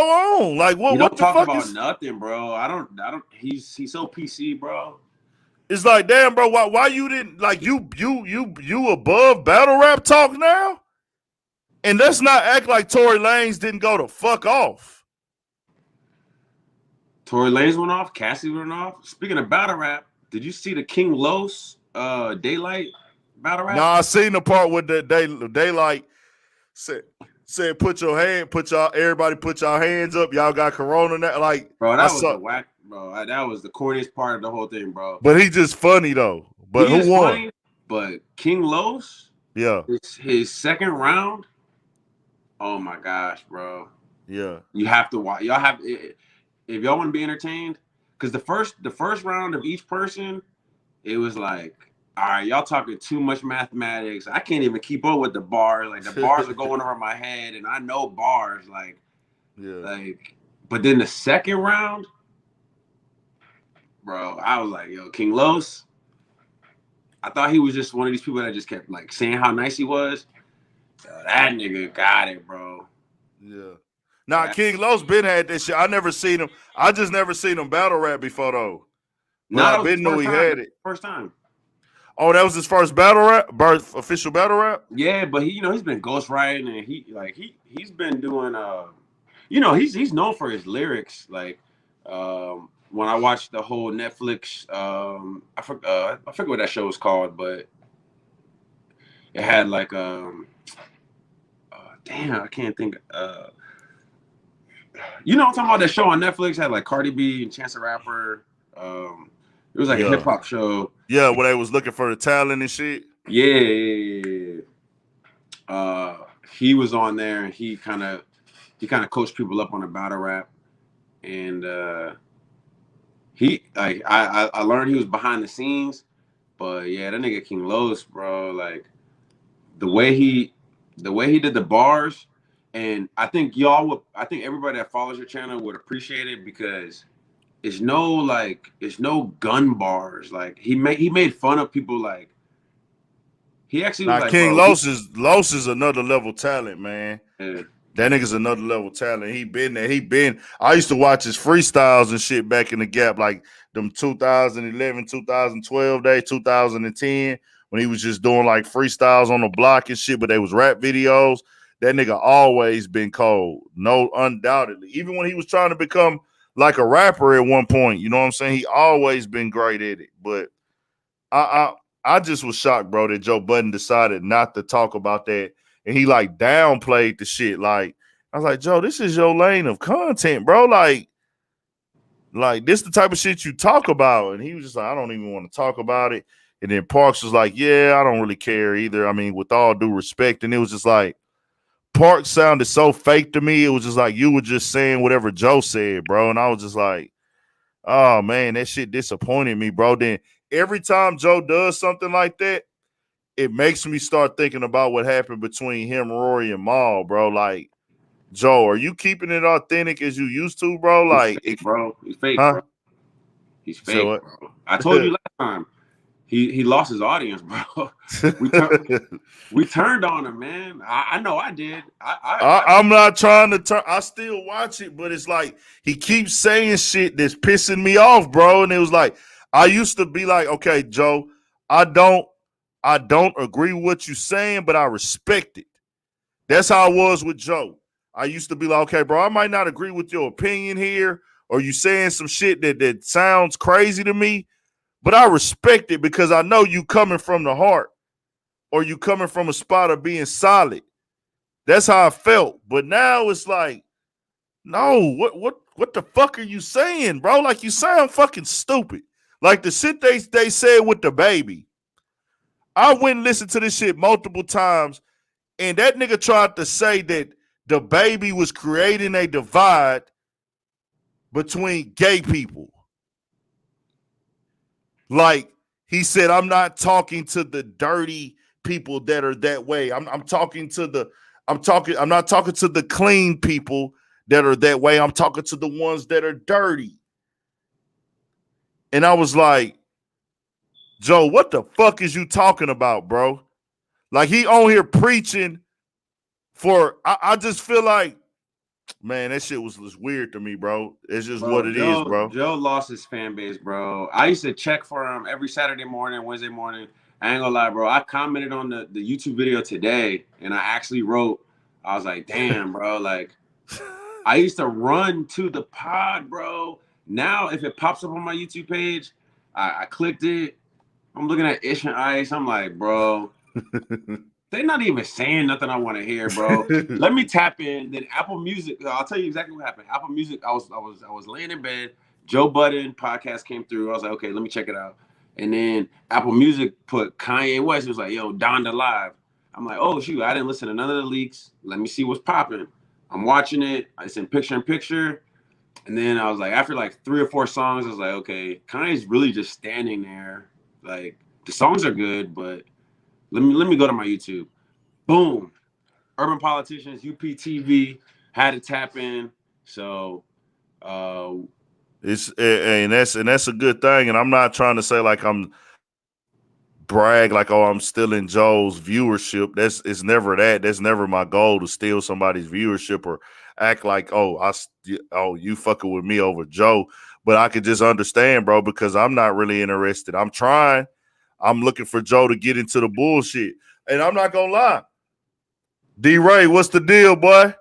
on? Like, what the fuck talk about nothing, bro. I don't he's so PC, bro. It's like, damn, bro, why you didn't, like, you above battle rap talk now? And let's not act like Tory Lanez didn't go the fuck off. Tory Lanez went off. Cassidy went off. Speaking of battle rap, did you see the King Los Daylight battle rap? Nah, I seen the part with the Daylight said everybody put y'all hands up. Y'all got corona now. Like, bro, that was the whack, bro. That was the corniest part of the whole thing, bro. But he just funny though. But who won? Funny, but King Los, yeah, his second round. Oh my gosh, bro. Yeah. You have to watch. Y'all have, if y'all want to be entertained, because the first round of each person, it was like, all right, y'all talking too much mathematics. I can't even keep up with the bars. Like, the bars are going over my head, and I know bars. Like, but then the second round, bro, I was like, yo, King Los. I thought he was just one of these people that just kept like saying how nice he was. That nigga got it, bro. Yeah. Nah, King Los been had that shit. I never seen him. I just never seen him battle rap before though. But I been knew he had it. First time. Oh, that was his first battle rap, official battle rap. Yeah, but he's been ghostwriting and he's been doing he's known for his lyrics. Like when I watched the whole Netflix, I forget what that show was called, but it had like damn, I can't think. You know what I'm talking about? That show on Netflix had like Cardi B and Chance the Rapper. It was like a hip hop show. Yeah, where they was looking for the talent and shit. Yeah. He was on there and he kind of coached people up on the battle rap, and I learned he was behind the scenes, but yeah, that nigga King Los, bro, like the way he did the bars, and I think everybody that follows your channel would appreciate it because it's no gun bars. Like he made fun of people. Like he actually was like, King Los is another level talent, man. Yeah. That nigga's another level talent. He been there. I used to watch his freestyles and shit back in the gap, like them 2011, 2012 days, 2010, when he was just doing like freestyles on the block and shit, but they was rap videos. That nigga always been cold. No, undoubtedly. Even when he was trying to become like a rapper at one point, you know what I'm saying? He always been great at it. But I just was shocked, bro, that Joe Budden decided not to talk about that. And he like downplayed the shit. Like, I was like, Joe, this is your lane of content, bro. Like this the type of shit you talk about. And he was just like, I don't even want to talk about it. And then Parks was like, yeah, I don't really care either. I mean, with all due respect. And it was just like, Parks sounded so fake to me. It was just like you were just saying whatever Joe said, bro. And I was just like, oh man, that shit disappointed me, bro. Then every time Joe does something like that, it makes me start thinking about what happened between him, Rory, and Maul, bro. Like, Joe, are you keeping it authentic as you used to, bro? Like, He's fake, bro. He's fake, huh? bro. He's fake, So bro. I told you last time. He lost his audience, bro. We turned on him, man. I know I did. I'm not trying to turn. I still watch it, but it's like he keeps saying shit that's pissing me off, bro. And it was like I used to be like, okay, Joe, I don't agree with what you're saying, but I respect it. That's how I was with Joe. I used to be like, okay, bro, I might not agree with your opinion here, or you saying some shit that sounds crazy to me, but I respect it because I know you coming from the heart, or you coming from a spot of being solid. That's how I felt. But now it's like, no, what the fuck are you saying, bro? Like, you sound fucking stupid. Like the shit they said with the baby. I went and listened to this shit multiple times, and that nigga tried to say that the baby was creating a divide between gay people. Like, he said, I'm not talking to the dirty people that are that way. I'm not talking to the clean people that are that way. I'm talking to the ones that are dirty. And I was like, Joe, what the fuck is you talking about, bro? Like, he on here preaching for, I just feel like, man, that shit was weird to me, bro. It's just what it is, bro. Joe lost his fan base, bro. I used to check for him every Saturday morning, Wednesday morning. I ain't gonna lie, bro. I commented on the YouTube video today, and I actually wrote, I was like, damn, bro. Like, I used to run to the pod, bro. Now, if it pops up on my YouTube page, I clicked it. I'm looking at Ish and Ice. I'm like, bro, they're not even saying nothing I want to hear, bro. Let me tap in. Then Apple Music. I'll tell you exactly what happened. Apple Music. I was laying in bed. Joe Budden podcast came through. I was like, okay, let me check it out. And then Apple Music put Kanye West. It was like, yo, Donda Live. I'm like, oh shoot, I didn't listen to none of the leaks. Let me see what's popping. I'm watching it. It's in picture in picture. And then I was like, after like 3 or 4 songs, I was like, okay, Kanye's really just standing there. Like, the songs are good, but let me go to my YouTube. Boom. Urban Politicians, UPTV, had to tap in. So that's a good thing. And I'm not trying to say like I'm brag like, oh, I'm stealing Joe's viewership. It's never that. That's never my goal, to steal somebody's viewership or act like, you fucking with me over Joe. But I could just understand, bro, because I'm not really interested. I'm trying. I'm looking for Joe to get into the bullshit. And I'm not gonna lie. D-Ray, what's the deal, boy?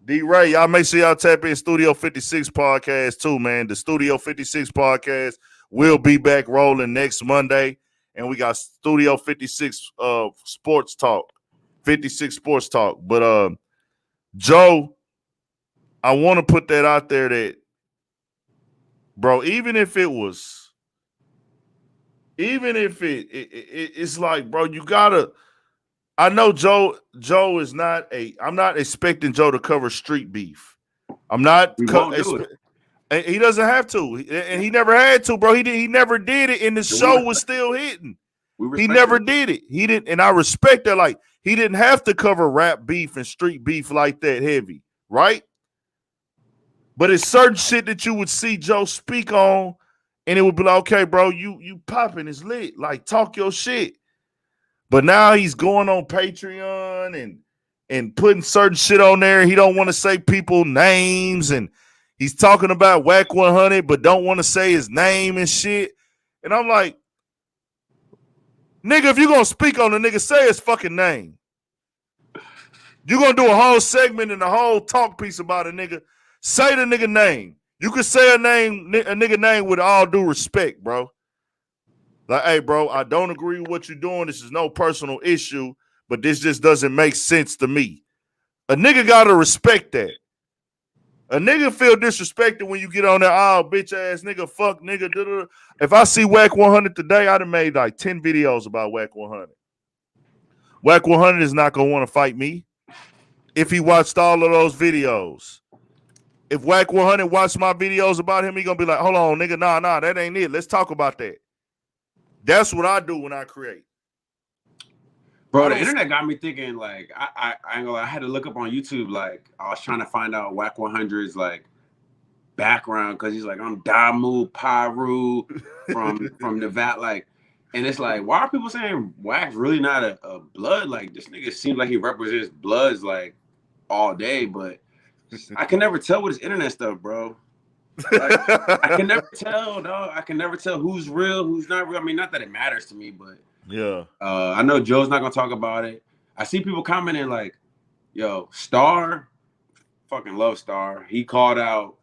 D-Ray, y'all make sure y'all tap in Studio 56 podcast too, man. The Studio 56 podcast will be back rolling next Monday. And we got Studio 56 Sports Talk. 56 Sports Talk. But Joe, I want to put that out there that, bro, even if it's like, bro, you gotta. I know Joe is not I'm not expecting Joe to cover street beef. I'm not. we won't do it. And he doesn't have to, and he never had to, bro. He never did it, and the show was still hitting. He never did it. He didn't, and I respect that. Like, he didn't have to cover rap beef and street beef like that heavy, right? But it's certain shit that you would see Joe speak on, and it would be like, okay, bro, you popping is lit. Like, talk your shit. But now he's going on Patreon and putting certain shit on there. He don't want to say people names, and he's talking about Wack 100, but don't want to say his name and shit. And I'm like, nigga, if you're going to speak on the nigga, say his fucking name. You're going to do a whole segment and a whole talk piece about a nigga. Say the nigga name. You can say a nigga name with all due respect, bro. Like, hey, bro, I don't agree with what you're doing. This is no personal issue, but this just doesn't make sense to me. A nigga got to respect that. A nigga feel disrespected when you get on that, oh, bitch ass nigga, fuck nigga. Da-da-da. If I see Wack 100 today, I'd have made like 10 videos about Wack 100. Wack 100 is not going to want to fight me if he watched all of those videos. If Wack 100 watched my videos about him, he going to be like, hold on, nigga, nah, that ain't it. Let's talk about that. That's what I do when I create. Bro, the internet got me thinking, like, I ain't gonna lie, I had to look up on YouTube, like, I was trying to find out Wack 100's, like, background, because he's like, I'm Damu Paru from Nevada, like, and it's like, why are people saying Wack's really not a blood? Like, this nigga seems like he represents bloods, like, all day, but I can never tell with his internet stuff, bro. Like, I can never tell, dog. I can never tell who's real, who's not real. I mean, not that it matters to me, but yeah. I know Joe's not gonna talk about it. I see people commenting like, "Yo, Star, fucking love Star. He called out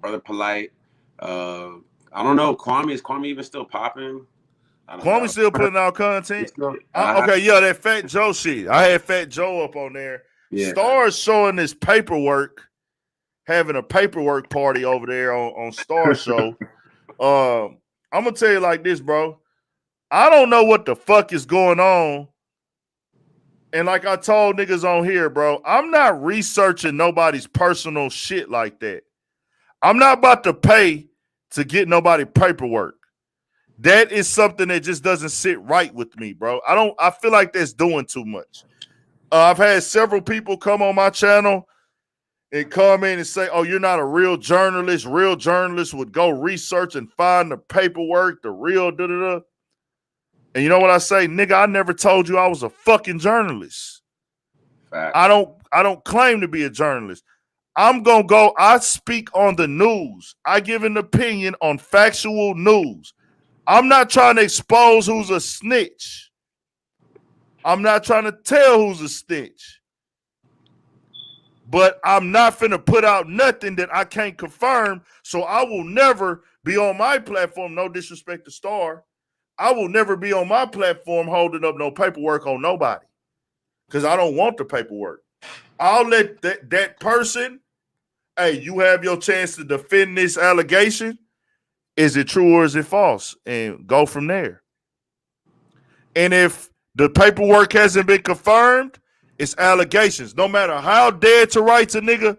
Brother Polite. I don't know. Kwame, is Kwame even still popping? Kwame still putting out content. Okay, yeah, that Fat Joe shit. I had Fat Joe up on there. Yeah. Star's showing this paperwork, having a paperwork party over there on Star Show. I'm gonna tell you like this, bro. I don't know what the fuck is going on. And like I told niggas on here, bro, I'm not researching nobody's personal shit like that. I'm not about to pay to get nobody paperwork. That is something that just doesn't sit right with me, bro. I feel like that's doing too much. I've had several people come on my channel and come in and say, oh, you're not a real journalist. Real journalists would go research and find the paperwork, the real da-da-da. And you know what I say? Nigga, I never told you I was a fucking journalist. Fact. I don't claim to be a journalist. I speak on the news. I give an opinion on factual news. I'm not trying to expose who's a snitch. I'm not trying to tell who's a snitch. But I'm not finna put out nothing that I can't confirm, so I will never be on my platform, no disrespect to Star. I will never be on my platform holding up no paperwork on nobody because I don't want the paperwork. I'll let that person, hey, you have your chance to defend this allegation. Is it true or is it false? And go from there. And if the paperwork hasn't been confirmed, it's allegations. No matter how dead to rights a nigga,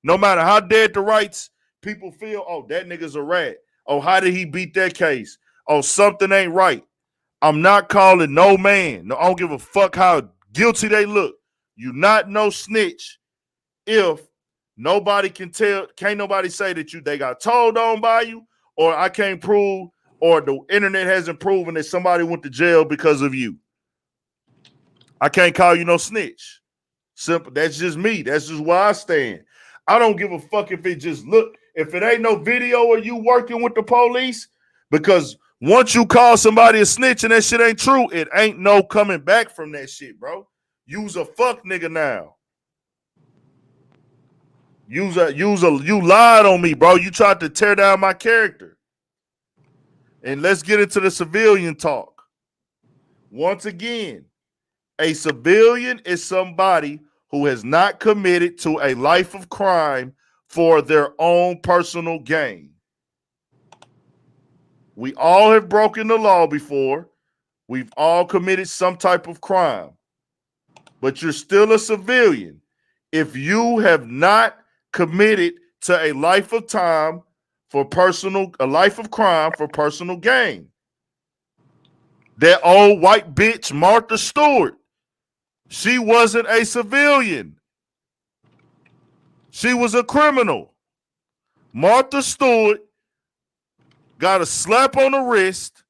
no matter how dead to rights people feel, oh, that nigga's a rat. Oh, how did he beat that case? Oh, something ain't right. I'm not calling no man. No, I don't give a fuck how guilty they look. You not no snitch if nobody can tell, can't nobody say that they got told on by you, or I can't prove, or the internet hasn't proven that somebody went to jail because of you. I can't call you no snitch. Simple. That's just me. That's just where I stand. I don't give a fuck if it just look, if it ain't no video of you working with the police, because once you call somebody a snitch and that shit ain't true, it ain't no coming back from that shit, bro. You's a fuck nigga now. You lied on me, bro. You tried to tear down my character. And let's get into the civilian talk. Once again, a civilian is somebody who has not committed to a life of crime for their own personal gain. We all have broken the law before. We've all committed some type of crime. But you're still a civilian if you have not committed to a life of time for a life of crime for personal gain. That old white bitch, Martha Stewart, she wasn't a civilian. She was a criminal. Martha Stewart got a slap on the wrist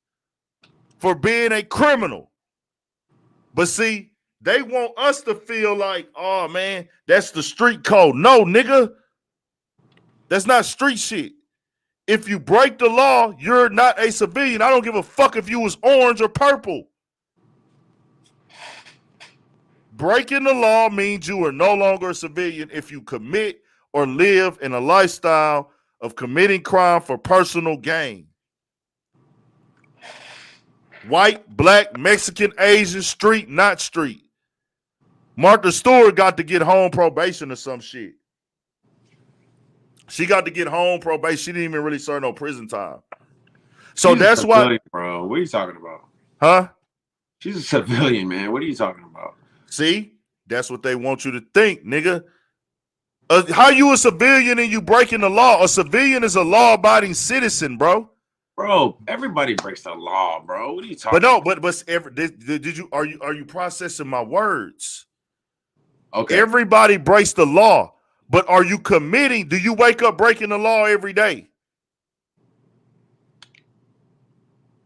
for being a criminal. But see, They want us to feel like, oh man, that's the street code. No, nigga. That's not street shit. If you break the law, you're not a civilian. I don't give a fuck if you was orange or purple. Breaking the law means you are no longer a civilian if you commit or live in a lifestyle of committing crime for personal gain. White, black, Mexican, Asian, street, not street. Martha Stewart got to get home probation or some shit. She got to get home probation. She didn't even really serve no prison time. So She's that's why, bro. What are you talking about? Huh? She's a civilian, man. What are you talking about? See, that's what they want you to think, nigga. How you a civilian and you breaking the law? A civilian is a law-abiding citizen, bro. Bro, everybody breaks the law, bro. What are you talking about? Did you are you processing my words? Okay. Everybody breaks the law, but are you committing? Do you wake up breaking the law every day?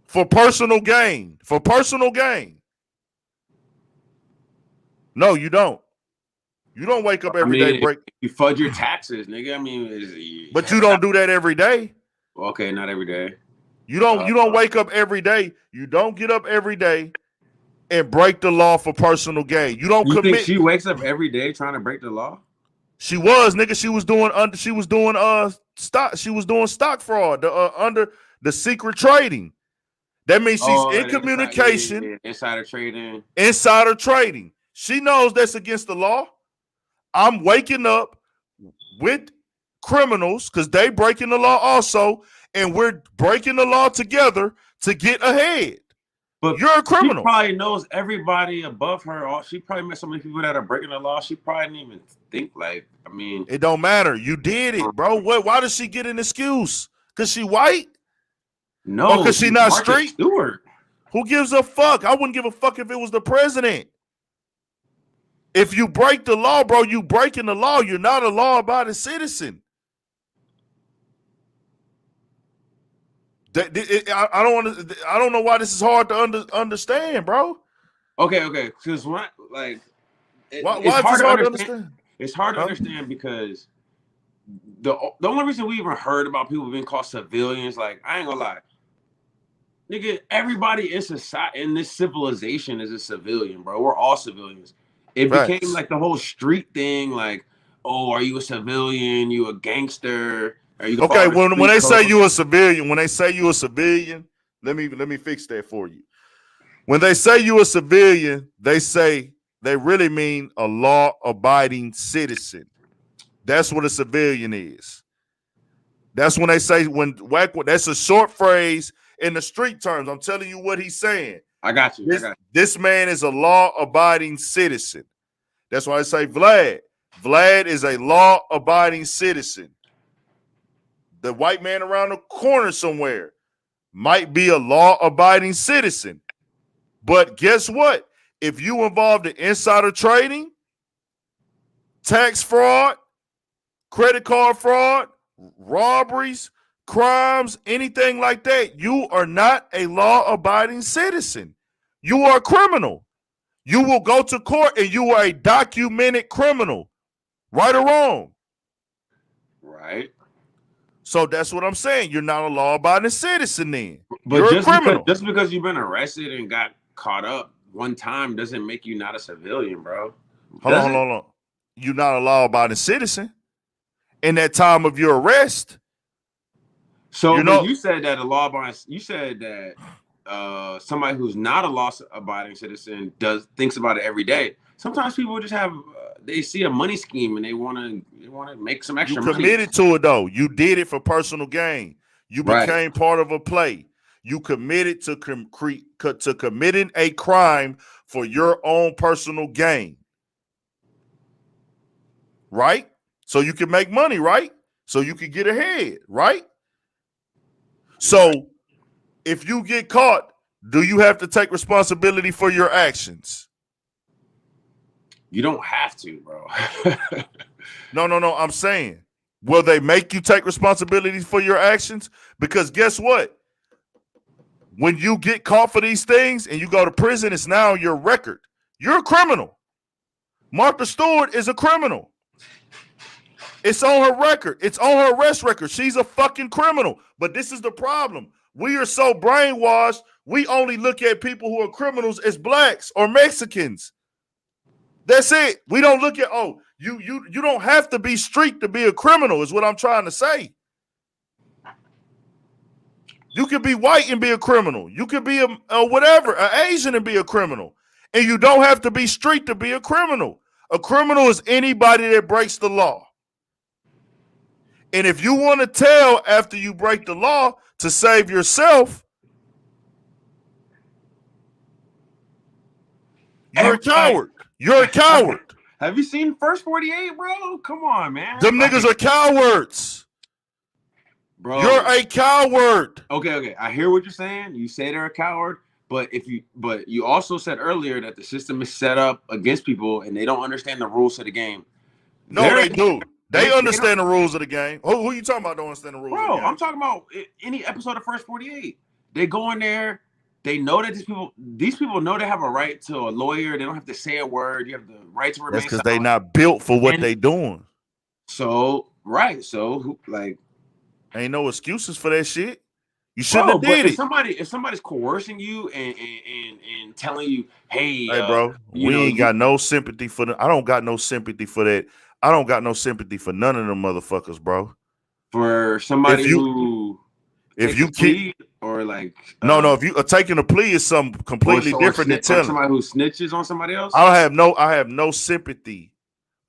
For personal gain. For personal gain. No, you don't. You don't wake up every day break. You fudge your taxes, nigga. I mean, but you don't do that every day. Okay, not every day. You don't wake up every day. You don't get up every day and break the law for personal gain. You don't commit. Think she wakes up every day trying to break the law? She was, nigga. She was doing stock fraud under the secret trading. That means she's in communication. Insider trading. Insider trading. She knows that's against the law. I'm waking up with criminals because they breaking the law also, and we're breaking the law together to get ahead. But you're a criminal. She probably knows everybody above her. She probably met so many people that are breaking the law. She probably didn't even think like. I mean, it don't matter. You did it, bro. Why does she get an excuse? Because she white? No, because she not street. Stewart. Who gives a fuck? I wouldn't give a fuck if it was the president. If you break the law, bro, you breaking the law. You're not a law-abiding citizen. I don't know why this is hard to understand, bro. Okay. Because when why it's hard to understand? It's hard to understand because the only reason we even heard about people being called civilians, like I ain't gonna lie, nigga, everybody in society in this civilization is a civilian, bro. We're all civilians. It became like the whole street thing, like, oh, are you a civilian? You a gangster? Are you okay? When they say you a civilian, let me fix that for you. When they say you a civilian, they really mean a law-abiding citizen. That's what a civilian is. That's when they say Wack. That's a short phrase in the street terms. I'm telling you what he's saying. I got you. This man is a law-abiding citizen. That's why I say Vlad. Vlad is a law-abiding citizen. The white man around the corner somewhere might be a law-abiding citizen. But guess what? If you involved in insider trading, tax fraud, credit card fraud, robberies, crimes, anything like that, you are not a law-abiding citizen. You are a criminal. You will go to court and you are a documented criminal. Right or wrong? Right. So that's what I'm saying. You're not a law-abiding citizen then. But you're a criminal. Just because you've been arrested and got caught up one time doesn't make you not a civilian, bro. Hold on. You're not a law-abiding citizen. In that time of your arrest. So you said that you said that somebody who's not a law-abiding citizen thinks about it every day. Sometimes people just they see a money scheme and they want to make some extra money. You committed to it though. You did it for personal gain. You became part of a play. You committed to committing a crime for your own personal gain. Right? So you can make money, right? So you can get ahead, right? So if you get caught, do you have to take responsibility for your actions? You don't have to, bro. No. I'm saying, will they make you take responsibility for your actions? Because guess what? When you get caught for these things and you go to prison, it's now your record. You're a criminal. Martha Stewart is a criminal. It's on her record. It's on her arrest record. She's a fucking criminal. But this is the problem. We are so brainwashed, we only look at people who are criminals as blacks or Mexicans. That's it. We don't look at, oh, you don't have to be street to be a criminal, is what I'm trying to say. You can be white and be a criminal. You can be a whatever, an Asian and be a criminal. And you don't have to be street to be a criminal. A criminal is anybody that breaks the law. And if you want to tell after you break the law to save yourself, you're a coward. You're a coward. Have you seen First 48, bro? Come on, man. Them niggas are cowards. Bro. You're a coward. Okay. I hear what you're saying. You say they're a coward, but you also said earlier that the system is set up against people and they don't understand the rules of the game. No, they do. They understand the rules of the game. Who you talking about don't understand the rules of the game? Bro, I'm talking about any episode of First 48. They go in there. They know that these people know they have a right to a lawyer. They don't have to say a word. You have the right to remain That's because silent. they not built for what they doing. So, right. So, like, ain't no excuses for that shit. You shouldn't have did it. If somebody's coercing you and telling you, hey, bro, we ain't got no sympathy for them. I don't got no sympathy for that. I don't got no sympathy for none of them motherfuckers, bro. For somebody if you keep or like no, if you are taking a plea is something completely different than telling somebody who snitches on somebody else. I have no sympathy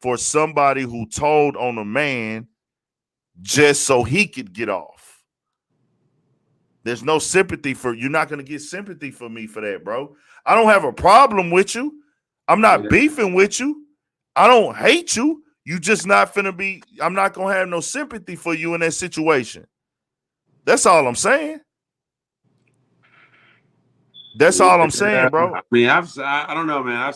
for somebody who told on a man just so he could get off. There's no sympathy for you're not gonna get sympathy for me for that, bro. I don't have a problem with you. I'm not beefing with you. I don't hate you. You just not finna be. I'm not gonna have no sympathy for you in that situation. That's all I'm saying. That's all I'm saying, bro. I mean, I don't know, man.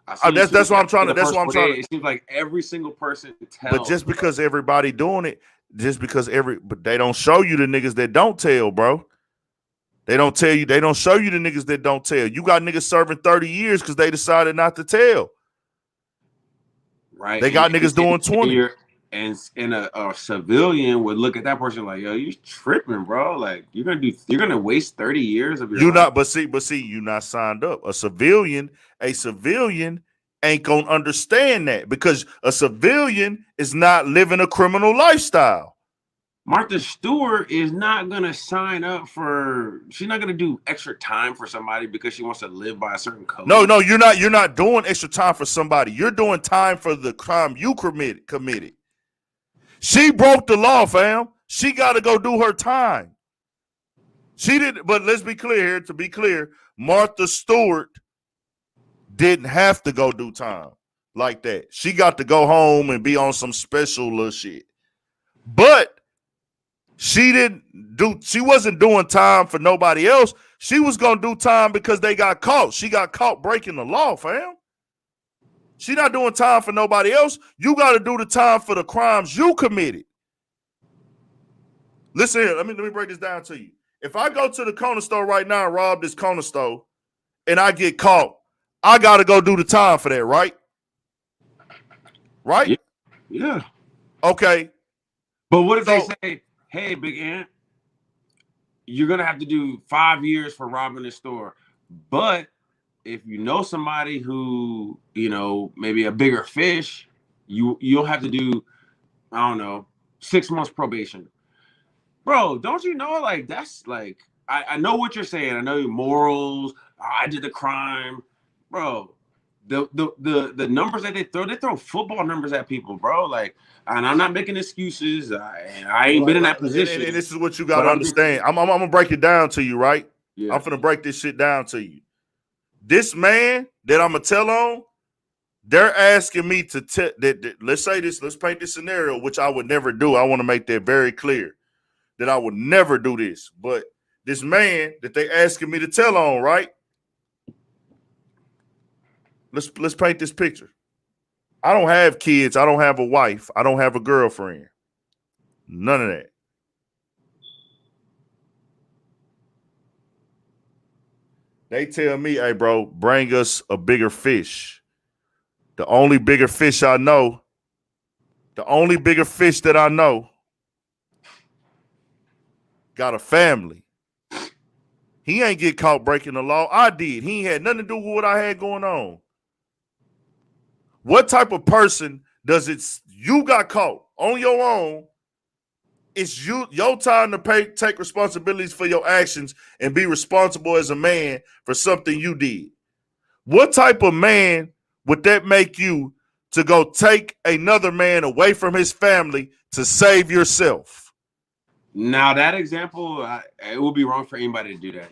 That's what I'm trying to. That's what I'm trying to. It seems like every single person tells. But just because everybody doing it, but they don't show you the niggas that don't tell, bro. They don't tell you. They don't show you the niggas that don't tell. You got niggas serving 30 years because they decided not to tell. Right. They got niggas doing 20. And a civilian would look at that person like, yo, you tripping, bro. Like you're gonna waste 30 years of your life. But see, you not signed up. A civilian ain't gonna understand that because a civilian is not living a criminal lifestyle. Martha Stewart is not gonna sign up she's not gonna do extra time for somebody because she wants to live by a certain code. No, you're not doing extra time for somebody. You're doing time for the crime you committed. She broke the law, fam. She got to go do her time. She didn't, but let's be clear here. To be clear, Martha Stewart didn't have to go do time like that. She got to go home and be on some special little shit. But she wasn't doing time for nobody else. She was going to do time because they got caught. She got caught breaking the law, fam. She not doing time for nobody else. You got to do the time for the crimes you committed. Listen here. Let me break this down to you. If I go to the corner store right now and rob this corner store and I get caught, I got to go do the time for that, right? Right? Yeah. Okay. But what if they say, hey, Big Ant, you're going to have to do 5 years for robbing the store, but if you know somebody who, maybe a bigger fish, you'll have to do, I don't know, 6 months probation. Bro, don't you know, like, that's like, I know what you're saying. I know your morals. I did the crime. Bro, the numbers that they throw football numbers at people, bro. Like, and I'm not making excuses. I ain't been in that position. And this is what you got to understand. I'm going to break it down to you, right? Yeah. I'm going to break this shit down to you. This man that I'm going to tell on, they're asking me to let's say this, let's paint this scenario, which I would never do. I want to make that very clear that I would never do this. But this man that they asking me to tell on, right? Let's paint this picture. I don't have kids. I don't have a wife. I don't have a girlfriend. None of that. They tell me, hey, bro, bring us a bigger fish. The only bigger fish I know, got a family. He ain't get caught breaking the law. I did. He ain't had nothing to do with what I had going on. What type of person does it? You got caught on your own. It's your time to take responsibilities for your actions and be responsible as a man for something you did. What type of man would that make you to go take another man away from his family to save yourself? Now that example, it would be wrong for anybody to do that.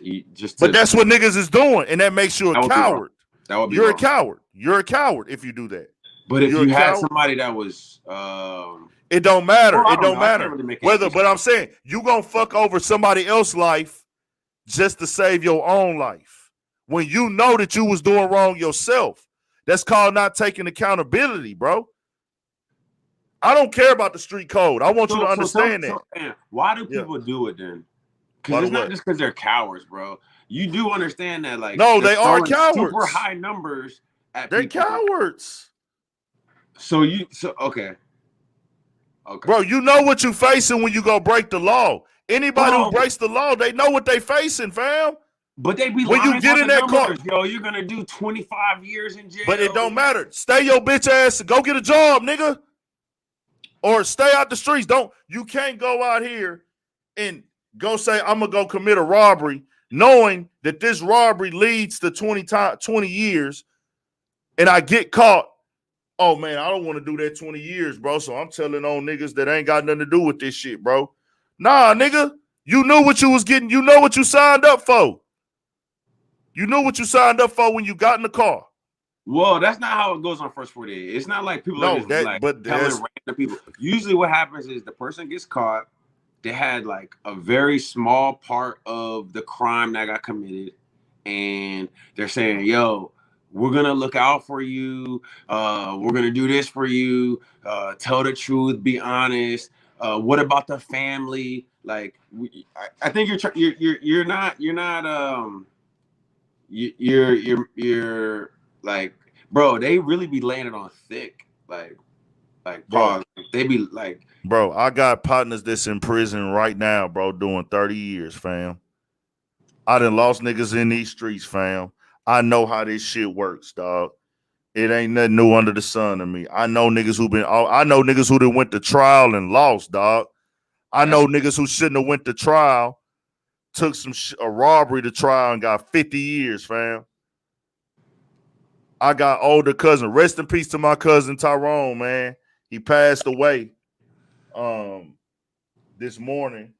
But that's what niggas is doing, and that makes you a coward. That would be You're wrong. a coward. You're a coward if you do that. But if you had somebody that was, it don't matter. Well, it don't matter really whether. But I'm saying you gonna fuck over somebody else's life just to save your own life when you know that you was doing wrong yourself. That's called not taking accountability, bro. I don't care about the street code. I want you to understand that. Why do people do it then? Because it's not just because they're cowards, bro. You do understand that, like, no, they are cowards. Super high numbers at they're people. Cowards. Okay. Bro, you know what you facing when you go break the law. Anybody who breaks the law, they know what they facing, fam. But they be when you get in that car, yo, you're gonna do 25 years in jail. But it don't matter. Stay your bitch ass and go get a job, nigga. Or stay out the streets. You can't go out here and go say, I'm gonna go commit a robbery, knowing that this robbery leads to 20 years, and I get caught. Oh man, I don't want to do that 20 years, bro. So I'm telling on niggas that ain't got nothing to do with this shit, bro. Nah, nigga. You knew what you was getting. You know what you signed up for. You knew what you signed up for when you got in the car. Well, that's not how it goes on First 48. It's not like people are just telling random people. Usually what happens is the person gets caught. They had like a very small part of the crime that got committed. And they're saying, yo, we're going to look out for you. We're going to do this for you. Tell the truth. Be honest. What about the family? Like, I think you're not like, bro, they really be laying it on thick. Like pause. They be like, bro, I got partners that's in prison right now, bro, doing 30 years, fam. I done lost niggas in these streets, fam. I know how this shit works, dog. It ain't nothing new under the sun to me. I know niggas who done went to trial and lost, dog. I know niggas who shouldn't have went to trial, took a robbery to trial and got 50 years, fam. I got older cousin. Rest in peace to my cousin Tyrone, man. He passed away this morning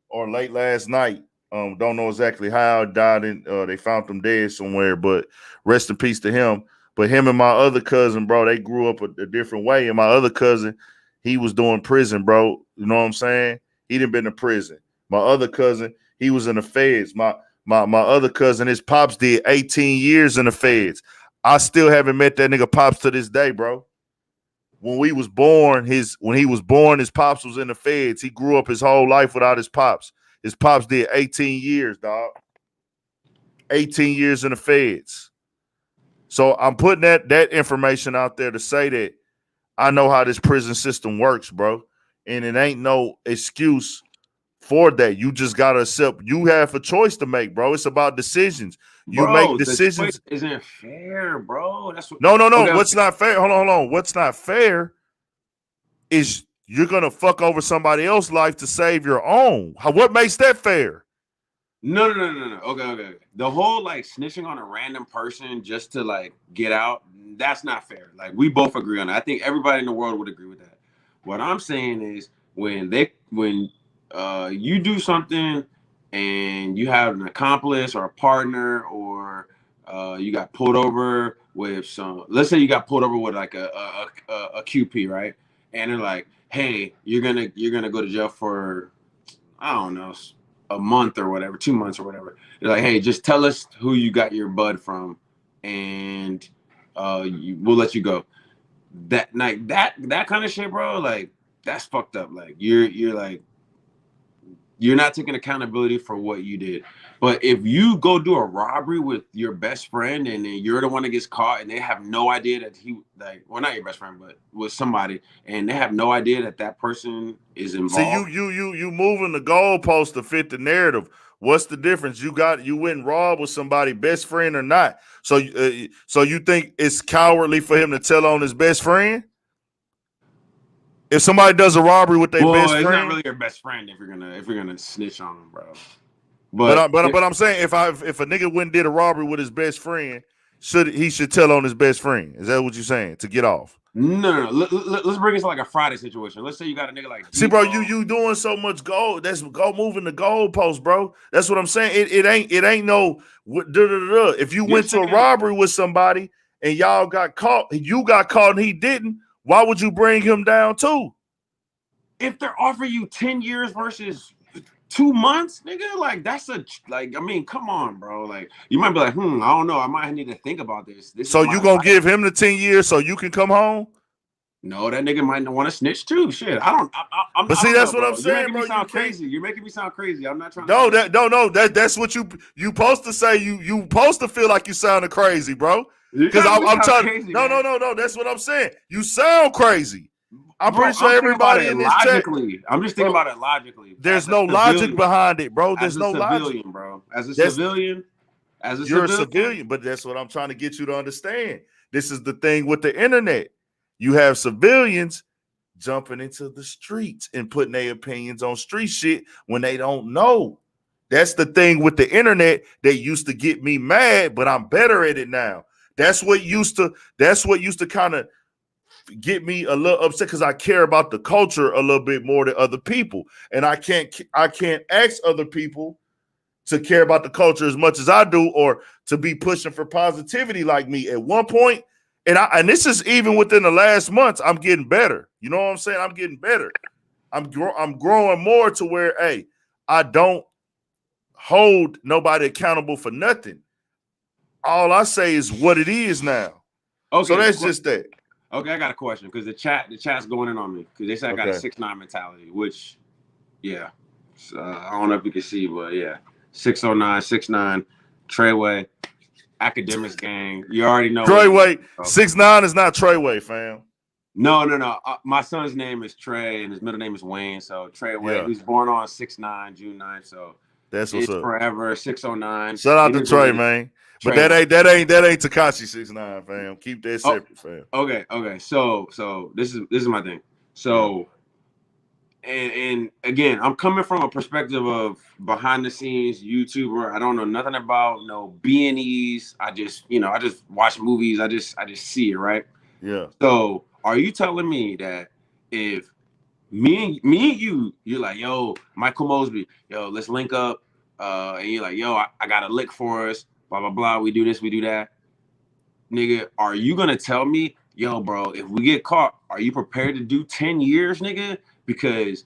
or late last night. Don't know exactly how. Died in. They found him dead somewhere, but rest in peace to him. But him and my other cousin, bro, they grew up a different way. And my other cousin, he was doing prison, bro. You know what I'm saying? He done been to prison. My other cousin, he was in the feds. My other cousin, his pops did 18 years in the feds. I still haven't met that nigga pops to this day, bro. When he was born, his pops was in the feds. He grew up his whole life without his pops. His pops did 18 years, dog. 18 years in the feds. So I'm putting that information out there to say that I know how this prison system works, bro. And it ain't no excuse for that. You just gotta accept. You have a choice to make, bro. It's about decisions. You make decisions. The choice isn't fair, bro. That's what. No. What's not fair? Hold on. What's not fair is you're gonna fuck over somebody else's life to save your own. What makes that fair? No. Okay. The whole like snitching on a random person just to like get out, that's not fair. Like we both agree on that. I think everybody in the world would agree with that. What I'm saying is when you do something and you have an accomplice or a partner or you got pulled over with let's say you got pulled over with like a QP, right? And they're like, hey, you're gonna go to jail for, I don't know, a month or whatever, 2 months or whatever. They're like, hey, just tell us who you got your bud from and we'll let you go. That kind of shit, bro, like that's fucked up. Like you're you're not taking accountability for what you did. But if you go do a robbery with your best friend and then you're the one that gets caught and they have no idea that well, not your best friend, but with somebody, and they have no idea that person is involved. See, you moving the goalpost to fit the narrative. What's the difference? You went and robbed with somebody, best friend or not. So you think it's cowardly for him to tell on his best friend? If somebody does a robbery with their best friend, it's not really your best friend if you're gonna snitch on them, bro. But I'm saying if a nigga went and did a robbery with his best friend, he should tell on his best friend? Is that what you're saying to get off? No. Let's bring it to like a Friday situation. Let's say you got a nigga like see, bro, you doing so much gold. That's moving the goalpost, bro. That's what I'm saying. It ain't no. If you went to a robbery with somebody and y'all got caught, you got caught and he didn't. Why would you bring him down too? If they're offering you 10 years versus 2 months, nigga, like that's I mean, come on, bro. Like you might be like, I don't know. I might need to think about this. So you gonna give him the 10 years so you can come home? No, that nigga might want to snitch too. Shit, I'm. But see, that's what I'm saying, bro. You're making me sound crazy. I'm not trying. No, that's what you supposed to say. You supposed to feel like you sounding crazy, bro. Because I'm trying. No. That's what I'm saying. You sound crazy. I'm pretty sure everybody in this chat. I'm just thinking about it logically. There's no logic behind it, bro. There's no logic, bro. As a civilian, you're a civilian, but that's what I'm trying to get you to understand. This is the thing with the internet. You have civilians jumping into the streets and putting their opinions on street shit when they don't know. That's the thing with the internet that used to get me mad, but I'm better at it now. That's what used to kind of get me a little upset because I care about the culture a little bit more than other people. And I can't ask other people to care about the culture as much as I do or to be pushing for positivity like me. At one point, and this is even within the last months, I'm getting better. You know what I'm saying? I'm getting better. I'm growing more to where, hey, I don't hold nobody accountable for nothing. All I say is what it is now. Okay, so that's just that. Okay, I got a question because the chat's going in on me because they said I got a 6'9" mentality, which, yeah, I don't know if you can see, but yeah, 6'09", 6'9", Treyway, academics gang. You already know. Treyway, 6'9" is not Treyway, fam. No. My son's name is Trey and his middle name is Wayne. So Treyway, yeah. He was born on 6'9", June 9th. So that's what's up. Forever 6'09". Shout out to Trey, man. But that ain't Tekashi 6'9", fam. Keep that separate, fam. Okay. So this is my thing. So and again, I'm coming from a perspective of behind the scenes YouTuber. I don't know nothing about no B&Es. I just watch movies. I just see it, right? Yeah. So are you telling me that if me and you're like, yo, Michael Mosby, yo, let's link up, and you're like, yo, I got a lick for us. Blah, blah, blah. We do this, we do that. Nigga, are you going to tell me, yo, bro, if we get caught, are you prepared to do 10 years, nigga? Because,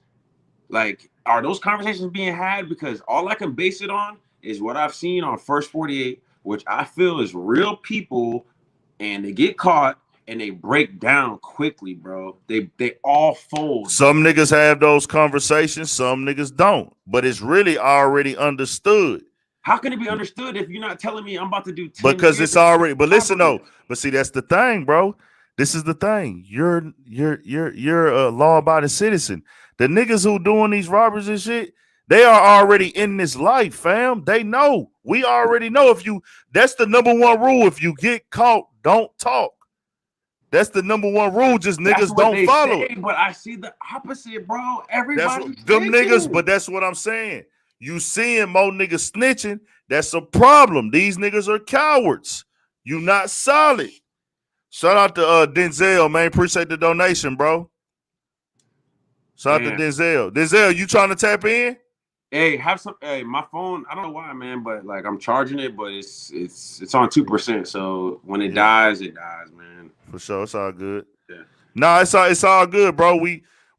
like, are those conversations being had? Because all I can base it on is what I've seen on First 48, which I feel is real people, and they get caught, and they break down quickly, bro. They all fold. Some niggas have those conversations, some niggas don't. But it's really already understood. How can it be understood if you're not telling me I'm about to do 10 because years? It's already. But listen though. But see, that's the thing, bro. This is the thing. You're a law-abiding citizen. The niggas who doing these robberies and shit, they are already in this life, fam. They know. We already know. That's the number one rule. If you get caught, don't talk. That's the number one rule. Just niggas don't follow. Say, but I see the opposite, bro. Everybody them niggas. But that's what I'm saying. You seeing more niggas snitching, that's a problem. These niggas are cowards. You not solid. Shout out to Denzel, man. Appreciate the donation, bro. Shout out to Denzel. Denzel, you trying to tap in? Hey, my phone, I don't know why, man, but like I'm charging it, but it's on 2%. So when it dies, man. For sure. It's all good. Yeah. No, it's all good, bro.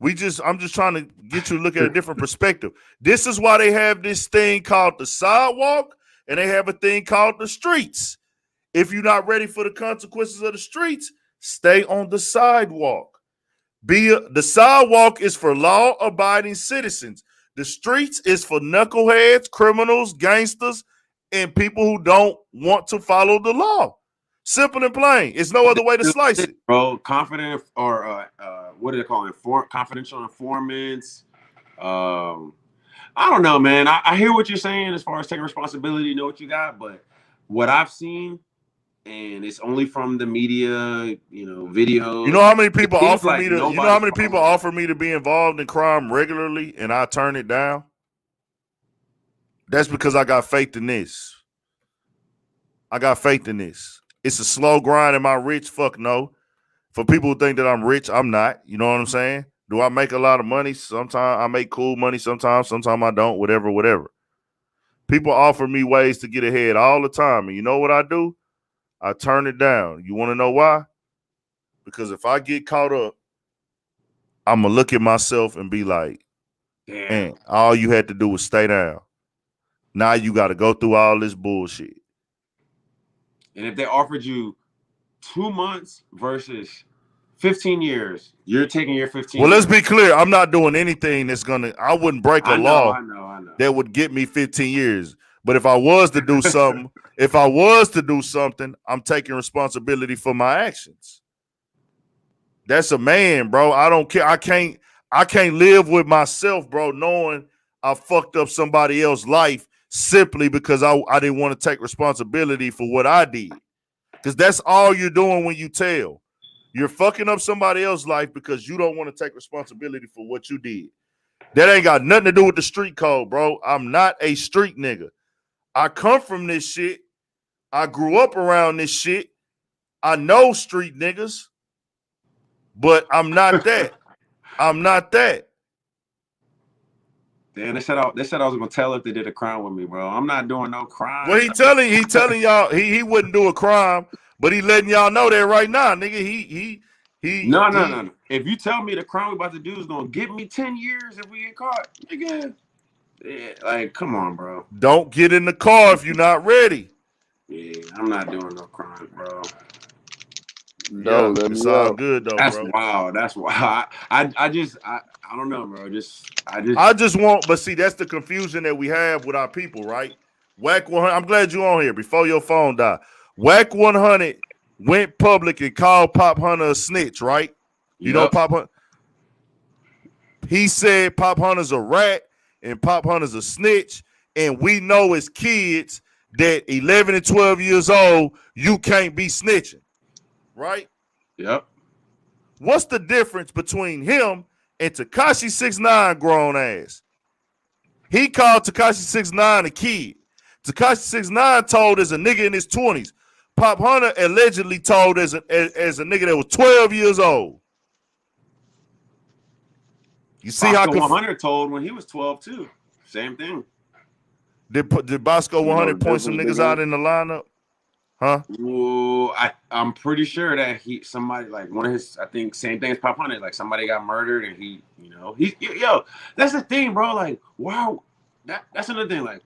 I'm just trying to get you to look at a different perspective. This is why they have this thing called the sidewalk and they have a thing called the streets. If you're not ready for the consequences of the streets, stay on the sidewalk. The sidewalk is for law-abiding citizens. The streets is for knuckleheads, criminals, gangsters, and people who don't want to follow the law. Simple and plain. It's no other way to slice it. Bro, confident or what do they call it? Confidential informants. I don't know, man. I hear what you're saying as far as taking responsibility, know what you got, but what I've seen, and it's only from the media, videos. You know how many people offer me to? You know how many people offer me to be involved in crime regularly, and I turn it down? That's because I got faith in this. I got faith in this. It's a slow grind. Am I rich? Fuck no. For people who think that I'm rich, I'm not. You know what I'm saying? Do I make a lot of money? Sometimes I make cool money. Sometimes I don't. Whatever. People offer me ways to get ahead all the time. And you know what I do? I turn it down. You want to know why? Because if I get caught up, I'm going to look at myself and be like, man, all you had to do was stay down. Now you got to go through all this bullshit. And if they offered you 2 months versus 15 years, you're taking your 15 Well, years. let's be clear. I'm not doing anything that's going to, I wouldn't break a law that would get me 15 years. But if I was to do something, I'm taking responsibility for my actions. That's a man, bro. I don't care. I can't live with myself, bro, knowing I fucked up somebody else's life simply because I didn't want to take responsibility for what I did. Because that's all you're doing when you tell. You're fucking up somebody else's life because you don't want to take responsibility for what you did. That ain't got nothing to do with the street code, bro. I'm not a street nigga. I come from this shit. I grew up around this shit. I know street niggas, but I'm not that. I'm not that. Damn, they said I was gonna tell if they did a crime with me, bro. I'm not doing no crime. Well, he telling y'all he wouldn't do a crime, but he letting y'all know that right now, nigga. No. If you tell me the crime we about to do is gonna get me 10 years if we get caught, nigga. Yeah, like, come on, bro. Don't get in the car if you're not ready. Yeah, I'm not doing no crime, bro. No, it's all good though, That's bro. wild. That's wild. I don't know, bro. I just want, but see, that's the confusion that we have with our people, right? Wack 100. I'm glad you on here before your phone died. Wack 100 went public and called Pop Hunter a snitch, right? You know Pop Hunter. He said Pop Hunter's a rat and Pop Hunter's a snitch, and we know as kids that 11 and 12 years old, you can't be snitching, right? Yep. What's the difference between him and Tekashi 6ix9ine grown ass? He called Tekashi 6ix9ine a kid. Tekashi 6ix9ine told as a nigga in his 20s. Pop Hunter allegedly told as a nigga that was 12 years old. You see how 100 told when he was 12 too. Same thing. Did Bosco 100 point some niggas out in the lineup? Huh? Ooh, I'm pretty sure that somebody like one of his, I think same thing as Pop Hunter, like somebody got murdered and he that's the thing, bro. Like, wow, that's another thing. Like,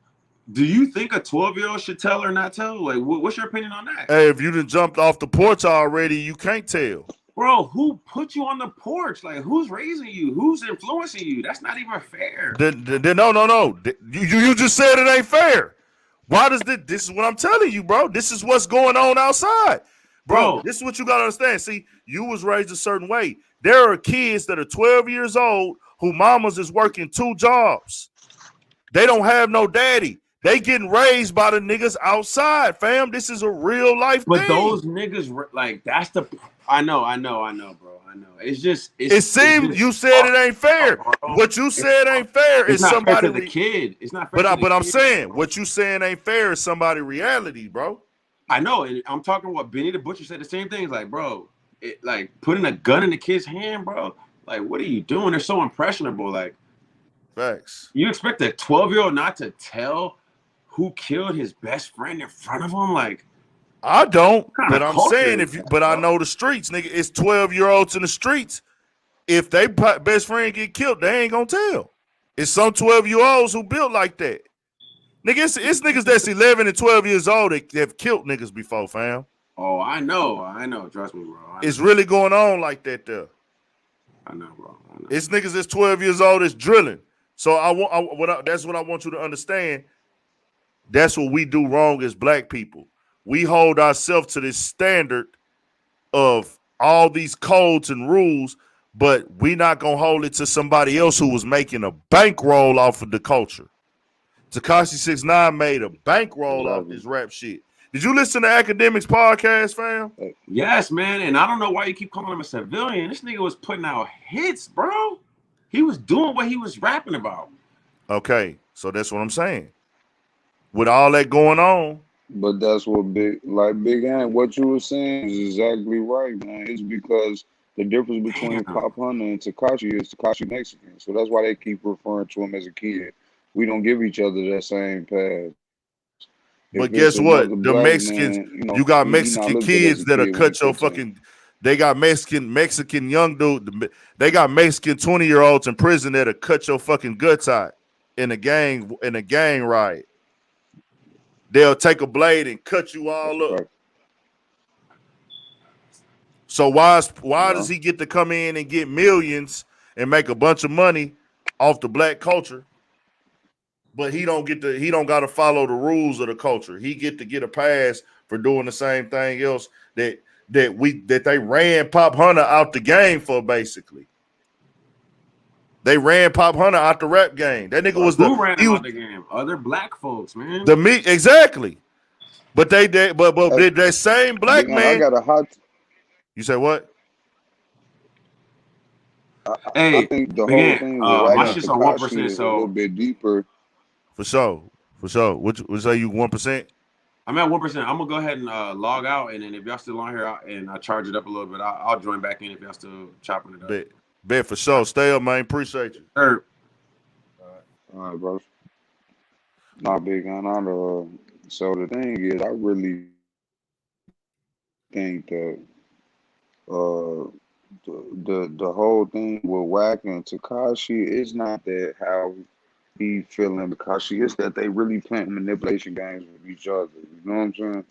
do you think a 12-year-old should tell or not tell? Like, what's your opinion on that? Hey, if you done jumped off the porch already, you can't tell. Bro, who put you on the porch? Like, who's raising you? Who's influencing you? That's not even fair. No. You just said it ain't fair. Why does this is what I'm telling you, bro. This is what's going on outside. Bro, this is what you got to understand. See, you was raised a certain way. There are kids that are 12 years old who mamas is working 2 jobs. They don't have no daddy. They getting raised by the niggas outside, fam. This is a real life thing. But those niggas, like, that's the... I know, bro. I know. It's just... It seems you said it ain't fair. What you said ain't fair is somebody... Fair to the kid. It's not fair. But I'm saying, what you saying ain't fair is somebody reality, bro. I know, and I'm talking about Benny the Butcher said the same thing. It's like, bro, like putting a gun in the kid's hand, bro. Like, what are you doing? They're so impressionable. Like, facts. You expect a 12-year-old not to tell who killed his best friend in front of him? Like, I don't. But I'm saying but I know the streets, nigga. It's 12-year-olds in the streets. If they best friend get killed, they ain't gonna tell. It's some 12-year-olds who built like that. Nigga, it's niggas that's 11 and 12 years old that have killed niggas before, fam. Oh, I know. Trust me, bro. It's really going on like that, though. I know, bro. It's niggas that's 12 years old that's drilling. So that's what I want you to understand. That's what we do wrong as black people. We hold ourselves to this standard of all these codes and rules, but we not gonna hold it to somebody else who was making a bankroll off of the culture. Tekashi 6ix9ine made a bankroll off this rap shit. Did you listen to Academics podcast, fam? Yes, man. And I don't know why you keep calling him a civilian. This nigga was putting out hits, bro. He was doing what he was rapping about. Okay, so that's what I'm saying. With all that going on. But that's what Big Ant, what you were saying is exactly right, man. It's because the difference between Pop Hunter and Tekashi is Tekashi Mexican. So that's why they keep referring to him as a kid. We don't give each other that same pass. But guess what? The Mexicans, man, you got Mexican kids that'll cut your fucking. They got Mexican young dude. They got Mexican 20-year-olds in prison that'll cut your fucking guts out in a gang riot. They'll take a blade and cut you all up. Right. So why does he get to come in and get millions and make a bunch of money off the black culture? But he don't got to follow the rules of the culture. He get a pass for doing the same thing else that they ran Pop Hunter out the game for, basically. They ran Pop Hunter out the rap game. That nigga was out the game. Other black folks, man. Exactly. But that same black man. I got a hot. You say what? I think the whole thing my shit's on 1%, so a little bit deeper. For sure. What say you 1%? I'm at 1%. I'm gonna go ahead and log out, and then if y'all still on here and I charge it up a little bit, I'll join back in if y'all still chopping it up. Bet for sure. Stay up, man. Appreciate you. All right, bro. Not big on so the thing is, I really think that the whole thing with Wack and Tekashi is not that how he feeling Tekashi. It's that they really playing manipulation games with each other. You know what I'm saying?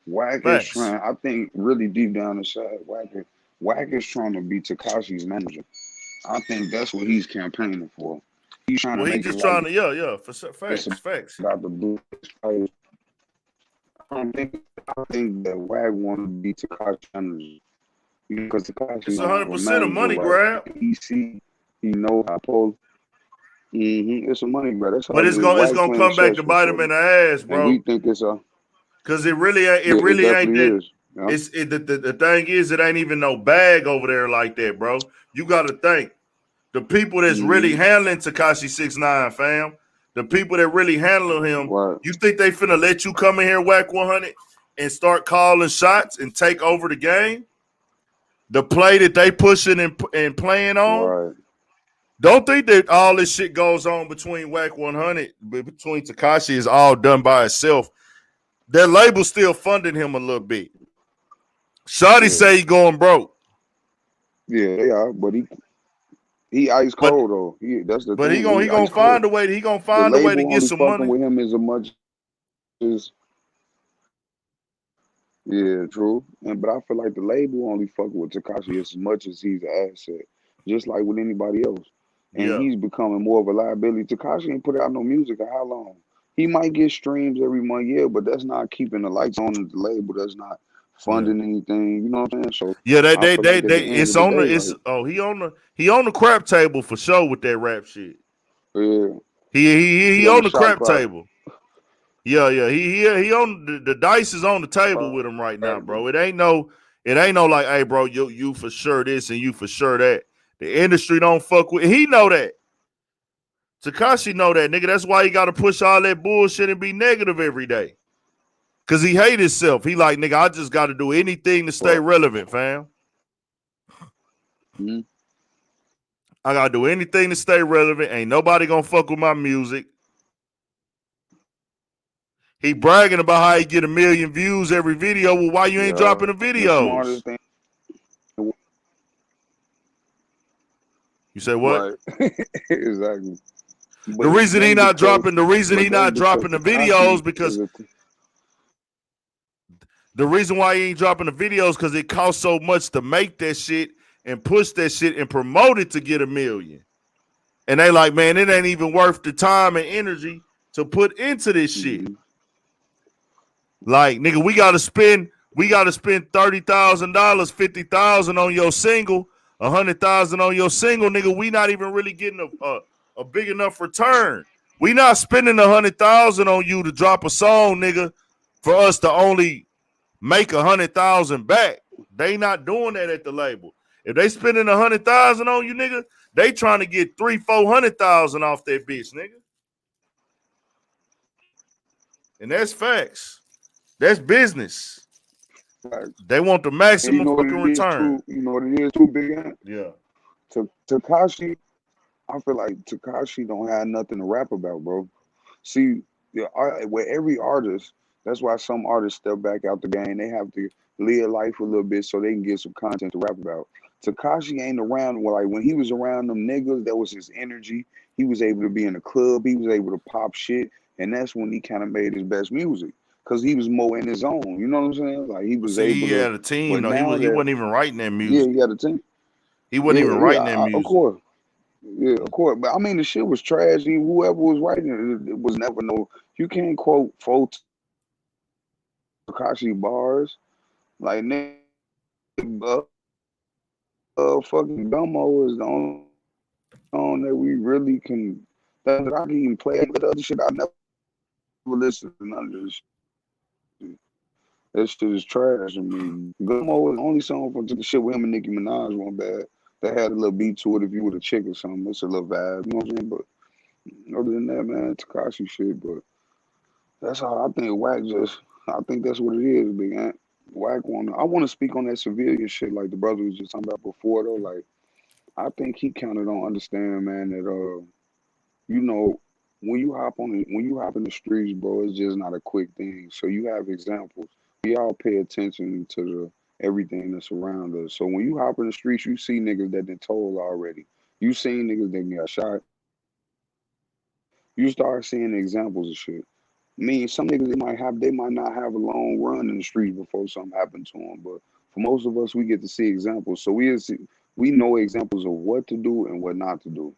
Wack is trying. I think really deep down inside, Wack is trying to be Tekashi's manager. I think that's what he's campaigning for. He's trying to make just trying to for facts. About the blue fighters. I think that Wack want to be Tekashi's manager because Tekashi it's 100% a money grab. He know how to. It's a money grab. That's but it's gonna come back to bite him in the ass, bro. And we think it's because it really ain't that. Yeah. The thing is, it ain't even no bag over there like that, bro. You got to think the people that's really handling Tekashi 6ix9ine, fam. The people that really handle him. Right. You think they finna let you come in here, Wack 100, and start calling shots and take over the game? The play that they pushing and playing on. Right. Don't think that all this shit goes on between Wack 100, between Tekashi is all done by itself. Their label's still funding him a little bit. Shawty say he going broke. Yeah, they are, but he ice cold though. That's the. But thing. he gonna find a way. He gonna find a way to get some money with him as much as. Yeah, true. But I feel like the label only fucking with Tekashi as much as he's an asset, just like with anybody else. And he's becoming more of a liability. Tekashi ain't put out no music in how long? He might get streams every month, but that's not keeping the lights on at the label. That's not funding anything. You know what I'm saying? So he on the crap table for sure with that rap shit. Yeah. He on the crap table. Yeah. He on the dice is on the table with him right now, bro. It ain't no like, hey, bro, you for sure this and you for sure that. The industry don't fuck with. He know that. Tekashi know that, nigga. That's why he got to push all that bullshit and be negative every day. Cause he hate himself. He like, nigga, I just got to do anything to stay relevant, fam. Mm-hmm. I got to do anything to stay relevant. Ain't nobody gonna fuck with my music. He bragging about how he get 1 million views every video. Well, why you ain't dropping the videos? You say what? Right. Exactly. The reason he not dropping the videos because the reason why he ain't dropping the videos because it costs so much to make that shit and push that shit and promote it to get 1 million. And they like, man, it ain't even worth the time and energy to put into this shit. Like, nigga, we gotta spend $30,000, $50,000 on your single, $100,000 on your single, nigga. We not even really getting a big enough return. We not spending $100,000 on you to drop a song, nigga, for us to only make $100,000 back. They not doing that at the label. If they spending $100,000 on you, nigga, they trying to get $300,000-$400,000 off that bitch, nigga. And that's facts. That's business. Facts. They want the maximum fucking return. You know what it is too, Big Ant? Yeah. Tekashi, I feel like Tekashi don't have nothing to rap about, bro. See, with every artist, that's why some artists step back out the game. They have to live life a little bit so they can get some content to rap about. Tekashi ain't around. Well, like when he was around them niggas, that was his energy. He was able to be in the club. He was able to pop shit, and that's when he kind of made his best music because he was more in his own. You know what I'm saying? Like he was able he to. had a team. But No, now he wasn't even writing that yeah, music. he had a team. He wasn't even writing that Of music. course. Yeah, of course. But I mean, the shit was trash. Whoever was writing it was never no. You can't quote Tekashi bars like nigga. Fucking Gummo is the only song that we really can. That I can even play. But the other shit I never listened to none of this shit. That shit is trash. I mean, Gummo was the only song from the shit with him and Nicki Minaj one bad. That had a little beat to it. If you were a chick or something, it's a little vibe. You know what I'm saying? But other than that, man, Tekashi shit. But that's how I think Wack just. I think that's what it is, Big Ant. Wack I want to speak on that civilian shit like the brother was just talking about before though. Like I think he kind of don't understand, man, that you know, when you hop in the streets, bro, it's just not a quick thing. So you have examples. We all pay attention to everything that's around us. So when you hop in the streets, you see niggas that been told already. You seen niggas that got shot. You start seeing examples of shit. I mean, some niggas they might not have a long run in the streets before something happened to them. But for most of us, we get to see examples. So we know examples of what to do and what not to do.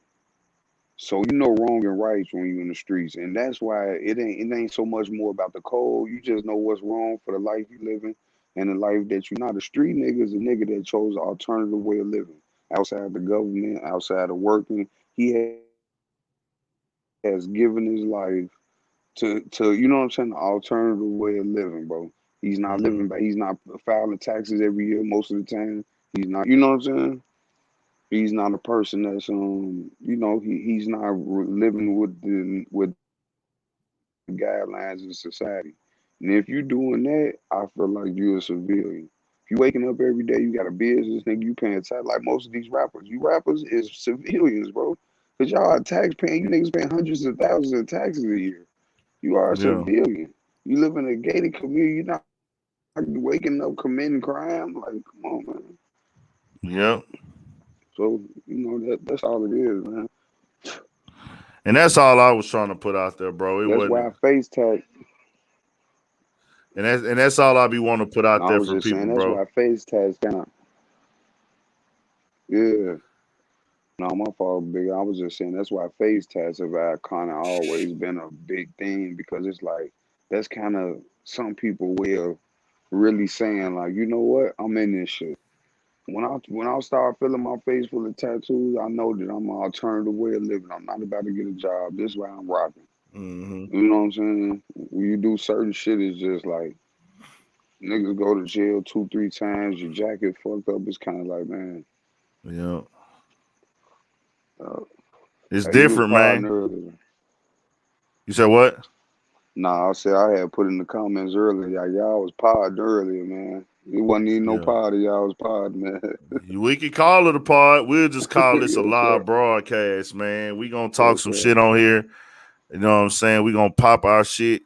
So you know wrong and right when you're in the streets, and that's why it ain't so much more about the code. You just know what's wrong for the life you living and the life that you're not. A street nigga is a nigga that chose an alternative way of living outside the government, outside of working. He has given his life to you know what I'm saying, the alternative way of living, bro. He's not living, but he's not filing taxes every year most of the time. He's not, you know what I'm saying? He's not a person that's he's not living with the guidelines of society. And if you're doing that, I feel like you're a civilian. If you waking up every day, you got a business, nigga, you paying tax like most of these rappers. You rappers is civilians, bro. Cause y'all are tax paying, you niggas paying hundreds of thousands of taxes a year. You are a civilian. You live in a gated community, you're not waking up committing crime. Like, come on, man. Yep. So, that's all it is, man. And that's all I was trying to put out there, bro. It That's wasn't. why I face tag. And that's all I be wanting to put out I there was for just people, saying that's bro. why face tags kind of. Yeah. No, my fault, big. I was just saying that's why face tats have kind of always been a big thing because it's like that's kind of some people way of really saying like, you know what, I'm in this shit. When I start feeling my face full of tattoos, I know that I'm an alternative way of living. I'm not about to get a job. This is why I'm rocking. Mm-hmm. You know what I'm saying? When you do certain shit, it's just like niggas go to jail 2-3 times. Your jacket fucked up. It's kind of like, man. Yeah. Uh, It's you was different, man. earlier. You said what? Nah, I said I had put in the comments earlier. Y'all was podding earlier, man. It wasn't even no pod. Y'all was pod, man. We could call it a pod. We'll just call this a Yes, live sir. broadcast, man. We gonna talk Yes, some sir. shit on here. You know what I'm saying? We gonna pop our shit.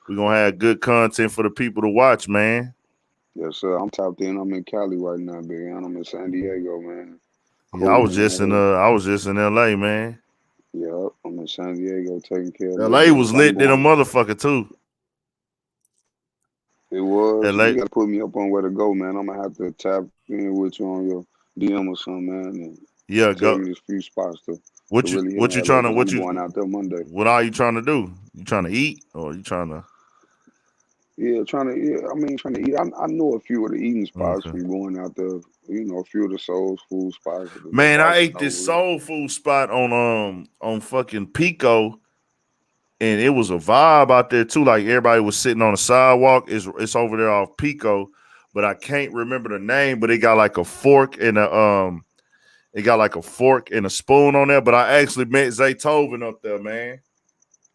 We gonna have good content for the people to watch, man. Yes, sir. I'm tapped in. I'm in Cali right now, big man. I'm in San Diego, man. Yeah, I was Cooling just out in here. LA, man. Yep, I'm in San Diego taking care of a little LA was business. I'm lit than a going. motherfucker too. It was. LA, You got to put me up on where to go, man. I'm gonna have to tap in with you on your DM or something, man, and yeah, tell go. me there's few spots to What to you really hit what him you like, trying look, to man, what I'm going you out there Monday. what are you trying to do? You trying to eat or you trying to? Yeah, trying to eat. I know a few of the eating spots Okay. from going out there. You know, a few of the soul food spots, the Man, I Boston ate this Novas. soul food spot on fucking Pico, and it was a vibe out there too. Like everybody was sitting on the sidewalk. It's over there off Pico, but I can't remember the name. But it got like a fork and a spoon on there. But I actually met Zaytoven up there, man.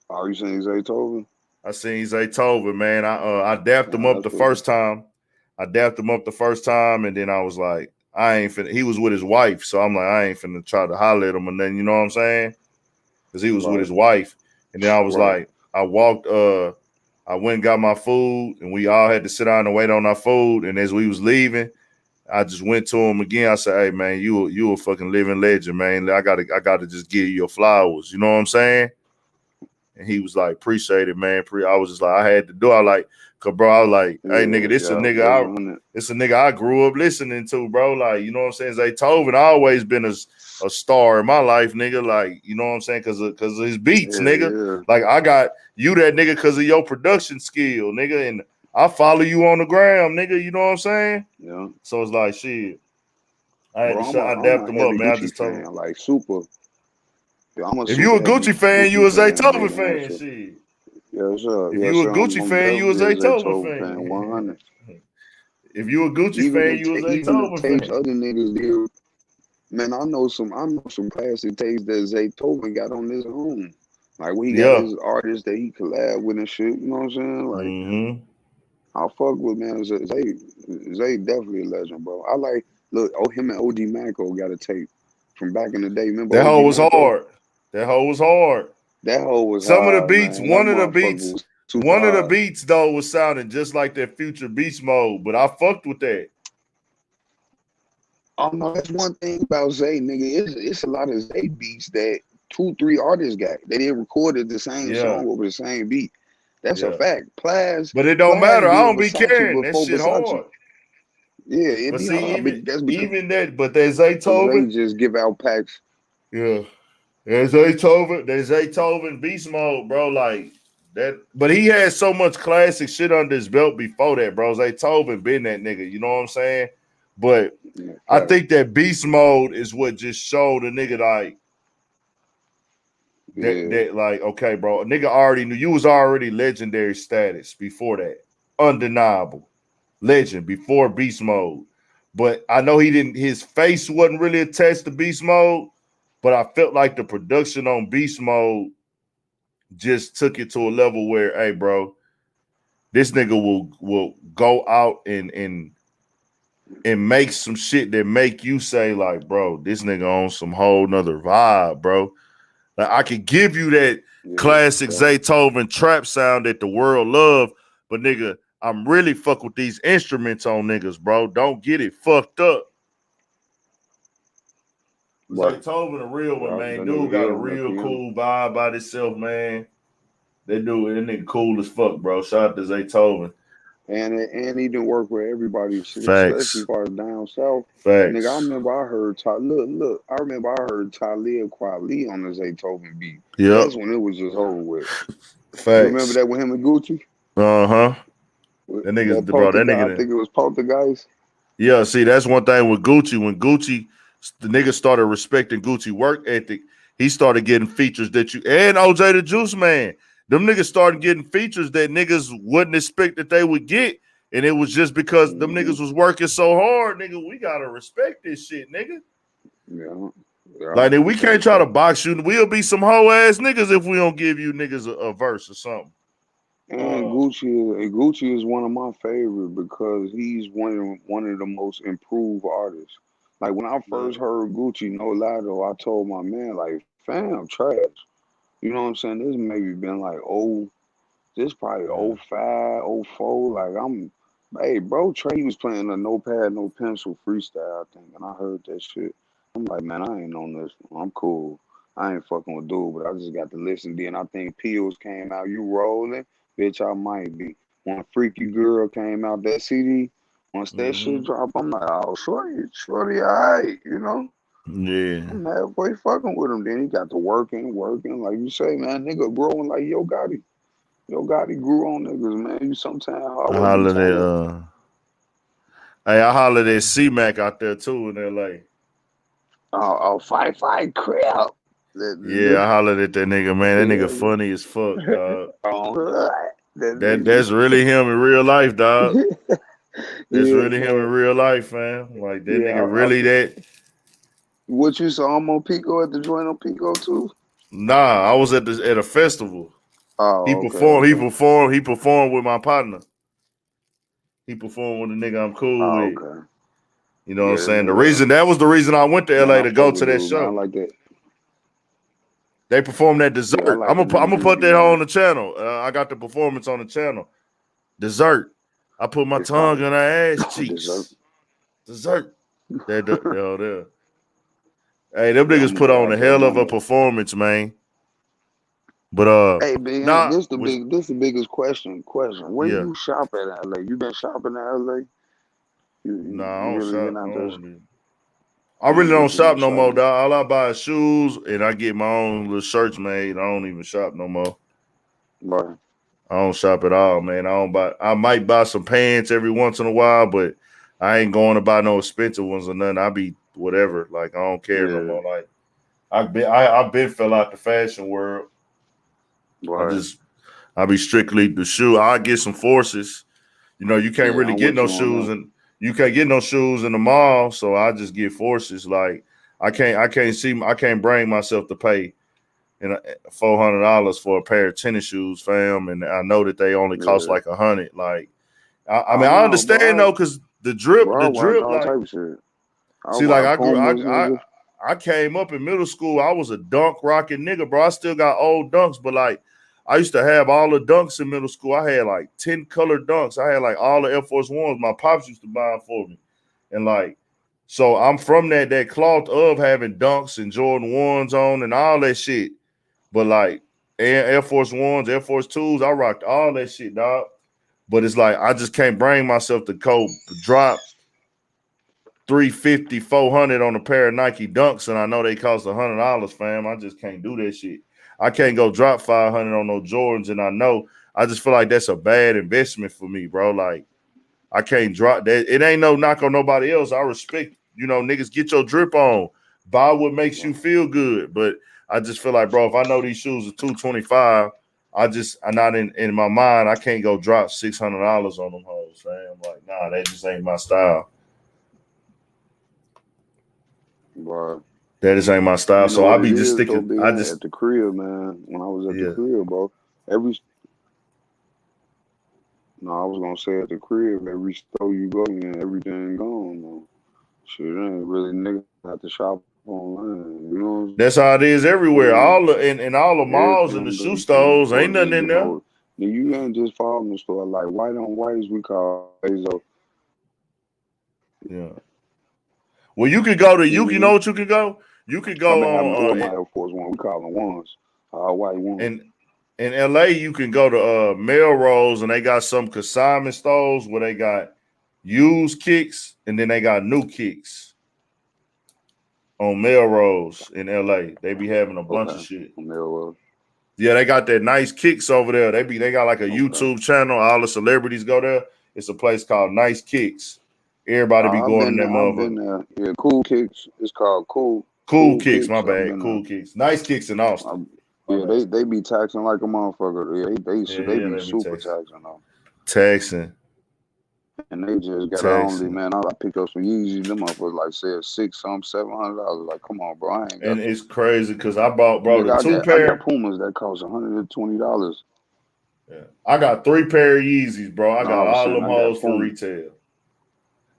Oh, you saying Zaytoven? I seen Zaytoven, man. I dapped him Nah, up that's the what. first time. And then I was like, I ain't finna. He was with his wife, so I'm like, I ain't finna try to holler at him, and then you know what I'm saying? Because he was with Right, his wife, and then I was right. like, I walked, I went and got my food, and we all had to sit down and wait on our food. And as we was leaving, I just went to him again. I said, "Hey, man, you a fucking living legend, man. I gotta just give you your flowers. You know what I'm saying?" And he was like, "Appreciate it, man." I was just like, I had to do. I like, cause bro, I was like, "Hey, nigga, Yeah, this a yeah, nigga that's 100. this a nigga I grew up listening to, bro. Like, you know what I'm saying? Zaytoven always been a star in my life, nigga. Like, you know what I'm saying? Cause of his beats, Yeah, nigga. yeah, Like, I got you that nigga cause of your production skill, nigga, and I follow you on the gram, nigga. You know what I'm saying? yeah. So it's like, shit. I had to Bro, I I'm dapped a him up, heavy man. I Gucci just told him, fan, like super. Yeah, I'm a if you super a Gucci heavy fan, you Gucci a fan, Zaytoven nigga. fan, So, shit. yes, sir. If Yes, you a sir. Gucci I'm fan, you a definitely a Zaytoven Zaytoven fan, fan. 100. If you a Gucci fan, you a Even the Zaytoven tapes fan. other niggas did, man. I know some classic tapes that Zaytoven got on his own. Like when he got Yeah. his artists that he collab with and shit. You know what I'm saying? Like Mm-hmm. I fuck with man. Zay definitely a legend, bro. I like look. Oh, him and OG Maco got a tape from back in the day. Remember That OG hoe was Maco? hard. That hoe was hard. That hoe was Some of the hard, beats, man. That motherfucker was super one of the hard. beats though was sounding just like that Future Beast Mode, but I fucked with that. Oh no, that's one thing about Zay, nigga. It's a lot of Zay beats that 2, 3 artists got. They didn't recorded the same Yeah, song over the same beat. That's a yeah. fact. But it don't matter. Plies I did don't be Versace caring. That before shit Versace. hard. Yeah, it But be see, hard, but that's because but that Zay Zaytoven, just give out packs. yeah. That Zaytoven Beast Mode, bro. Like that, but he had so much classic shit under his belt before that, bro. Zaytoven been that nigga, you know what I'm saying? But Yeah, I fact. think that beast mode is what just showed a nigga like Yeah, that like, okay, bro, a nigga already knew you was already legendary status before that. Undeniable. Legend before beast mode. But I know his face wasn't really attached to beast mode, but I felt like the production on beast mode just took it to a level where, hey, bro, this nigga will go out and make some shit that make you say, like, bro, this nigga on some whole nother vibe, bro. Like, I could give you that yeah, classic fact. Zaytoven trap sound that the world love, but nigga, I'm really fuck with these instruments on niggas, bro. Don't get it fucked up. Right. Zaytoven a real one, Yeah, man. that nigga Dude got a ill. That's real him. cool vibe by himself, man. That nigga cool as fuck, bro. Shout out to Zaytoven. And he didn't work with everybody, especially Facts. far as down south. Nigga, I Facts. remember I heard look, I remember I heard Talib Kweli on the Zaytoven beat. Yep. That's when it was just over with. You remember Facts. that with him and Gucci? Uh-huh. With That nigga's that bro, that nigga I think it was Poltergeist. yeah, see, that's one thing with Gucci. When Gucci, the nigga started respecting Gucci work ethic, he started getting features that you and OJ the Juice Man. Them niggas started getting features that niggas wouldn't expect that they would get. And it was just because them Mm-hmm. niggas was working so hard, nigga. We gotta respect this shit, nigga. Yeah, yeah, Like, we can't that's try to fact. box you. We'll be some hoe ass niggas if we don't give you niggas a verse or something. And Gucci is one of my favorite because he's one of the most improved artists. Like when I Yeah. first heard Gucci, no lie though, I told my man like, fam, trash. You know what I'm saying? This maybe been like this probably Yeah. 05, '04. Like hey bro, Trey was playing a no pad, no pencil freestyle, I think, and I heard that shit. I'm like, man, I ain't on this one. I'm cool. I ain't fucking with dude, but I just got to listen. Then I think Pills came out. You rolling? Bitch, I might be. When Freaky Girl came out, that CD, once that Mm-hmm. shit dropped, I'm like, oh, shorty, all right, you know? Yeah. I'm halfway fucking with him. Then he got to working. Like you say, man, nigga growing like Yo Gotti. Yo Gotti grew on niggas, man. You sometimes I hard be hollered trying to at hey, I hollered at C-Mac out there too in LA. fight crap. Yeah, I hollered at that nigga, man. That nigga Yeah. funny as fuck, dog. That That's really him in real life, dog. nigga. That's Yeah, really him in man. real life, fam. Like that Yeah, nigga really that. what you saw him on Pico at the joint on Pico too? Nah, I was at a festival. He Oh, okay, performed. He okay. performed. He performed with my partner. He performed with a nigga I'm cool Oh, with. okay. You know what I'm Yeah, saying? nigga. That was the reason I went to Man, LA I to fuck go to with that dude, man. I show. like that. They performed that Yeah, I dessert. like I'm the gonna nigga put energy, that on man. the channel. I got the performance on the channel. Dessert. I put my It's called tongue in her ass dessert. cheeks. Dessert. There. Hey, them Yeah, I'm niggas gonna put go on a out there, hell of man. a performance, man. But Hey, man, nah, this the biggest question. Where yeah. you shop at LA? You been shopping at LA? Nah, I You don't really shop. been I out there? don't. I really don't What you shop been no more, shopping? dog. All I buy is shoes, and I get my own little shirts made. I don't even shop no more. Right. I don't shop at all, man. I don't buy. I might buy some pants every once in a while, but I ain't going to buy no expensive ones or nothing. I be whatever. Like I don't care no Yeah. more. Like I've been fell out the fashion world. I Right. just I be strictly the shoe. I get some forces. You know, you can't Yeah, really I'm get with no you on shoes that. and you can't get no shoes in the mall, so I just get forces. Like I can't bring myself to pay $400 for a pair of tennis shoes, fam, and I know that they only cost Yeah. like 100. Like I mean Oh I no, understand though, bro. because Bro, I the rock drip, all like type of shit. I see, like rock Pumas, nigga. I came up in middle school. I was a dunk rocking nigga, bro. I still got old dunks, but like I used to have all the dunks in middle school. I had like 10 colored dunks. I had like all the Air Force Ones. My pops used to buy them for me. And like, so I'm from that cloth of having dunks and Jordan 1s on and all that shit. But like Air Force Ones, Air Force Twos, I rocked all that shit, dog. But it's like I just can't bring myself to drop 350, 400 on a pair of Nike Dunks, and I know they cost $100, fam. I just can't do that shit. I can't go drop 500 on no Jordans, and I just feel like that's a bad investment for me, bro. Like I can't drop that. It ain't no knock on nobody else. I respect, niggas, get your drip on, buy what makes you feel good. But I just feel like, bro, if I know these shoes are $225, I'm not in my mind. I can't go drop $600 on them hoes, fam. Like, nah, that just ain't my style. Bro. That just ain't my style. You know So I what it be just is though, sticking. big I man? just At the crib, man. When I was at the yeah. crib, bro. Every No, I was gonna say at the crib, every store you go in, everything gone, man. Shit, it ain't really niggas have to shop online. You know what I'm That's how it is everywhere. saying? All the in all the malls and the Everything shoe you can't stores, ain't afford to nothing in get there. no. Then you can't just fall in the store like white on whites we call Bezos. Yeah. Well, you could go to you know Mm-hmm. what you could go. You could I've go been having all on my Air Force One. We call them ones. All white ones. in LA. You can go to Melrose, and they got some consignment stores where they got used kicks, and then they got new kicks on Melrose in LA. They be having a bunch of Okay. shit. Melrose. Yeah, they got that nice kicks over there. They got like a Okay. YouTube channel. All the celebrities go there. It's a place called Nice Kicks. Everybody be I've going in been that there. I've motherfucker. been there. Yeah, Cool Kicks. It's called Cool Cool Kicks, my Kicks. I've bad. been there. Cool Kicks. Nice Kicks in Austin. My Yeah, bad. they be taxing like a motherfucker. Yeah, they Yeah, be they be super taxing though. taxing. And they just got only Taxing. man. I picked up some Yeezys. Them motherfuckers like said $700. Like, come on, bro. I ain't got And it's crazy because I bought, bro, the nigga. two I got pair. Pumas that cost $120. Yeah. I got 3 pair of Yeezys, bro. I No, I got was all saying them I got hoes for Pumas. retail.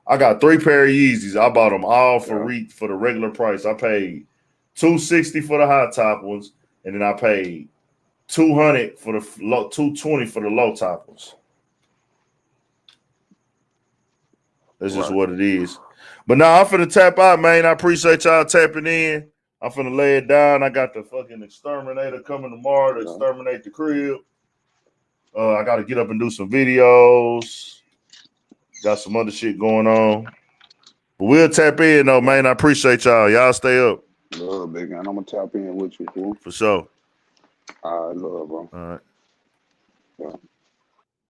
I got 3 pair of Yeezys. I bought them all Yeah. for the regular price. I paid $260 for the high top ones, and then I paid $200 for the low, $220 for the low top ones. That's just Right. what it is. But now I'm finna tap out, man. I appreciate y'all tapping in. I'm finna lay it down. I got the fucking exterminator coming tomorrow to Yeah. exterminate the crib. I got to get up and do some videos. Got some other shit going on. But we'll tap in though, man. I appreciate y'all. Y'all stay up. Love, big man. I'm gonna tap in with you, fool. For sure. I love, bro. All right. Yeah.